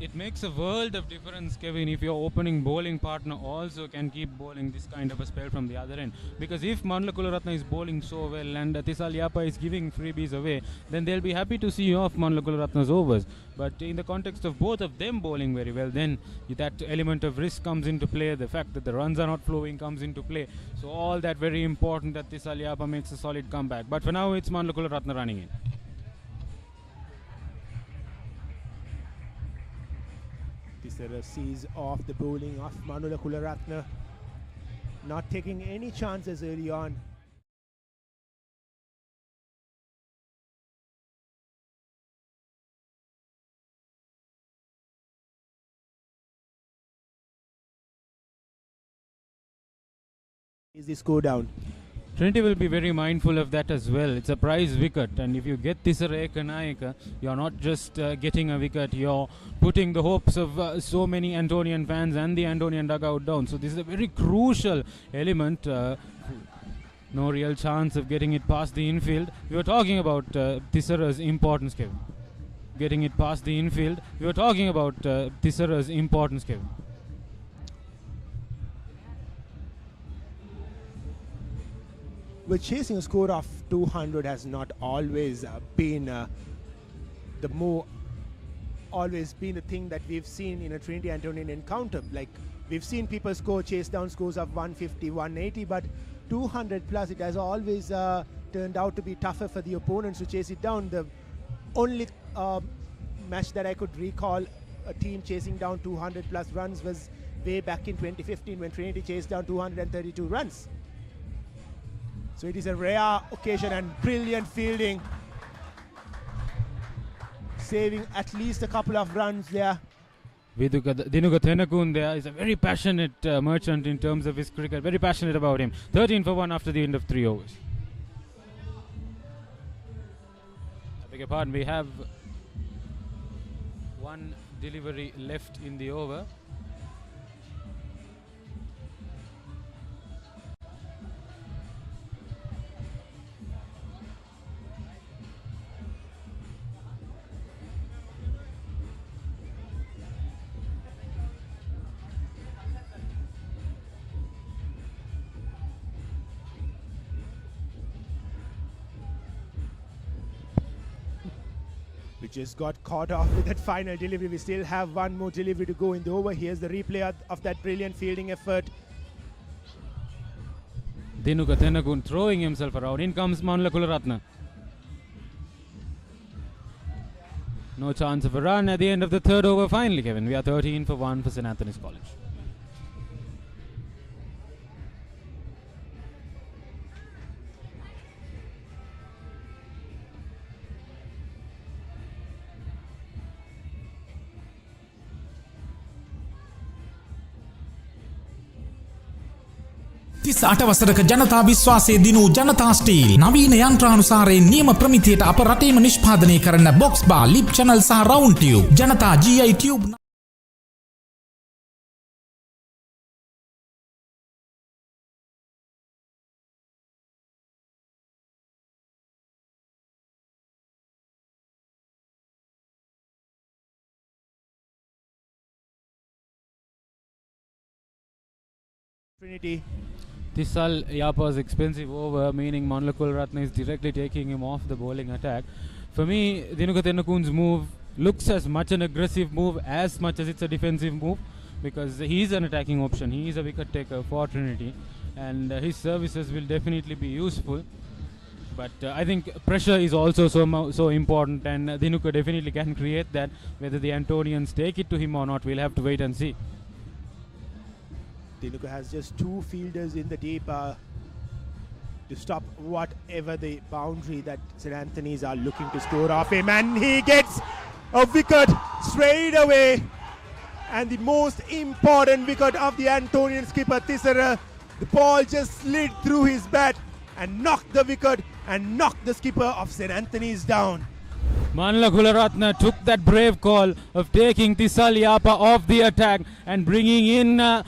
It makes a world of difference, Kevin, if your opening bowling partner also can keep bowling this kind of a spell from the other end. Because if Manula Kularatna is bowling so well and Tisal Yapa is giving freebies away, then they'll be happy to see off Manula Kularatna's overs. But in the context of both of them bowling very well, then that element of risk comes into play. The fact that the runs are not flowing comes into play. So all that very important that Tisal Yapa makes a solid comeback. But for now, it's Manula Kularatna running in.
Tisara sees off the bowling of Manula Kularatna, not taking any chances early on. Is the score down?
Trinity will be very mindful of that as well. It's a prize wicket, and if you get Tisara Ekanayaka, you're not just getting a wicket, you're putting the hopes of so many Antonian fans and the Antonian dugout down. So this is a very crucial element. No real chance of getting it past the infield. We were talking about Tisara's importance, Kevin. Getting it past the infield. We were talking about Tisara's importance, Kevin.
But chasing a score of 200 has not always been always been the thing that we've seen in a Trinity Antonian encounter. Like, we've seen people chase down scores of 150, 180, but 200 plus, it has always turned out to be tougher for the opponents to chase it down. The only match that I could recall a team chasing down 200 plus runs was way back in 2015 when Trinity chased down 232 runs. So it is a rare occasion and brilliant fielding, saving at least a couple of runs there.
Dinuka Thenakun there is a very passionate merchant in terms of his cricket, very passionate about him. 13 for 1 after the end of 3 overs. I beg your pardon, we have one delivery left in the over.
We just got caught off with that final delivery. We still have one more delivery to go in the over. Here's the replay of that brilliant fielding effort.
Dinuka Thenakun throwing himself around. In comes Manula Kularatna. No chance of a run at the end of the third over. Finally, Kevin, we are 13 for 1 for St. Anthony's College.
තිස් අටවසරක ජනතා විශ්වාසය දිනූ ජනතා steel නවීන යන්ත්‍රානුසාරයෙන් නියම ප්‍රමිතියට අප රටේම නිෂ්පාදනය කරන box බා ලිප් චැනල් සහ රවුන්ඩ් ටියුබ් ජනතා GI tube
Trinity.
Tisal Yapa's expensive over, meaning Manlakul Ratna is directly taking him off the bowling attack. For me, Dinuka Tenakun's move looks as much an aggressive move as much as it's a defensive move, because he is an attacking option. He is a wicket taker for Trinity, and his services will definitely be useful. But I think pressure is also so important, and Dinuka definitely can create that. Whether the Antonians take it to him or not, we'll have to wait and see.
Dinuka has just 2 fielders in the deep to stop whatever the boundary that St. Anthony's are looking to score off him, and he gets a wicket straight away, and the most important wicket of the Antonian skipper Tisara. The ball just slid through his bat and knocked the wicket and knocked the skipper of St. Anthony's down.
Manla Kularatna took that brave call of taking Tisal Yapa off the attack and bringing in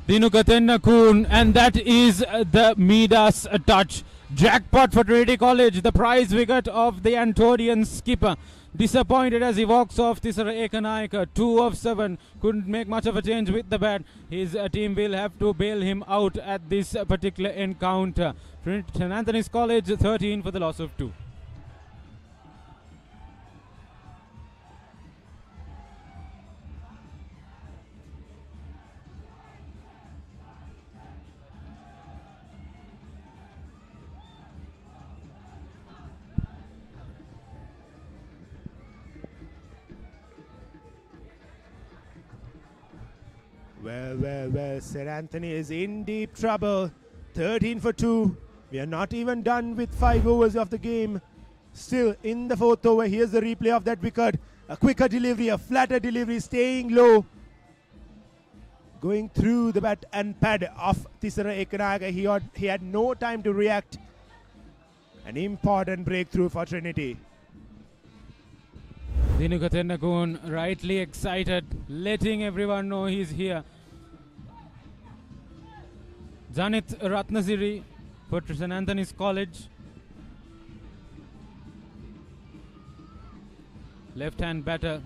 Dinuka Tennakoon, and that is the Midas touch. Jackpot for Trinity College, the prize wicket of the Antonian skipper. Disappointed as he walks off, Tisara Ekanayaka, 2 of 7, couldn't make much of a change with the bat. His team will have to bail him out at this particular encounter. St. Anthony's College 13 for the loss of 2.
Well, St. Anthony is in deep trouble. 13 for 2. We are not even done with 5 overs of the game. Still in the 4th over. Here's the replay of that wicket. A quicker delivery, a flatter delivery, staying low. Going through the bat and pad of Tisara Ekanaga. He had no time to react. An important breakthrough for Trinity.
Dinuka Tennakoon rightly excited, letting everyone know he's here. Janit Ratnasiri for St. Anthony's College. Left-hand batter.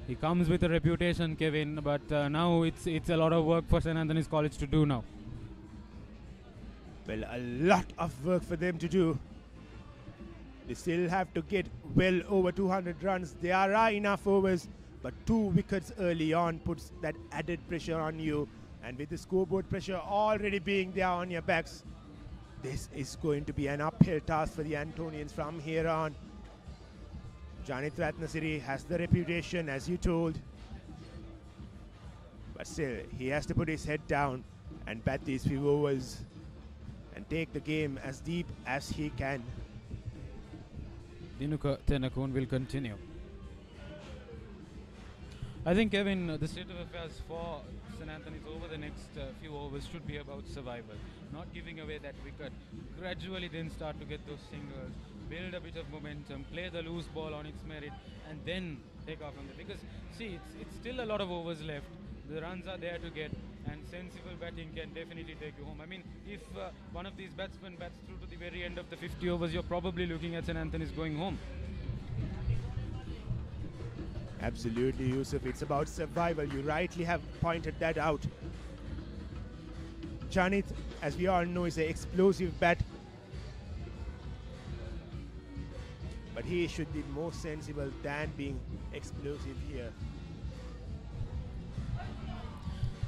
He comes with a reputation, Kevin, but now it's a lot of work for St. Anthony's College to do now.
Well, a lot of work for them to do. They still have to get well over 200 runs. There are enough overs, but 2 wickets early on puts that added pressure on you. And with the scoreboard pressure already being there on your backs, this is going to be an uphill task for the Antonians from here on. Janit Ratnasiri has the reputation, as you told. But still, he has to put his head down and bat these few overs and take the game as deep as he can.
Dinuka Tennakoon will continue. I think, Kevin, the state of affairs for St. Anthony's over the next few overs should be about survival. Not giving away that wicket. Gradually then start to get those singles, build a bit of momentum, play the loose ball on its merit, and then take off from there. Because, see, it's still a lot of overs left. The runs are there to get, and sensible batting can definitely take you home. I mean, if one of these batsmen bats through to the very end of the 50 overs, you're probably looking at St. Anthony's going home.
Absolutely, Yusuf. It's about survival. You rightly have pointed that out. Janit, as we all know, is an explosive bat. But he should be more sensible than being explosive here.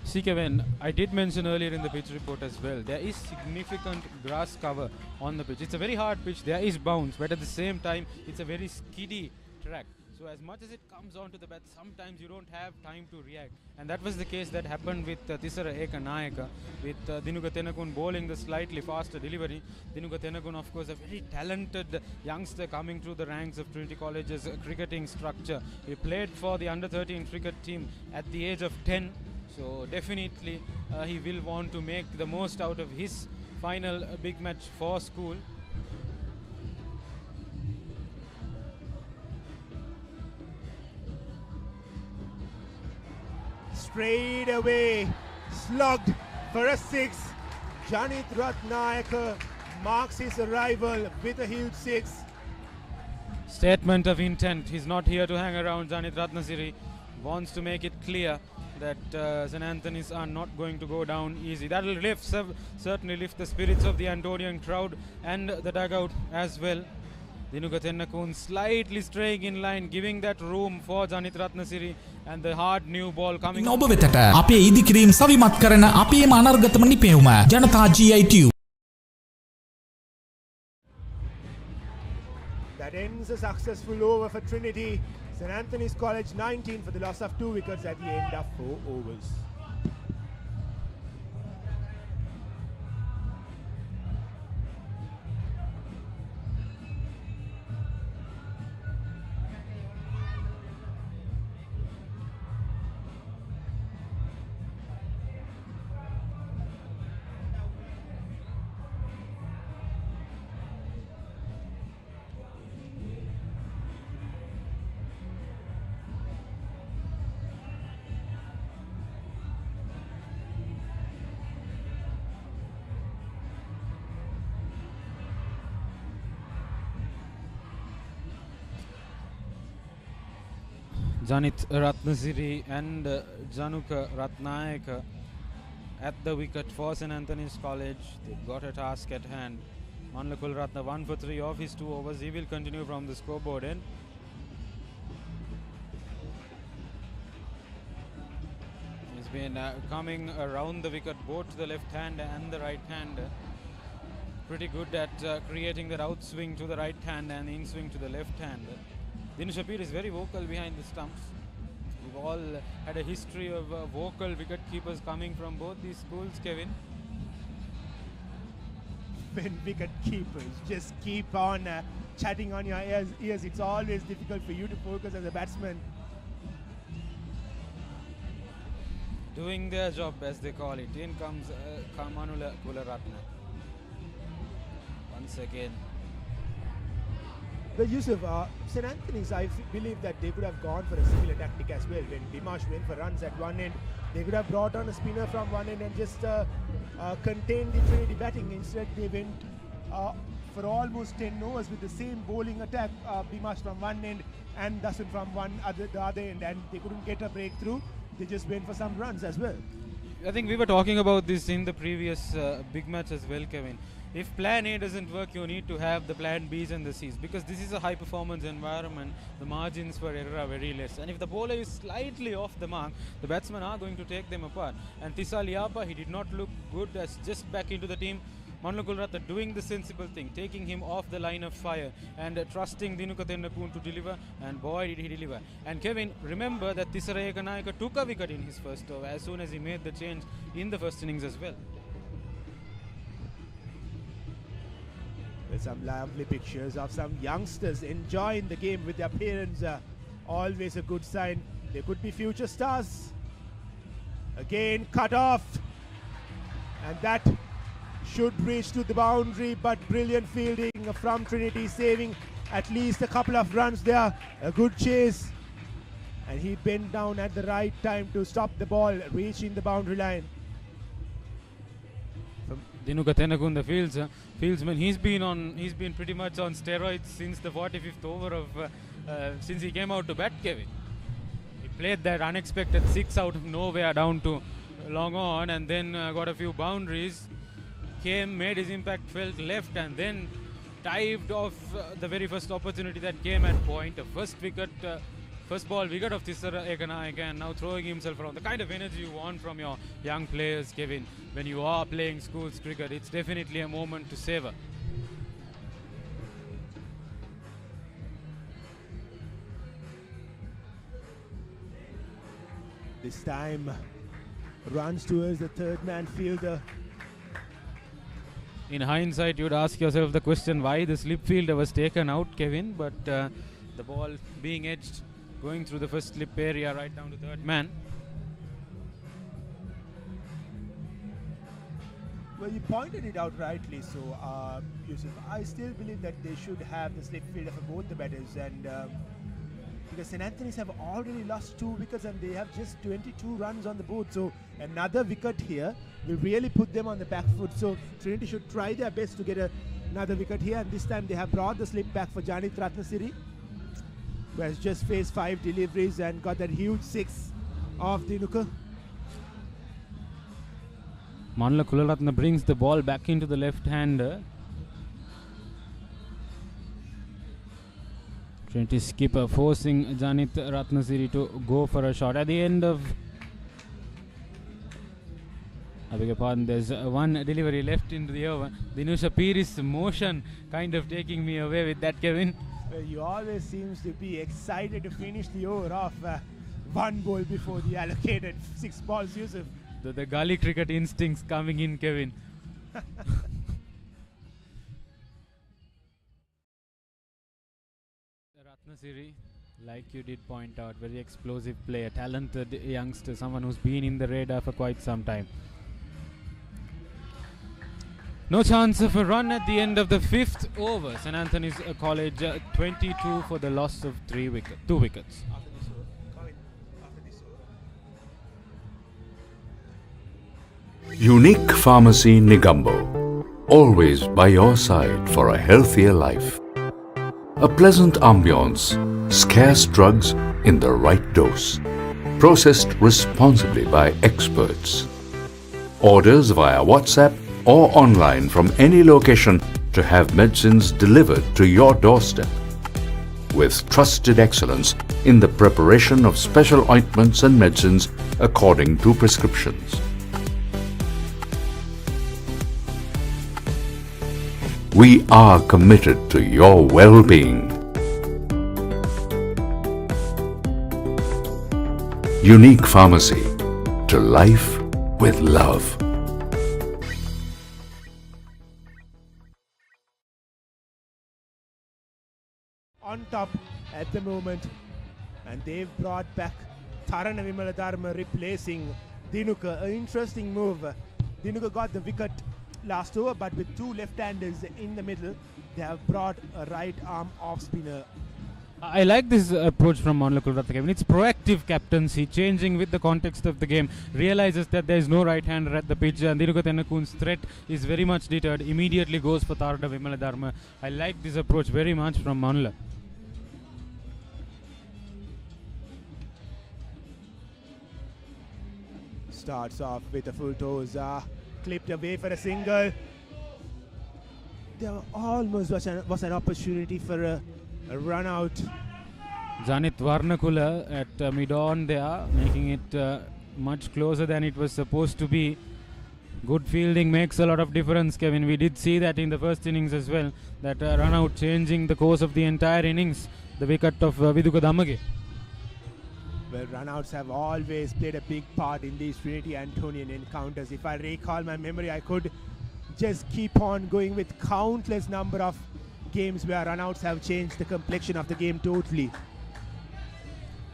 See, Kevin, I did mention earlier in the pitch report as well, there is significant grass cover on the pitch. It's a very hard pitch, there is bounce, but at the same time, it's a very skiddy track. So as much as it comes onto the bat, sometimes you don't have time to react. And that was the case that happened with Tisara Ekanayaka, with Dinuka Tennakoon bowling the slightly faster delivery. Dinuka Tennakoon, of course, a very talented youngster coming through the ranks of Trinity College's cricketing structure. He played for the under-13 cricket team at the age of 10. So definitely he will want to make the most out of his final big match for school.
Straight away, slugged for a 6. Janit Ratnayaka marks his arrival with a huge 6.
Statement of intent. He's not here to hang around. Janit Ratnasiri wants to make it clear that St. Anthony's are not going to go down easy. That will certainly lift the spirits of the Antonian crowd and the dugout as well. Dinuka Tennakun slightly straying in line, giving that room for Janith Ratnasiri, and the hard new ball coming.
ඔබ වෙතට අපේ ඉදිකිරීම් සවිමත් කරන අපේම අනර්ගතම නිපැයුම ජනතා GI Tube.
That ends a successful over for Trinity. St. Anthony's College 19 for the loss of 2 wickets at the end of 4 overs.
Janith Ratnasiri and Januka Ratnayaka at the wicket for St. Anthony's College. They've got a task at hand. Manlakul Ratna 1 for 3 off his 2 overs. He will continue from the scoreboard end. He's been coming around the wicket, both to the left hand and the right hand. Pretty good at creating that outswing to the right hand and in swing to the left hand. Dinu Shapir is very vocal behind the stumps. We've all had a history of vocal wicket keepers coming from both these schools, Kevin.
When wicket keepers just keep on chatting on your ears, it's always difficult for you to focus as a batsman.
Doing their job, as they call it. In comes Kamanula Kularatna. Once again.
But Yusuf, St. Anthony's, I believe that they could have gone for a similar tactic as well. When Dimash went for runs at one end, they could have brought on a spinner from one end and just contained the Trinity batting. Instead, they went for almost 10 overs with the same bowling attack, Dimash from one end and Dasun from the other end, and they couldn't get a breakthrough. They just went for some runs as well.
I think we were talking about this in the previous big match as well, Kevin. If plan A doesn't work, you need to have the plan B's and the C's, because this is a high performance environment. The margins for error are very less, and if the bowler is slightly off the mark, the batsmen are going to take them apart. And Tisa Liapa, he did not look good as just back into the team. Manlakul Ratna doing the sensible thing, taking him off the line of fire and trusting Dinuka Tennakun to deliver, and boy did he deliver. And Kevin, remember that Tisaraya Kanayaka took a wicket in his first over as soon as he made the change in the first innings as well.
With some lovely pictures of some youngsters enjoying the game with their parents, always a good sign. They could be future stars. Again cut off, and that should reach to the boundary, but brilliant fielding from Trinity, saving at least a couple of runs there. A good chase, and he bent down at the right time to stop the ball reaching the boundary line.
Dinuka Tennakun, the fieldsman, he's been pretty much on steroids since the 45th over of since he came out to bat, Kevin. He played that unexpected 6 out of nowhere down to long on, and then got a few boundaries, came, made his impact felt left, and then dived off the very first opportunity that came at point. A first ball wicket of Tisara Ekanayaka, and now throwing himself around. The kind of energy you want from your young players, Kevin, when you are playing schools cricket, it's definitely a moment to savor.
This time runs towards the third man fielder.
In hindsight, you'd ask yourself the question why the slip fielder was taken out, Kevin, but the ball being edged, going through the first slip area right down to third man.
Well, you pointed it out rightly, so Yusuf, I still believe that they should have the slip fielder for both the batters, and because St. Anthony's have already lost 2 wickets and they have just 22 runs on the board, so another wicket here will really put them on the back foot. So Trinity should try their best to get another wicket here, and this time they have brought the slip back for Janith Ratnasiri, who has just faced 5 deliveries and got that huge 6 of Dinuka.
Manula Kularatne brings the ball back into the left hander. Trinity skipper forcing Janit Ratnasiri to go for a shot. At the end of, I beg your pardon, there's one delivery left into the over. Dinusha Piri's motion kind of taking me away with that, Kevin.
Well, you always seems to be excited to finish the over off one ball before the allocated 6 balls, Yusuf.
The gully cricket instincts coming in, Kevin. Ratnasiri, like you did point out, very explosive player, talented youngster, someone who's been in the radar for quite some time. No chance of a run at the end of the 5th over. St. Anthony's College 22 for the loss of 2 wickets.
Unique Pharmacy Negombo, always by your side for a healthier life. A pleasant ambience, scarce drugs in the right dose. Processed responsibly by experts. Orders via WhatsApp or online from any location to have medicines delivered to your doorstep. With trusted excellence in the preparation of special ointments and medicines according to prescriptions. We are committed to your well-being. Unique Pharmacy, to life with love.
On top at the moment, and they've brought back Tharana Vimaladharma replacing Dinuka. An interesting move. Dinuka got the wicket last over, but with 2 left-handers in the middle, they have brought a right arm off spinner.
I like this approach from Manula Kularatne. It's proactive captaincy, changing with the context of the game, realizes that there is no right-hander at the pitch, and Dinuka Tenakun's threat is very much deterred, immediately goes for Tharana Vimaladharma. I like this approach very much from Manula.
Starts off with a full toes, clipped away for a single. There almost was an opportunity for a run out.
Janit Varnakula at mid-on there, making it much closer than it was supposed to be. Good fielding makes a lot of difference, Kevin. We did see that in the first innings as well, that run out changing the course of the entire innings. The wicket of Viduka Damage.
Well, runouts have always played a big part in these Trinity Antonian encounters. If I recall my memory, I could just keep on going with countless number of games where runouts have changed the complexion of the game totally.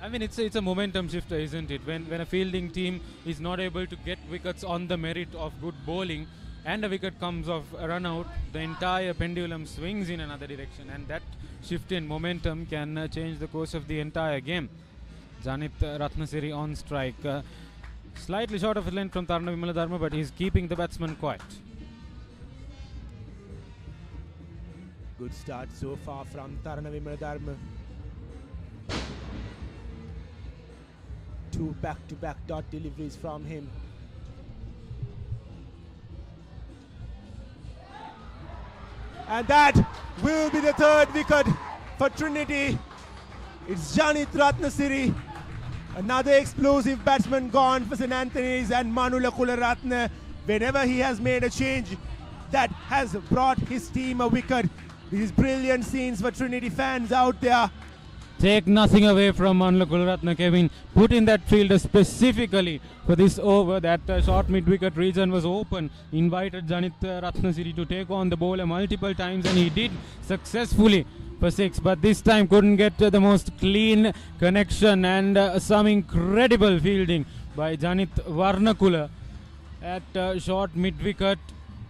I mean, it's a momentum shifter, isn't it? When a fielding team is not able to get wickets on the merit of good bowling, and a wicket comes off a run out, the entire pendulum swings in another direction, and that shift in momentum can change the course of the entire game. Janit Ratnasiri on strike. Slightly short of a length from Tharana Vimaladharma, but he's keeping the batsman quiet.
Good start so far from Tharana Vimaladharma. 2 back-to-back dot deliveries from him. And that will be the 3rd wicket for Trinity. It's Janit Ratnasiri. Another explosive batsman gone for St. Anthony's, and Manula Kularatne, whenever he has made a change, that has brought his team a wicket. These brilliant scenes for Trinity fans out there.
Take nothing away from Manula Kularatne, Kevin. Put in that fielder specifically for this over. That short mid-wicket region was open. Invited Janit Ratnasiri to take on the bowler multiple times, and he did successfully for 6, but this time couldn't get the most clean connection, and some incredible fielding by Janit Varnakula at short mid-wicket.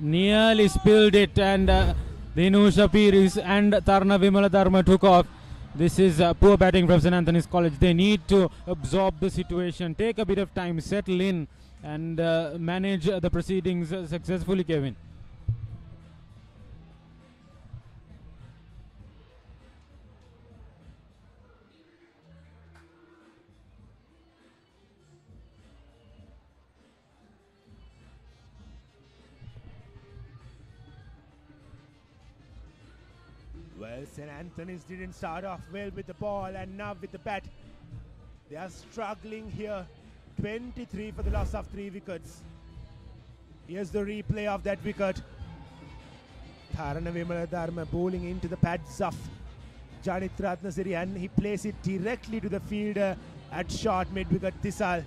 Nearly spilled it, and Dinusha Piri and Tharana Vimaladharma took off. This is poor batting from St. Anthony's College. They need to absorb the situation, take a bit of time, settle in, and manage the proceedings successfully, Kevin.
Well, St. Anthony's didn't start off well with the ball, and now with the bat, they are struggling here. 23 for the loss of 3 wickets. Here's the replay of that wicket. Tharana Vimaladharma bowling into the pads of Janit Ratnasiri, and he plays it directly to the fielder at short mid-wicket Tisal.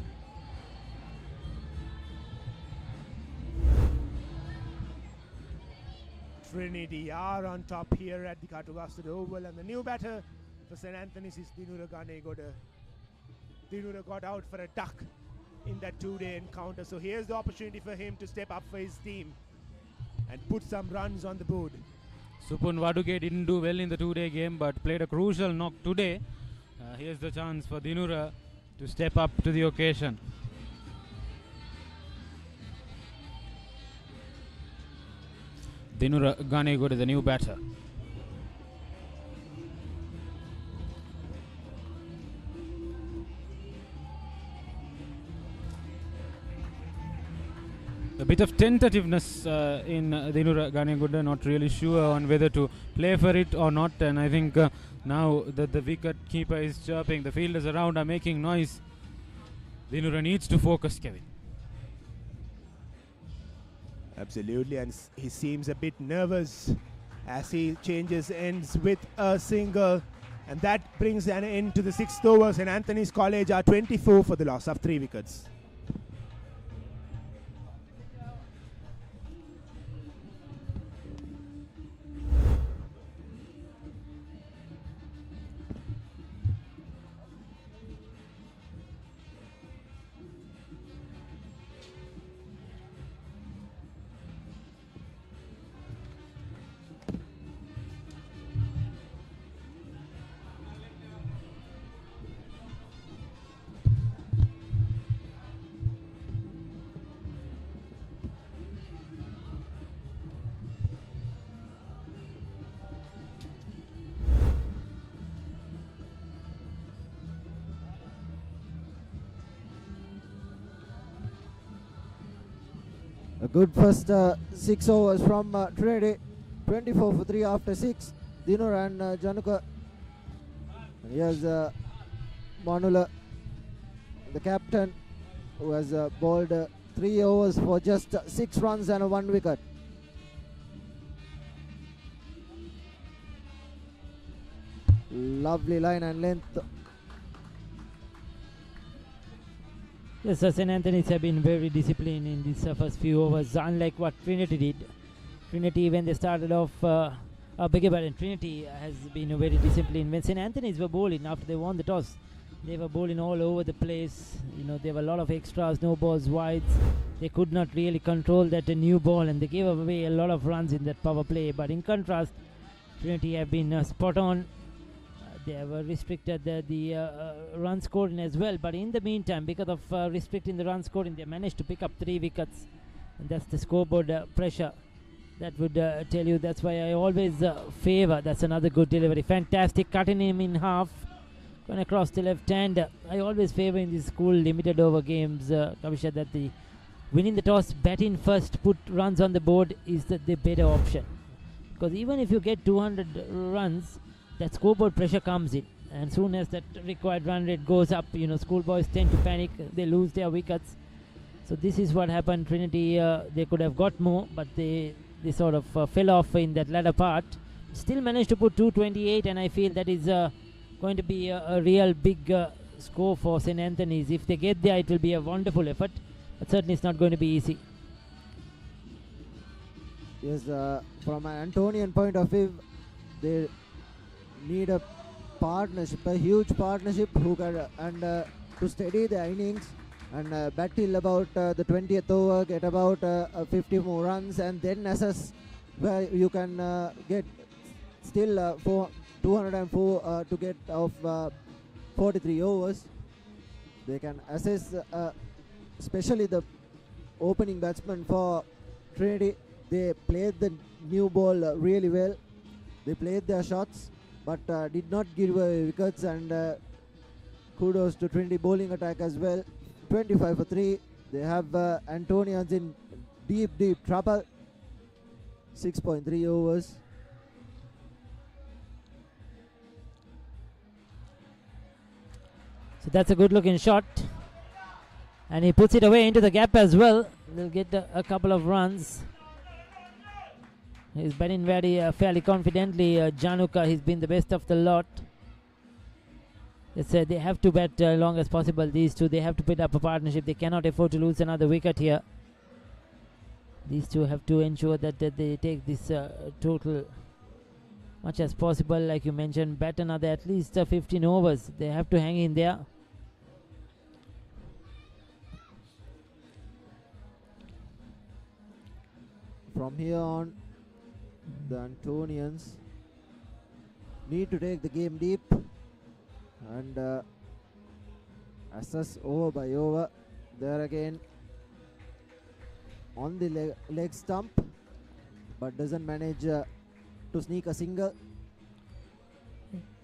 Trinity are on top here at the Cartogastad Oval, and the new batter for St. Anthony's is Dinura Ganegoda. Dinura got out for a duck in that 2-day encounter, so here's the opportunity for him to step up for his team and put some runs on the board.
Supun Waduge didn't do well in the 2-day game, but played a crucial knock today. Here's the chance for Dinura to step up to the occasion. Dinura Ganegoda, the new batter. A bit of tentativeness in Dinura Ganegoda, not really sure on whether to play for it or not, and I think now that the wicket keeper is chirping, the fielders around are making noise. Dinura needs to focus, Kevin.
Absolutely, and he seems a bit nervous as he changes ends with a single, and that brings an end to the 6th over. St. Anthony's College are 24 for the loss of 3 wickets.
A good first 6 overs from Trinity. 24 for 3 after 6. Dinur and Januka. And here's Manula, the captain, who has bowled 3 overs for just 6 runs and 1 wicket. Lovely line and length.
Yes, St. Anthony's have been very disciplined in these first few overs, unlike what Trinity did. Trinity, when they started off, Trinity has been very disciplined. When St. Anthony's were bowling after they won the toss, they were bowling all over the place. You know, there were a lot of extras, no balls, wides. They could not really control that new ball, and they gave away a lot of runs in that power play. But in contrast, Trinity have been spot on. They have restricted the run scoring as well, but in the meantime, because of restricting the run scoring, they managed to pick up 3 wickets, and that's the scoreboard pressure. That would tell you. That's why I always favor. That's another good delivery. Fantastic, cutting him in half, going across the left hand. I always favor in these school limited over games, Kavisha, that the winning the toss, batting first, put runs on the board is the better option. Because even if you get 200 runs, that scoreboard pressure comes in, and soon as that required run rate goes up, you know, schoolboys tend to panic, they lose their wickets. So this is what happened. Trinity, they could have got more, but they sort of fell off in that latter part. Still managed to put 228, and I feel that is going to be a real big score for St. Anthony's. If they get there, it will be a wonderful effort, but certainly it's not going to be easy.
Yes, from an Antonian point of view, they need a partnership, a huge partnership, who can to steady the innings and bat till about the 20th over, get about 50 more runs, and then assess where you can get still 204 to get of 43 overs. They can assess, especially the opening batsman for Trinity. They played the new ball really well. They played their shots, but did not give away wickets, and kudos to Trinity bowling attack as well. 25 for 3. They have Antonians in deep trouble. 6.3 overs.
So that's a good looking shot. And he puts it away into the gap as well. They'll get a couple of runs. He's batting fairly confidently. Januka, he's been the best of the lot. They have to bat long as possible. These two, they have to put up a partnership. They cannot afford to lose another wicket here. These two have to ensure that they take this total much as possible. Like you mentioned, bat another at least 15 overs. They have to hang in there.
From here on, the Antonians need to take the game deep and assess over by over. There again on the leg stump, but doesn't manage to sneak a single.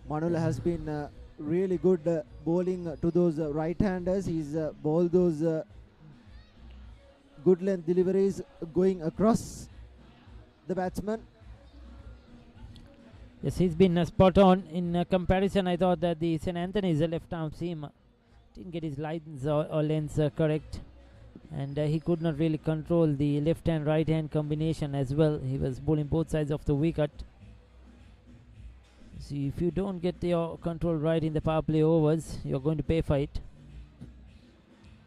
Manula has been really good bowling to those right-handers. He's bowled those good length deliveries going across the batsman.
Yes, he's been spot on. In comparison, I thought that the St. Anthony's left arm seam didn't get his lines or lengths correct, and he could not really control the left hand right hand combination as well. He was bowling both sides of the wicket. See, if you don't get your control right in the power play overs, you're going to pay for it.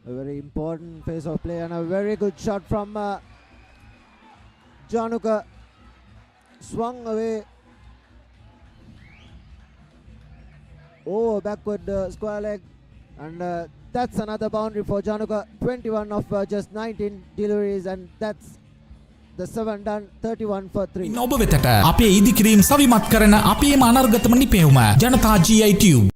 A very important phase of play and a very good shot from Januka. Swung away over backward square leg, and that's another boundary for Januka. 21 of just 19 deliveries, and that's the 7 done. 31 for 3.
ඔබ වෙතට අපේ ඉදිකිරීම් සවිමත් කරන අපේම අනර්ගතම නිපැවුම ජනතා GI Tube.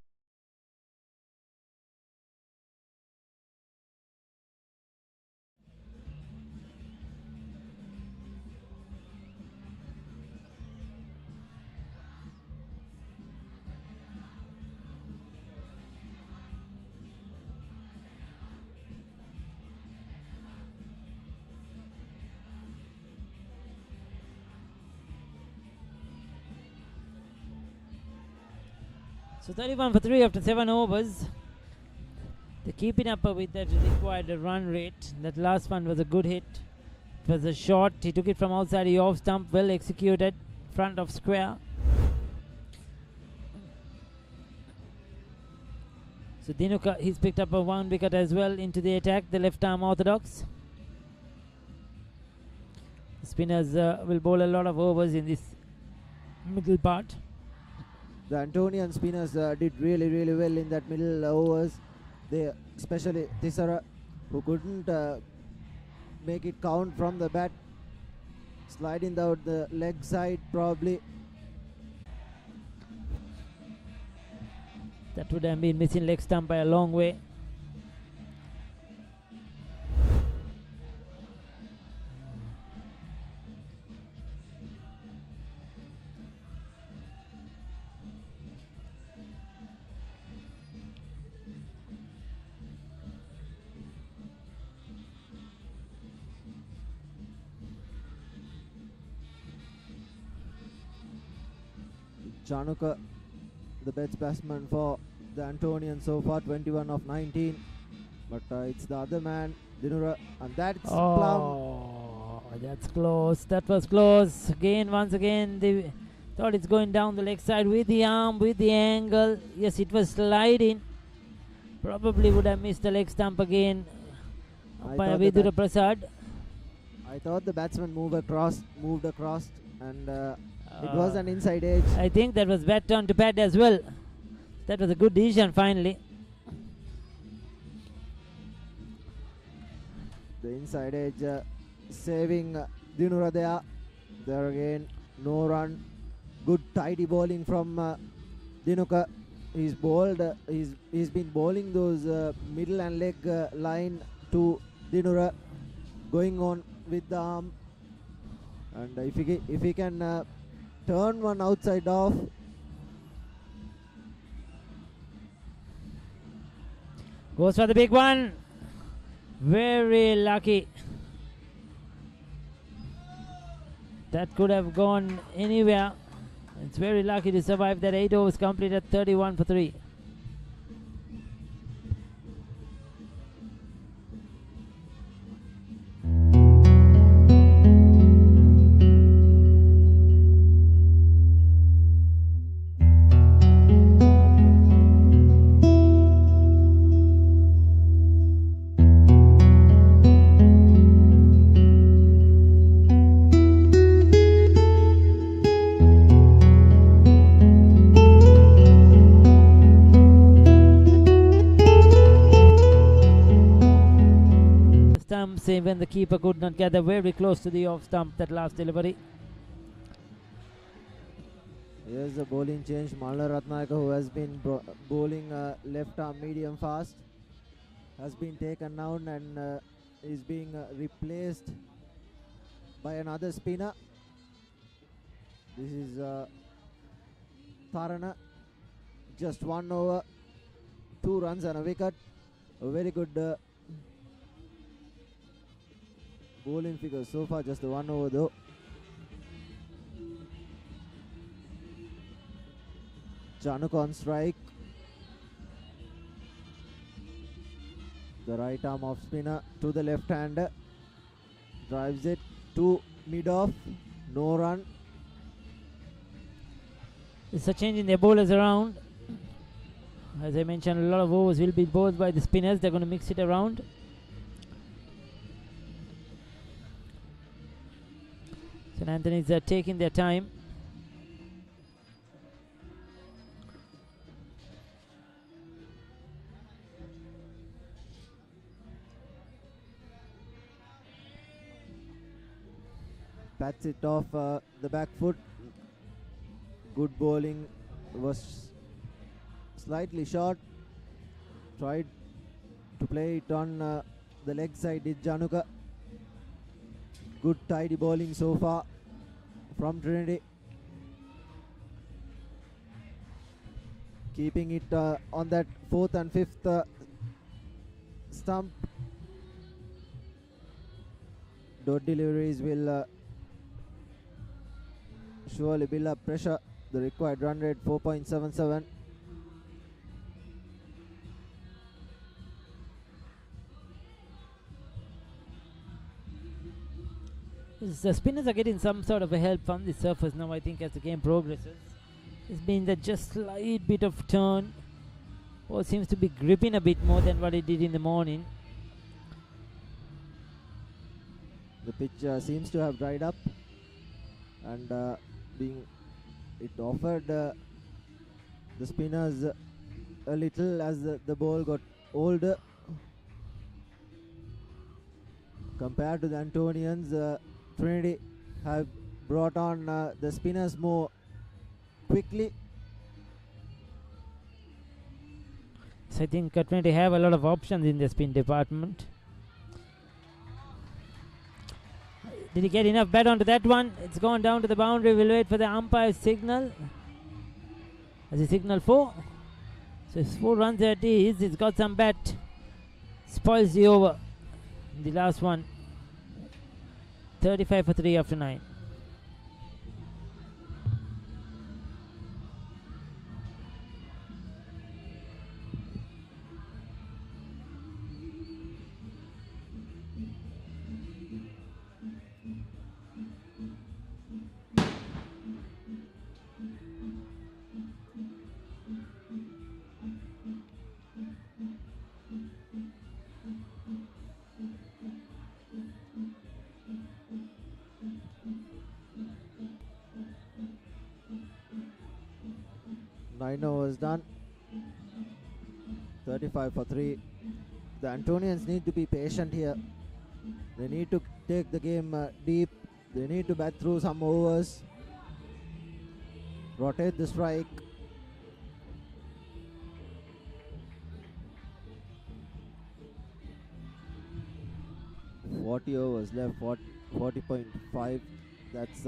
So 31 for 3 after 7 overs. They're keeping up with that required run rate. That last one was a good hit. It was a shot. He took it from outside the off stump. Well executed. Front of square. So Dinuka, he's picked up a 1 wicket as well into the attack. The left arm orthodox. The spinners will bowl a lot of overs in this middle part.
The Antonian spinners did really well in that middle overs. They, especially Thisara, who couldn't make it count from the bat, sliding out the leg side probably.
That would have been missing leg stump by a long way.
Januka, the best batsman for the Antonians so far, 21 of 19. But it's the other man, Dinura, and that's plum.
Oh, that's close. That was close. Once again, they thought it's going down the leg side with the arm, with the angle. Yes, it was sliding. Probably would have missed the leg stump again by Vidura Prasad.
I thought the batsman moved across, and it was an inside edge.
I think that was bat turn to pad as well. That was a good decision finally.
The inside edge saving Dinura there. There again, no run. Good tidy bowling from Dinuka. He's been bowling those middle and leg line to Dinura, going on with the arm. And if he can turn one outside off.
Goes for the big one. Very lucky. That could have gone anywhere. It's very lucky to survive that 8 overs completed 31 for 3. even the keeper could not gather very close to the off stump that last delivery.
Here's the bowling change. Malna Ratnayaka, who has been bowling left arm medium fast, has been taken down and is being replaced by another spinner. This is Tharana. Just 1 over, 2 runs and a wicket. A very good bowling figure so far, just the 1 over though. Chanuk on strike. The right arm off spinner to the left hander. Drives it to mid off. No run.
It's a change in their bowlers around. As I mentioned, a lot of overs will be bowled by the spinners. They're going to mix it around. St. Anthony's are taking their time.
Bats it off the back foot. Good bowling, was slightly short. Tried to play it on the leg side, did Januka. Good tidy bowling so far from Trinity. Keeping it on that 4th and 5th stump. Dot deliveries will surely build up pressure. The required run rate 4.77.
The spinners are getting some sort of a help from the surface now, I think, as the game progresses. It's been the just slight bit of turn, or seems to be gripping a bit more than what it did in the morning.
The pitch seems to have dried up, and it offered the spinners a little as the ball got older. Compared to the Antonians, Trinity have brought on the spinners more quickly.
So I think Trinity have a lot of options in the spin department. Did he get enough bat onto that one? It's gone down to the boundary. We'll wait for the umpire's signal. As he signal 4. So it's 4 runs there it is. It's got some bat. Spoils the over. The last one. 35 for 3 after 9.
Nine overs done. 35 for 3. The Antonians need to be patient here. They need to take the game deep. They need to bat through some overs. Rotate the strike. $40 overs left. 40.5. That's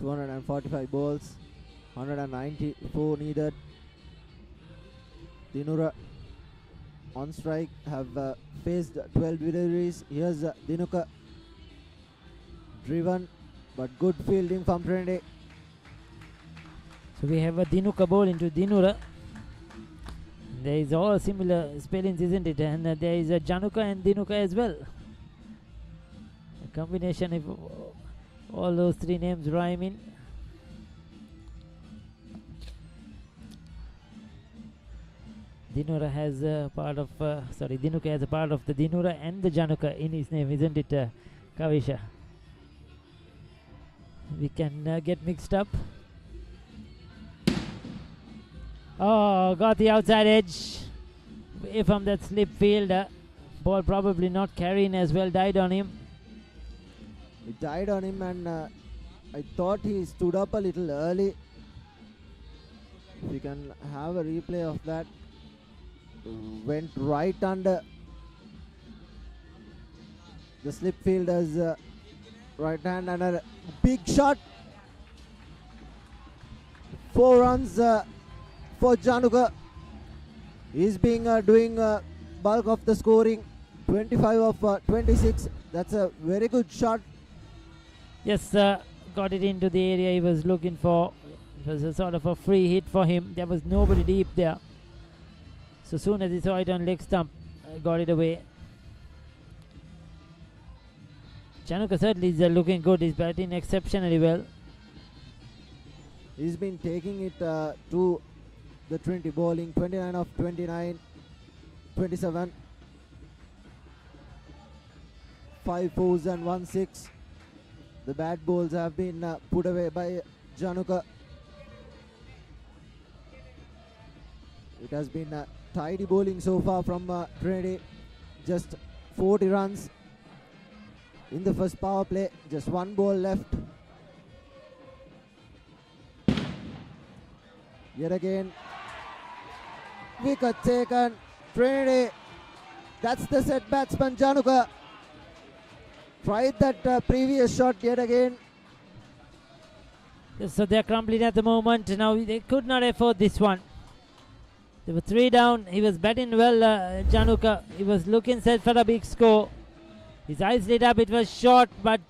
245 balls. 194 needed. Dinura on strike have faced 12 deliveries. Here's Dinuka driven, but good fielding from Trinity.
So we have a Dinuka ball into Dinura. There is all similar spellings, isn't it? And there is a Januka and Dinuka as well. A combination of all those 3 names rhyme in. Dinura has a part of, Dinuka has a part of the Dinura and the Januka in his name, isn't it, Kavisha? We can get mixed up. Oh, got the outside edge away from that slip fielder. Ball probably not carrying as well, died on him.
It died on him, and I thought he stood up a little early. If we can have a replay of that. Went right under the slip fielder's right hand, and a big shot. 4 runs for Januka. He's being doing bulk of the scoring. 25 of 26. That's a very good shot.
Yes, got it into the area he was looking for. It was a sort of a free hit for him. There was nobody deep there. So soon as he saw it on leg stump, got it away. Januka certainly is looking good. He's batting exceptionally well.
He's been taking it to the Trinity bowling. 29 of 29, 27. 5 fours and 1 6. The bad balls have been put away by Januka. It has been tidy bowling so far from Trinity. Just 40 runs in the first power play. Just 1 ball left. Yet again, wicket taken. Trinity. That's the set batsman Januka. Tried that previous shot yet again.
So they're crumbling at the moment. Now they could not afford this one. They were 3 down. He was batting well, Januka. He was looking set for a big score. His eyes lit up. It was short, but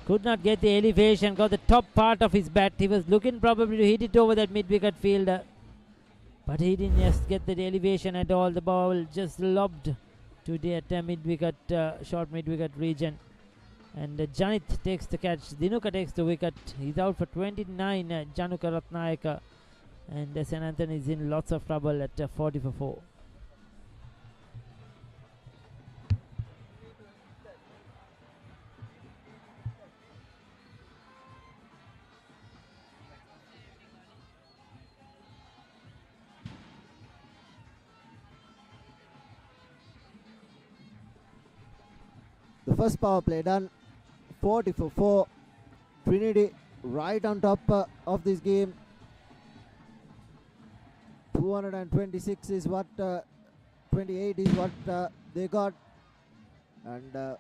could not get the elevation. Got the top part of his bat. He was looking probably to hit it over that mid-wicket fielder. But he didn't just get the elevation at all. The ball just lobbed to that mid-wicket, short mid-wicket region. And Janit takes the catch. Dinuka takes the wicket. He's out for 29, Januka Ratnayaka. And St. Anthony is in lots of trouble at 40 for 4.
The first power play done. 40 for 4. Trinity right on top of this game. 226 is what 28 is what they got, and a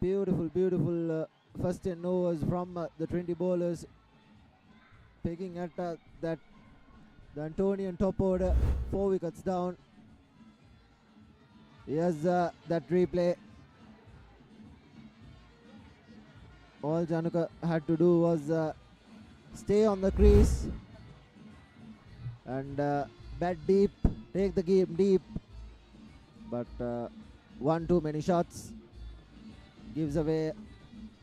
beautiful first 10 overs from the Trinity bowlers, picking at that the Antonian top order. 4 wickets down. Here's that replay. All Januka had to do was stay on the crease and bat deep, take the game deep, but one too many shots gives away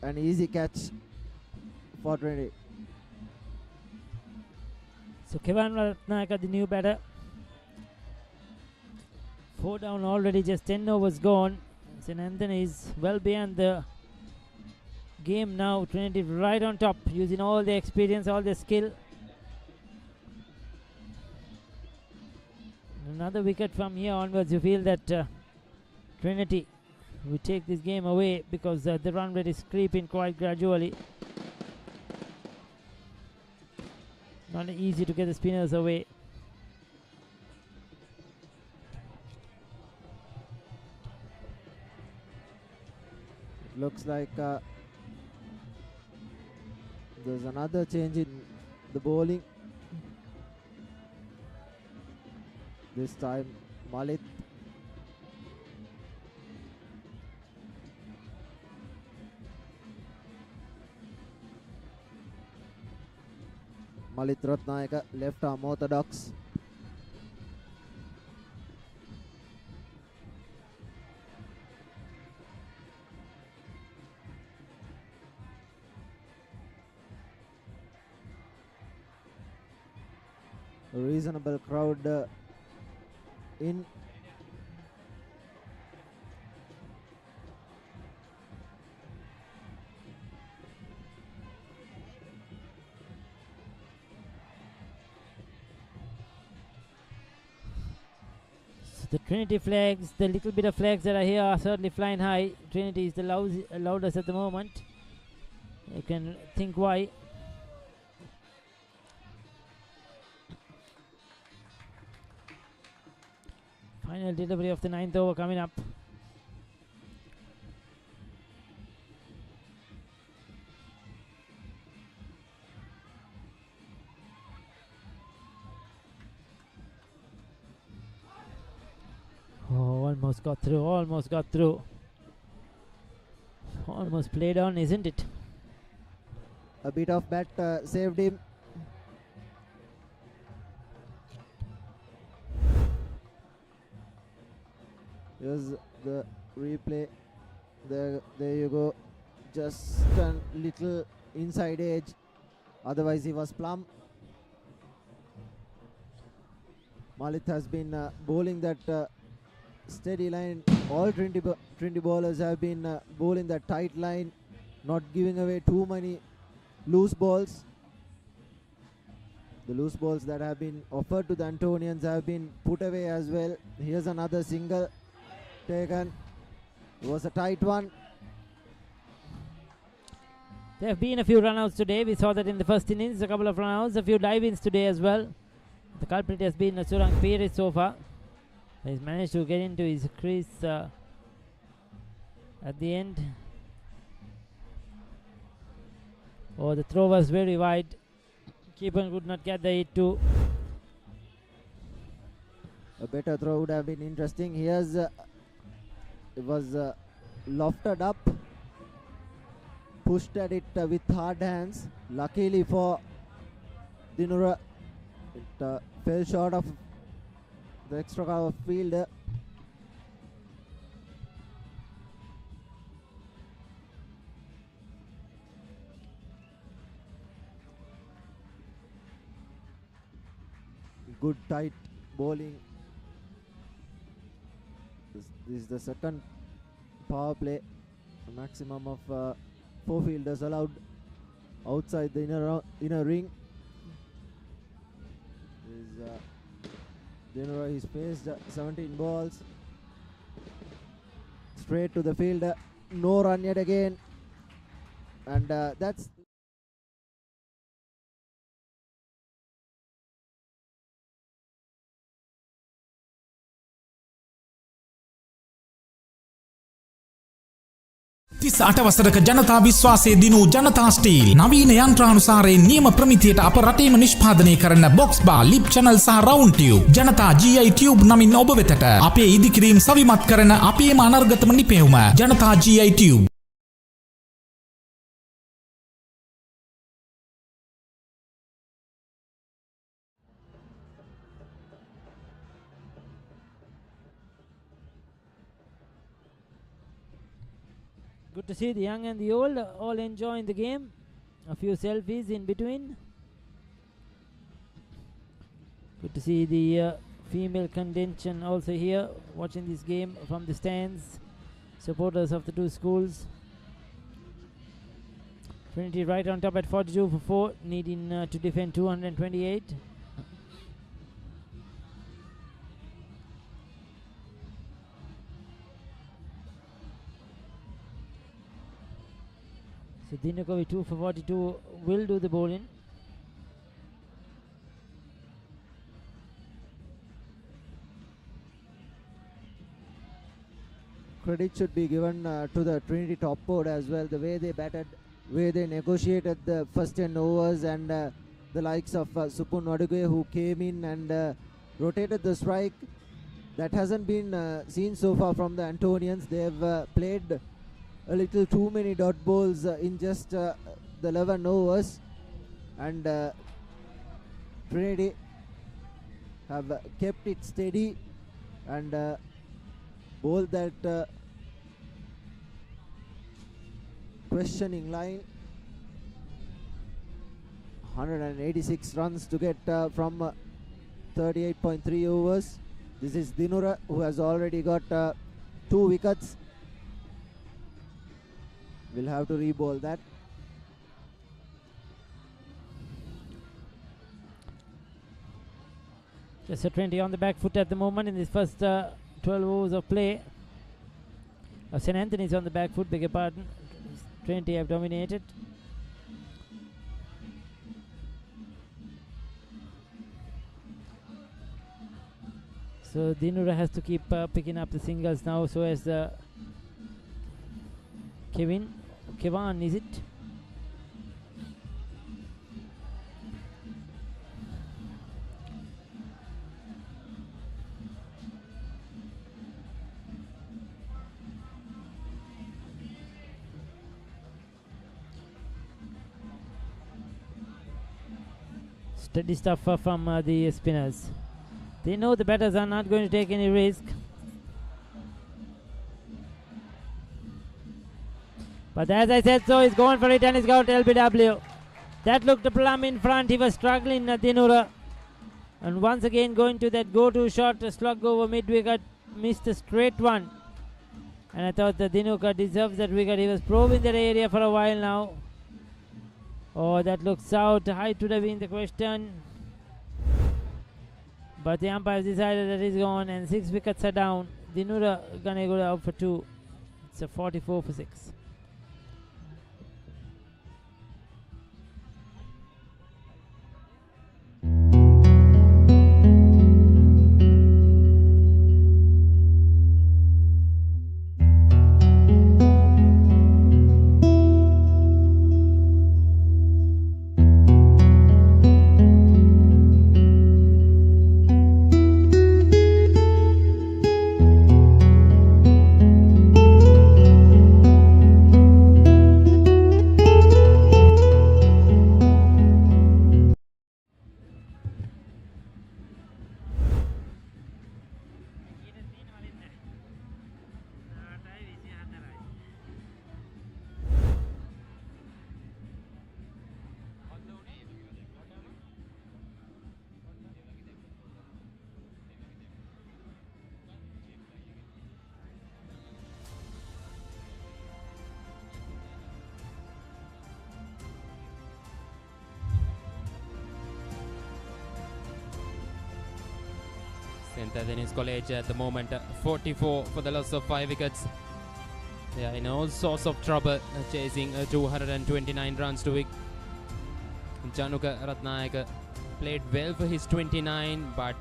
an easy catch for Trinity.
So Kevan Ratnayaka, the new batter. 4 down already, just 10 overs gone. St. Anthony is well beyond the game now. Trinity right on top, using all the experience, all the skill. Another wicket from here onwards. You feel that Trinity will take this game away because the run rate is creeping quite gradually. Not easy to get the spinners away.
It looks like there's another change in the bowling. This time Malit Ratnayaka, left arm orthodox. A reasonable crowd in.
So the Trinity flags, the little bit of flags that are here are certainly flying high. Trinity is the loudest at the moment. You can think why. Final delivery of the 9th over coming up. Oh, almost got through, almost got through. Almost played on, isn't it?
A bit of bat saved him. Here's the replay. There you go. Just a little inside edge. Otherwise, he was plumb. Malit has been bowling that steady line. All Trinity bowlers have been bowling that tight line, not giving away too many loose balls. The loose balls that have been offered to the Antonians have been put away as well. Here's another single taken. It was a tight one.
There have been a few run-outs today. We saw that in the first innings, a couple of run-outs, a few dive-ins today as well. The culprit has been Surang Piri so far. He's managed to get into his crease at the end. Oh, the throw was very wide. Keeper could not get the hit too.
A better throw would have been interesting. Here's it was lofted up, pushed at it with hard hands. Luckily for Dinura, it fell short of the extra cover fielder. Good tight bowling. This is the second power play. A maximum of 4 fielders allowed outside the inner ring. Dinura, he's faced 17 balls. Straight to the fielder. No run yet again. And that's
තිස් අටවසරක ජනතා විශ්වාසය දිනූ ජනතා steel නවීන යන්ත්‍රානුසාරයෙන් නියම ප්‍රමිතියට අප රටේම නිෂ්පාදනය කරන box බා ලිප් චැනල් සහ රවුන්ඩ් ටියුබ් ජනතා GI ටියුබ් නමින් ඔබ වෙතට අපේ ඉදිකිරීම් සවිමත් කරන අපේම අනර්ගතම නිපැයුම ජනතා GI tube.
Good to see the young and the old all enjoying the game. A few selfies in between. Good to see the female contingent also here watching this game from the stands. Supporters of the two schools. Trinity right on top at 42 for 4, needing to defend 228. So Dinakovi 2 for 42 will do the bowling.
credit should be given to the Trinity top board as well. The way they batted, way they negotiated the first 10 overs, and the likes of Supun Waduge who came in and rotated the strike. That hasn't been seen so far from the Antonians. They've played a little too many dot balls in just the 11 overs, and Trinity have kept it steady and bowled that questioning line. 186 runs to get from 38.3 overs. This is Dinura, who has already got 2 wickets. We'll have to re-bowl that.
Just a 20 on the back foot at the moment in this first 12 overs of play. St. Anthony's on the back foot, beg your pardon. 20 have dominated. So Dinura has to keep picking up the singles now, so as Kevan, is it? Steady stuff from the spinners. They know the batters are not going to take any risk. But as I said, so he's gone for it and he's got LBW. That looked plumb in front. He was struggling, Dinura. And once again going to that go-to shot, slug over mid-wicket, missed a straight one. And I thought that Dinuka deserves that wicket. He was probing that area for a while now. Oh, that looks out. Height would have been the question. But the umpires decided that he's gone and 6 wickets are down. Dinura gonna go out for 2. It's a 44 for 6.
St. Anthony's College at the moment 44 for the loss of 5 wickets. They are in all sorts of trouble, chasing 229 runs to wicket. Januka Ratnayaka played well for his 29, but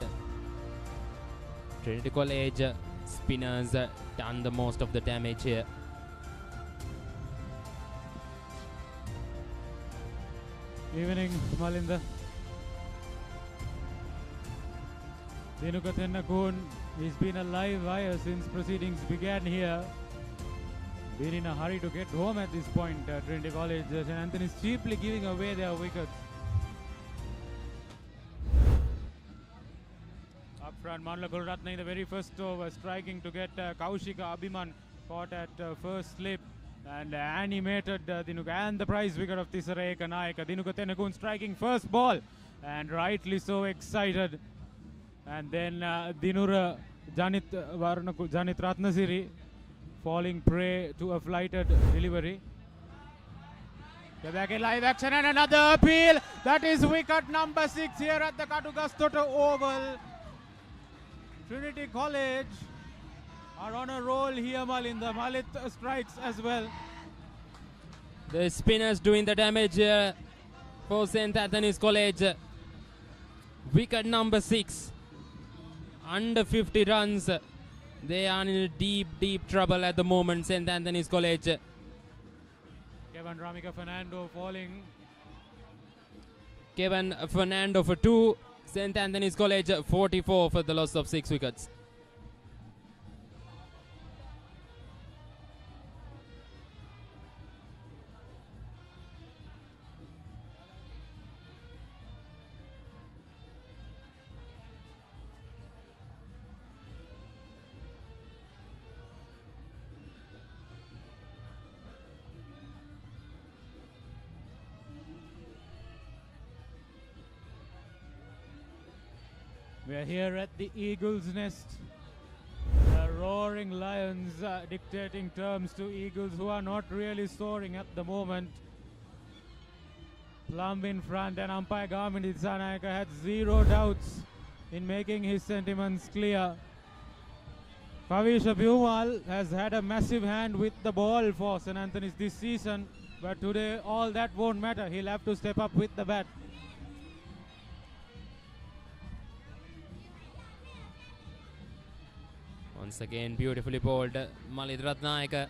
Trinity College spinners done the most of the damage here.
Evening, Malinda. Dinuka Tennakun, he's been a live wire since proceedings began here. Been in a hurry to get home at this point. Trinity College, St. Anthony's cheaply giving away their wickets. Up front, Manla Kulratne in the very first over, striking to get Kaushika Abhiman caught at first slip and animated Dinuka, and the prize wicket of Tisare Kanayaka. Dinuka Tennakun striking first ball and rightly so excited. And then Dinura Janit Ratnasiri falling prey to a flighted delivery. They're back in live action and another appeal. That is wicket number 6 here at the Katugastoto Oval. Trinity College are on a roll here, Malinda. Malit strikes as well.
The spinners doing the damage here for St. Anthony's College. Wicket number 6. Under 50 runs. They are in deep trouble at the moment, St. Anthony's College.
Kevin Ramika Fernando falling.
Kevin Fernando for 2. St. Anthony's College 44 for the loss of 6 wickets.
We are here at the Eagle's Nest. The roaring lions dictating terms to Eagles who are not really soaring at the moment. Plumb in front, and umpire Garmin Itsanayaka had 0 doubts in making his sentiments clear. Kavisha Bhumal has had a massive hand with the ball for St. Anthony's this season, but today all that won't matter. He'll have to step up with the bat.
Once again, beautifully bowled Malit Ratnayaka.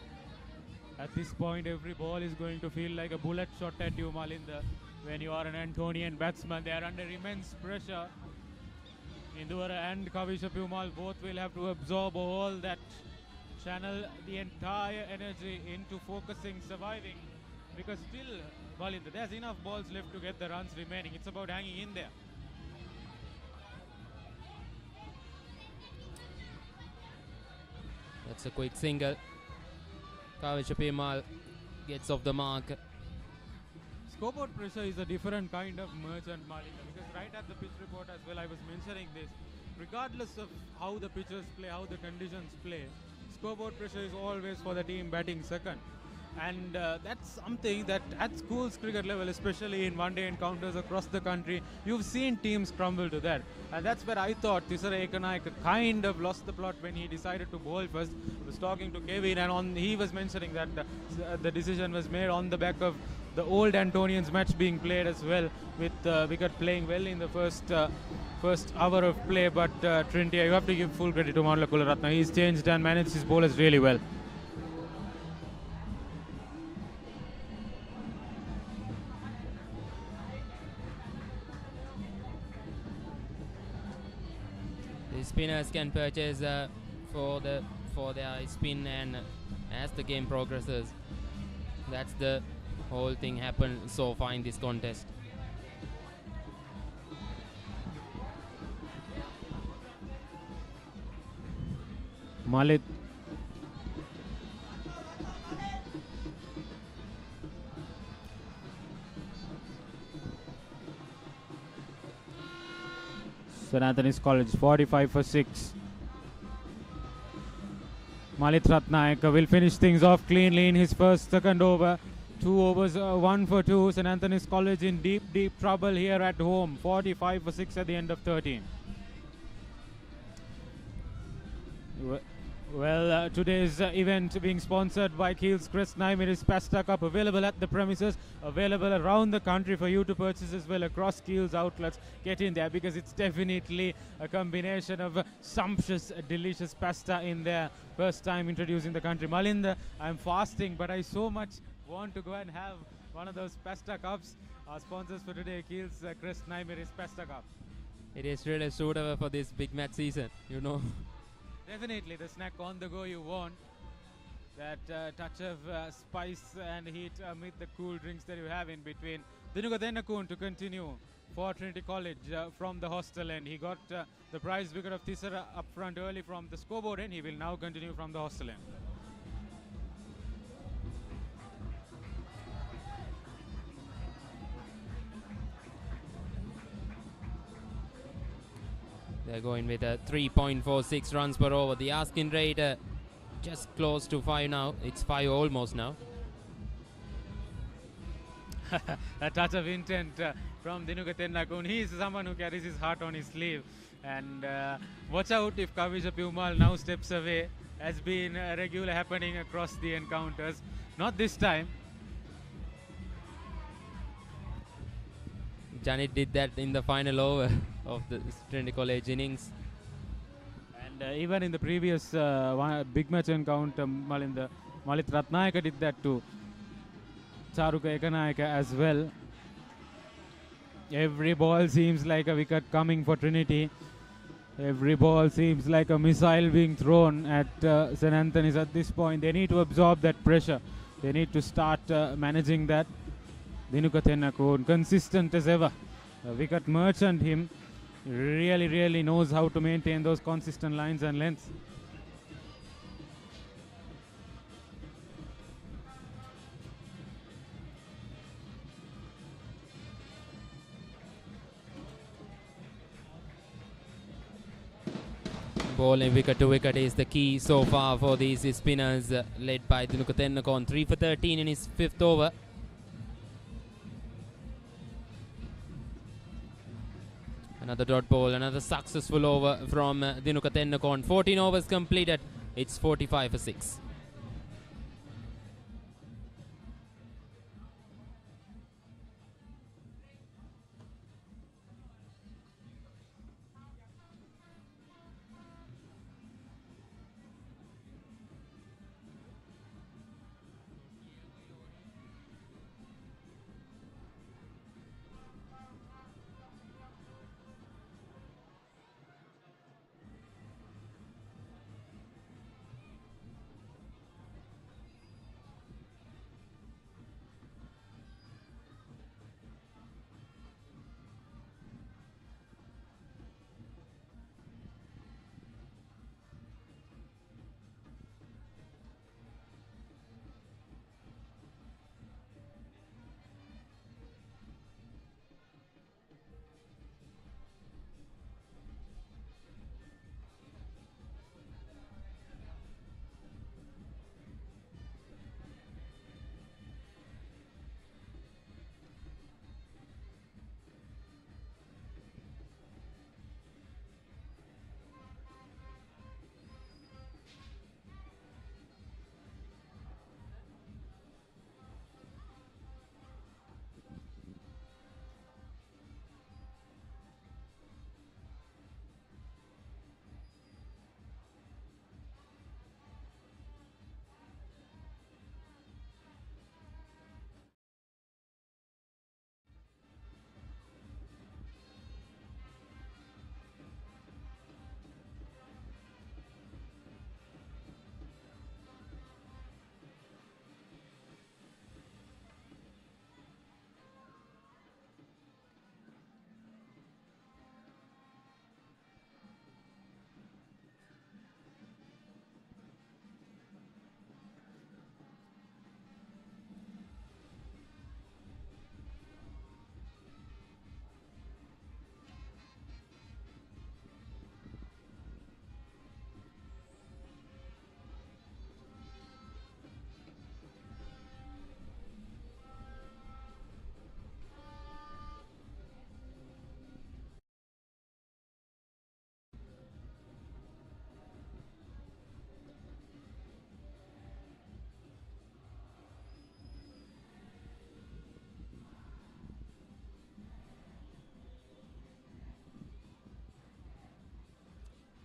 At this point, every ball is going to feel like a bullet shot at you, Malinda. When you are an Antonian batsman, they are under immense pressure. Induvara and Kavisha Bhumal both will have to absorb all that, channel the entire energy into focusing, surviving. Because still, Malinda, there's enough balls left to get the runs remaining. It's about hanging in there.
That's a quick single. Kavisha Bhumal gets off the mark.
Scoreboard pressure is a different kind of merchant, Malinda, because right at the pitch report as well, I was mentioning this. Regardless of how the pitchers play, how the conditions play, scoreboard pressure is always for the team batting second. And that's something that at schools cricket level, especially in one-day encounters across the country, you've seen teams crumble to that. And that's where I thought Tisara Ekanayaka kind of lost the plot when he decided to bowl first. I was talking to Kevin, and he was mentioning that the decision was made on the back of the old Antonians match being played as well, with wicket playing well in the first hour of play. But Trinity, you have to give full credit to Marla Kularatna. He's changed and managed his bowlers really well.
The spinners can purchase for their spin, and as the game progresses, that's the whole thing happened so far in this contest.
Malit. St. Anthony's College 45 for 6. Malit Ratnayaka will finish things off cleanly in his second over. 2 overs, 1 for 2. St. Anthony's College in deep trouble here at home. 45 for 6 at the end of 13. Well, today's event being sponsored by Keel's Crest Naimeris Pasta Cup, available at the premises, available around the country for you to purchase as well across Keel's outlets. Get in there because it's definitely a combination of sumptuous, delicious pasta in there. First time introducing the country. Malinda, I'm fasting, but I so much want to go and have one of those pasta cups. Our sponsors for today, Keel's Crest Naimeris Pasta Cup.
It is really suitable for this big match season, you know.
Definitely the snack on the go you want. That touch of spice and heat amid the cool drinks that you have in between. Dinuka Denakun to continue for Trinity College from the hostel end. He got the prize wicket of Tisara up front early from the scoreboard end. He will now continue from the hostel end.
They're going with 3.46 runs per over. The asking rate just close to 5 now. It's 5 almost now.
A touch of intent from Dinuka Tennakun. He is someone who carries his heart on his sleeve. And watch out if Kavisha Bhumal now steps away. Has been regular happening across the encounters. Not this time.
Janet did that in the final over of the Trinity College innings.
And even in the previous big match encounter, Malit Ratnayaka did that to Charuka Ekanayaka as well. Every ball seems like a wicket coming for Trinity. Every ball seems like a missile being thrown at St. Anthony's at this point. They need to absorb that pressure. They need to start managing that. Dinuka Tennakun, consistent as ever. Wicket merchant him. Really knows how to maintain those consistent lines and lengths.
Bowling wicket to wicket is the key so far for these spinners, led by Dinuka Tennakun. 3 for 13 in his 5th over. Another dot ball, another successful over from Dinuka Tennakon. 14 overs completed. It's 45 for 6.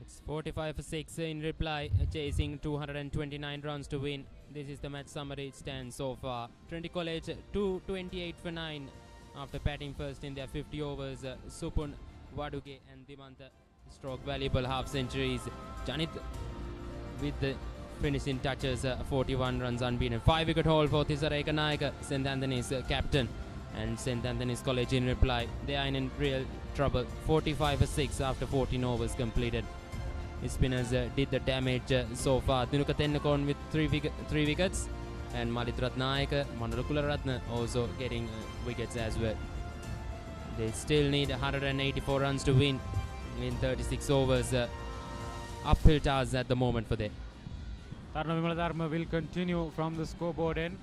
It's 45 for 6 in reply, chasing 229 runs to win. This is the match summary. It stands so far. Trinity College 228 for 9 after batting first in their 50 overs. Supun, Waduge and Dimanta stroke valuable half centuries. Janit with the finishing touches, 41 runs unbeaten. 5-wicket haul for Thisara Ekanayaka, St. Anthony's captain, and St. Anthony's College in reply. They are in real trouble. 45 for 6 after 14 overs completed. Spinners did the damage so far. Dinuka Tennakon with 3 wickets, and Malit Ratnayaka, Mandarakula Ratna also getting wickets as well. They still need 184 runs to win in 36 overs. Uphill task at the moment for them.
Tarna Vimaladharma will continue from the scoreboard end.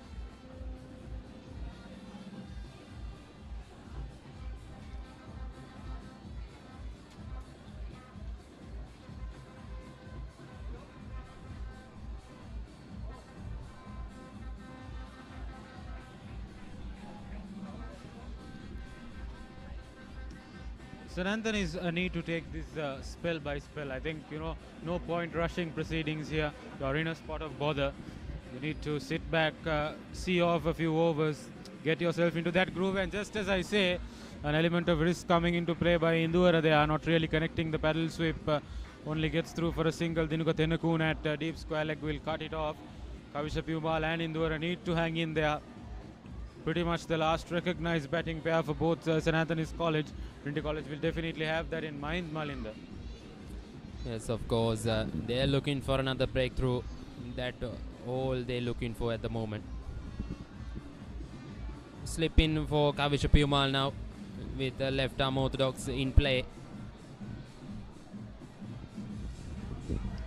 St. Anthony's need to take this spell by spell. I think, no point rushing proceedings here. You're in a spot of bother. You need to sit back, see off a few overs, get yourself into that groove. And just as I say, an element of risk coming into play by Induvara. They are not really connecting the paddle sweep. Only gets through for a single. Dinuka Tennakun at deep square leg will cut it off. Kavisha Pumal and Induvara need to hang in there. Pretty much the last recognized batting pair for both St. Anthony's College. Trinity College will definitely have that in mind, Malinda.
Yes, of course. They are looking for another breakthrough. That all they're looking for at the moment. Slip in for Kavisha Pumal now with the left arm orthodox in play.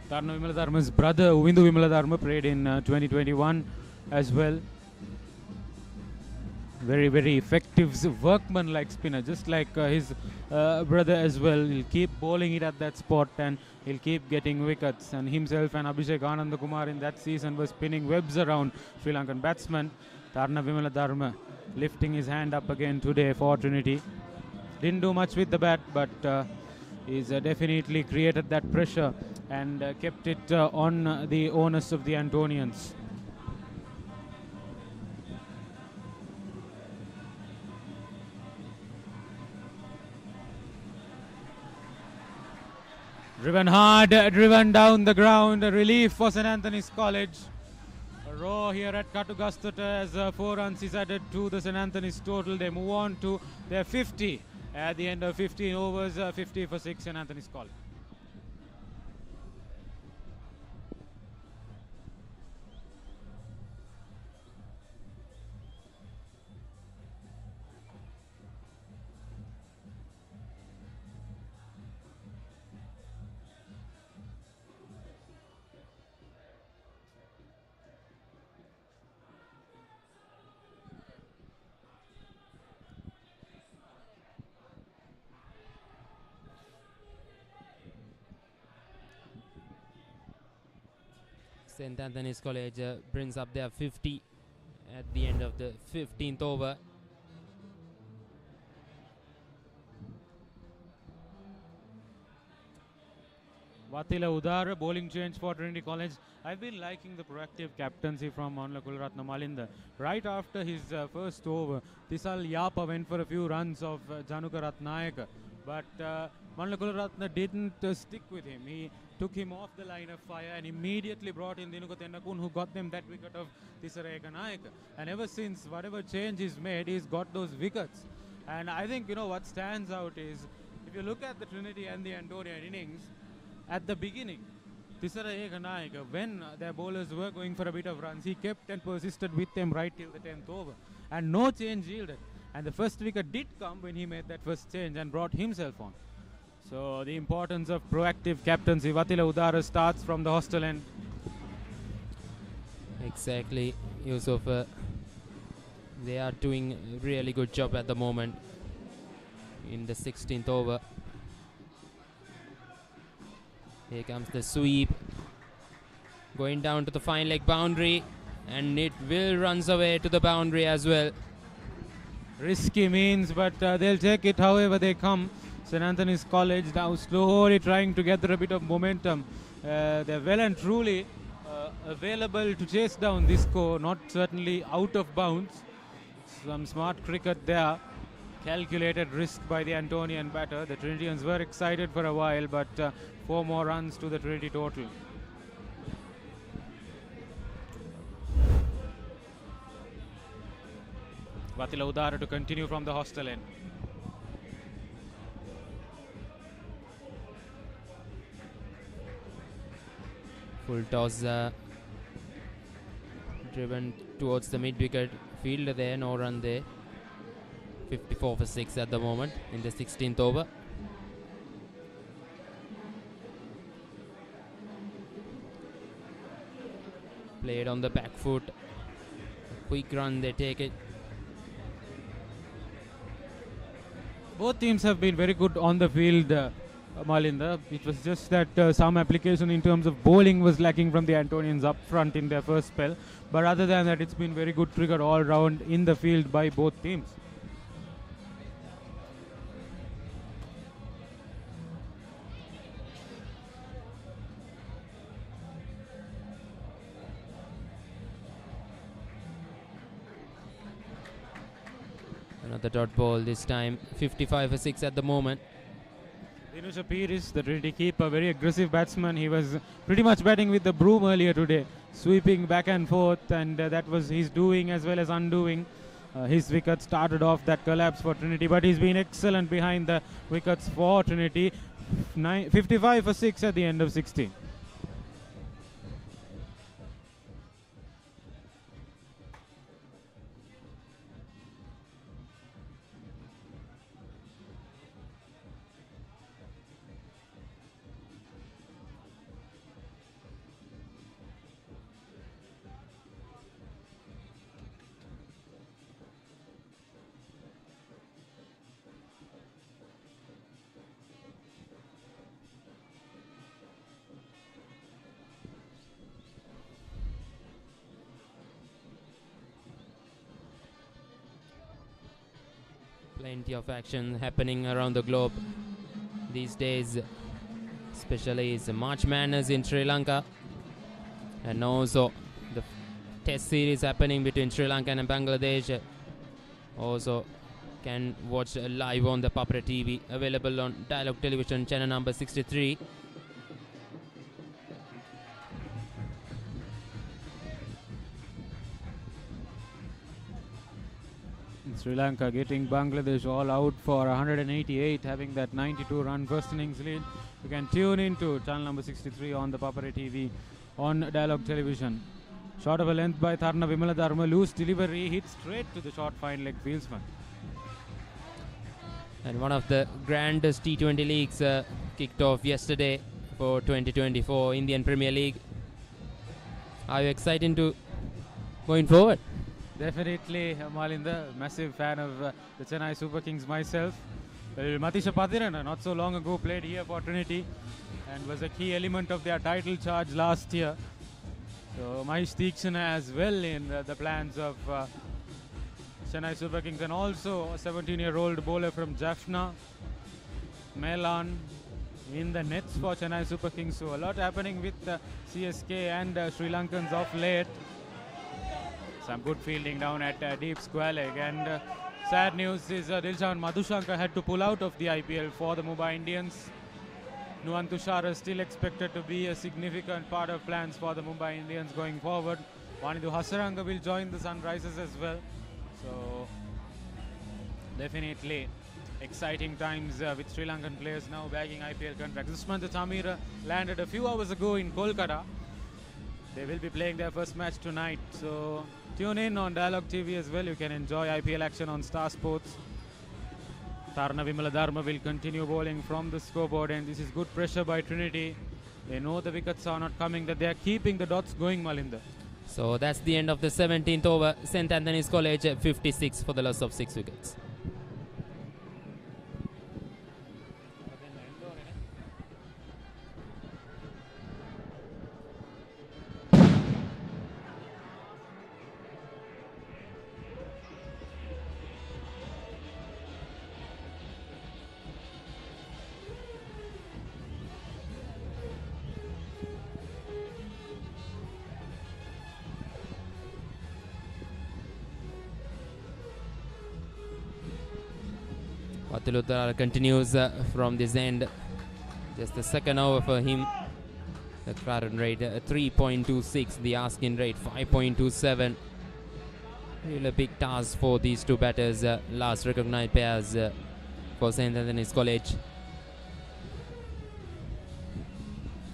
Tarna Vimaladharma's brother, Uvindu Vimaladharma, played in 2021 as well. very, very effective workman-like spinner, just like his brother as well. He'll keep bowling it at that spot and he'll keep getting wickets. And himself and Abhishek Anandakumar in that season were spinning webs around Sri Lankan batsmen. Tarna Vimala Dharma lifting his hand up again today for Trinity. Didn't do much with the bat, but he's definitely created that pressure and kept it on the onus of the Antonians. Driven hard, driven down the ground, a relief for St. Anthony's College. A row here at Katugastata as 4 runs is added to the St. Anthony's total. They move on to their 50 at the end of 15 overs, 50 for 6 St. Anthony's College.
St. Anthony's College brings up their 50 at the end of the 15th over.
Vatila Udara, bowling change for Trinity College. I've been liking the proactive captaincy from Manla Kulratna Malinda. Right after his first over, Tisal Yapa went for a few runs of Januka Ratnayaka. But Manla Kulratna didn't stick with him. He took him off the line of fire and immediately brought in Dinuka Tendakun, who got them that wicket of Tisareka Nayaka. And ever since, whatever change he's made, he's got those wickets. And I think, what stands out is, if you look at the Trinity and the Antonian innings, at the beginning, Tisareka Nayaka, when their bowlers were going for a bit of runs, he kept and persisted with them right till the 10th over. And no change yielded. And the first wicket did come when he made that first change and brought himself on. So the importance of proactive captaincy. Vatila Udara starts from the hostel end.
Exactly, Yusuf. They are doing a really good job at the moment in the 16th over. Here comes the sweep. Going down to the fine leg boundary. And it will runs away to the boundary as well.
Risky means, but they'll take it however they come. St. Anthony's College now slowly trying to gather a bit of momentum. They're well and truly available to chase down this score, not certainly out of bounds. Some smart cricket there. Calculated risk by the Antonian batter. The Trinitians were excited for a while, but 4 more runs to the Trinity total. Vatila Udara to continue from the hostel end.
Full toss driven towards the mid wicket. Fielder there, no run there. 54 for 6 at the moment in the 16th over. Played on the back foot. Quick run, they take it.
Both teams have been very good on the field, Malinda. It was just that some application in terms of bowling was lacking from the Antonians up front in their first spell. But other than that, it's been very good cricket all round in the field by both teams.
Another dot ball this time. 55 for 6 at the moment.
Dinusha Piris, the Trinity keeper, very aggressive batsman. He was pretty much batting with the broom earlier today, sweeping back and forth, and that was his doing as well as undoing. His wicket started off that collapse for Trinity, but he's been excellent behind the wickets for Trinity. 55 for 6 at the end of 16.
Plenty of action happening around the globe these days, especially it's March Madness in Sri Lanka, and also the test series happening between Sri Lanka and Bangladesh. Also can watch live on the Papre TV, available on Dialogue Television channel number 63.
Sri Lanka getting Bangladesh all out for 188, having that 92-run first innings lead. You can tune into channel number 63 on the Papare TV on Dialogue Television. Shot of a length by Tharna Vimaladharma, loose delivery, hit straight to the short fine leg fieldsman.
And one of the grandest T20 leagues kicked off yesterday for 2024 Indian Premier League. Are you excited to going forward?
Definitely, Malinda, massive fan of the Chennai Super Kings myself. Well, Matisha Padirana not so long ago played here for Trinity and was a key element of their title charge last year. So Mahesh Deekshana as well in the plans of Chennai Super Kings, and also a 17-year-old bowler from Jaffna, Melan, in the nets for Chennai Super Kings. So a lot happening with CSK and Sri Lankans of late. Some good fielding down at deep square leg, and sad news is Dilshan Madhushankar had to pull out of the IPL for the Mumbai Indians. Nuwan Tushar is still expected to be a significant part of plans for the Mumbai Indians going forward. Vanidu Hasaranga will join the Sunrisers as well. So definitely exciting times with Sri Lankan players now bagging IPL contracts. Usman Tamira landed a few hours ago in Kolkata. They will be playing their first match tonight. So tune in on Dialogue TV as well. You can enjoy IPL action on Star Sports. Tarna Vimaladharma will continue bowling from the scoreboard, and this is good pressure by Trinity. They know the wickets are not coming, that they are keeping the dots going, Malinda.
So that's the end of the 17th over. St. Anthony's College 56 for the loss of 6 wickets. Aluvihare continues from this end. Just the second over for him. The current rate 3.26, the asking rate 5.27. Really a big task for these two batters, last recognized pairs for St. Anthony's College.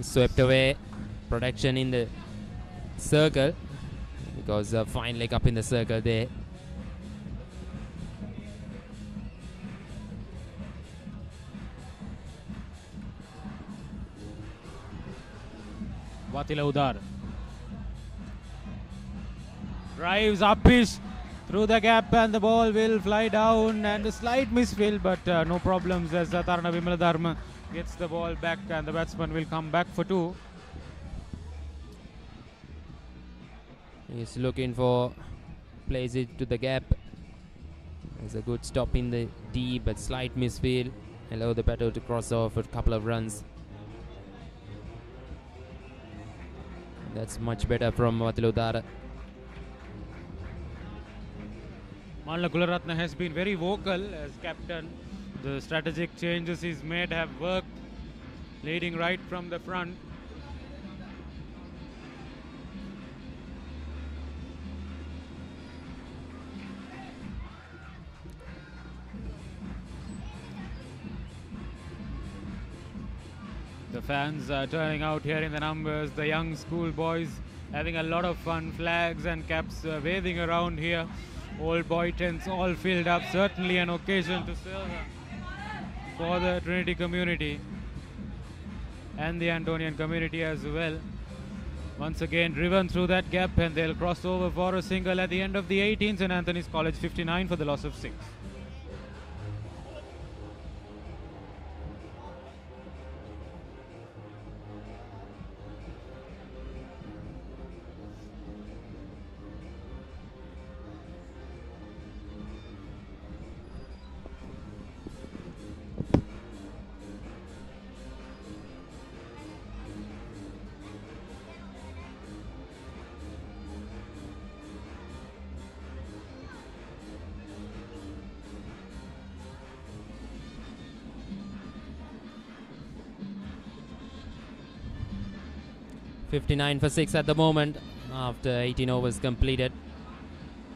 Swept away, protection in the circle, because fine leg up in the circle there.
Vatila Udar drives uppish through the gap, and the ball will fly down, and a slight misfield, but no problems as Tarna Vimaladharma gets the ball back, and the batsman will come back for 2.
He's looking for, plays it to the gap. There's a good stop in the D, but slight misfield. Allow the batter to cross off a couple of runs. That's much better from Aluvihare.
Malla Kularatne has been very vocal as captain. The strategic changes he's made have worked, leading right from the front. The fans are turning out here in the numbers. The young school boys having a lot of fun. Flags and caps waving around here. Old boy tents all filled up. Certainly an occasion to serve for the Trinity community and the Antonian community as well. Once again driven through that gap, and they'll cross over for a single at the end of the 18th. St. Anthony's College 59 for the loss of 6.
59 for 6 at the moment after 18 overs completed.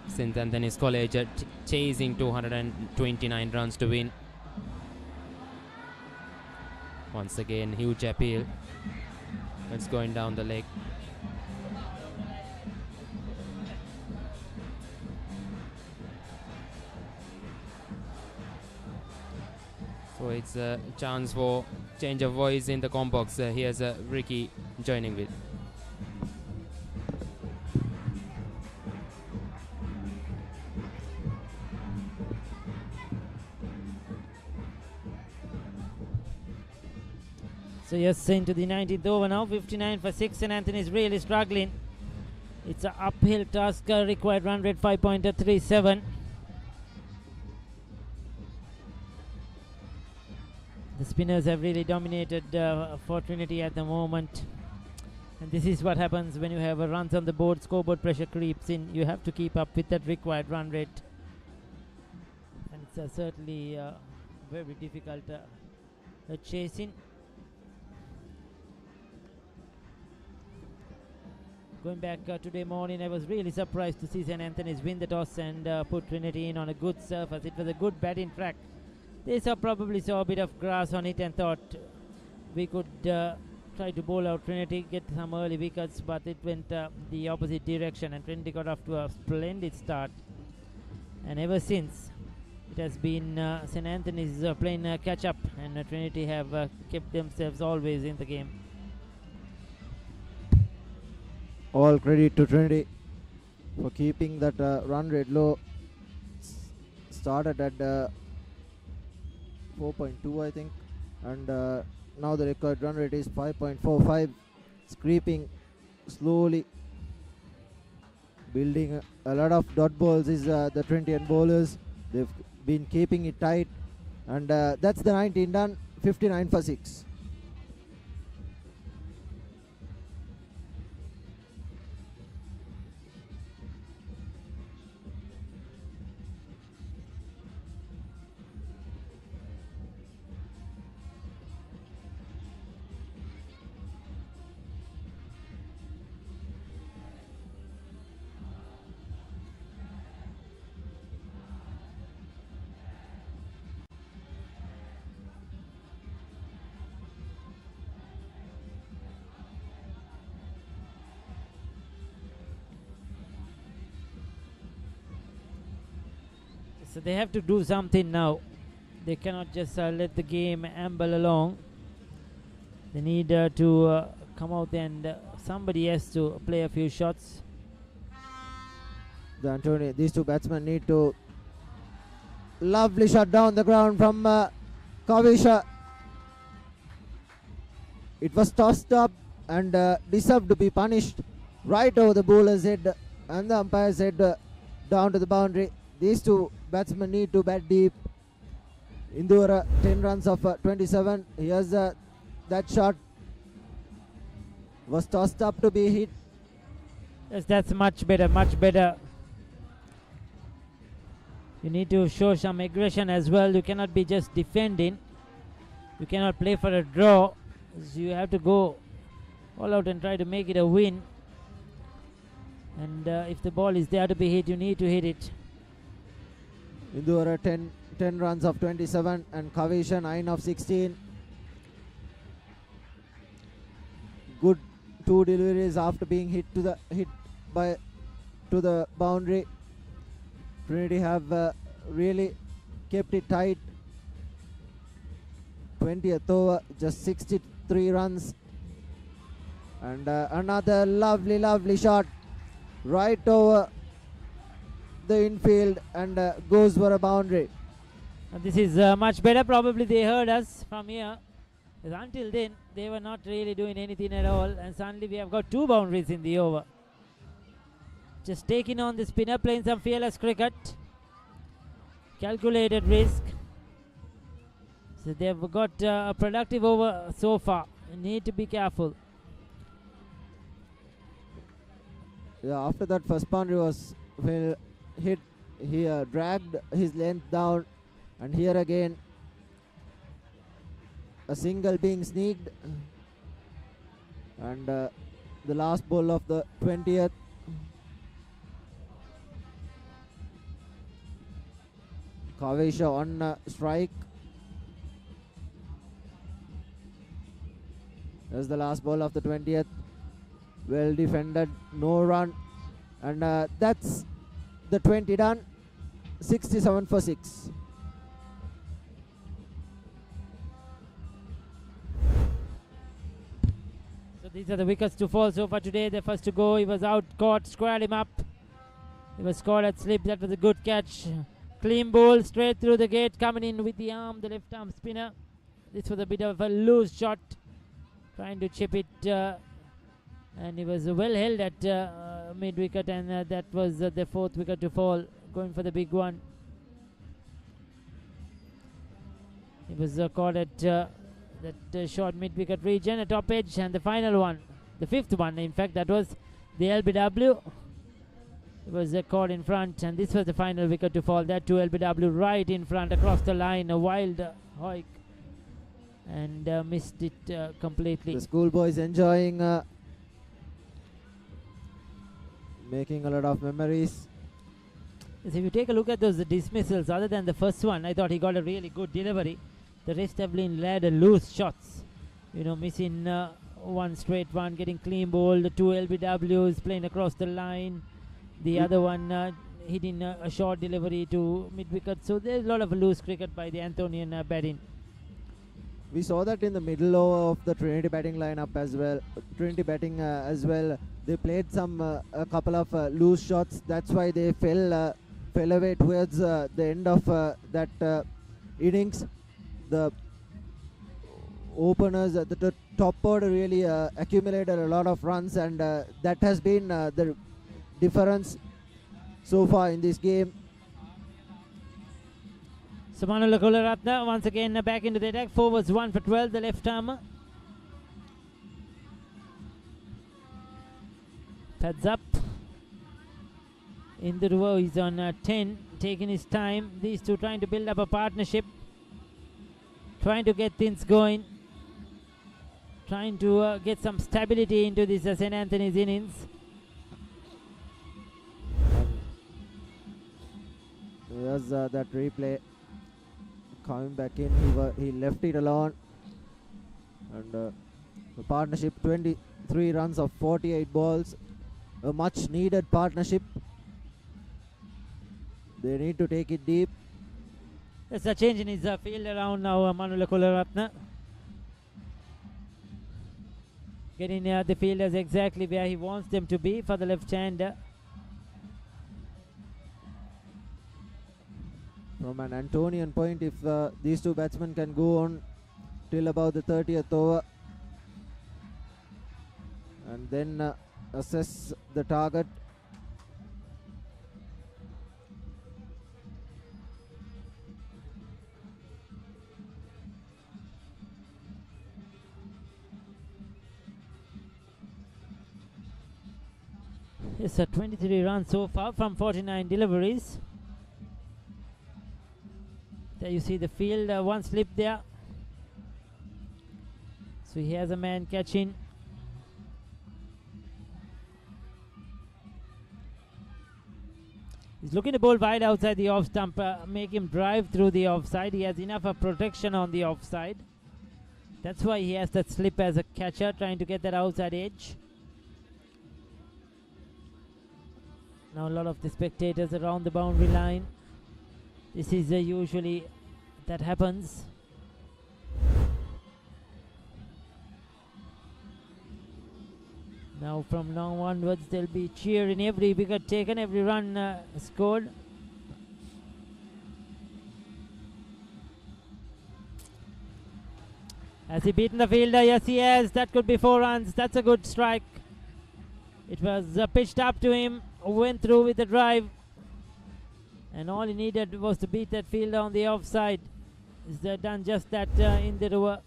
St. Anthony's College chasing 229 runs to win. Once again, huge appeal. It's going down the leg. So it's a chance for change of voice in the comp box. Here's Ricky joining with.
So yes, into the 19th over now, 59 for 6. St. Anthony is really struggling. It's an uphill task, required run rate 5.37. The spinners have really dominated for Trinity at the moment. And this is what happens when you have a runs on the board, scoreboard pressure creeps in. You have to keep up with that required run rate. And it's certainly very difficult chasing. Going back today morning, I was really surprised to see St. Anthony's win the toss and put Trinity in on a good surface. It was a good batting track. They probably saw a bit of grass on it and thought we could try to bowl out Trinity, get some early wickets, but it went the opposite direction and Trinity got off to a splendid start. And ever since, it has been St. Anthony's playing catch up, and Trinity have kept themselves always in the game.
All credit to Trinity for keeping that run rate low. Started at 4.2, I think, and now the record run rate is 5.45. It's creeping slowly. Building a lot of dot balls is the Trinity bowlers. They've been keeping it tight, and that's the 19 done. 59 for 6.
So they have to do something now. They cannot just let the game amble along. They need to come out and somebody has to play a few shots.
These two batsmen need to. Lovely shot down the ground from Kavisha. It was tossed up and deserved to be punished right over the bowler's head and the umpire's head down to the boundary. These two batsmen need to bat deep. Indura 10 runs of 27. Here's that shot. Was tossed up to be hit.
Yes, that's much better, much better. You need to show some aggression as well. You cannot be just defending. You cannot play for a draw. So you have to go all out and try to make it a win. And if the ball is there to be hit, you need to hit it.
Indura 10 runs of 27 and Kavisha 9 of 16. Good two deliveries after being hit to the boundary. Trinity have really kept it tight. 20th over, just 63 runs. And another lovely shot right over the infield and goes for a boundary.
And this is much better. Probably they heard us from here. Because until then, they were not really doing anything at all. And suddenly we have got 2 boundaries in the over. Just taking on the spinner, playing some fearless cricket. Calculated risk. So they've got a productive over so far. You need to be careful.
Yeah, after that first boundary was well hit, he dragged his length down, and here again a single being sneaked, and the last ball of the 20th. Kavisha on strike. That's the last ball of the 20th. Well defended, no run. And that's the 20 done. 67 for 6.
So these are the wickets to fall so far today. The first to go, he was out, caught, squared him up. He was caught at slip. That was a good catch. Clean ball straight through the gate, coming in with the arm, the left arm spinner. This was a bit of a loose shot, trying to chip it, and he was well held at mid wicket, and that was the fourth wicket to fall, going for the big one. He was caught at that short mid wicket region, a top edge, and the final one, the fifth one, in fact, that was the LBW. It was caught in front, and this was the final wicket to fall. That to LBW right in front across the line, a wild hike, and missed it completely.
The schoolboys enjoying, making a lot of memories.
Yes, if you take a look at those dismissals, other than the first one, I thought he got a really good delivery. The rest have been led loose shots, you know, missing one straight one, getting clean ball. The two LBWs playing across the line. The other one hitting a short delivery to mid wicket. So there's a lot of loose cricket by the Anthonian batting.
We saw that in the middle of the Trinity batting lineup as well. Trinity batting as well. They played a couple of loose shots. That's why they fell away towards the end of that innings. The openers at the top order really accumulated a lot of runs, and that has been the difference so far in this game.
So Manula Kularatna once again back into the attack. Forwards 1 for 12, the left armer. Pads up. Induruva is on 10, taking his time. These two trying to build up a partnership, trying to get things going, trying to get some stability into this St. Anthony's innings.
There's that replay coming back in. He left it alone, and the partnership 23 runs of 48 balls, a much needed partnership. They need to take it deep.
There's a change in his field around now, Manula Kularatna. Getting the fielders exactly where he wants them to be for the left-hander.
From an Antonian point, if these two batsmen can go on till about the 30th over and then assess the target.
It's a 23 runs so far from 49 deliveries. There you see the field, one slip there. So he has a man catching. He's looking to bowl wide outside the off stump, make him drive through the offside. He has enough of protection on the offside. That's why he has that slip as a catcher, trying to get that outside edge. Now a lot of the spectators around the boundary line. This is usually that happens. Now from now onwards there'll be cheering every wicket taken, every run scored. Has he beaten the fielder? Yes, he has. That could be 4 runs. That's a good strike. It was pitched up to him, went through with the drive, and all he needed was to beat that fielder on the offside. He's done just that in the river.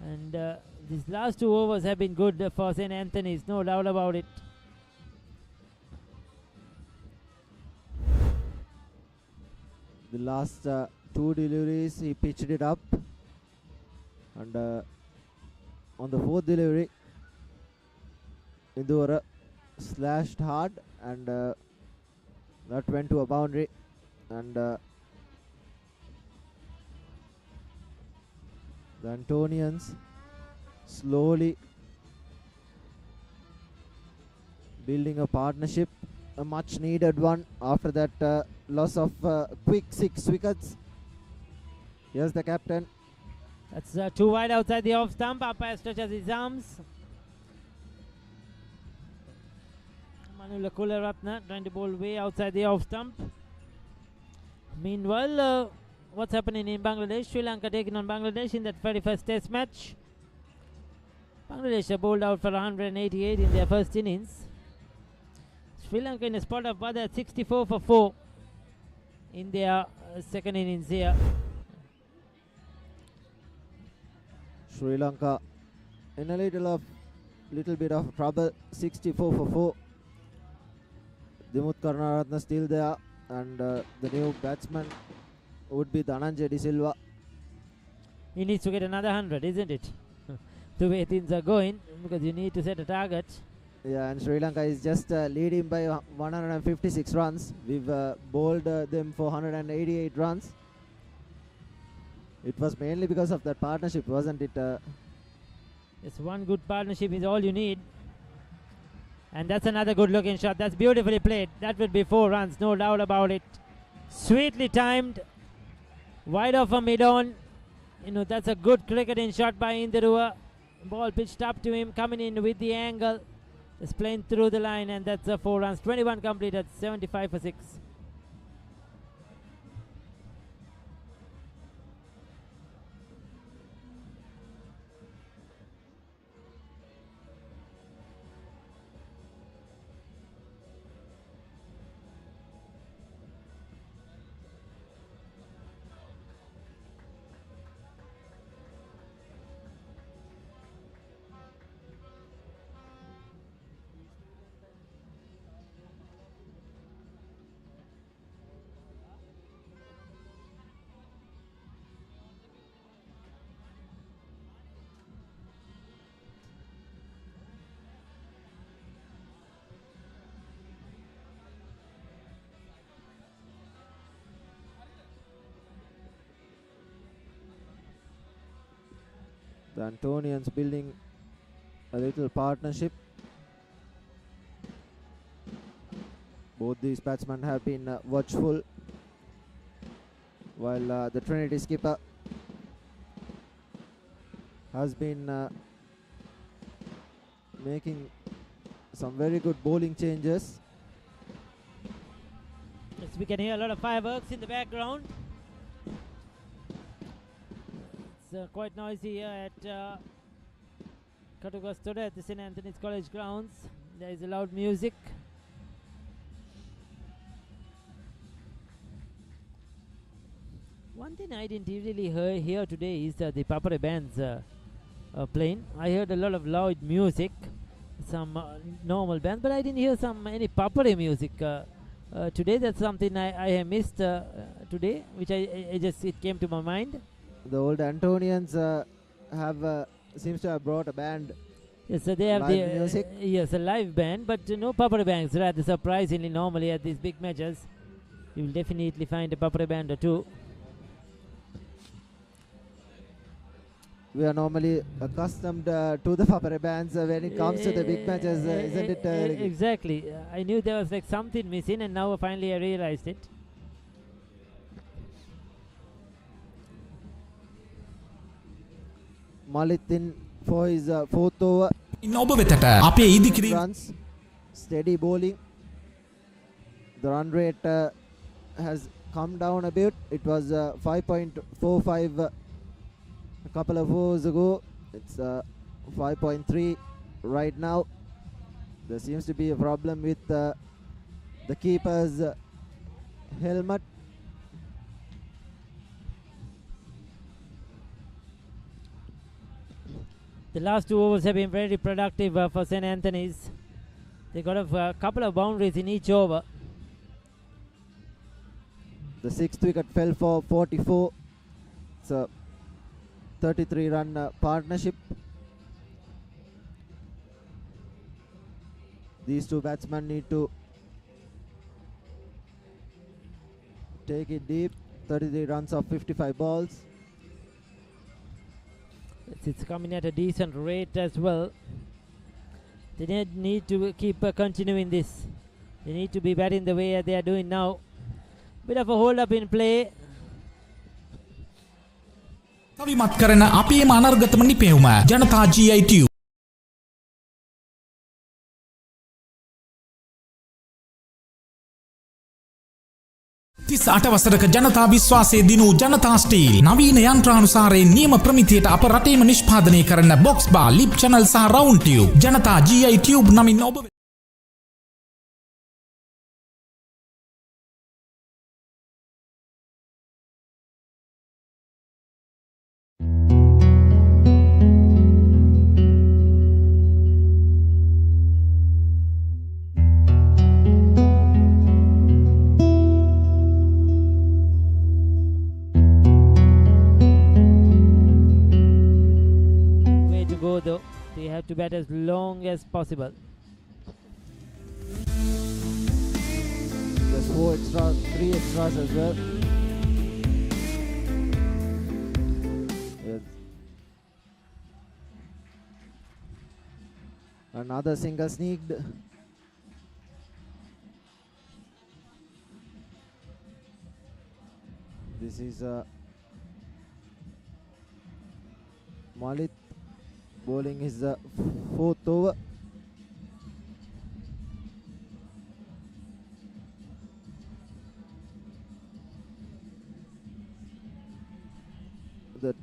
And these last 2 overs have been good for St. Anthony's, no doubt about it.
The last 2 deliveries, he pitched it up. And on the 4th delivery, Indura slashed hard and that went to a boundary, and the Antonians slowly building a partnership, a much needed one after that loss of quick 6 wickets. Here's the captain.
That's too wide outside the off stump. Umpire stretches his arms. Manula Kularatna trying to bowl way outside the off stump. Meanwhile, what's happening in Bangladesh? Sri Lanka taking on Bangladesh in that very first test match. Bangladesh bowled out for 188 in their first innings. Sri Lanka in a spot of bother 64 for 4 in their second innings here.
Sri Lanka in a little bit of trouble, 64 for 4. Dimut Karunaratne still there, and the new batsman would be Dhananjay De Silva.
He needs to get another 100, isn't it? The way things are going, because you need to set a target.
Yeah, and Sri Lanka is just leading by 156 runs. We've bowled them for 188 runs. It was mainly because of that partnership, wasn't it?
Yes, one good partnership is all you need. And that's another good looking shot. That's beautifully played. That would be 4 runs, no doubt about it. Sweetly timed. Wide off a mid-on. That's a good cricketing shot by Indirua. Ball pitched up to him, coming in with the angle. Just playing through the line, and that's 4 runs. 21 completed, 75 for 6.
The Antonians building a little partnership. Both these batsmen have been watchful, while the Trinity skipper has been making some very good bowling changes.
Yes, we can hear a lot of fireworks in the background. It's quite noisy here at Katugastore at the St. Anthony's College grounds. There is a loud music. One thing I didn't really hear today is the Papare bands playing. I heard a lot of loud music, some normal bands, but I didn't hear any Papare music today. That's something I have missed today, which it came to my mind.
The old Antonians have seems to have brought a band.
Yes, so they have
live music.
Yes, a live band, but no Papare bands. Rather surprisingly, normally at these big matches, you will definitely find a Papare band or two.
We are normally accustomed to the Papare bands when it comes to the big matches, isn't it?
Exactly. I knew there was like something missing, and now finally I realized it.
Malitin for his fourth over.
ඔබ වෙතට අපේ ඉදිකිරීම
Runs, steady bowling. The run rate has come down a bit. It was 5.45 a couple of overs ago. It's 5.3 right now. There seems to be a problem with the keeper's helmet.
The last 2 overs have been very productive for St. Anthony's. They got a couple of boundaries in each over.
The 6th wicket fell for 44. It's a 33-run partnership. These two batsmen need to take it deep. 33 runs of 55 balls.
It's coming at a decent rate as well. They need to keep continuing this. They need to be batting the way they are doing now. Bit of a hold up in play.
තවිමත් කරන අපේම අනර්ගතම නිපැවුම ජනතා GI Tube 38 වසරක ජනතා විශ්වාසයේ දිනූ ජනතා steel නවීන යන්ත්‍රානුසාරයෙන් නියම ප්‍රමිතියට අප රටේම නිෂ්පාදනය කරන බොක්ස් බාර් ලිප් channel සහ රවුන්ඩ් ටියුබ් ජනතා GI Tube නමින් ඔබ
Though they have to bat as long as possible.
There's 4 extras, 3 extras as well. Yes. Another single sneaked. This is Malit bowling his 4th over. The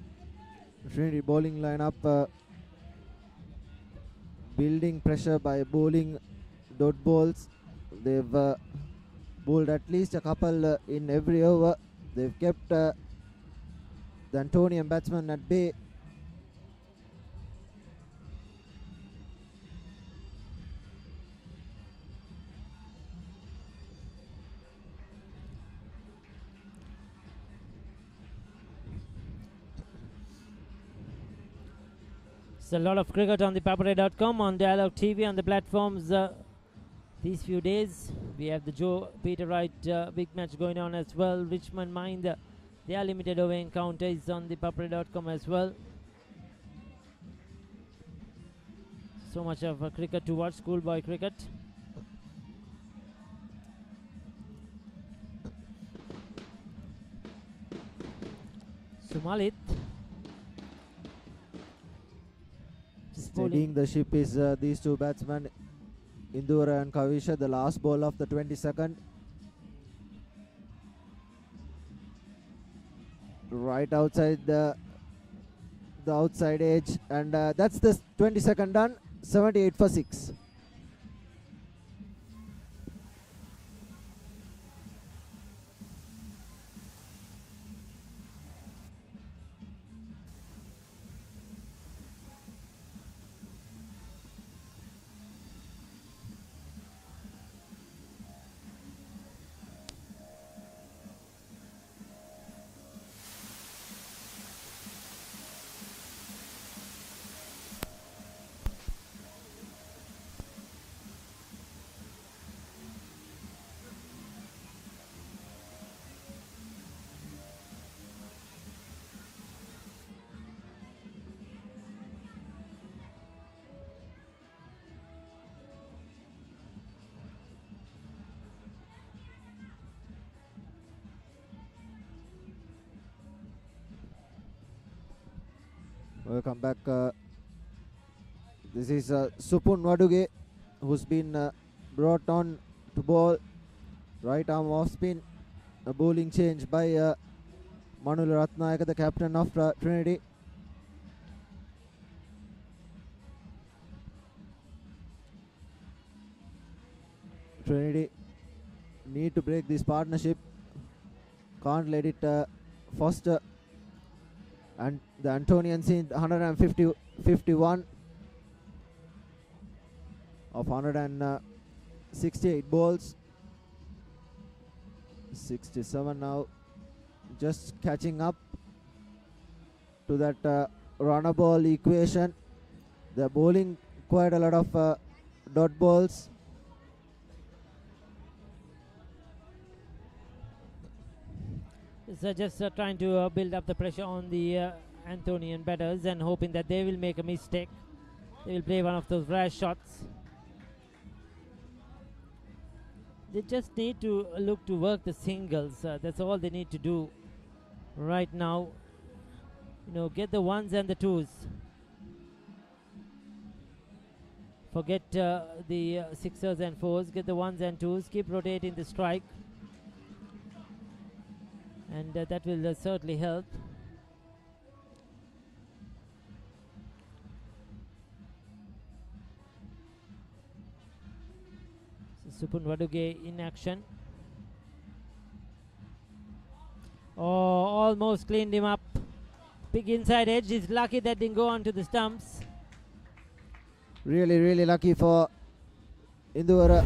Trinity bowling lineup building pressure by bowling dot balls. They've bowled at least a couple in every over. They've kept the Antonian batsman at bay.
There's a lot of cricket on the paperray.com, on Dialogue TV, on the platforms these few days. We have the Joe Peter Wright big match going on as well. Richmond Mind, their limited over encounter is on the paperray.com as well. So much of cricket to watch, schoolboy cricket. Sumalit.
Steadying the ship is these two batsmen, Indura and Kavisha, the last ball of the 22nd. Right outside the outside edge, and that's the 22nd done. 78 for 6. Welcome back. This is Supun Waduge, who's been brought on to bowl. Right arm off spin. A bowling change by Manula Ratnayaka, the captain of Trinity. Trinity need to break this partnership. Can't let it foster. And the Antonians in 151 of 168 balls. 67 now, just catching up to that runner ball equation. They're bowling quite a lot of dot balls.
So just trying to build up the pressure on the Antonian batters and hoping that they will make a mistake. They will play one of those rash shots. They just need to look to work the singles. That's all they need to do right now. You know, get the ones and the twos. Forget the sixers and fours. Get the ones and twos. Keep rotating the strike. And that will certainly help. So Supun Waduge in action. Oh, almost cleaned him up. Big inside edge. He's lucky that didn't go onto the stumps.
Really lucky for Induvara.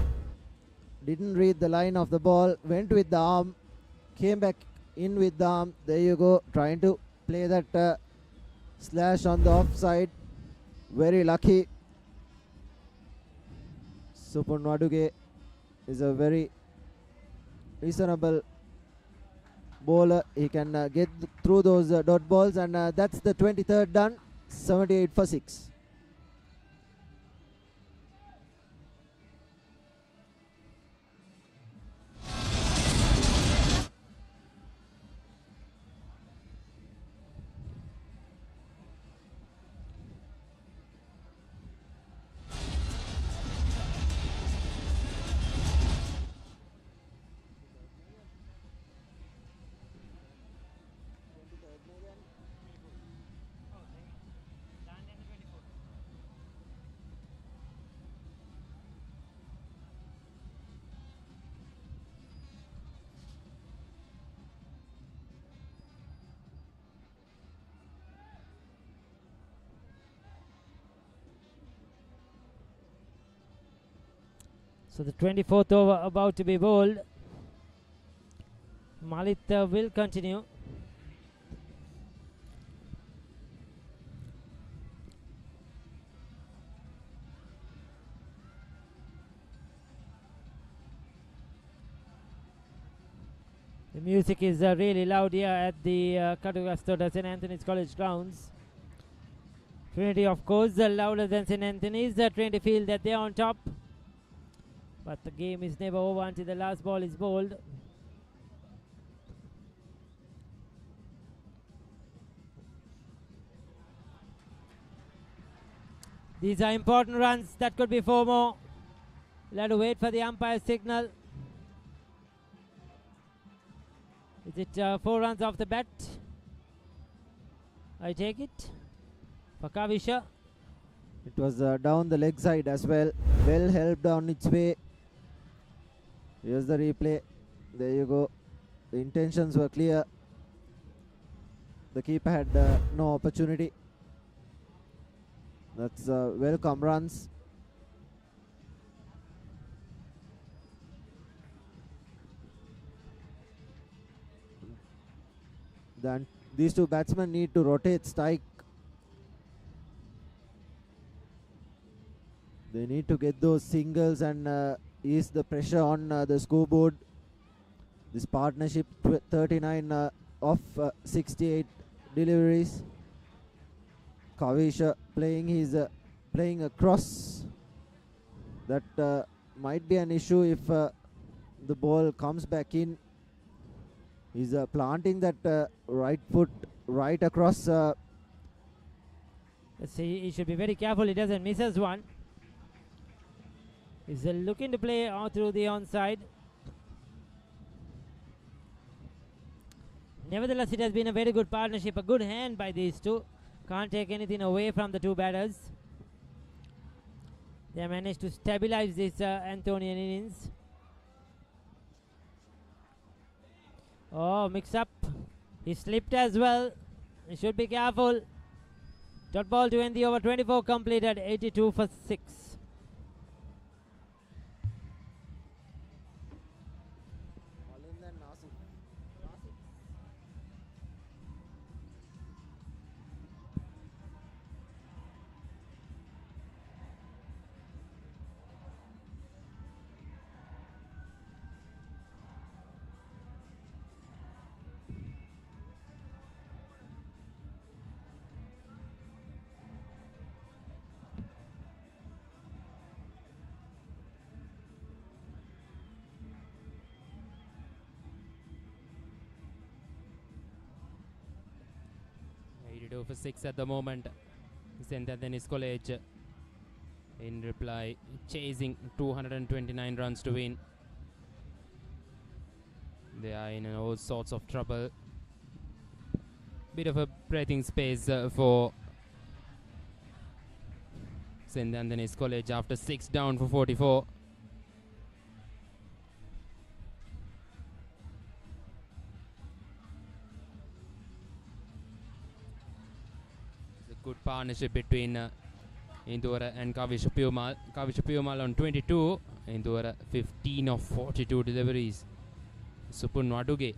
Didn't read the line of the ball. Went with the arm. Came back in with the arm. There you go. Trying to play that slash on the offside. Very lucky. Supun Waduge is a very reasonable bowler. He can get through those dot balls, and that's the 23rd done. 78 for 6.
So the 24th over about to be bowled. Malit will continue. The music is really loud here at the Katugastoda St. Anthony's College grounds. Trinity, of course, louder than St. Anthony's. Trinity feel that they are on top. But the game is never over until the last ball is bowled. These are important runs. That could be 4 more. We'll have to wait for the umpire signal. Is it 4 runs off the bat? I take it. For Kavisha.
It was down the leg side as well. Well helped on its way. Here's the replay. There you go. The intentions were clear. The keeper had no opportunity. That's welcome runs. Then these two batsmen need to rotate strike. They need to get those singles and ease the pressure on the scoreboard. This partnership 39 of 68 deliveries. Kavisha playing across. That might be an issue if the ball comes back in. He's planting that right foot right across.
Let's see, he should be very careful he doesn't miss us one. He's looking to play through the onside. Nevertheless, it has been a very good partnership, a good hand by these two. Can't take anything away from the two batters. They managed to stabilize this Antonian innings. Oh, mix up. He slipped as well. He should be careful. Dot ball to end the over. 24 completed. 82 for 6.
5 over 6 at the moment. St. Anthony's College in reply chasing 229 runs to win. They are in all sorts of trouble. Bit of a breathing space for St. Anthony's College after 6 down for 44. Good partnership between Indura and Kavish Pumal. Kavish Pumal on 22, Indura 15 of 42 deliveries. Supun Waduge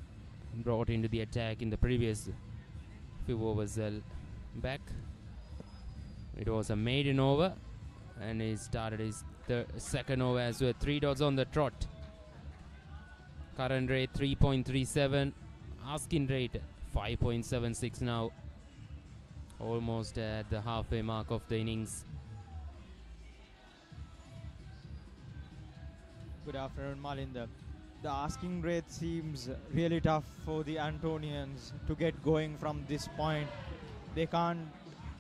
brought into the attack in the previous few overs back. It was a maiden over and he started his second over as well. 3 dots on the trot. Current rate 3.37, asking rate 5.76 now. Almost at the halfway mark of the innings.
Good afternoon, Malinda. The asking rate seems really tough for the Antonians to get going from this point. They can't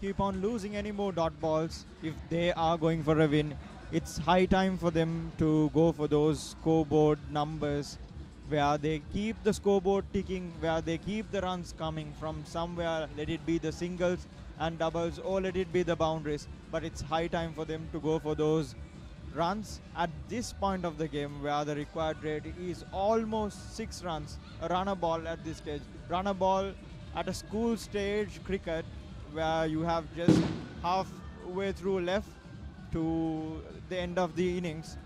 keep on losing any more dot balls if they are going for a win. It's high time for them to go for those scoreboard numbers where they keep the scoreboard ticking, where they keep the runs coming from somewhere, let it be the singles and doubles or let it be the boundaries. But it's high time for them to go for those runs at this point of the game where the required rate is almost 6 runs. A runner ball at this stage. Runner ball at a school stage cricket where you have just halfway through left to the end of the innings.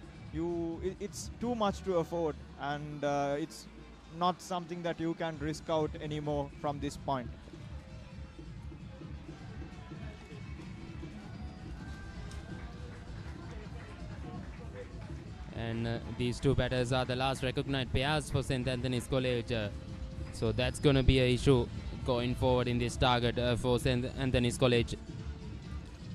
It's too much to afford, and it's not something that you can risk out anymore from this point.
And these two batters are the last recognized pairs for St. Anthony's College. So that's going to be an issue going forward in this target for St. Anthony's College.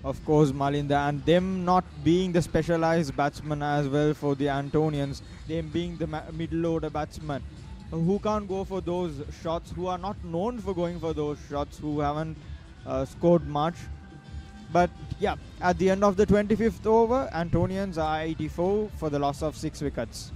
Of course, Malinda, and them not being the specialized batsman as well for the Antonians, them being the middle order batsman who can't go for those shots, who are not known for going for those shots, who haven't scored much. But yeah, at the end of the 25th over, Antonians are 84 for the loss of 6 wickets.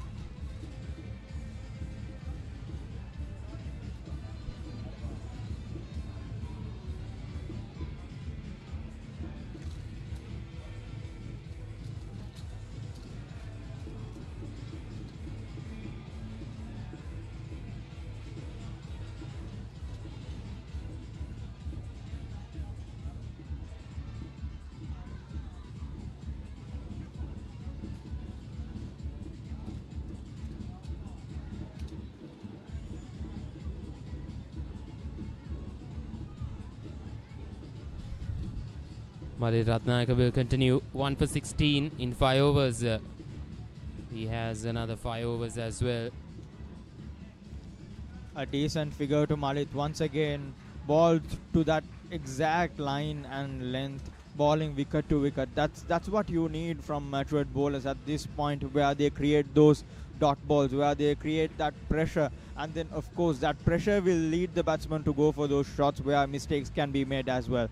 Mali Ratnayaka will continue 1 for 16 in 5 overs. He has another 5 overs as well.
A decent figure to Malit once again. Ball to that exact line and length, bowling wicket to wicket. That's what you need from matured bowlers at this point, where they create those dot balls, where they create that pressure, and then of course that pressure will lead the batsman to go for those shots where mistakes can be made as well.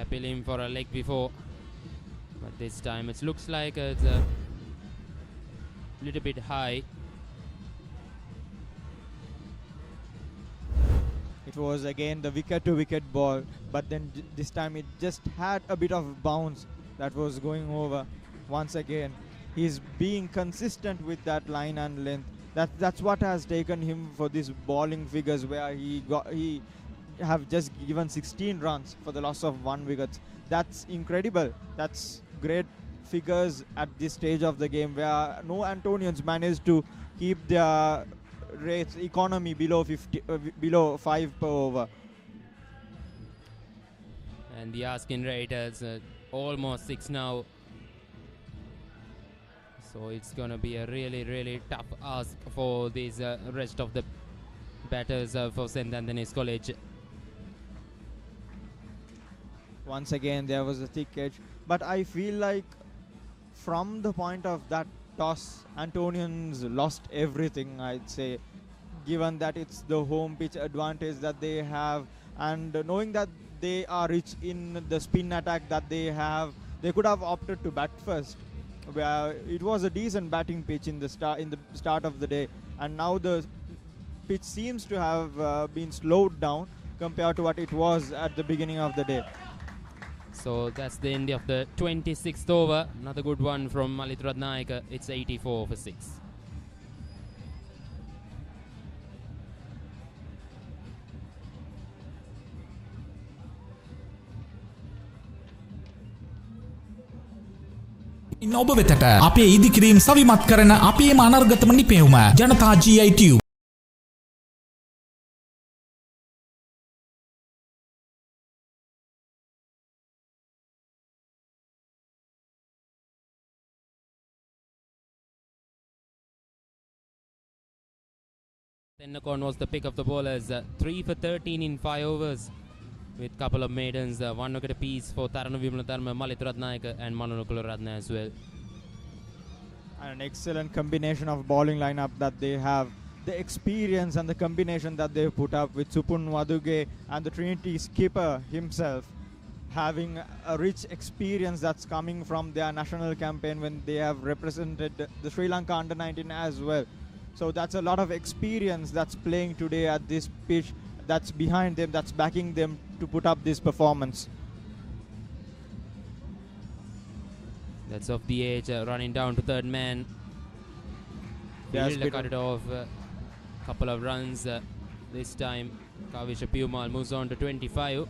Appealing for a leg before, but this time it looks like it's a little bit high.
It was again the wicket to wicket ball, but then this time it just had a bit of bounce that was going over. Once again, he's being consistent with that line and length. That's what has taken him for these bowling figures, where he have just given 16 runs for the loss of 1 wicket. That's incredible. That's great figures at this stage of the game, where no Antonians managed to keep their rates economy below 5 per over.
And the asking rate is almost 6 now. So it's going to be a really tough ask for these rest of the batters for St. Anthony's College.
Once again, there was a thick edge, but I feel like from the point of that toss, Antonians lost everything, I'd say. given that it's the home pitch advantage that they have, and knowing that they are rich in the spin attack that they have, they could have opted to bat first. Where it was a decent batting pitch in the start of the day, and now the pitch seems to have been slowed down compared to what it was at the beginning of the day.
So that's the end of the 26th over. Another good one from Malit Ratnayaka. It's 84 for 6.
ඉන්න ඔබ වෙතට අපේ ඉදිකිරීම් සවිමත් කරන අපේම අනර්ගතම නිපැවුම ජනතා GI Tube.
Tennakorn was the pick of the bowlers. 3 for 13 in 5 overs with couple of maidens. 1 wicket apiece for Tarana Vimalatarma, Malit Ratnayaka and Manunukula Ratna as well.
And an excellent combination of bowling lineup that they have. The experience and the combination that they put up with Supun Waduge and the Trinity skipper himself, having a rich experience that's coming from their national campaign when they have represented the Sri Lanka under-19 as well. So that's a lot of experience that's playing today at this pitch, that's behind them, that's backing them to put up this performance.
That's off the edge, running down to third man. Fielder cut it off. Couple of runs this time. Kavisha Piumal moves on to 25.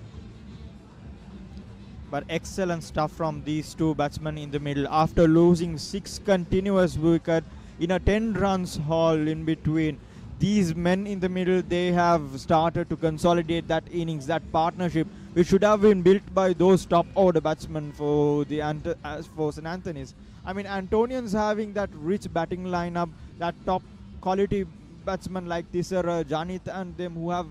But excellent stuff from these two batsmen in the middle. After losing 6 continuous wickets in a 10 runs haul in between, these men in the middle, they have started to consolidate that innings, that partnership, which should have been built by those top order batsmen for St. Anthony's. I mean, Antonians having that rich batting lineup, that top quality batsmen like Tisera, Janith and them, who have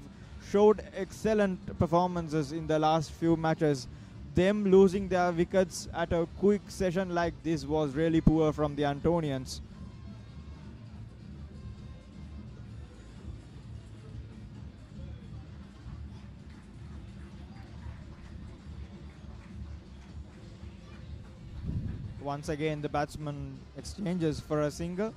showed excellent performances in the last few matches. Them losing their wickets at a quick session like this was really poor from the Antonians. Once again, the batsman exchanges for a single,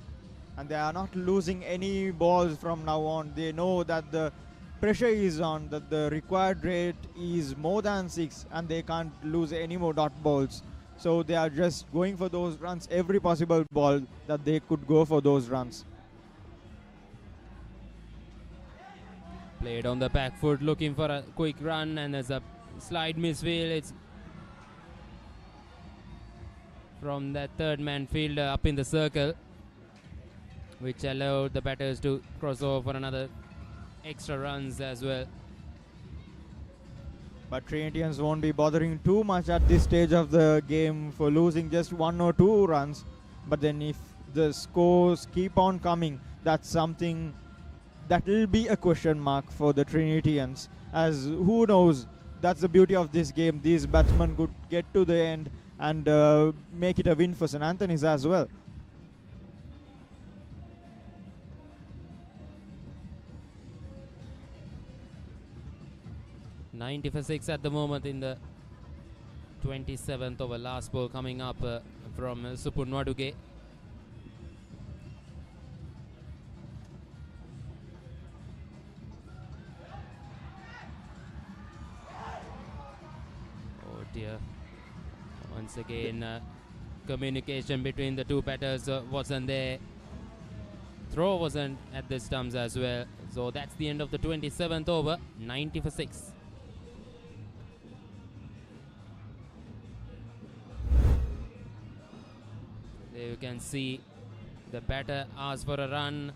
and they are not losing any balls from now on. They know that the pressure is on, that the required rate is more than 6, and they can't lose any more dot balls. So they are just going for those runs, every possible ball that they could go for those runs.
Played on the back foot, looking for a quick run, and there's a slight misfield. It's from that third man fielder up in the circle, which allowed the batters to cross over for another extra runs as well.
But Trinitians won't be bothering too much at this stage of the game for losing just 1 or 2 runs. But then if the scores keep on coming, that's something that will be a question mark for the Trinitians. As who knows, that's the beauty of this game. These batsmen could get to the end and make it a win for St. Anthony's as well.
$90 for 6 at the moment in the 27th over. Last ball coming up from Supun Waduge. Oh dear. Once again, communication between the two batters wasn't there. Throw wasn't at the stumps as well. So that's the end of the 27th over. 90 for 6. There you can see the batter asked for a run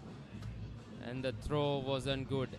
and the throw wasn't good.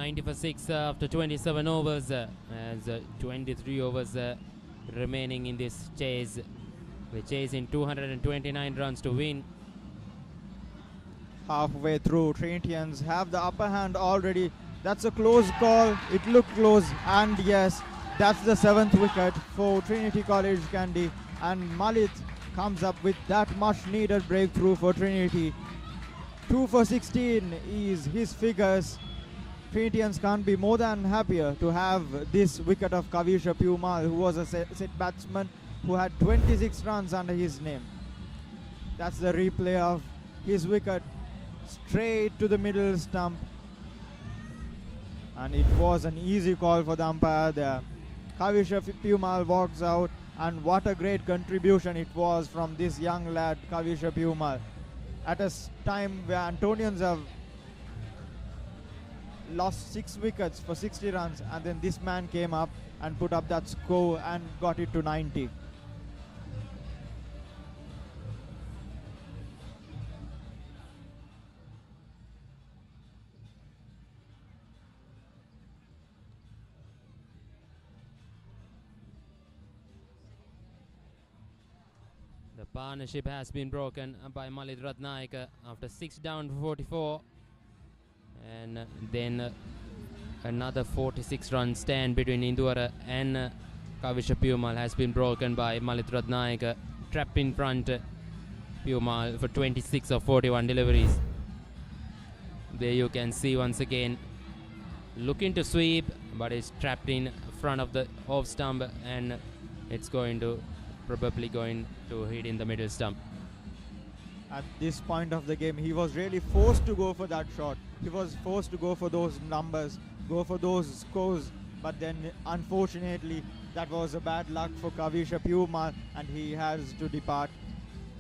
90 for 6 after 27 overs, as 23 overs remaining in this chase. We're chasing 229 runs to win.
Halfway through, Trinitians have the upper hand already. That's a close call. It looked close, and yes, that's the 7th wicket for Trinity College Kandy, and Malit comes up with that much needed breakthrough for Trinity. 2 for 16 is his figures. Trinitians can't be more than happier to have this wicket of Kavisha Pumal, who was a set batsman who had 26 runs under his name. That's the replay of his wicket, straight to the middle stump, and it was an easy call for the umpire there. Kavisha Pumal walks out, and what a great contribution it was from this young lad Kavisha Pumal at a time where Antonians have lost 6 wickets for 60 runs, and then this man came up and put up that score and got it to 90.
The partnership has been broken by Malit Ratnaik after 6 down to 44, and then another 46 run stand between Indura and Kavisha Pumal has been broken by Malit Ratnaik. Trapped in front, Pumal for 26 of 41 deliveries. There you can see once again looking to sweep, but it's trapped in front of the off stump, and it's probably going to hit in the middle stump.
At this point of the game, he was really forced to go for that shot. He was forced to go for those numbers, go for those scores, but then unfortunately that was a bad luck for Kavisha Pumal, and he has to depart.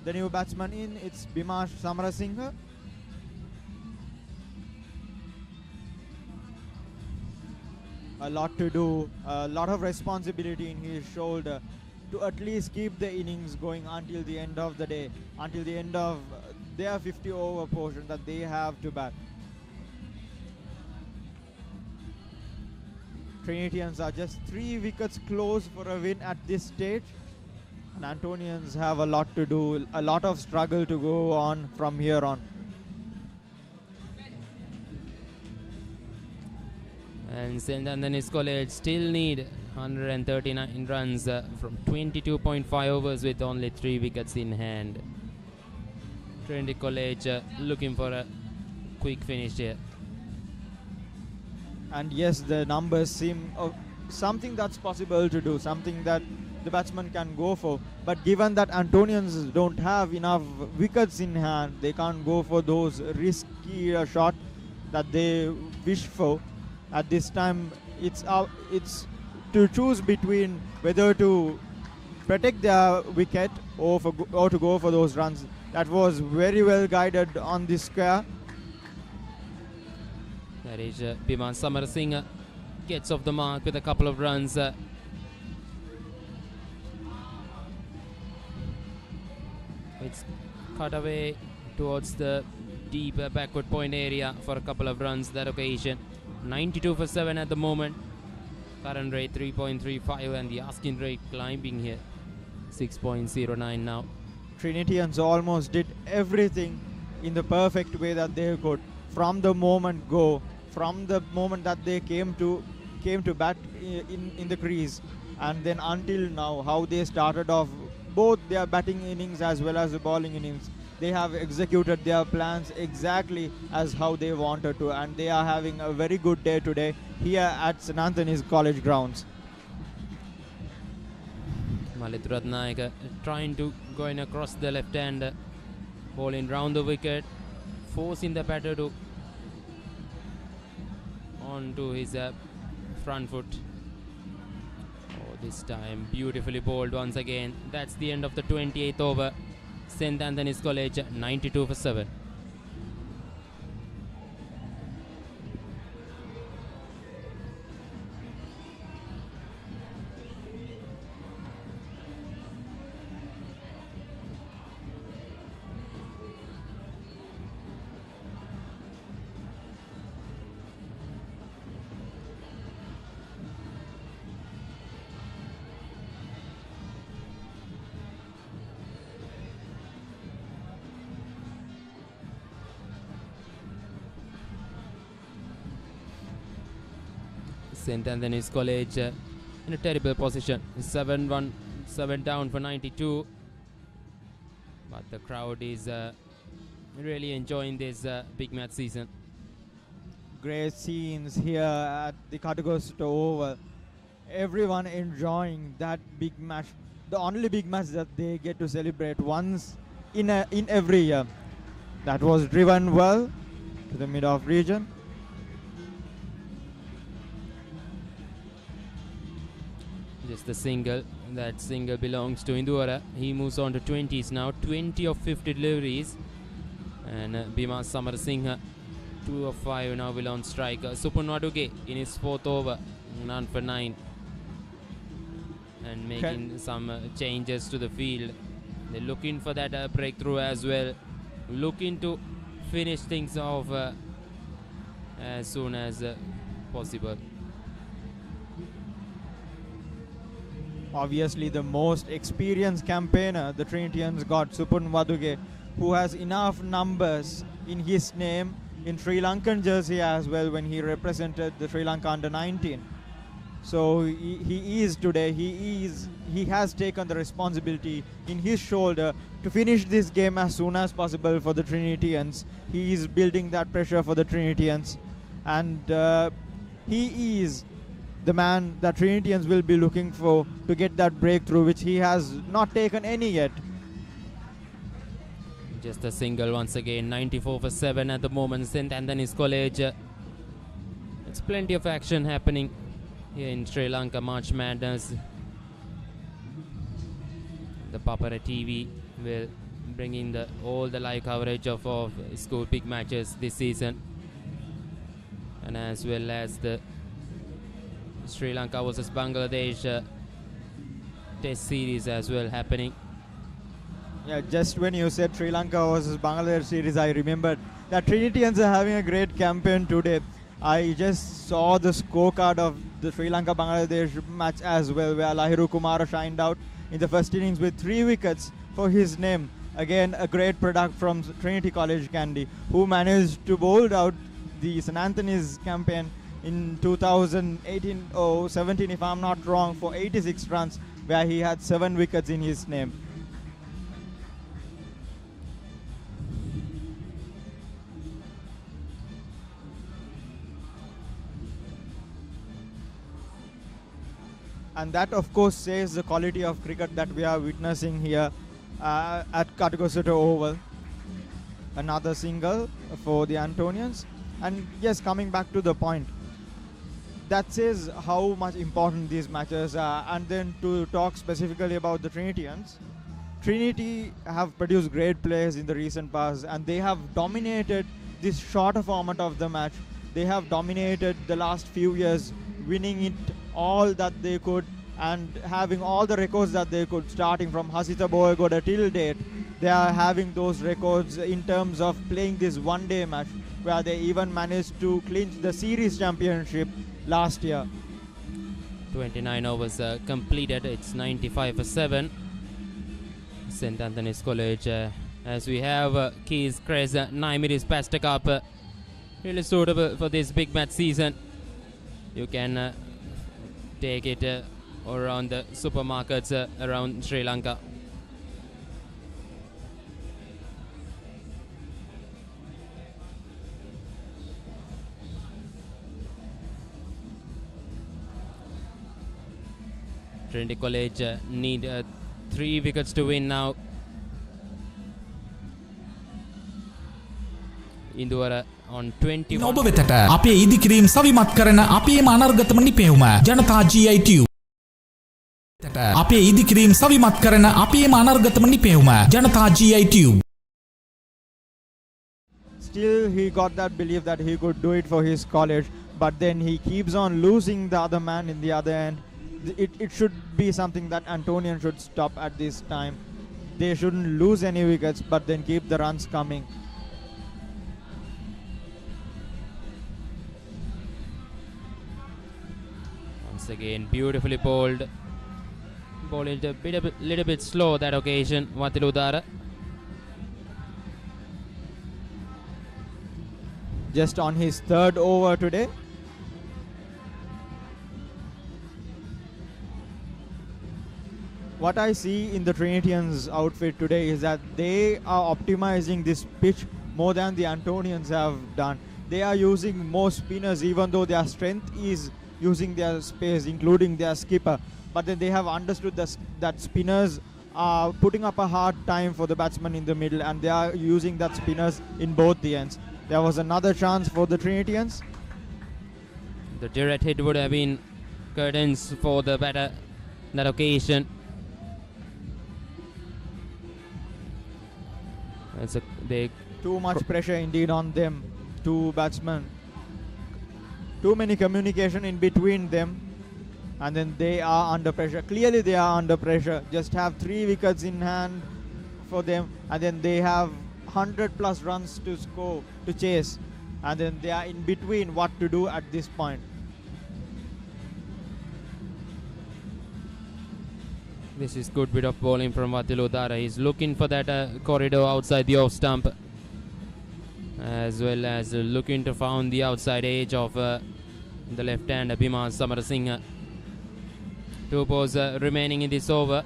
The new batsman in, it's Bimash Samarasinghe. A lot to do, a lot of responsibility in his shoulder to at least keep the innings going until the end of the day, until the end of their 50 over portion that they have to bat. Trinitians are just 3 wickets close for a win at this stage, and Antonians have a lot to do, a lot of struggle to go on from here on.
And St. Anthony's College still need 139 runs from 22.5 overs with only 3 wickets in hand. Trinity College looking for a quick finish here.
And yes, the numbers seem something that's possible to do, something that the batsman can go for. But given that Antonians don't have enough wickets in hand, they can't go for those risky shots that they wish for. At this time, it's to choose between whether to protect their wicket or to go for those runs. That was very well guided on this square.
That is Biman Samarasinghe gets off the mark with a couple of runs. It's cut away towards the deep backward point area for a couple of runs that occasion. 92 for 7 at the moment. Current rate 3.35, and the asking rate climbing here 6.09 now.
Trinitians almost did everything in the perfect way that they could from the moment that they came to bat in the crease, and then until now, how they started off both their batting innings as well as the bowling innings. They have executed their plans exactly as how they wanted to, and they are having a very good day today here at St. Anthony's College grounds.
Malit Ratnaik trying to go in across the left hand, bowling round the wicket, forcing the batter to onto his front foot. Oh, this time beautifully bowled once again. That's the end of the 28th over. St. Anthony's College 92 for 7.
St. Anthony's College in a terrible position. 7-1, 7 down for 92. But the crowd is really enjoying this big match season.
Great scenes here at the Cartagena Oval. Everyone enjoying that big match, the only big match that they get to celebrate once in every year. That was driven well to the mid-off region.
Just the single. That single belongs to Indura. He moves on to 20s now. 20 of 50 deliveries. And Bhima Samarasinghe, 2 of 5 now will on strike. Supun Waduge in his 4th over. None for 9. And making some changes to the field. They're looking for that breakthrough as well. Looking to finish things off as soon as possible.
Obviously the most experienced campaigner the Trinitians got, Supun Waduge, who has enough numbers in his name in Sri Lankan jersey as well when he represented the Sri Lanka under 19. So he has taken the responsibility in his shoulder to finish this game as soon as possible for the Trinitians. He is building that pressure for the Trinitians, and he is the man that Trinitians will be looking for to get that breakthrough, which he has not taken any yet.
Just a single once again. 94 for 7 at the moment. St. Anthony's College. It's plenty of action happening here in Sri Lanka March Madness. The Papara TV will bring in all the live coverage of school big matches this season, and as well as the Sri Lanka versus Bangladesh test series as well happening.
Yeah, just when you said Sri Lanka versus Bangladesh series, I remembered that Trinitians are having a great campaign today. I just saw the scorecard of the Sri Lanka-Bangladesh match as well, where Lahiru Kumara shined out in the first innings with 3 wickets for his name. Again, a great product from Trinity College Kandy, who managed to bowl out the St. Anthony's campaign in 2018 or 17, if I'm not wrong, for 86 runs, where he had 7 wickets in his name. And that, of course, says the quality of cricket that we are witnessing here at Cartagena Oval. Another single for the Antonians. And yes, coming back to the point, that says how much important these matches are. And then to talk specifically about the Trinitians, Trinity have produced great players in the recent past, and they have dominated this shorter format of the match. They have dominated the last few years, winning it all that they could and having all the records that they could, starting from Hasita Boyagoda till date. They are having those records in terms of playing this one-day match, where they even managed to clinch the series championship last year.
29 overs completed. It's 95 for 7. St. Anthony's College, as we have Keys Cress 9 minutes past the cup, really suitable for this big match season. You can take it around the supermarkets around Sri Lanka. Trinity College need 3 wickets to win now. Indura on 21.
ඔබ වෙතට අපේ ඉදිකිරීම් සවිමත් කරන අපේම අනර්ගතම නිපැවුම ජනතා GI Tube. අපේ ඉදිකිරීම් සවිමත් කරන අපේම අනර්ගතම නිපැවුම ජනතා GI Tube.
Still, he got that belief that he could do it for his college, but then he keeps on losing the other man in the other end. It should be something that Antonian should stop at this time. They shouldn't lose any wickets, but then keep the runs coming.
Once again, beautifully bowled. Bowled a little bit slow that occasion, Watiludara.
Just on his 3rd over today. what I see in the Trinitians outfit today is that they are optimizing this pitch more than the Antonians have done. They are using more spinners, even though their strength is using their space, including their skipper. But then they have understood that spinners are putting up a hard time for the batsman in the middle, and they are using that spinners in both the ends. There was another chance for the Trinitians.
The direct hit would have been curtains for the batter that occasion.
Too much pressure indeed on them, two batsmen. Too many communication in between them, and then they are under pressure. Clearly they are under pressure. Just have 3 wickets in hand for them, and then they have 100 plus runs to score, to chase, and then they are in between what to do at this point.
This is good bit of bowling from Aluvihare. He's looking for that corridor outside the off stump, as well as looking to find the outside edge of the left hand Bhima Samarasinghe. 2 balls remaining in this over.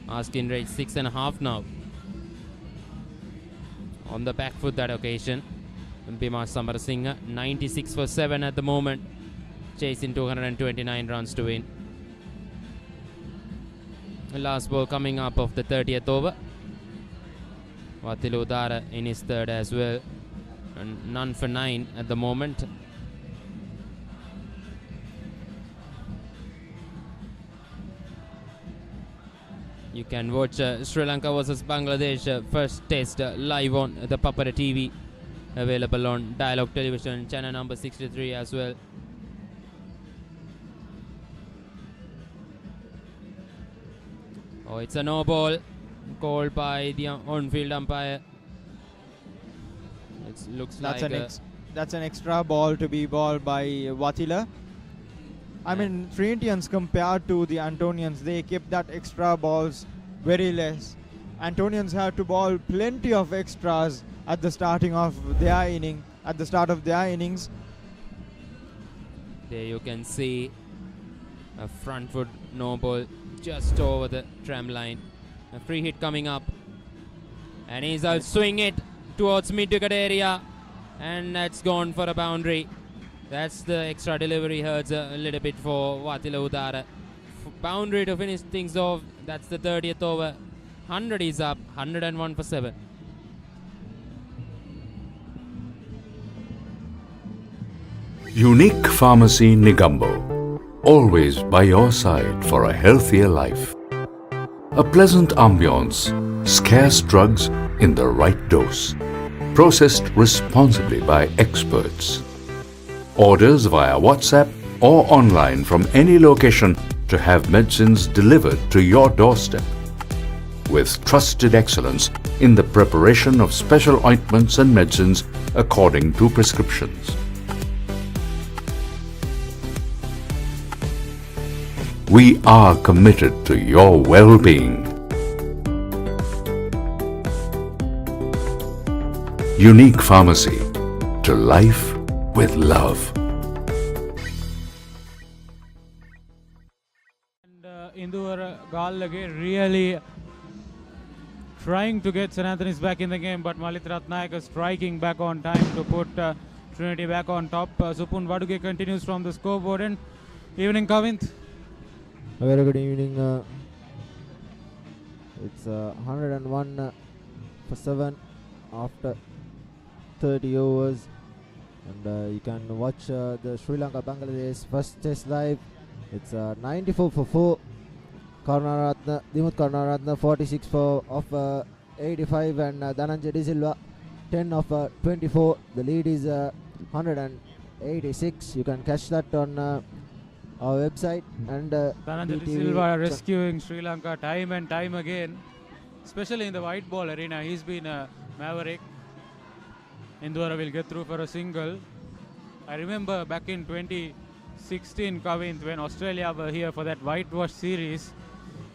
Asking rate 6.5 now. On the back foot that occasion, Bhima Samarasinghe 96 for 7 at the moment, chasing 229 runs to win. Last ball coming up of the 30th over. Aluvihare in his third as well, and none for 9 at the moment. You can watch Sri Lanka versus Bangladesh first test live on the Papara TV, available on Dialogue Television channel number 63 as well. Oh, it's a no ball called by the on-field umpire. It looks
that's
like
that's an extra ball to be bowled by Watila. I mean, Trinitians compared to the Antonians, they kept that extra balls very less. Antonians had to bowl plenty of extras at the starting of their inning. At the start of their innings,
there you can see a front foot no ball just over the tram line. A free hit coming up, and he'll swing it towards mid-wicket area, and that's gone for a boundary. That's the extra delivery, hurts a little bit for Aluvihare. Boundary to finish things off. That's the 30th over. 100 is up, 101 for 7.
Unique Pharmacy Negombo, always by your side for a healthier life. A pleasant ambience, scarce drugs in the right dose, processed responsibly by experts. Orders via WhatsApp or online from any location to have medicines delivered to your doorstep. With trusted excellence in the preparation of special ointments and medicines according to prescriptions. We are committed to your well-being. Unique Pharmacy, to life with love.
And Induvara Gallage really trying to get St. Anthony's back in the game, but Malit Ratnayaka striking back on time to put Trinity back on top. Supun Vaduge continues from the scoreboard. And evening, Kavint.
A very good evening. It's 101 for 7 after 30 overs, and you can watch the Sri Lanka Bangladesh first test live. It's 94 for 4. Dimut Karunaratne 46 of 85, and Dhananjay De Silva 10 of 24. The lead is 186. You can catch that on our website. And
Dhananjay De Silva rescuing Sri Lanka time and time again, especially in the white ball arena. He's been a maverick. Induvara will get through for a single. I remember back in 2016, Kavint, when Australia were here for that whitewash series,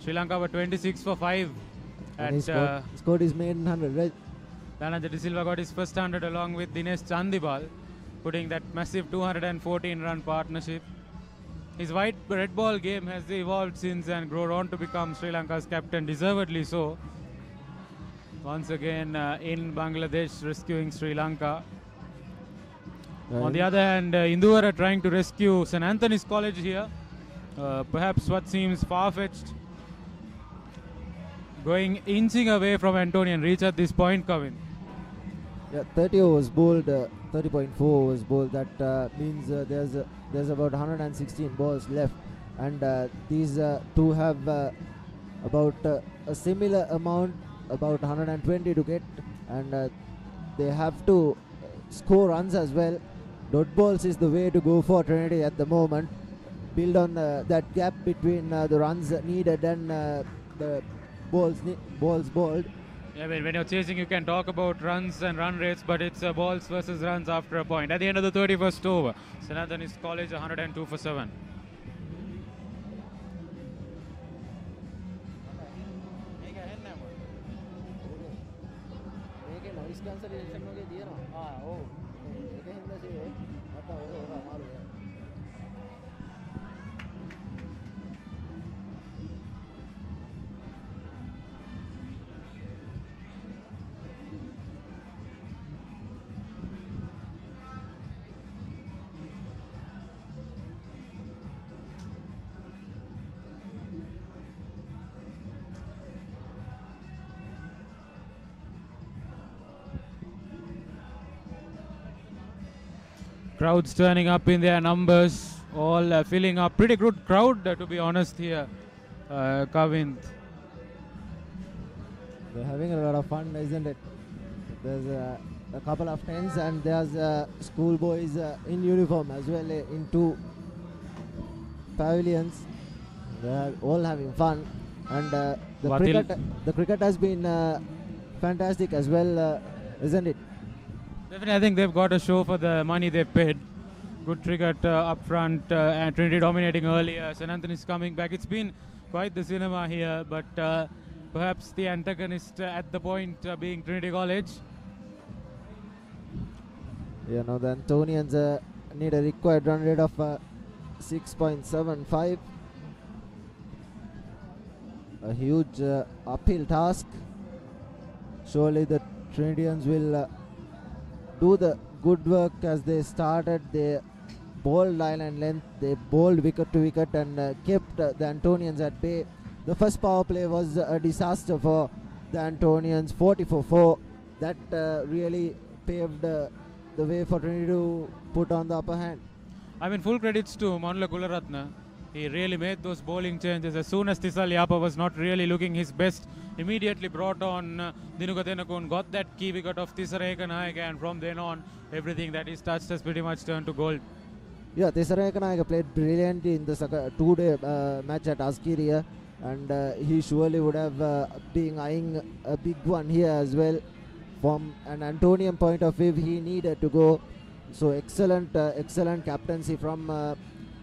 Sri Lanka were 26 for 5.
And he scored his maiden 100, right?
Dhananjay De Silva got his first 100 along with Dinesh Chandibal, putting that massive 214 run partnership. his white red ball game has evolved since and grown on to become Sri Lanka's captain, deservedly so. Once again in Bangladesh rescuing Sri Lanka. On the other hand, Induvara trying to rescue St. Anthony's College here. Perhaps what seems far-fetched. Going inching away from Antonian reach at this point, Kavin.
Yeah, 30 overs bowled, 30.4 overs bowled. That means there's about 116 balls left, and these two have about a similar amount, about 120 to get, and they have to score runs as well. Dot balls is the way to go for Trinity at the moment. Build on that gap between the runs needed and the balls bowled.
Yeah, when you're chasing, you can talk about runs and run rates, but it's balls versus runs after a point. At the end of the 31st over, St. Anthony's College 102 for 7. Crowds turning up in their numbers, all filling up. Pretty good crowd, to be honest, here, Kavind.
They're having a lot of fun, isn't it? There's a couple of tents, and there's schoolboys in uniform as well in two pavilions. They're all having fun, and the cricket has been fantastic as well, isn't it?
Definitely, I think they've got a show for the money they've paid. Good cricket up front, and Trinity dominating earlier. St. Anthony's coming back. It's been quite the cinema here, but perhaps the antagonist at the point being Trinity College.
You know, the Antonians need a required run rate of 6.75. A huge uphill task. Surely the Trinitians will do the good work as they started. They bowled line and length, they bowled wicket to wicket, and kept the Antonians at bay. The first power play was a disaster for the Antonians, 40 for 4. That really paved the way for Trinity to put on the upper hand.
I mean, full credits to Manula Kularatna. He really made those bowling changes. As soon as Tisal Yapa was not really looking his best, immediately brought on Dinuka Tenakun, got that key wicket of Tisara Ekanayaka, and from then on, everything that he's touched has pretty much turned to gold.
Yeah, Tisara Ekanayaka played brilliantly in the two-day match at Askiria, and he surely would have been eyeing a big one here as well. From an Antonian point of view, he needed to go. So excellent captaincy from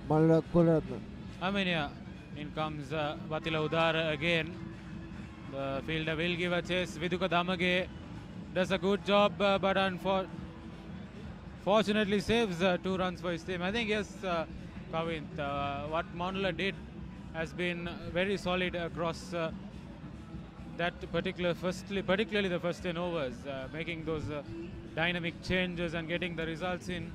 Manula Kularatna.
I mean, yeah, in comes Vatila Udara again. The fielder will give a chase. Viduka Damage does a good job, but fortunately saves 2 runs for his team. I think, yes, Kavind, what Manula did has been very solid across that particularly the first 10 overs, making those dynamic changes and getting the results in.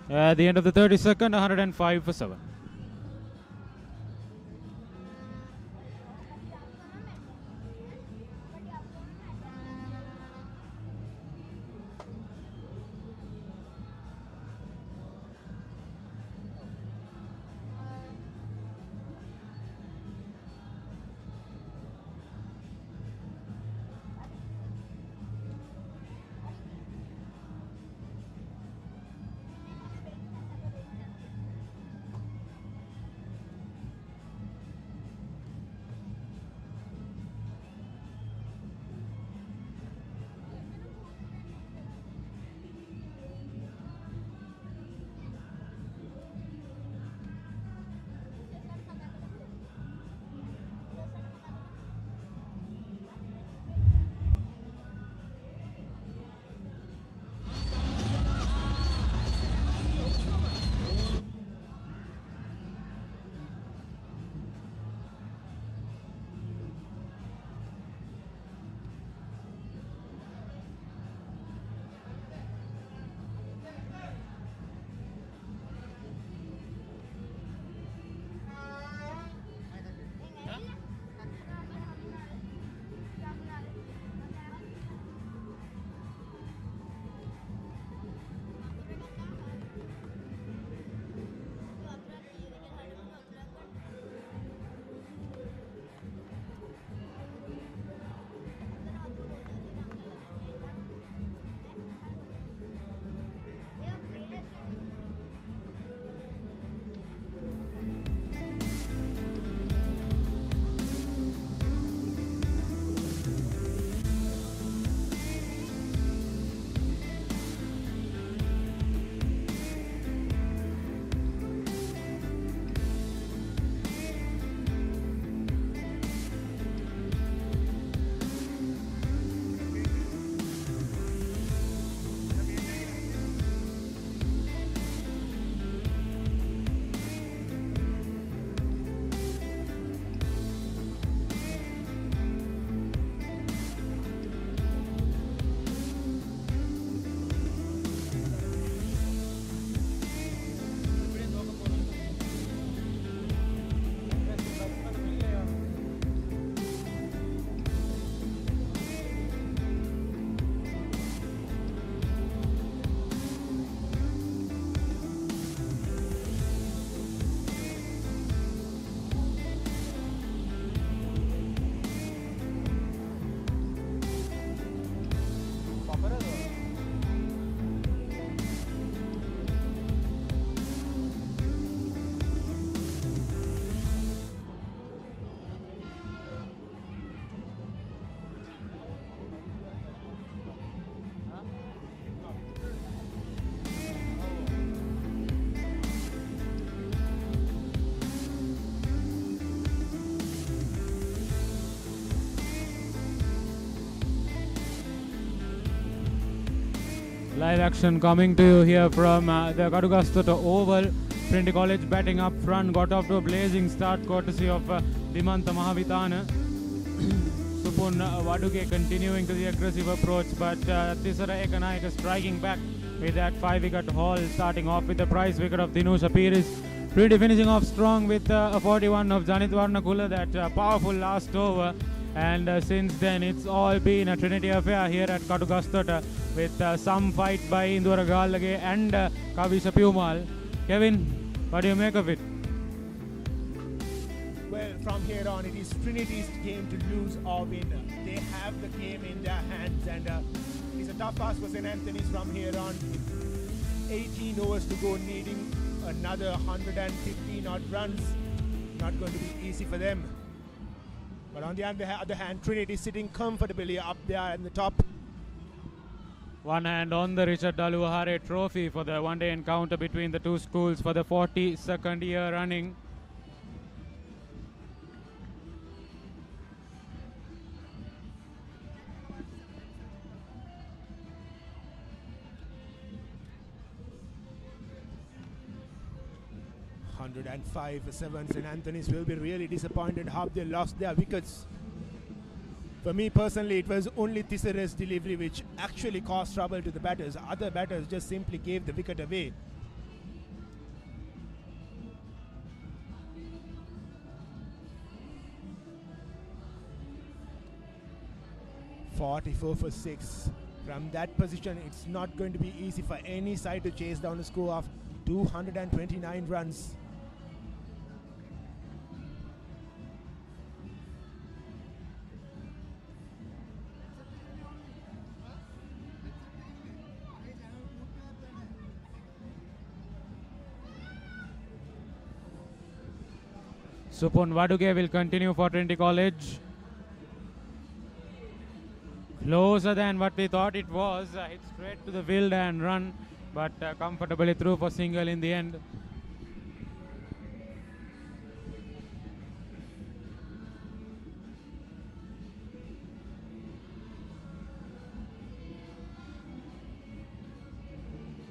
At the end of the 32nd, 105 for 7. Live action coming to you here from the Kadugastota Oval. Trinity College batting up front, got off to a blazing start courtesy of Dimanta Mahavithana. Supun Waduke continuing to the aggressive approach, but Tisara Ekanaita striking back with that 5-wicket haul, starting off with the prize wicket of Dinusha Piris. Trinity finishing off strong with a 41 of Janit Varnakula, that powerful last over. And since then, it's all been a Trinity affair here at Kadugastota, with some fight by Indura Gallage and Kavisha Pumal. Kevin, what do you make of it?
Well, from here on, it is Trinity's game to lose or win. They have the game in their hands, and it's a tough task for St. Anthony's from here on. 18 overs to go, needing another 115 odd runs. Not going to be easy for them. But on the other hand, Trinity sitting comfortably up there in the top.
One hand on the Richard Aluvihare trophy for the one-day encounter between the two schools for the 42nd year running.
And 5 for 7. St. Anthony's will be really disappointed how they lost their wickets. For me personally, it was only Tisare's delivery which actually caused trouble to the batters. Other batters just simply gave the wicket away. "44 for 6. From that position, it's not going to be easy for any side to chase down a score of 229 runs.
Supun Waduke will continue for Trinity College. Closer than what we thought it was. Hit straight to the field and run, but comfortably through for single in the end.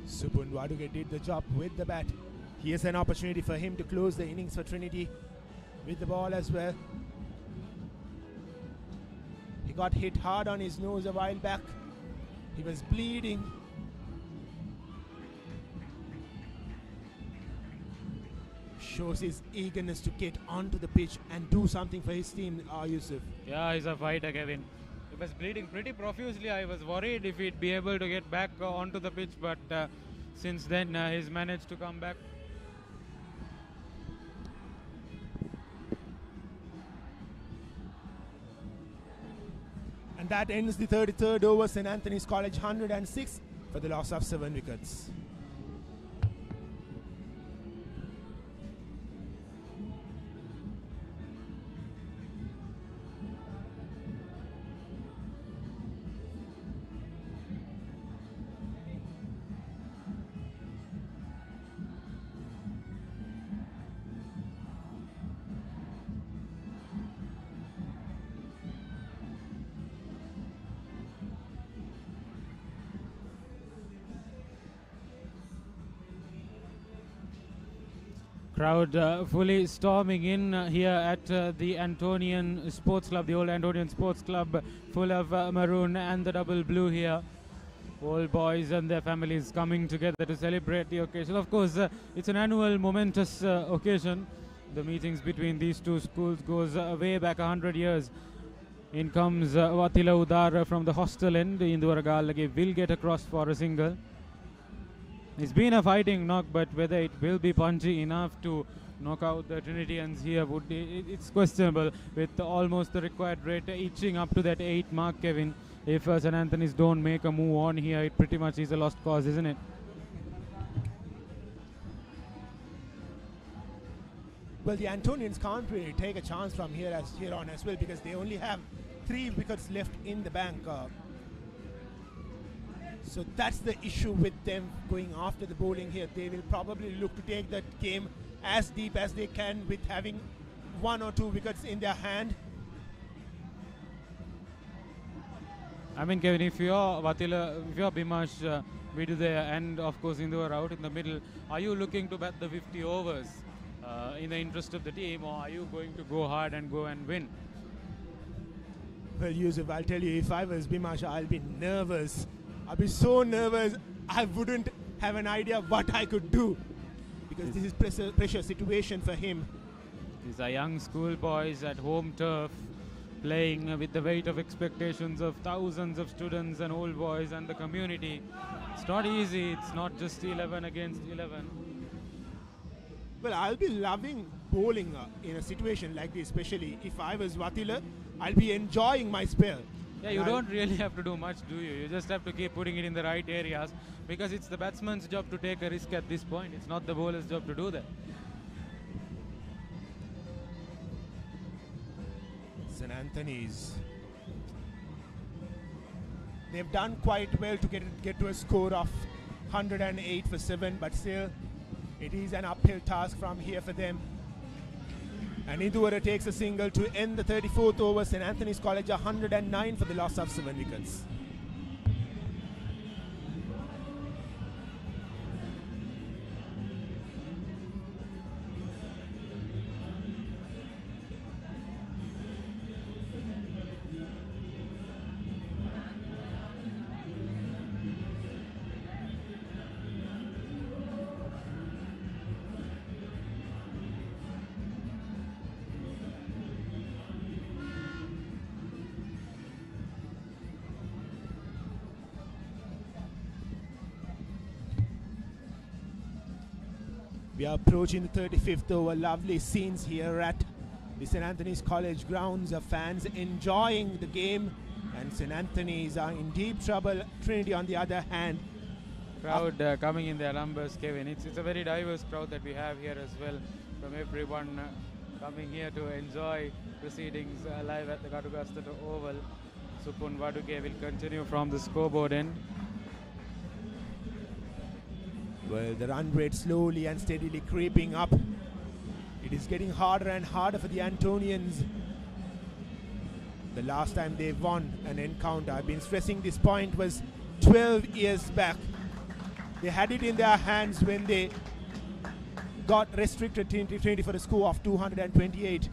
Supun Waduke did the job with the bat. Here's an opportunity for him to close the innings for Trinity with the ball as well. He got hit hard on his nose a while back. He was bleeding. Shows his eagerness to get onto the pitch and do something for his team, Yusuf.
Yeah, he's a fighter, Kevin. He was bleeding pretty profusely. I was worried if he'd be able to get back onto the pitch, but since then he's managed to come back.
And that ends the 33rd over. St. Anthony's College 106 for the loss of 7 wickets.
Crowd fully storming in here at the Antonian Sports Club, the old Antonian Sports Club, full of maroon and the double blue here. All boys and their families coming together to celebrate the occasion. Of course, it's an annual momentous occasion. The meetings between these two schools goes way back 100 years. In comes Watila Udara from the hostel end. Indura Gallage will get across for a single. It's been a fighting knock, but whether it will be punchy enough to knock out the Trinitians here, it's questionable, with almost the required rate itching up to that 8 mark, Kevin. If St. Anthony's don't make a move on here, it pretty much is a lost cause, isn't it?
Well, the Antonians can't really take a chance from here on as well, because they only have 3 wickets left in the bank. So that's the issue with them going after the bowling here. They will probably look to take that game as deep as they can with having 1 or 2 wickets in their hand.
I mean, Kevin, if you're Vatila, if you're Bimash, Vidu there, and of course Indore out in the middle. Are you looking to bat the 50 overs in the interest of the team, or are you going to go hard and go and win?
Well, Yusuf, I'll tell you, if I was Bimash, I'll be nervous. I'll be so nervous, I wouldn't have an idea what I could do. Because this is pressure situation for him.
These are young schoolboys at home turf, playing with the weight of expectations of thousands of students and old boys and the community. It's not easy, it's not just 11 against 11.
Well, I'll be loving bowling in a situation like this, especially if I was Watila. I'll be enjoying my spell.
Yeah, you don't really have to do much, do you? You just have to keep putting it in the right areas, because it's the batsman's job to take a risk at this point. It's not the bowler's job to do that.
St. Anthony's. They've done quite well to get to a score of 108 for 7, but still it is an uphill task from here for them. And Indore takes a single to end the 34th over. St. Anthony's College 109 for the loss of 7 wickets. We are approaching the 35th over. Lovely scenes here at the St. Anthony's College grounds. Fans enjoying the game, and St. Anthony's are in deep trouble. Trinity, on the other hand,
Crowd coming in their numbers, Kevin. It's a very diverse crowd that we have here as well, from everyone coming here to enjoy proceedings live at the Kadugasta Oval. Supun Waduke will continue from the scoreboard end.
well, the run rate slowly and steadily creeping up. It is getting harder and harder for the Antonians. The last time they won an encounter, I've been stressing this point, was 12 years back. They had it in their hands when they got restricted Trinity for a score of 228.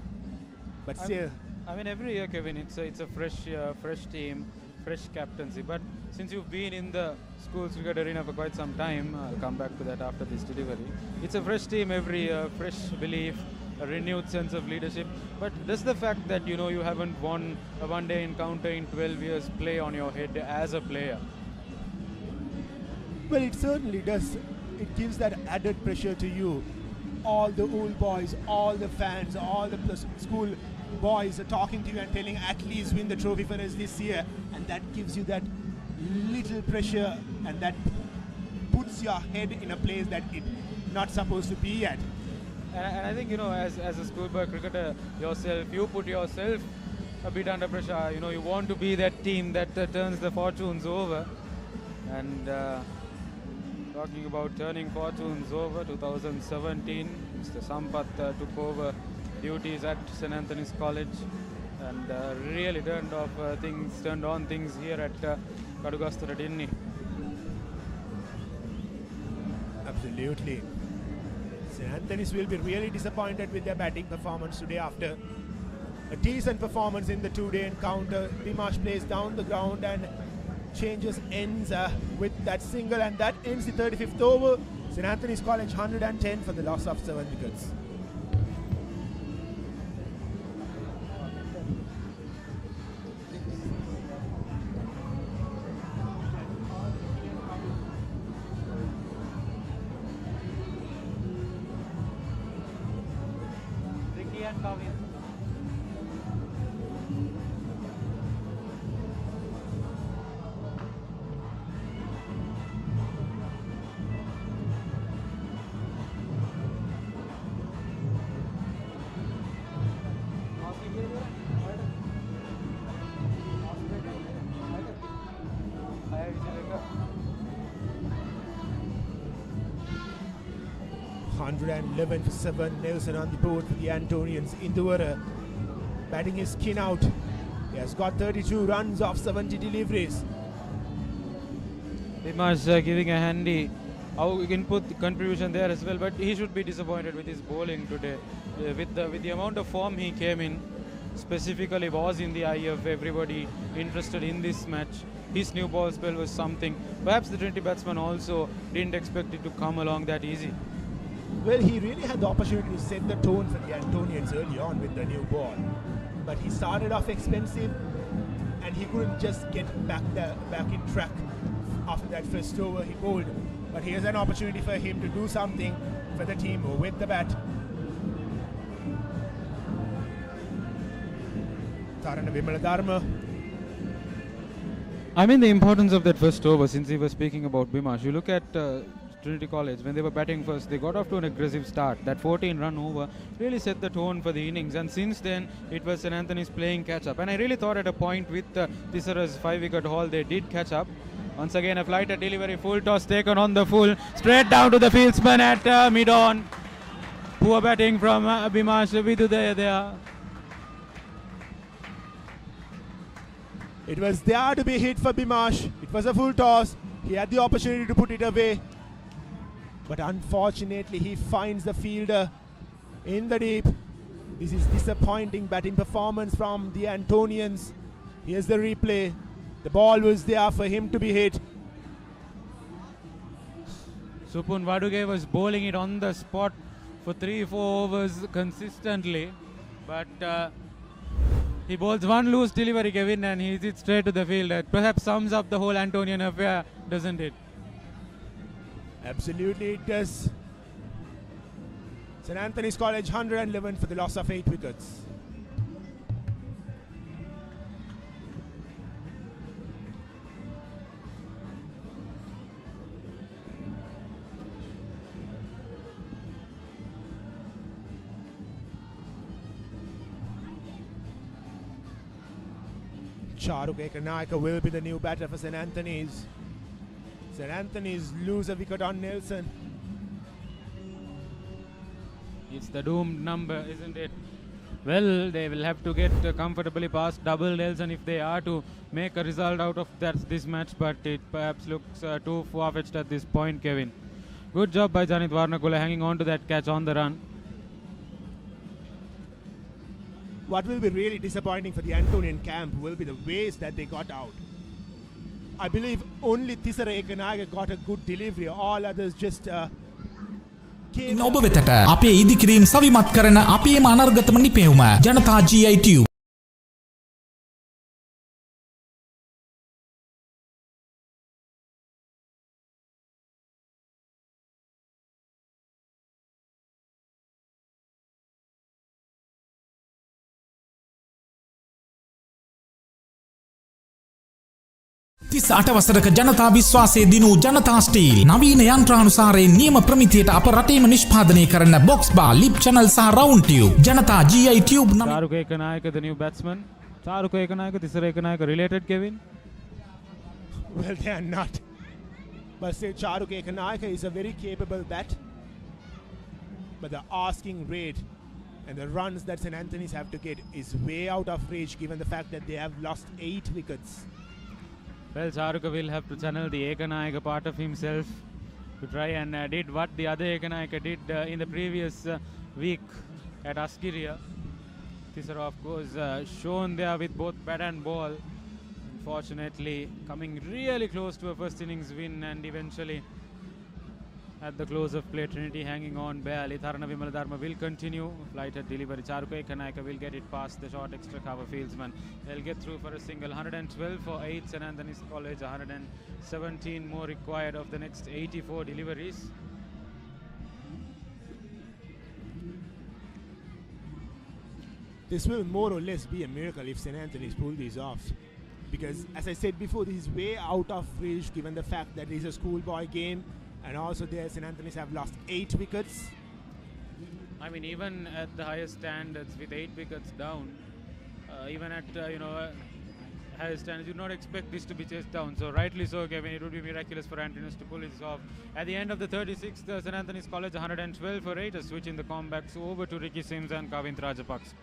But still,
I mean, every year, Kevin, it's a fresh team, fresh captaincy. But since you've been in the schools cricket arena for quite some time, I'll come back to that after this delivery. It's a fresh team every year, fresh belief, a renewed sense of leadership. But does the fact that you haven't won a one-day encounter in 12 years play on your head as a player?
well, it certainly does. It gives that added pressure to you. All the old boys, all the fans, all the school boys are talking to you and telling, at least win the trophy for us this year. And that gives you that little pressure, and that puts your head in a place that it's not supposed to be at.
And I think, as a schoolboy cricketer yourself, you put yourself a bit under pressure. You want to be that team that turns the fortunes over. And talking about turning fortunes over, 2017, Mr. Sampath took over duties at St. Anthony's College and really turned on things here at Kadugasta, didn't he?
Absolutely. St. Anthony's will be really disappointed with their batting performance today after a decent performance in the two-day encounter. Dimash plays down the ground and changes ends with that single, and that ends the 35th over. St. Anthony's College 110 for the loss of 7 wickets.
Ricky and Kavin.
$111 for 7. Nelson on the board for the Antonians. Indore batting his skin out. He has got 32 runs off 70 deliveries.
Bimash giving a handy input contribution there as well, but he should be disappointed with his bowling today. With the amount of form he came in, specifically was in the eye of everybody interested in this match. His new ball spell was something. Perhaps the Trinity batsman also didn't expect it to come along that easy.
Well, he really had the opportunity to set the tone for the Antonians early on with the new ball. But he started off expensive and he couldn't just get back in track after that first over he bowled. But here's an opportunity for him to do something for the team with the bat. Tarana Vimaladharma.
I mean the importance of that first over, since he was speaking about Bimash. You look at Trinity College, when they were batting first, they got off to an aggressive start. That 14-run over really set the tone for the innings, and since then it was St. Anthony's playing catch-up. And I really thought at a point with Tisara's 5-wicket haul, they did catch up. Once again, a flighted delivery, full toss taken on the full, straight down to the fieldsman at mid-on. Poor batting from Bimash Vidudaya there.
It was there to be hit for Bimash. It was a full toss. He had the opportunity to put it away. But unfortunately, he finds the fielder in the deep. This is disappointing batting performance from the Antonians. Here's the replay. The ball was there for him to be hit.
Supun Vaduge was bowling it on the spot for 3-4 overs consistently. But he bowls one loose delivery, Kevin, and he hits it straight to the field. That perhaps sums up the whole Antonian affair, doesn't it?
Absolutely it does. St. Anthony's College 111 for the loss of 8 wickets. Charuk Ekanayaka will be the new batter for St. Anthony's. St. Anthony's lose a wicket on Nelson.
It's the doomed number, isn't it? Well, they will have to get comfortably past double Nelson if they are to make a result out of this match, but it perhaps looks too far-fetched at this point, Kevin. Good job by Janit Warnakula hanging on to that catch on the run.
What will be really disappointing for the Antonian camp will be the ways that they got out. I believe only Tisara Ekanaga got a good delivery. All others just came.
ඔබ වෙතට අපේ ඉදිකිරීම් සවිමත් කරන අපේම අනර්ගතම නිපැවුම ජනතා GI Tube. තිස් අටවසරක ජනතා විශ්වාසය දිනූ ජනතා ස්ටීල් නවීන යන්ත්‍රානුසාරයෙන් නියම ප්‍රමිතියට අප රටේම නිෂ්පාදනය කරන බොක්ස් බා ලිප් චැනල් සහ රවුන්ඩ් ටියුබ් ජනතා GI Tube නම්
Charuk Ekanayaka, the new batsman. Charuk Ekanayaka, Tisara Ekanayaka related, Kevin?
Well, they are not. But say Charuk Ekanayaka is a very capable bat. But the asking rate and the runs that St. Anthony's have to get is way out of reach given the fact that they have lost 8 wickets.
Well, Charuka will have to channel the Ekanayaka part of himself to try and did what the other Ekanayaka did in the previous week at Askiria. Tisara, of course, shown there with both bat and ball. Unfortunately, coming really close to a first innings win, and eventually at the close of play, Trinity hanging on barely. Tharana Vimaladharma will continue. Flighted delivery. Charuka Ekanayaka will get it past the short extra cover fieldsman. They'll get through for a single. 112 for 8. St. Anthony's College. 117 more required of the next 84 deliveries.
This will more or less be a miracle if St. Anthony's pull these off. Because, as I said before, this is way out of reach given the fact that it is a schoolboy game. And also there, St. Anthony's have lost 8 wickets.
I mean, even at the highest standards, with 8 wickets down, even at, highest standards, you do not expect this to be chased down. So rightly so, Kevin, it would be miraculous for Antonians to pull this off. At the end of the 36th, St. Anthony's College 112 for 8, a switch in the comebacks over to Ricky Sims and Kavint Rajapaksa.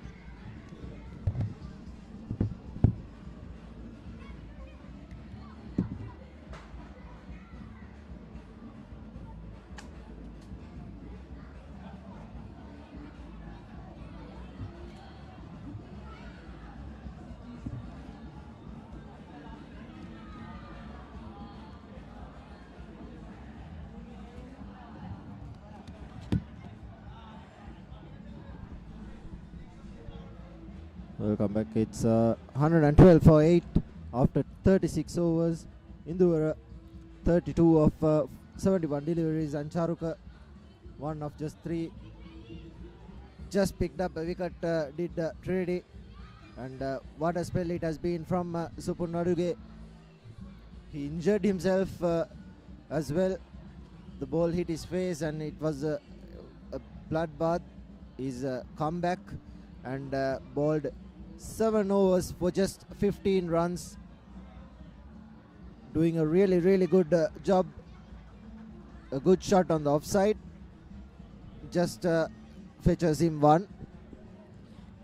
Welcome back. It's 112 for 8 after 36 overs. Induvara 32 of 71 deliveries, and Charuka 1 of just 3. Just picked up a wicket, did Trinity. And what a spell it has been from Supun Naduge. He injured himself as well. The ball hit his face and it was a bloodbath. He's come back and bowled 7 overs for just 15 runs. Doing a really good job. A good shot on the offside. Just fetches him 1.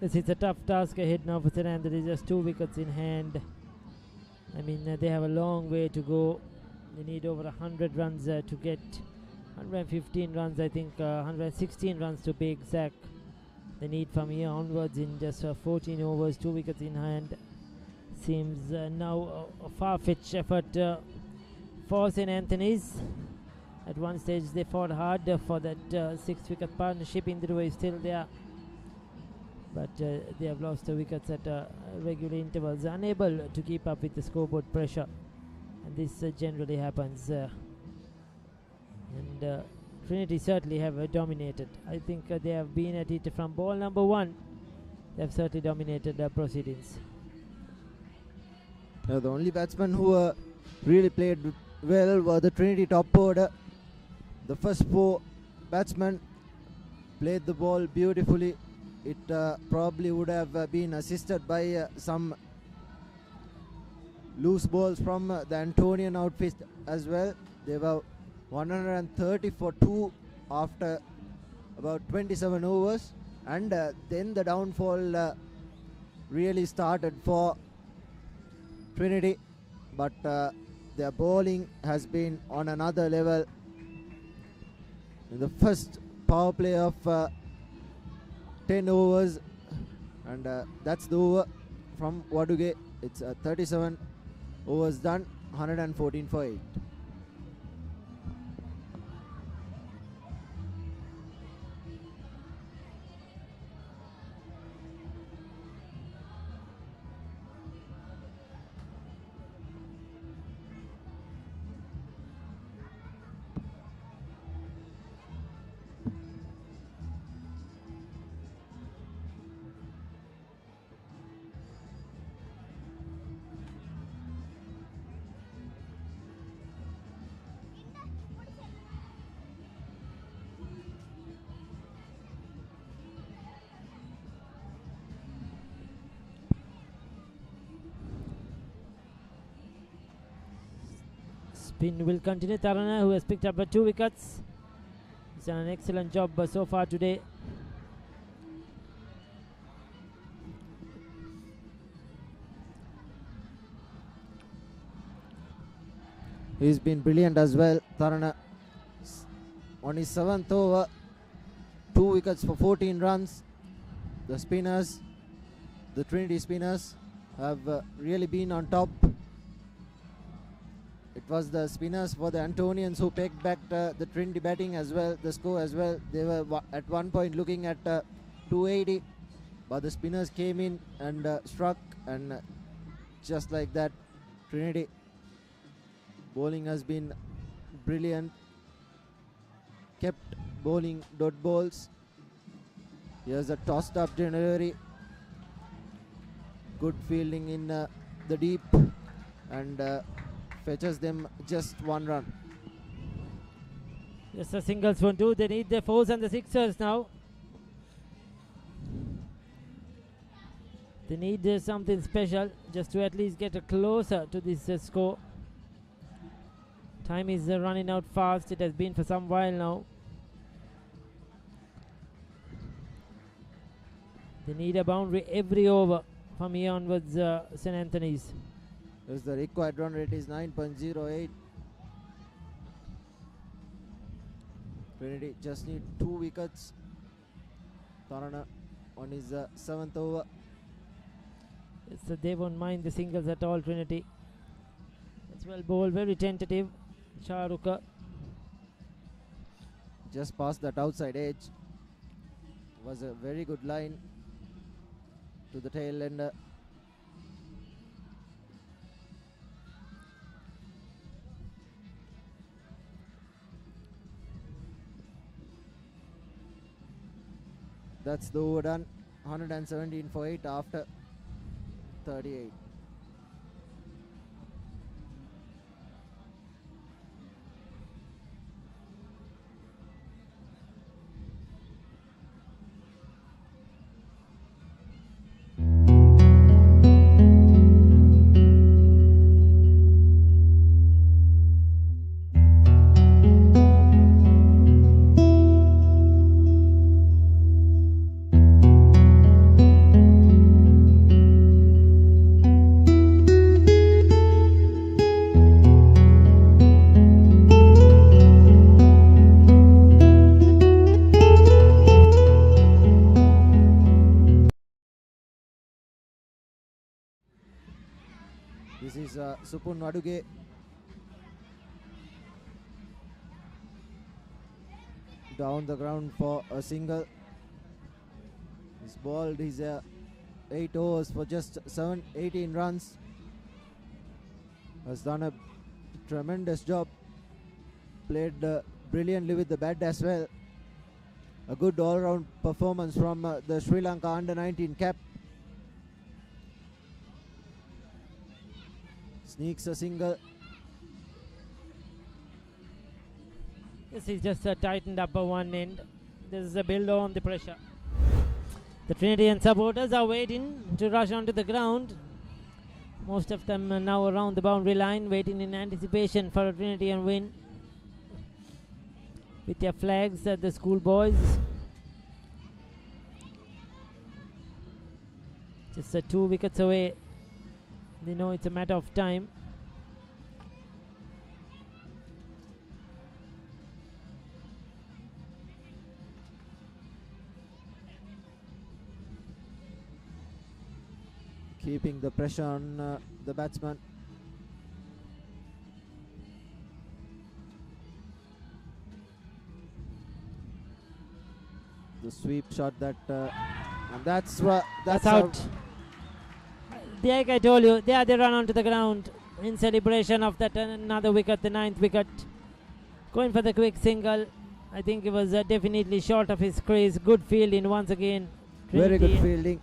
Yes, it's a tough task ahead now for St. Anthony's. Just 2 wickets in hand. I mean, they have a long way to go. They need over 100 runs to get 115 runs, I think 116 runs to be exact. They need from here onwards in just 14 overs, 2 wickets in hand. Seems now a far-fetched effort for St. Anthony's. At one stage they fought hard for that 6-wicket partnership. Indira is still there, but they have lost the wickets at regular intervals, unable to keep up with the scoreboard pressure, and this generally happens. And Trinity certainly have dominated. I think they have been at it from ball number 1. They have certainly dominated the proceedings.
The only batsmen who really played well were the Trinity top order. The first 4 batsmen played the ball beautifully. It probably would have been assisted by some loose balls from the Antonian outfit as well. They were 130 for 2 after about 27 overs, and then the downfall really started for Trinity, but their bowling has been on another level. In the first power play of 10 overs, and that's the over from Waduge. It's 37 overs done, 114 for 8.
Spin will continue. Tarana, who has picked up 2 wickets, he's done an excellent job so far today.
He's been brilliant as well. Tarana on his 7th over, 2 wickets for 14 runs. The spinners, the Trinity spinners, have really been on top. It was the spinners for the Antonians who pegged back the Trinity batting as well, the score as well. They were at one point looking at 280, but the spinners came in and struck, and just like that, Trinity bowling has been brilliant. Kept bowling dot balls. Here's a tossed up delivery. Good fielding in the deep, and fetches them just 1 run.
Just a singles won't do. They need the 4s and the 6ers now. They need something special just to at least get closer to this score. Time is running out fast. It has been for some while now. They need a boundary every over from here onwards, St. Anthony's.
As the required run rate is 9.08. Trinity just need 2 wickets. Tarana on his 7th over.
So they won't mind the singles at all, Trinity. It's well bowled, very tentative. Charuka
just past that outside edge. Was a very good line. to the tail ender. That's the over done. 117 for 8 after 38. This is Supun Waduge. Down the ground for a single. He's balled his 8 overs for just 18 runs. Has done a tremendous job. Played brilliantly with the bat as well. A good all-round performance from the Sri Lanka under-19 cap. Sneaks a single.
This is just tightened up one end. This is a build on the pressure. The Trinity supporters are waiting to rush onto the ground. Most of them are now around the boundary line, waiting in anticipation for a Trinity win. With their flags at the schoolboys. Just 2 wickets away. They know it's a matter of time.
Keeping the pressure on the batsman. The sweep shot that, and that's
out. Like I told you, there they run onto the ground in celebration of that another wicket, the 9th wicket. Going for the quick single. I think it was definitely short of his crease. Good fielding once again.
Very good fielding.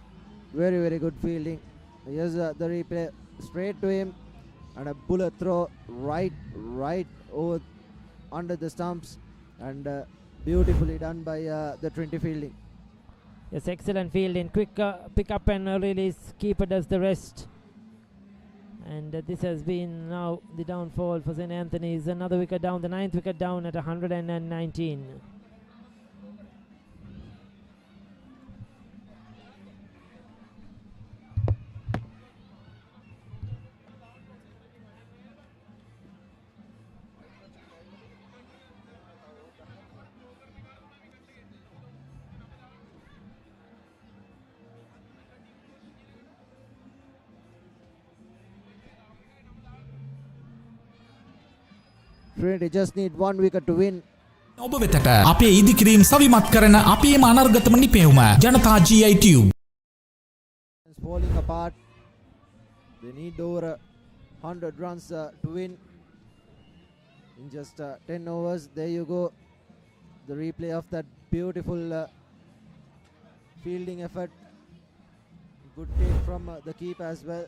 Very, very good fielding. Here's the replay. Straight to him. And a bullet throw right over under the stumps. And beautifully done by the Trinity fielding.
Yes, excellent fielding. Quick pick up and release. Keeper does the rest. And this has been now the downfall for St. Anthony's. Another wicket down. The 9th wicket down at 119.
Trinity just need 1 wicket to win.
ඔබ වෙතට අපේ ඉදිකිරීම් සවිමත් කරන අපේම අනර්ගතම නිපැවුම ජනතා GI Tube.
It's falling apart. They need over 100 runs to win in just 10 overs. There you go. The replay of that beautiful fielding effort. Good take from the keeper as well.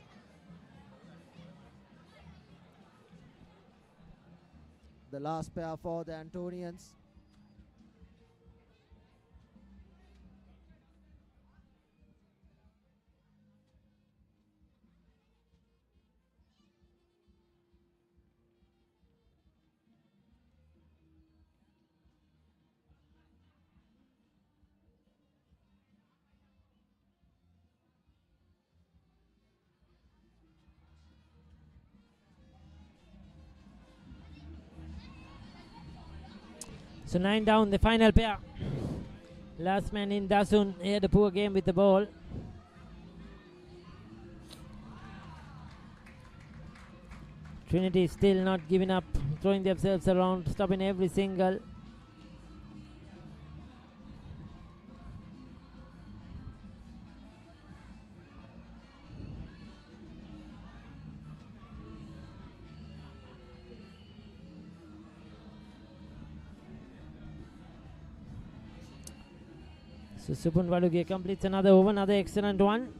The last pair for the Antonians.
So 9 down, the final pair. Last man in, Dasun. He had a poor game with the ball. Trinity still not giving up, throwing themselves around, stopping every single. So Supun Valuge completes another over, another excellent one.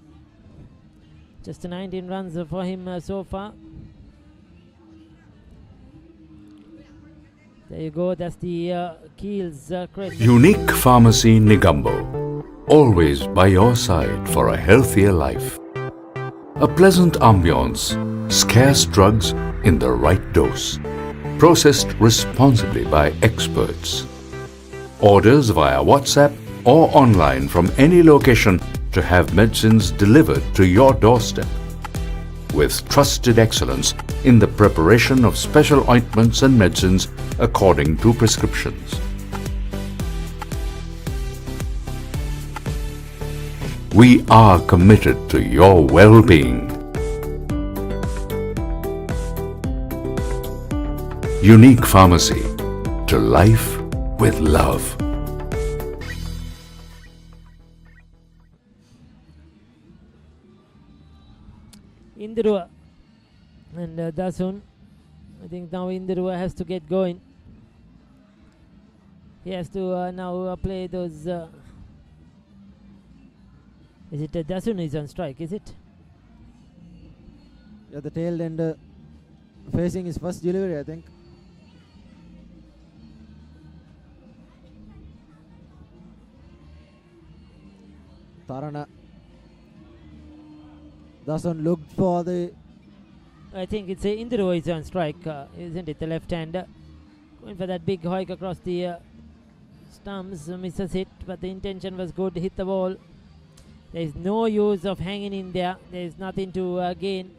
Just 19 runs for him so far. There you go, that's the Keels crest.
Unique Pharmacy Negombo. Always by your side for a healthier life. A pleasant ambience, scarce drugs in the right dose. Processed responsibly by experts. Orders via WhatsApp or online from any location to have medicines delivered to your doorstep. With trusted excellence in the preparation of special ointments and medicines according to prescriptions. We are committed to your well-being. Unique Pharmacy, to life with love.
Indirua and Dasun. I think now Indirua has to get going. He has to now play those. Is it Dasun is on strike? Is it?
Yeah, the tail end facing his first delivery, I think. Tarana. Dasun looked for the.
I think it's Indiru is on strike, isn't it? The left hander going for that big hike across the stumps, misses it, but the intention was good. Hit the ball. There is no use of hanging in there. There is nothing to gain.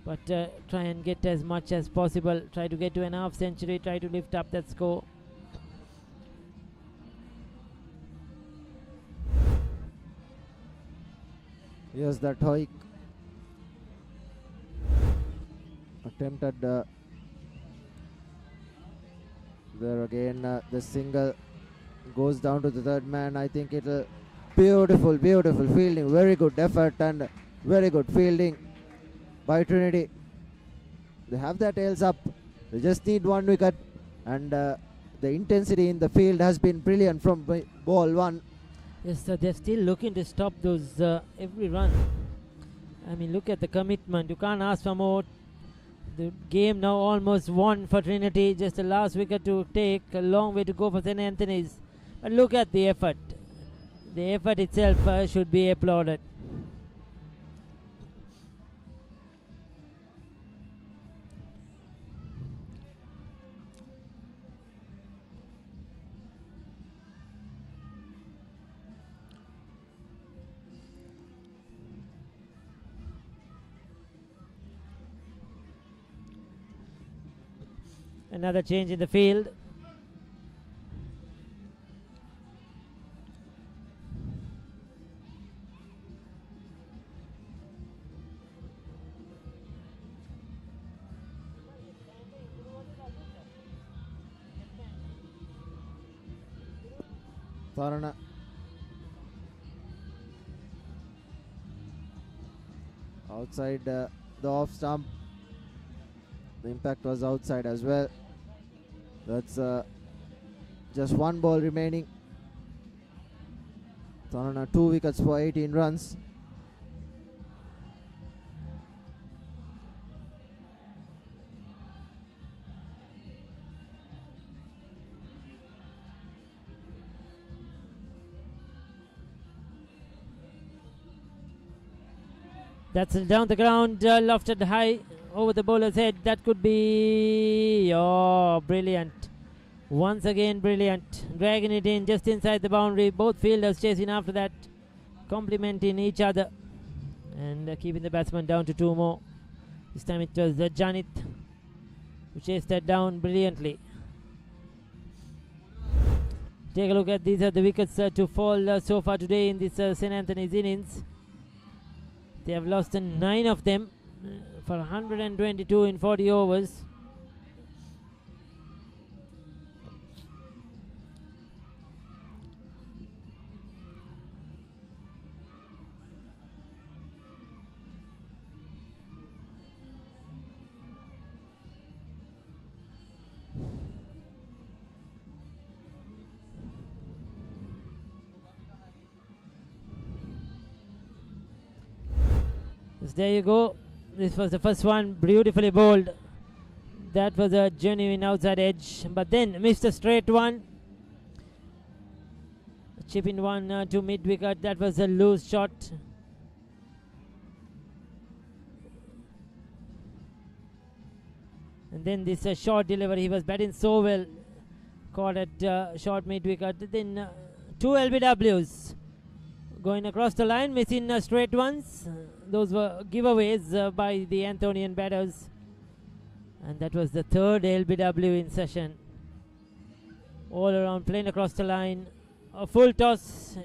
But try and get as much as possible. Try to get to an half century. Try to lift up that score.
Here's that hike. Attempted there again. The single goes down to the third man. I think it'll beautiful fielding. Very good effort and very good fielding by Trinity. They have their tails up. They just need one wicket, and the intensity in the field has been brilliant from ball one.
Yes, they're still looking to stop those every run. I mean, look at the commitment. You can't ask for more. The game now almost won for Trinity. Just the last wicket to take. A long way to go for St. Anthony's. But look at the effort. The effort itself should be applauded. Another change in the field.
Tarana. Outside the off stump. The impact was outside as well. That's just one ball remaining. Tarana 2 wickets for 18 runs.
That's down the ground, lofted high over the bowler's head. That could be, oh, brilliant. Once again, brilliant. Dragging it in just inside the boundary. Both fielders chasing after that, complementing each other, and keeping the batsman down to 2 more. This time it was Janit who chased that down brilliantly. Take a look at these are the wickets to fall so far today in this St. Anthony's innings. They have lost 9 of them for 122 in 40 overs. So there you go. This was the first one, beautifully bowled. That was a genuine outside edge, but then missed a straight one. Chip in one to mid wicket. That was a loose shot. And then this short delivery. He was batting so well. Caught at short mid wicket. Then two LBWs going across the line, missing straight ones. Those were giveaways by the Anthonian batters. And that was the third LBW in session. All around, playing across the line. A full toss.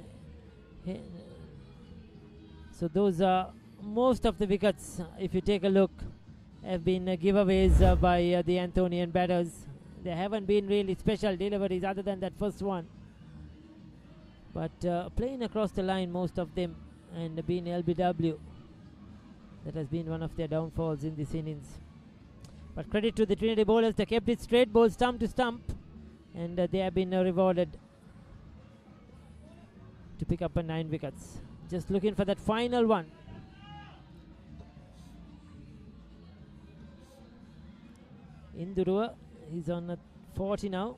So those are most of the wickets, if you take a look, have been giveaways by the Anthonian batters. There haven't been really special deliveries other than that first one. But playing across the line, most of them, and being LBW. That has been one of their downfalls in this innings. But credit to the Trinity bowlers, they kept it straight, bowled stump to stump, and they have been rewarded to pick up 9 wickets. Just looking for that final one. Indurua, he's on 40 now.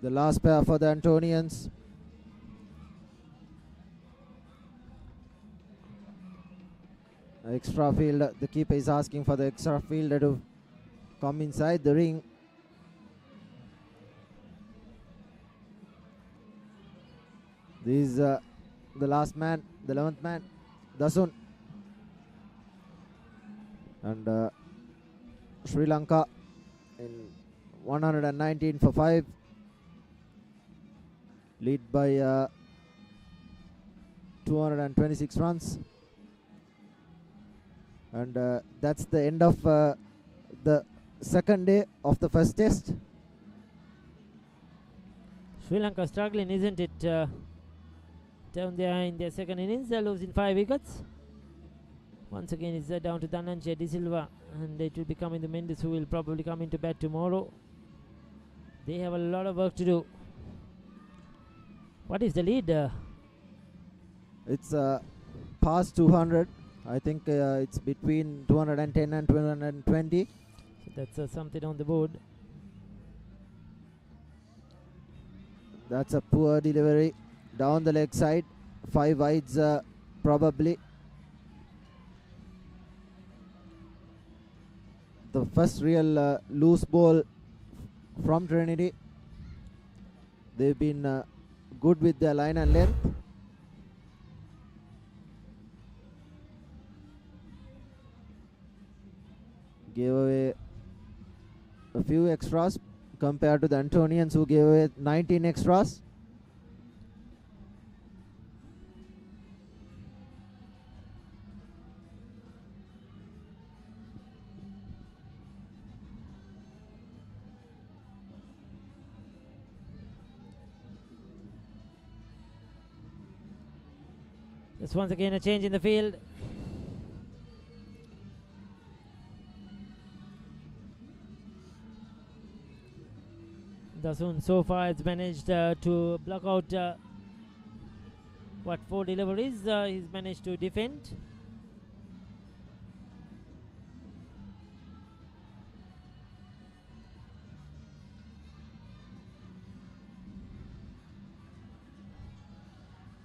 The last pair for the Antonians. Extra field. The keeper is asking for the extra fielder to come inside the ring. This is the last man, the 11th man, Dasun. And Sri Lanka in 119 for 5. Lead by 226 runs. And that's the end of the second day of the first test.
Sri Lanka struggling, isn't it? Down there in their second innings, they're losing 5 wickets. Once again, it's down to Dhananjay De Silva, and it will be coming to Mendes, who will probably come into bat tomorrow. They have a lot of work to do. What is the lead?
It's past 200. I think it's between 210 and 220.
So that's something on the board.
That's a poor delivery down the leg side. 5 wides probably. The first real loose ball from Trinity. They've been good with their line and length. Gave away a few extras compared to the Antonians, who gave away 19 extras.
Just once again a change in the field. Dasun so far has managed to block out 4 deliveries. He's managed to defend.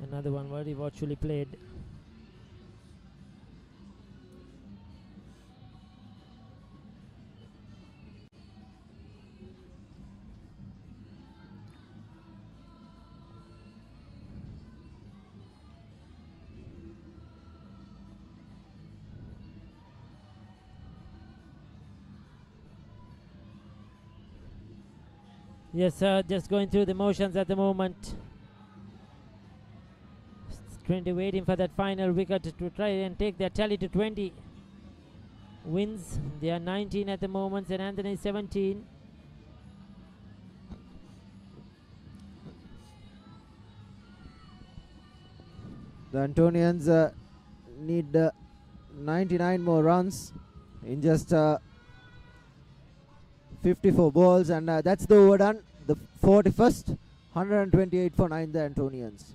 Another one very virtually played. Yes, just going through the motions at the moment. Trinity waiting for that final wicket to try and take their tally to 20 wins. They are 19 at the moment, St. Anthony 17.
The Antonians need 99 more runs in just 54 balls, and that's the overdone, the 41st 128 for 9 the Antonians.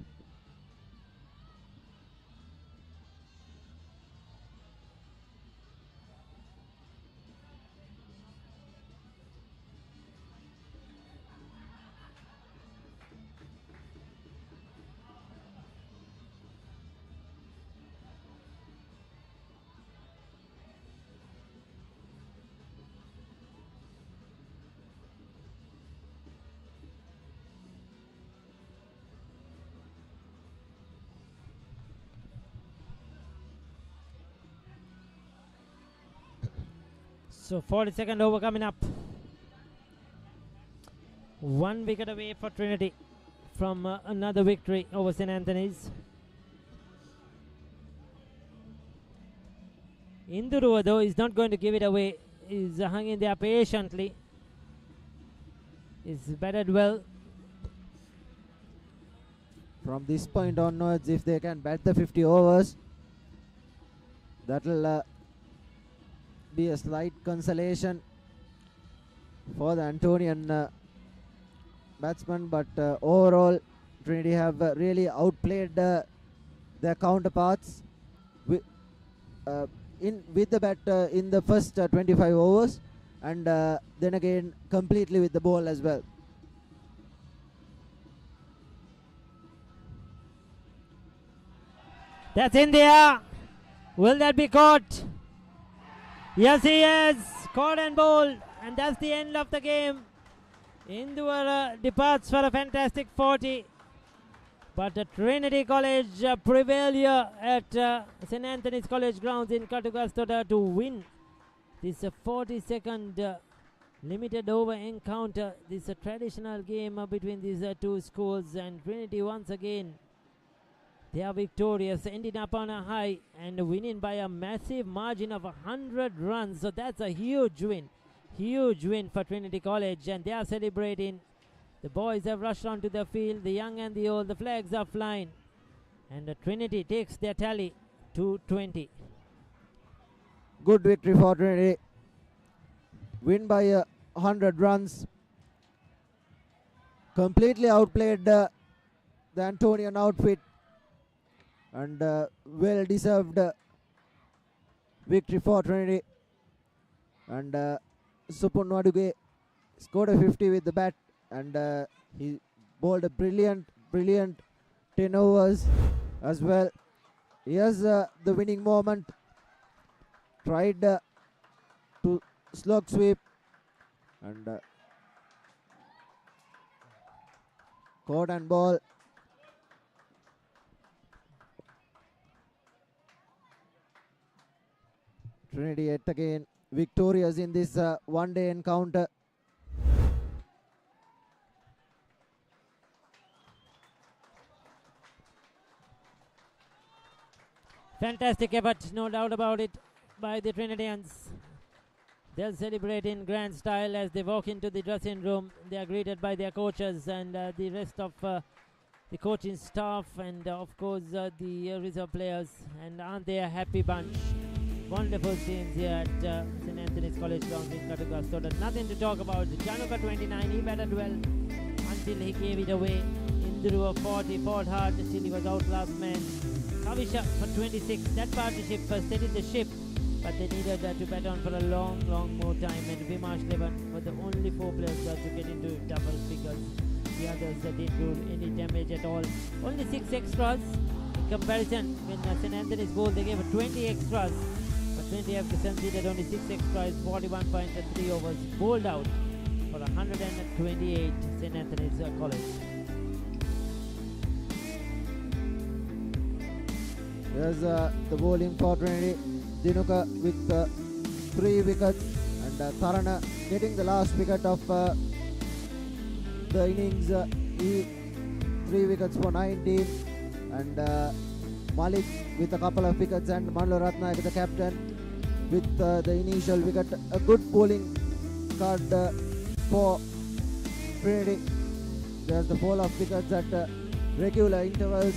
So 42nd over coming up. 1 wicket away for Trinity from another victory over St. Anthony's. Induru though is not going to give it away. He's hung in there patiently. He's batted well.
From this point onwards, if they can bat the 50 overs, that will be a slight consolation for the Antonian batsmen, but overall Trinity have really outplayed their counterparts with the bat in the first 25 overs, and then again completely with the ball as well.
That's in there. Will that be caught? Yes, he is. Caught and bowled. And that's the end of the game. Indore departs for a fantastic 40. But Trinity College prevail here at St. Anthony's College grounds in Katugastoda to win this 42nd limited over encounter. This traditional game between these two schools, and Trinity once again, they are victorious, ending up on a high and winning by a massive margin of 100 runs. So that's a huge win for Trinity College, and they are celebrating. The boys have rushed onto the field, the young and the old, the flags are flying, and Trinity takes their tally to 20.
Good victory for Trinity. Win by 100 runs. Completely outplayed the Antonian outfit, and well deserved victory for Trinity. And Supun Waduge scored a 50 with the bat, and he bowled a brilliant 10 overs as well. Here's the winning moment. Tried to slog sweep, and caught and ball. Trinity yet again victorious in this one-day encounter.
Fantastic effort, no doubt about it, by the Trinidadians. They'll celebrate in grand style as they walk into the dressing room. They are greeted by their coaches and the rest of the coaching staff, and of course the reserve players. And aren't they a happy bunch? Wonderful scenes here at St. Anthony's College grounds in Katugastoda. Nothing to talk about. Januka 29, he batted well until he gave it away. Induru 40, fought hard till he was outclassed man. Kavisha for 26, that partnership steadied the ship, but they needed to bat on for a long more time, and Vimash Levan were the only 4 players to get into double figures. The others didn't do any damage at all. Only 6 extras in comparison. When St. Anthony's bowled, they gave 20 extras, but Trinity have conceded only 6 extras, 41.3 overs, bowled out for 128 St. Anthony's College.
Here's the bowling for Trinity. Dinuka with 3 wickets, and Tharana getting the last wicket of the innings. 3 wickets for 19, and Malik with a couple of wickets, and Manlo Ratna the captain with the initial wicket. A good bowling card for Trinity. There's the fall of wickets at regular intervals,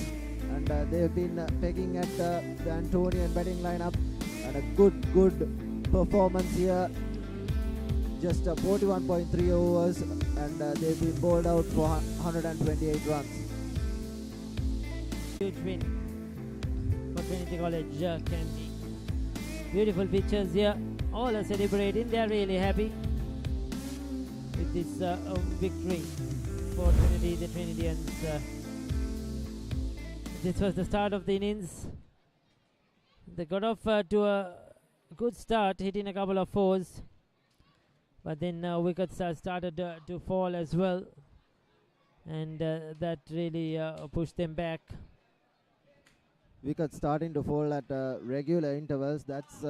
and they've been pegging at the Antonian batting lineup, and a good performance here. Just 41.3 overs and they've been bowled out for 128 runs.
Huge win for Trinity College Candy. Beautiful pictures here. All are celebrating. They are really happy with this victory for Trinity, the Trinitians. This was the start of the innings. They got off to a good start, hitting a couple of fours. But then wickets started to fall as well. And that really pushed them back.
Wickets starting to fall at regular intervals. That's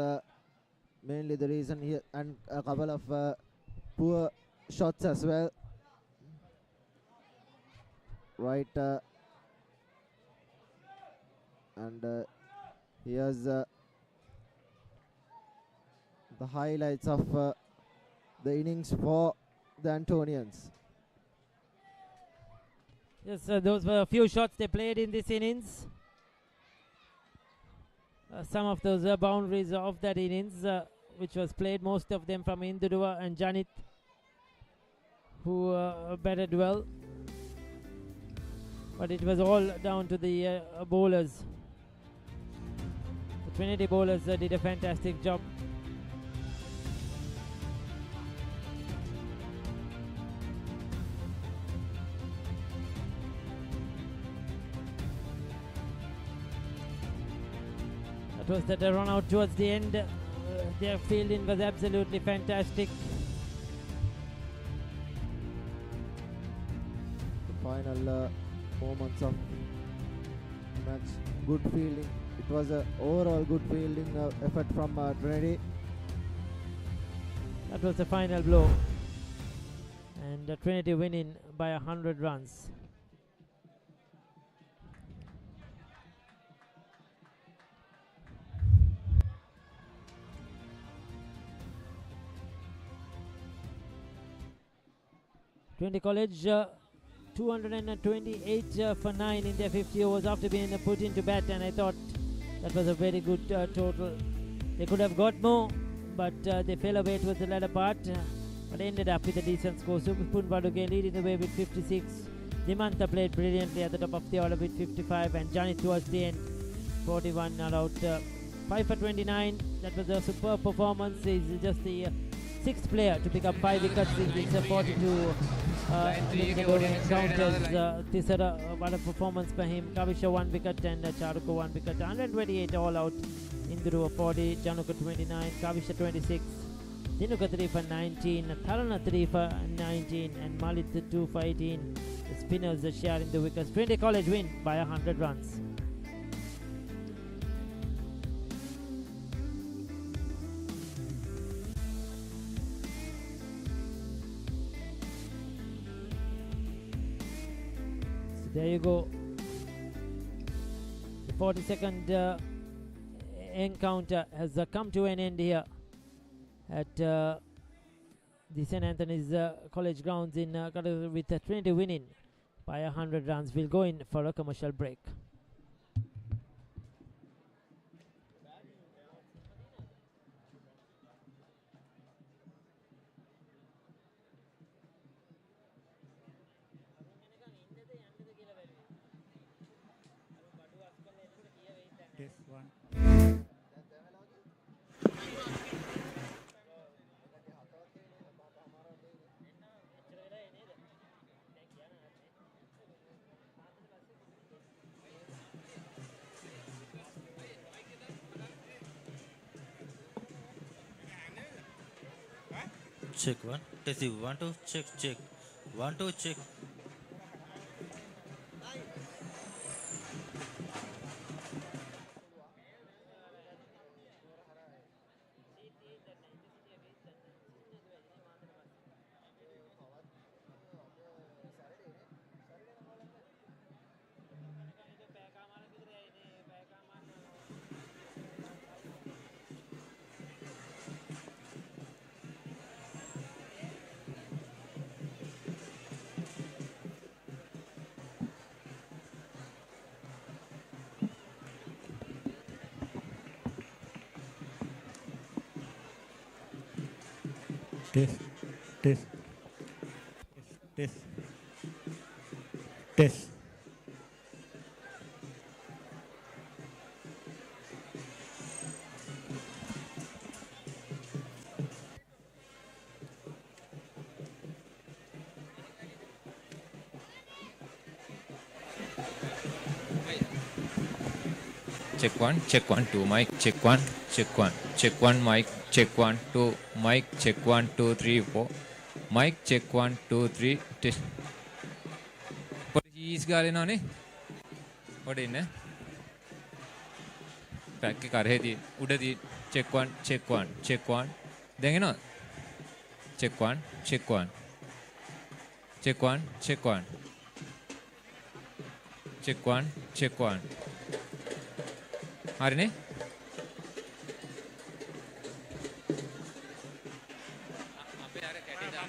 mainly the reason here. And a couple of poor shots as well. Right. And here's the highlights of the innings for the Antonians.
Yes, those were a few shots they played in this innings. Some of those boundaries of that innings, which was played, most of them from Induruwa and Janit, who batted well. But it was all down to the bowlers. The Trinity bowlers did a fantastic job. That was that run out towards the end. Their fielding was absolutely fantastic.
The final moments of match, good fielding. It was a overall good fielding effort from Trinity.
That was the final blow, and Trinity winning by 100 runs. Trinity College 228 for 9 in their 50 overs after being put into bat, and I thought that was a very good total. They could have got more, but they fell away towards the latter part, but ended up with a decent score. Supun Baduge leading the way with 56. Dimantha played brilliantly at the top of the order with 55, and Janit towards the end 41 not out. 5 for 29. That was a superb performance. He's just the sixth player to pick up 5 wickets in this 42 encounters. What a performance by him. Kavisha 1 wicket and Charuka 1 wicket. 128 all out. Induru 40, Januka 29, Kavisha 26, Dinuka 3 for 19, Tharana 3 for 19, and Malit 2 for 18. The spinners are sharing the wickets. Trinity College win by 100 runs. There you go. The 42nd encounter has come to an end here at the St. Anthony's College grounds in Cuttack, with Trinity winning by 100 runs. We'll go in for a commercial break.
Check 1, test 1 2, check 1 2, check.
Test.
Test. Test.
Check one, two, mic, check one, mic, check one, two, mic, check 1, 2, 3, 4, mic, check 1, 2, 3, test. What is going on? What in there? Pack karhedi, udadi, check one, then you know, check one, check one, Arne?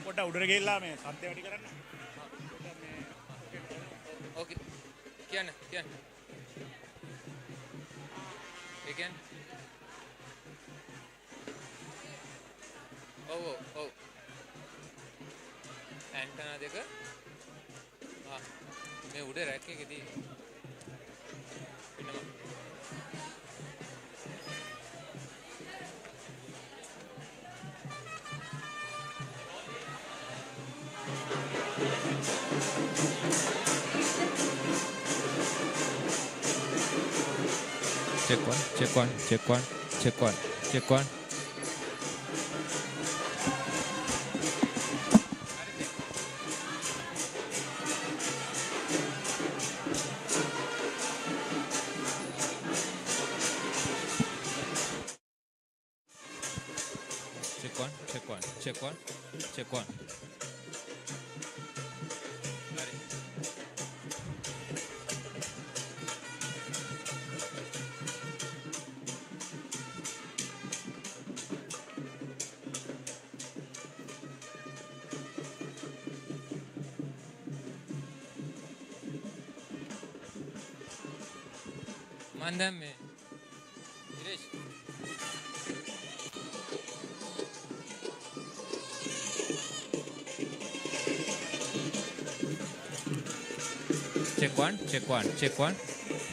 පොඩ්ඩ උඩට ගිහිල්ලා මේ සද්ද වැඩි කරන්න.
Okay. කියන්න. ඒ කියන්නේ ඔව්. ඇන්ටනා දෙක මේ උඩ රැක් එකේදී පින්නම check one. Check one. Mandam me. Dinesh.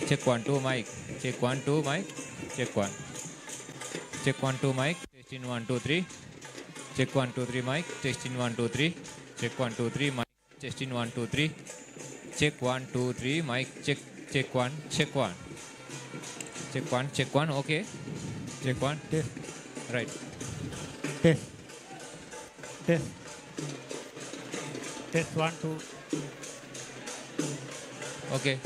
Check one, two, mic. Check one, two, mic. Check one, two, mic. Testing 1, 2, 3. Check 1, 2, 3, mic. Testing 1, 2, 3. Check 1, 2, 3, mic. Testing 1, 2, 3. Check 1, 2, 3, mic. Check one. Check one. Okay. Check one.
Test.
Right.
Test. Test 1, 2.
Okay.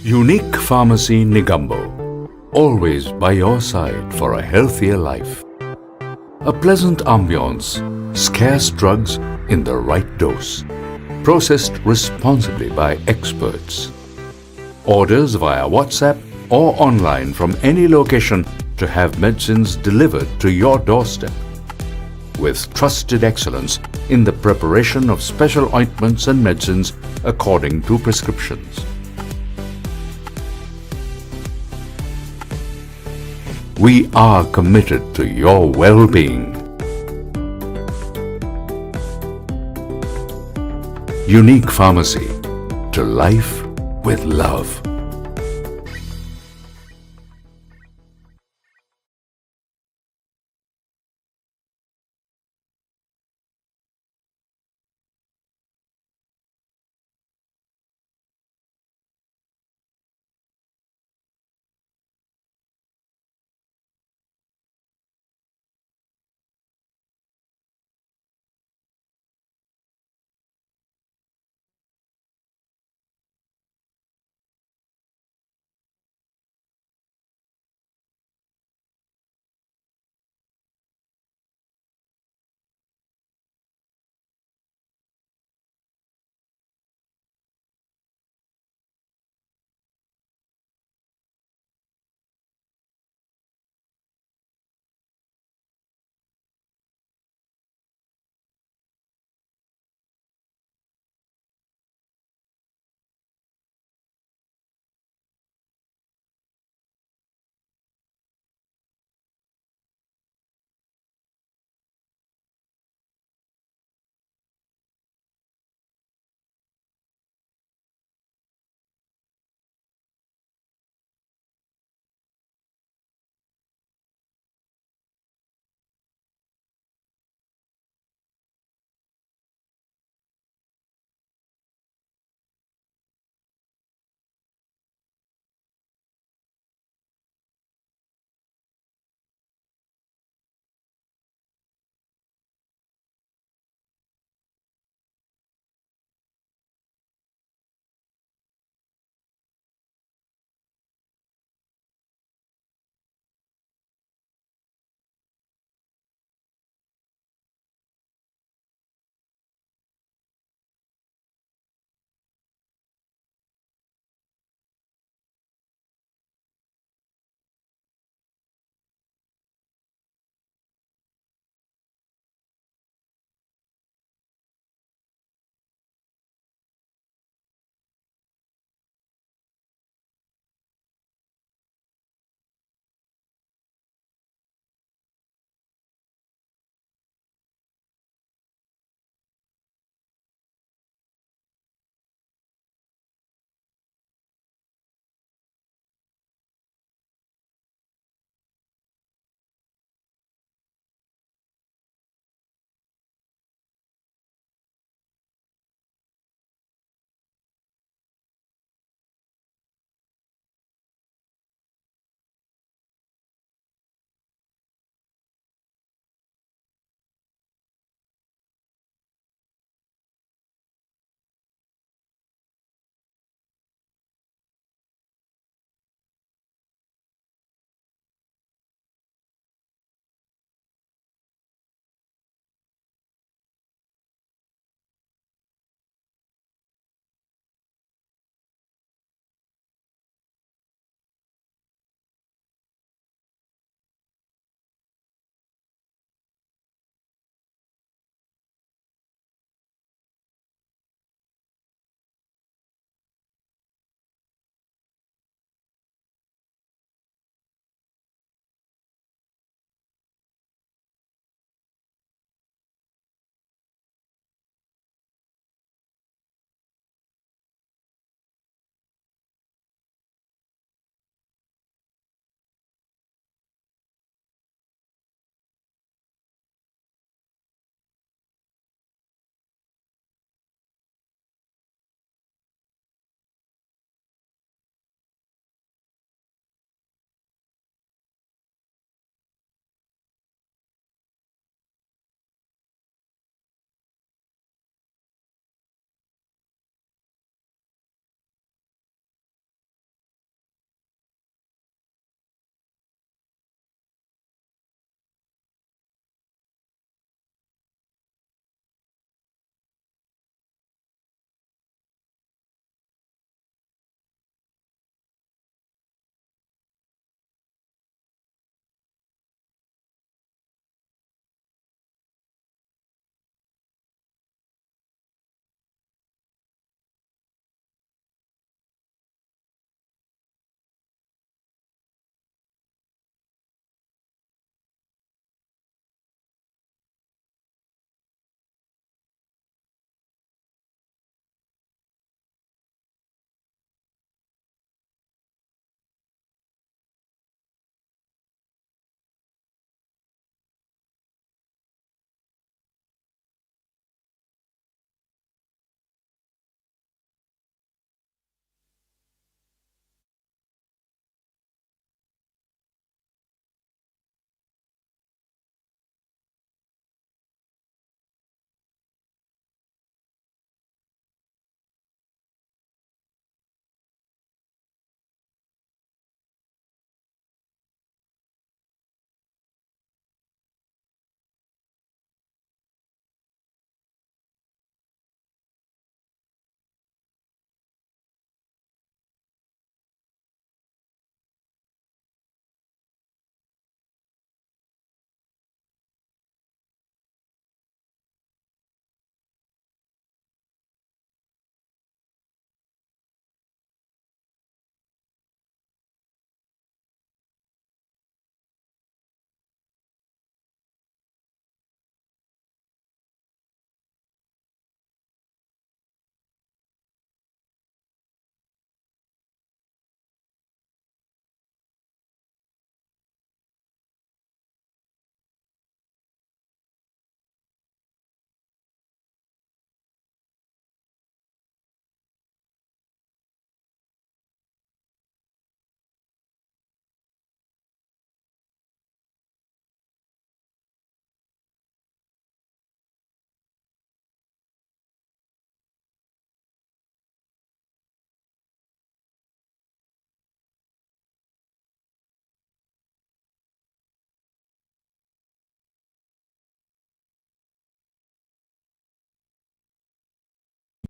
Unique Pharmacy Negombo, always by your side for a healthier life. A pleasant ambience, scarce drugs in the right dose. Processed responsibly by experts. Orders via WhatsApp or online from any location to have medicines delivered to your doorstep. With trusted excellence in the preparation of special ointments and medicines according to prescriptions. We are committed to your well-being. Unique Pharmacy, to life with love.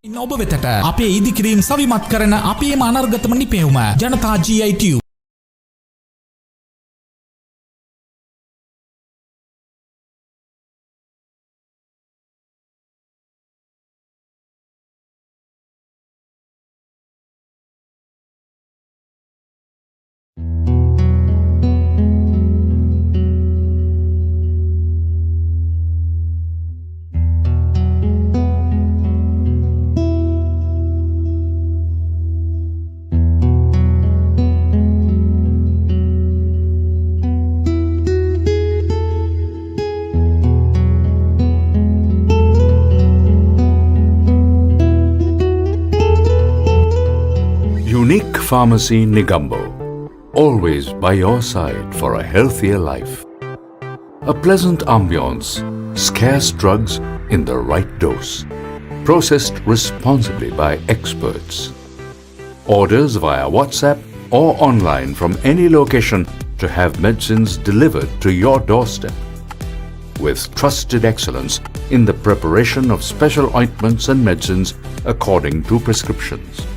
ඔබ වෙතට අපේ ඉදිකිරීම් සවිමත් කරන අපේම අනර්ගතම නිපැවුම ජනතා GI Tube.
Unique Pharmacy Negombo, always by your side for a healthier life. A pleasant ambience, scarce drugs in the right dose, processed responsibly by experts. Orders via WhatsApp or online from any location to have medicines delivered to your doorstep. With trusted excellence in the preparation of special ointments and medicines according to prescriptions.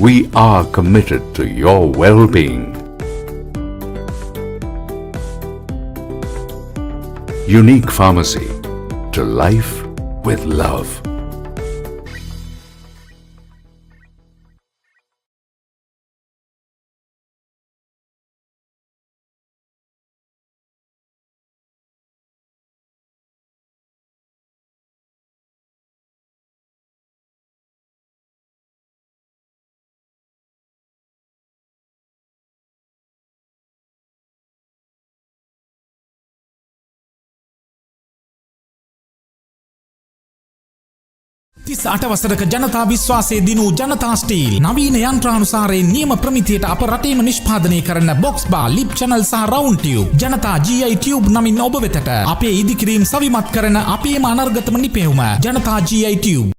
We are committed to your well-being. Unique Pharmacy, to life with love.
තිස් අට වසරක ජනතා විශ්වාසය දිනූ ජනතා steel නවීන යන්ත්‍රානුසාරයෙන් නියම ප්‍රමිතියට අප රටේම නිෂ්පාදනය කරන බොක්ස් බා ලිප් චැනල් සහ රවුන්ඩ් ටියුබ් ජනතා GI Tube නමින් ඔබ වෙතට අපේ ඉදිකිරීම් සවිමත් කරන අපේම අනර්ගතම නිපැවුම ජනතා GI Tube.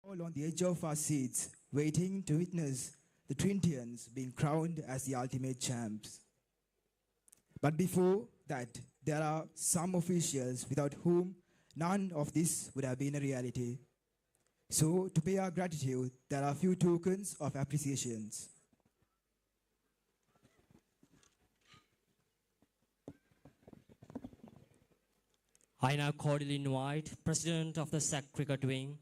All on the edge of our seats, waiting to witness the Trinitians being crowned as the ultimate champs. But before that, there are some officials without whom none of this would have been a reality. So, to pay our gratitude, there are a few tokens of appreciations.
I now cordially invite President of the SAC Cricket Wing,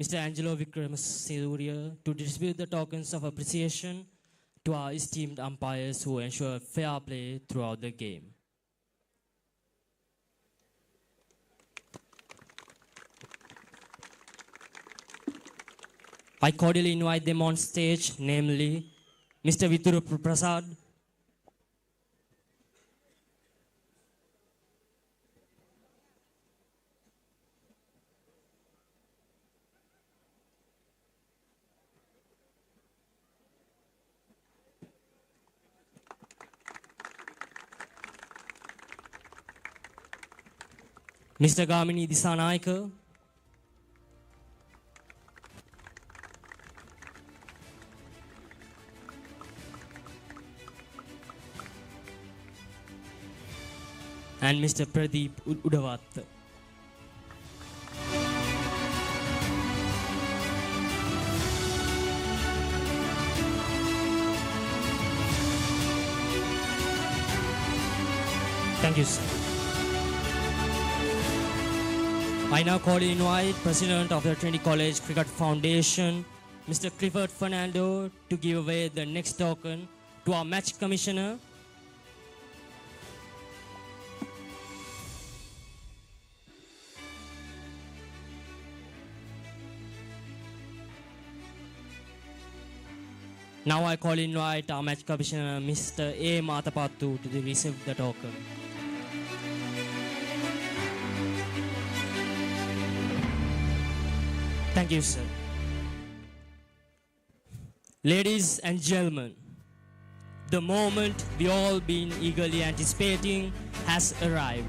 Mr. Angelo Vikramasuriya, to distribute the tokens of appreciation to our esteemed umpires who ensure fair play throughout the game. I cordially invite them on stage, namely Mr. Vituru Prasad, Mr. Gamini Disanayaka, and Mr. Pradeep Udavath. Thank you, sir. I now cordially invite President of the Trinity College Cricket Foundation, Mr. Clifford Fernando, to give away the next token to our match commissioner. Now I call invite our match commissioner, Mr. A. Matapattu, to receive the token. Thank you, sir. Ladies and gentlemen, the moment we all been eagerly anticipating has arrived.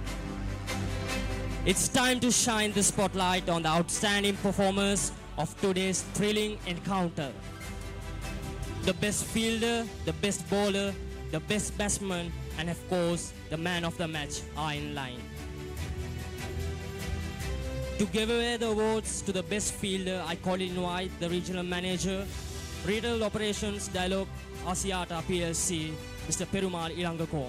It's time to shine the spotlight on the outstanding performers of today's thrilling encounter. The best fielder, the best bowler, the best batsman, and of course, the man of the match are in line. To give away the awards to the best fielder, I call invite the regional manager, Retail Operations Dialogue Asiata PLC, Mr. Perumal Ilangako.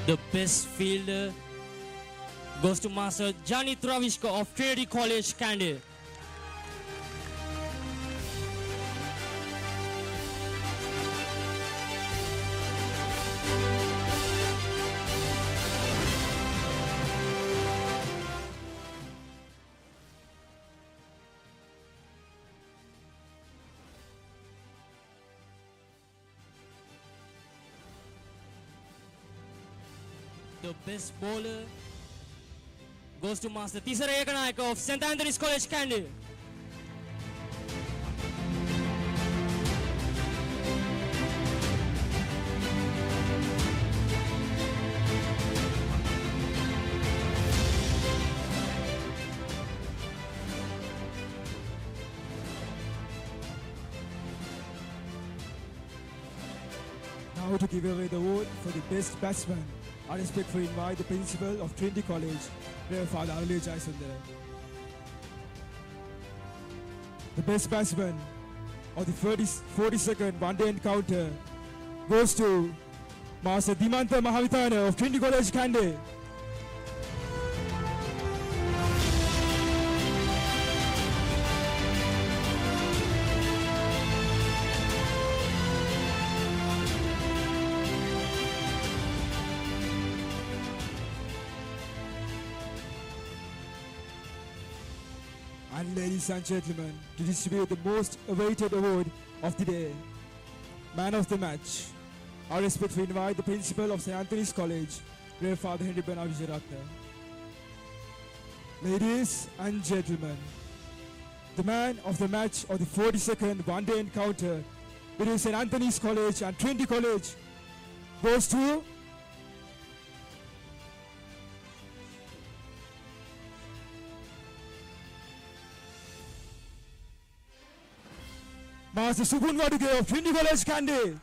The best fielder goes to Master Jani Travishko of Trinity College, Kandy. The best bowler goes to Master Tisara Ekanayaka of St. Anthony's College, Kandy.
Now to give away the award for the best batsman, I respectfully invite the principal of Trinity College, Rev. Father Aluvihare Jaisundara. The best batsman of the 42nd one-day encounter goes to Master Dimantha Mahavithana of Trinity College, Kandy. And ladies and gentlemen, to distribute the most awaited award of the day, man of the match, I respectfully invite the principal of St. Anthony's College, Rev. Father Henry Benavijaratna. Ladies and gentlemen, the man of the match of the 42nd one-day encounter between St. Anthony's College and Trinity College goes to Master Supun Waduge of Trinity College, Kandy.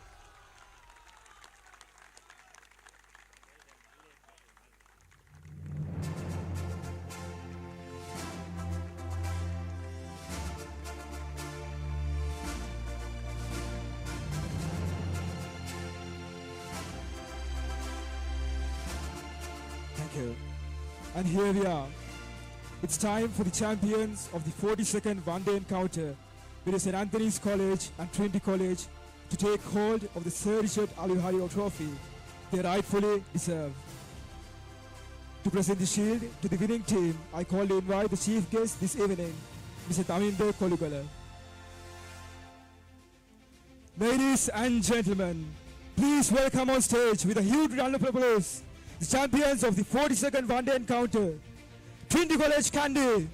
Thank you. And here we are. It's time for the champions of the 42nd one-day encounter with St. Anthony's College and Trinity College to take hold of the Sir Richard Aluvihare Trophy they rightfully deserve. To present the shield to the winning team, I call to invite the chief guest this evening, Mr. Taminder Kolugala. Ladies and gentlemen, please welcome on stage with a huge round of applause the champions of the 42nd one-day encounter, Trinity College, Kandy.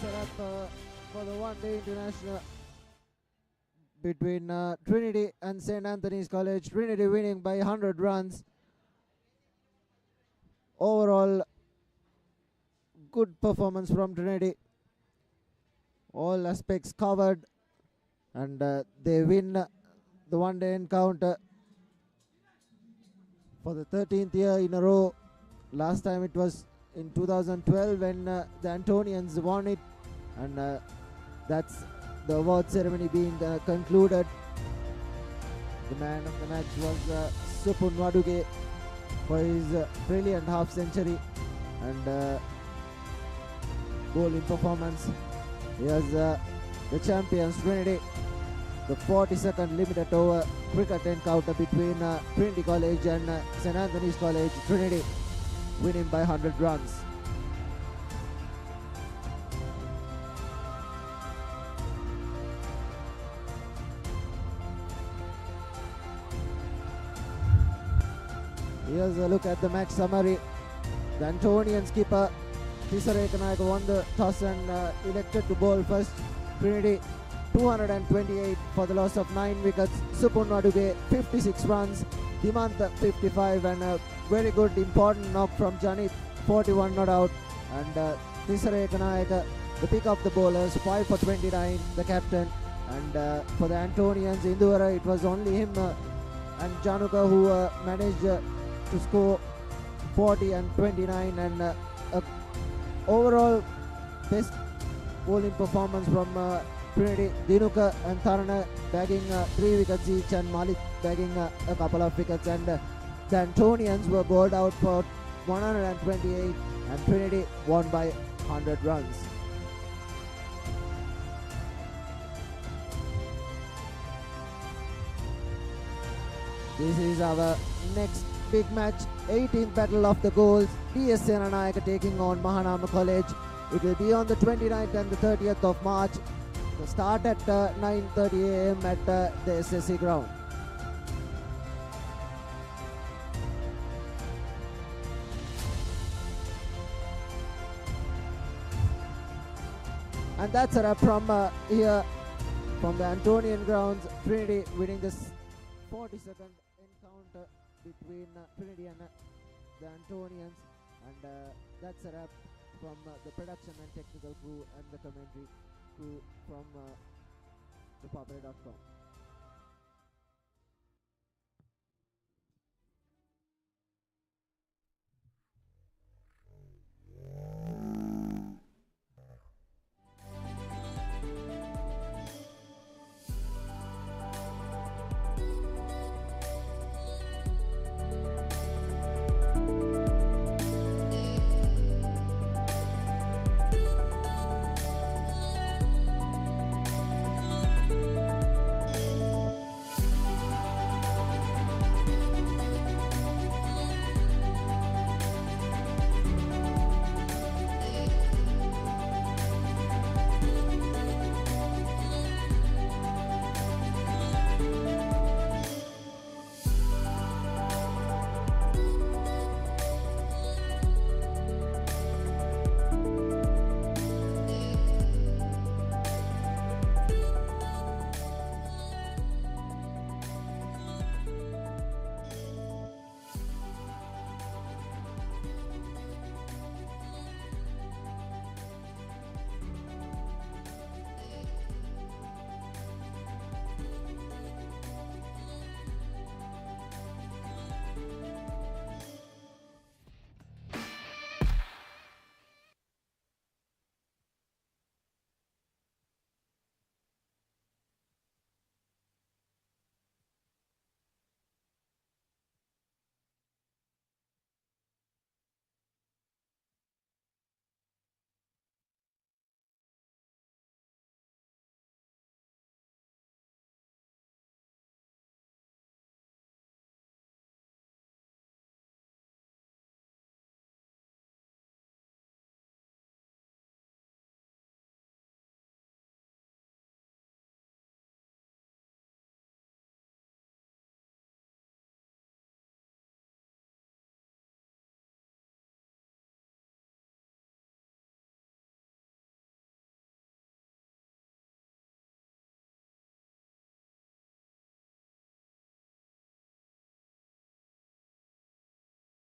Set up for the one-day international between Trinity and St. Anthony's College. Trinity winning by 100 runs. Overall, good performance from Trinity. All aspects covered, and they win the one-day encounter for the 13th year in a row. Last time it was in 2012 when the Antonians won it, and that's the award ceremony being concluded. The man of the match was Supun Waduge for his brilliant half century and bowling performance. Here's the champions Trinity, the 42nd limited over cricket encounter between Trinity College and St. Anthony's College. Trinity winning by 100 runs. Here's a look at the match summary. The Antonian skipper Tisare Kanayaka won the toss and elected to bowl first. Trinity 228 for the loss of 9 wickets. Supun Waduge 56 runs. Dimantha 55 and a very good important knock from Janit, 41 not out. And Tisare Kanayaka, the pick of the bowlers, 5 for 29, the captain. And for the Antonians, Induvara, it was only him and Januka who managed to score 40 and 29, and overall best bowling performance from Trinity. Dinuka and Tarana bagging 3 wickets each, and Malik bagging a couple of wickets, and the Antonians were bowled out for 128 and Trinity won by 100 runs. This is our next big match, 18th Battle of the Goals. DS Senanayaka taking on Mahanama College. It will be on the 29th and the 30th of March. The start at 9:30 AM at the SSC ground. And that's a wrap from here from the Antonian grounds. Trinity winning this 40-second encounter between Trinity and the Antonians, and that's a wrap from the production and technical crew and the commentary crew from thepopulate.com.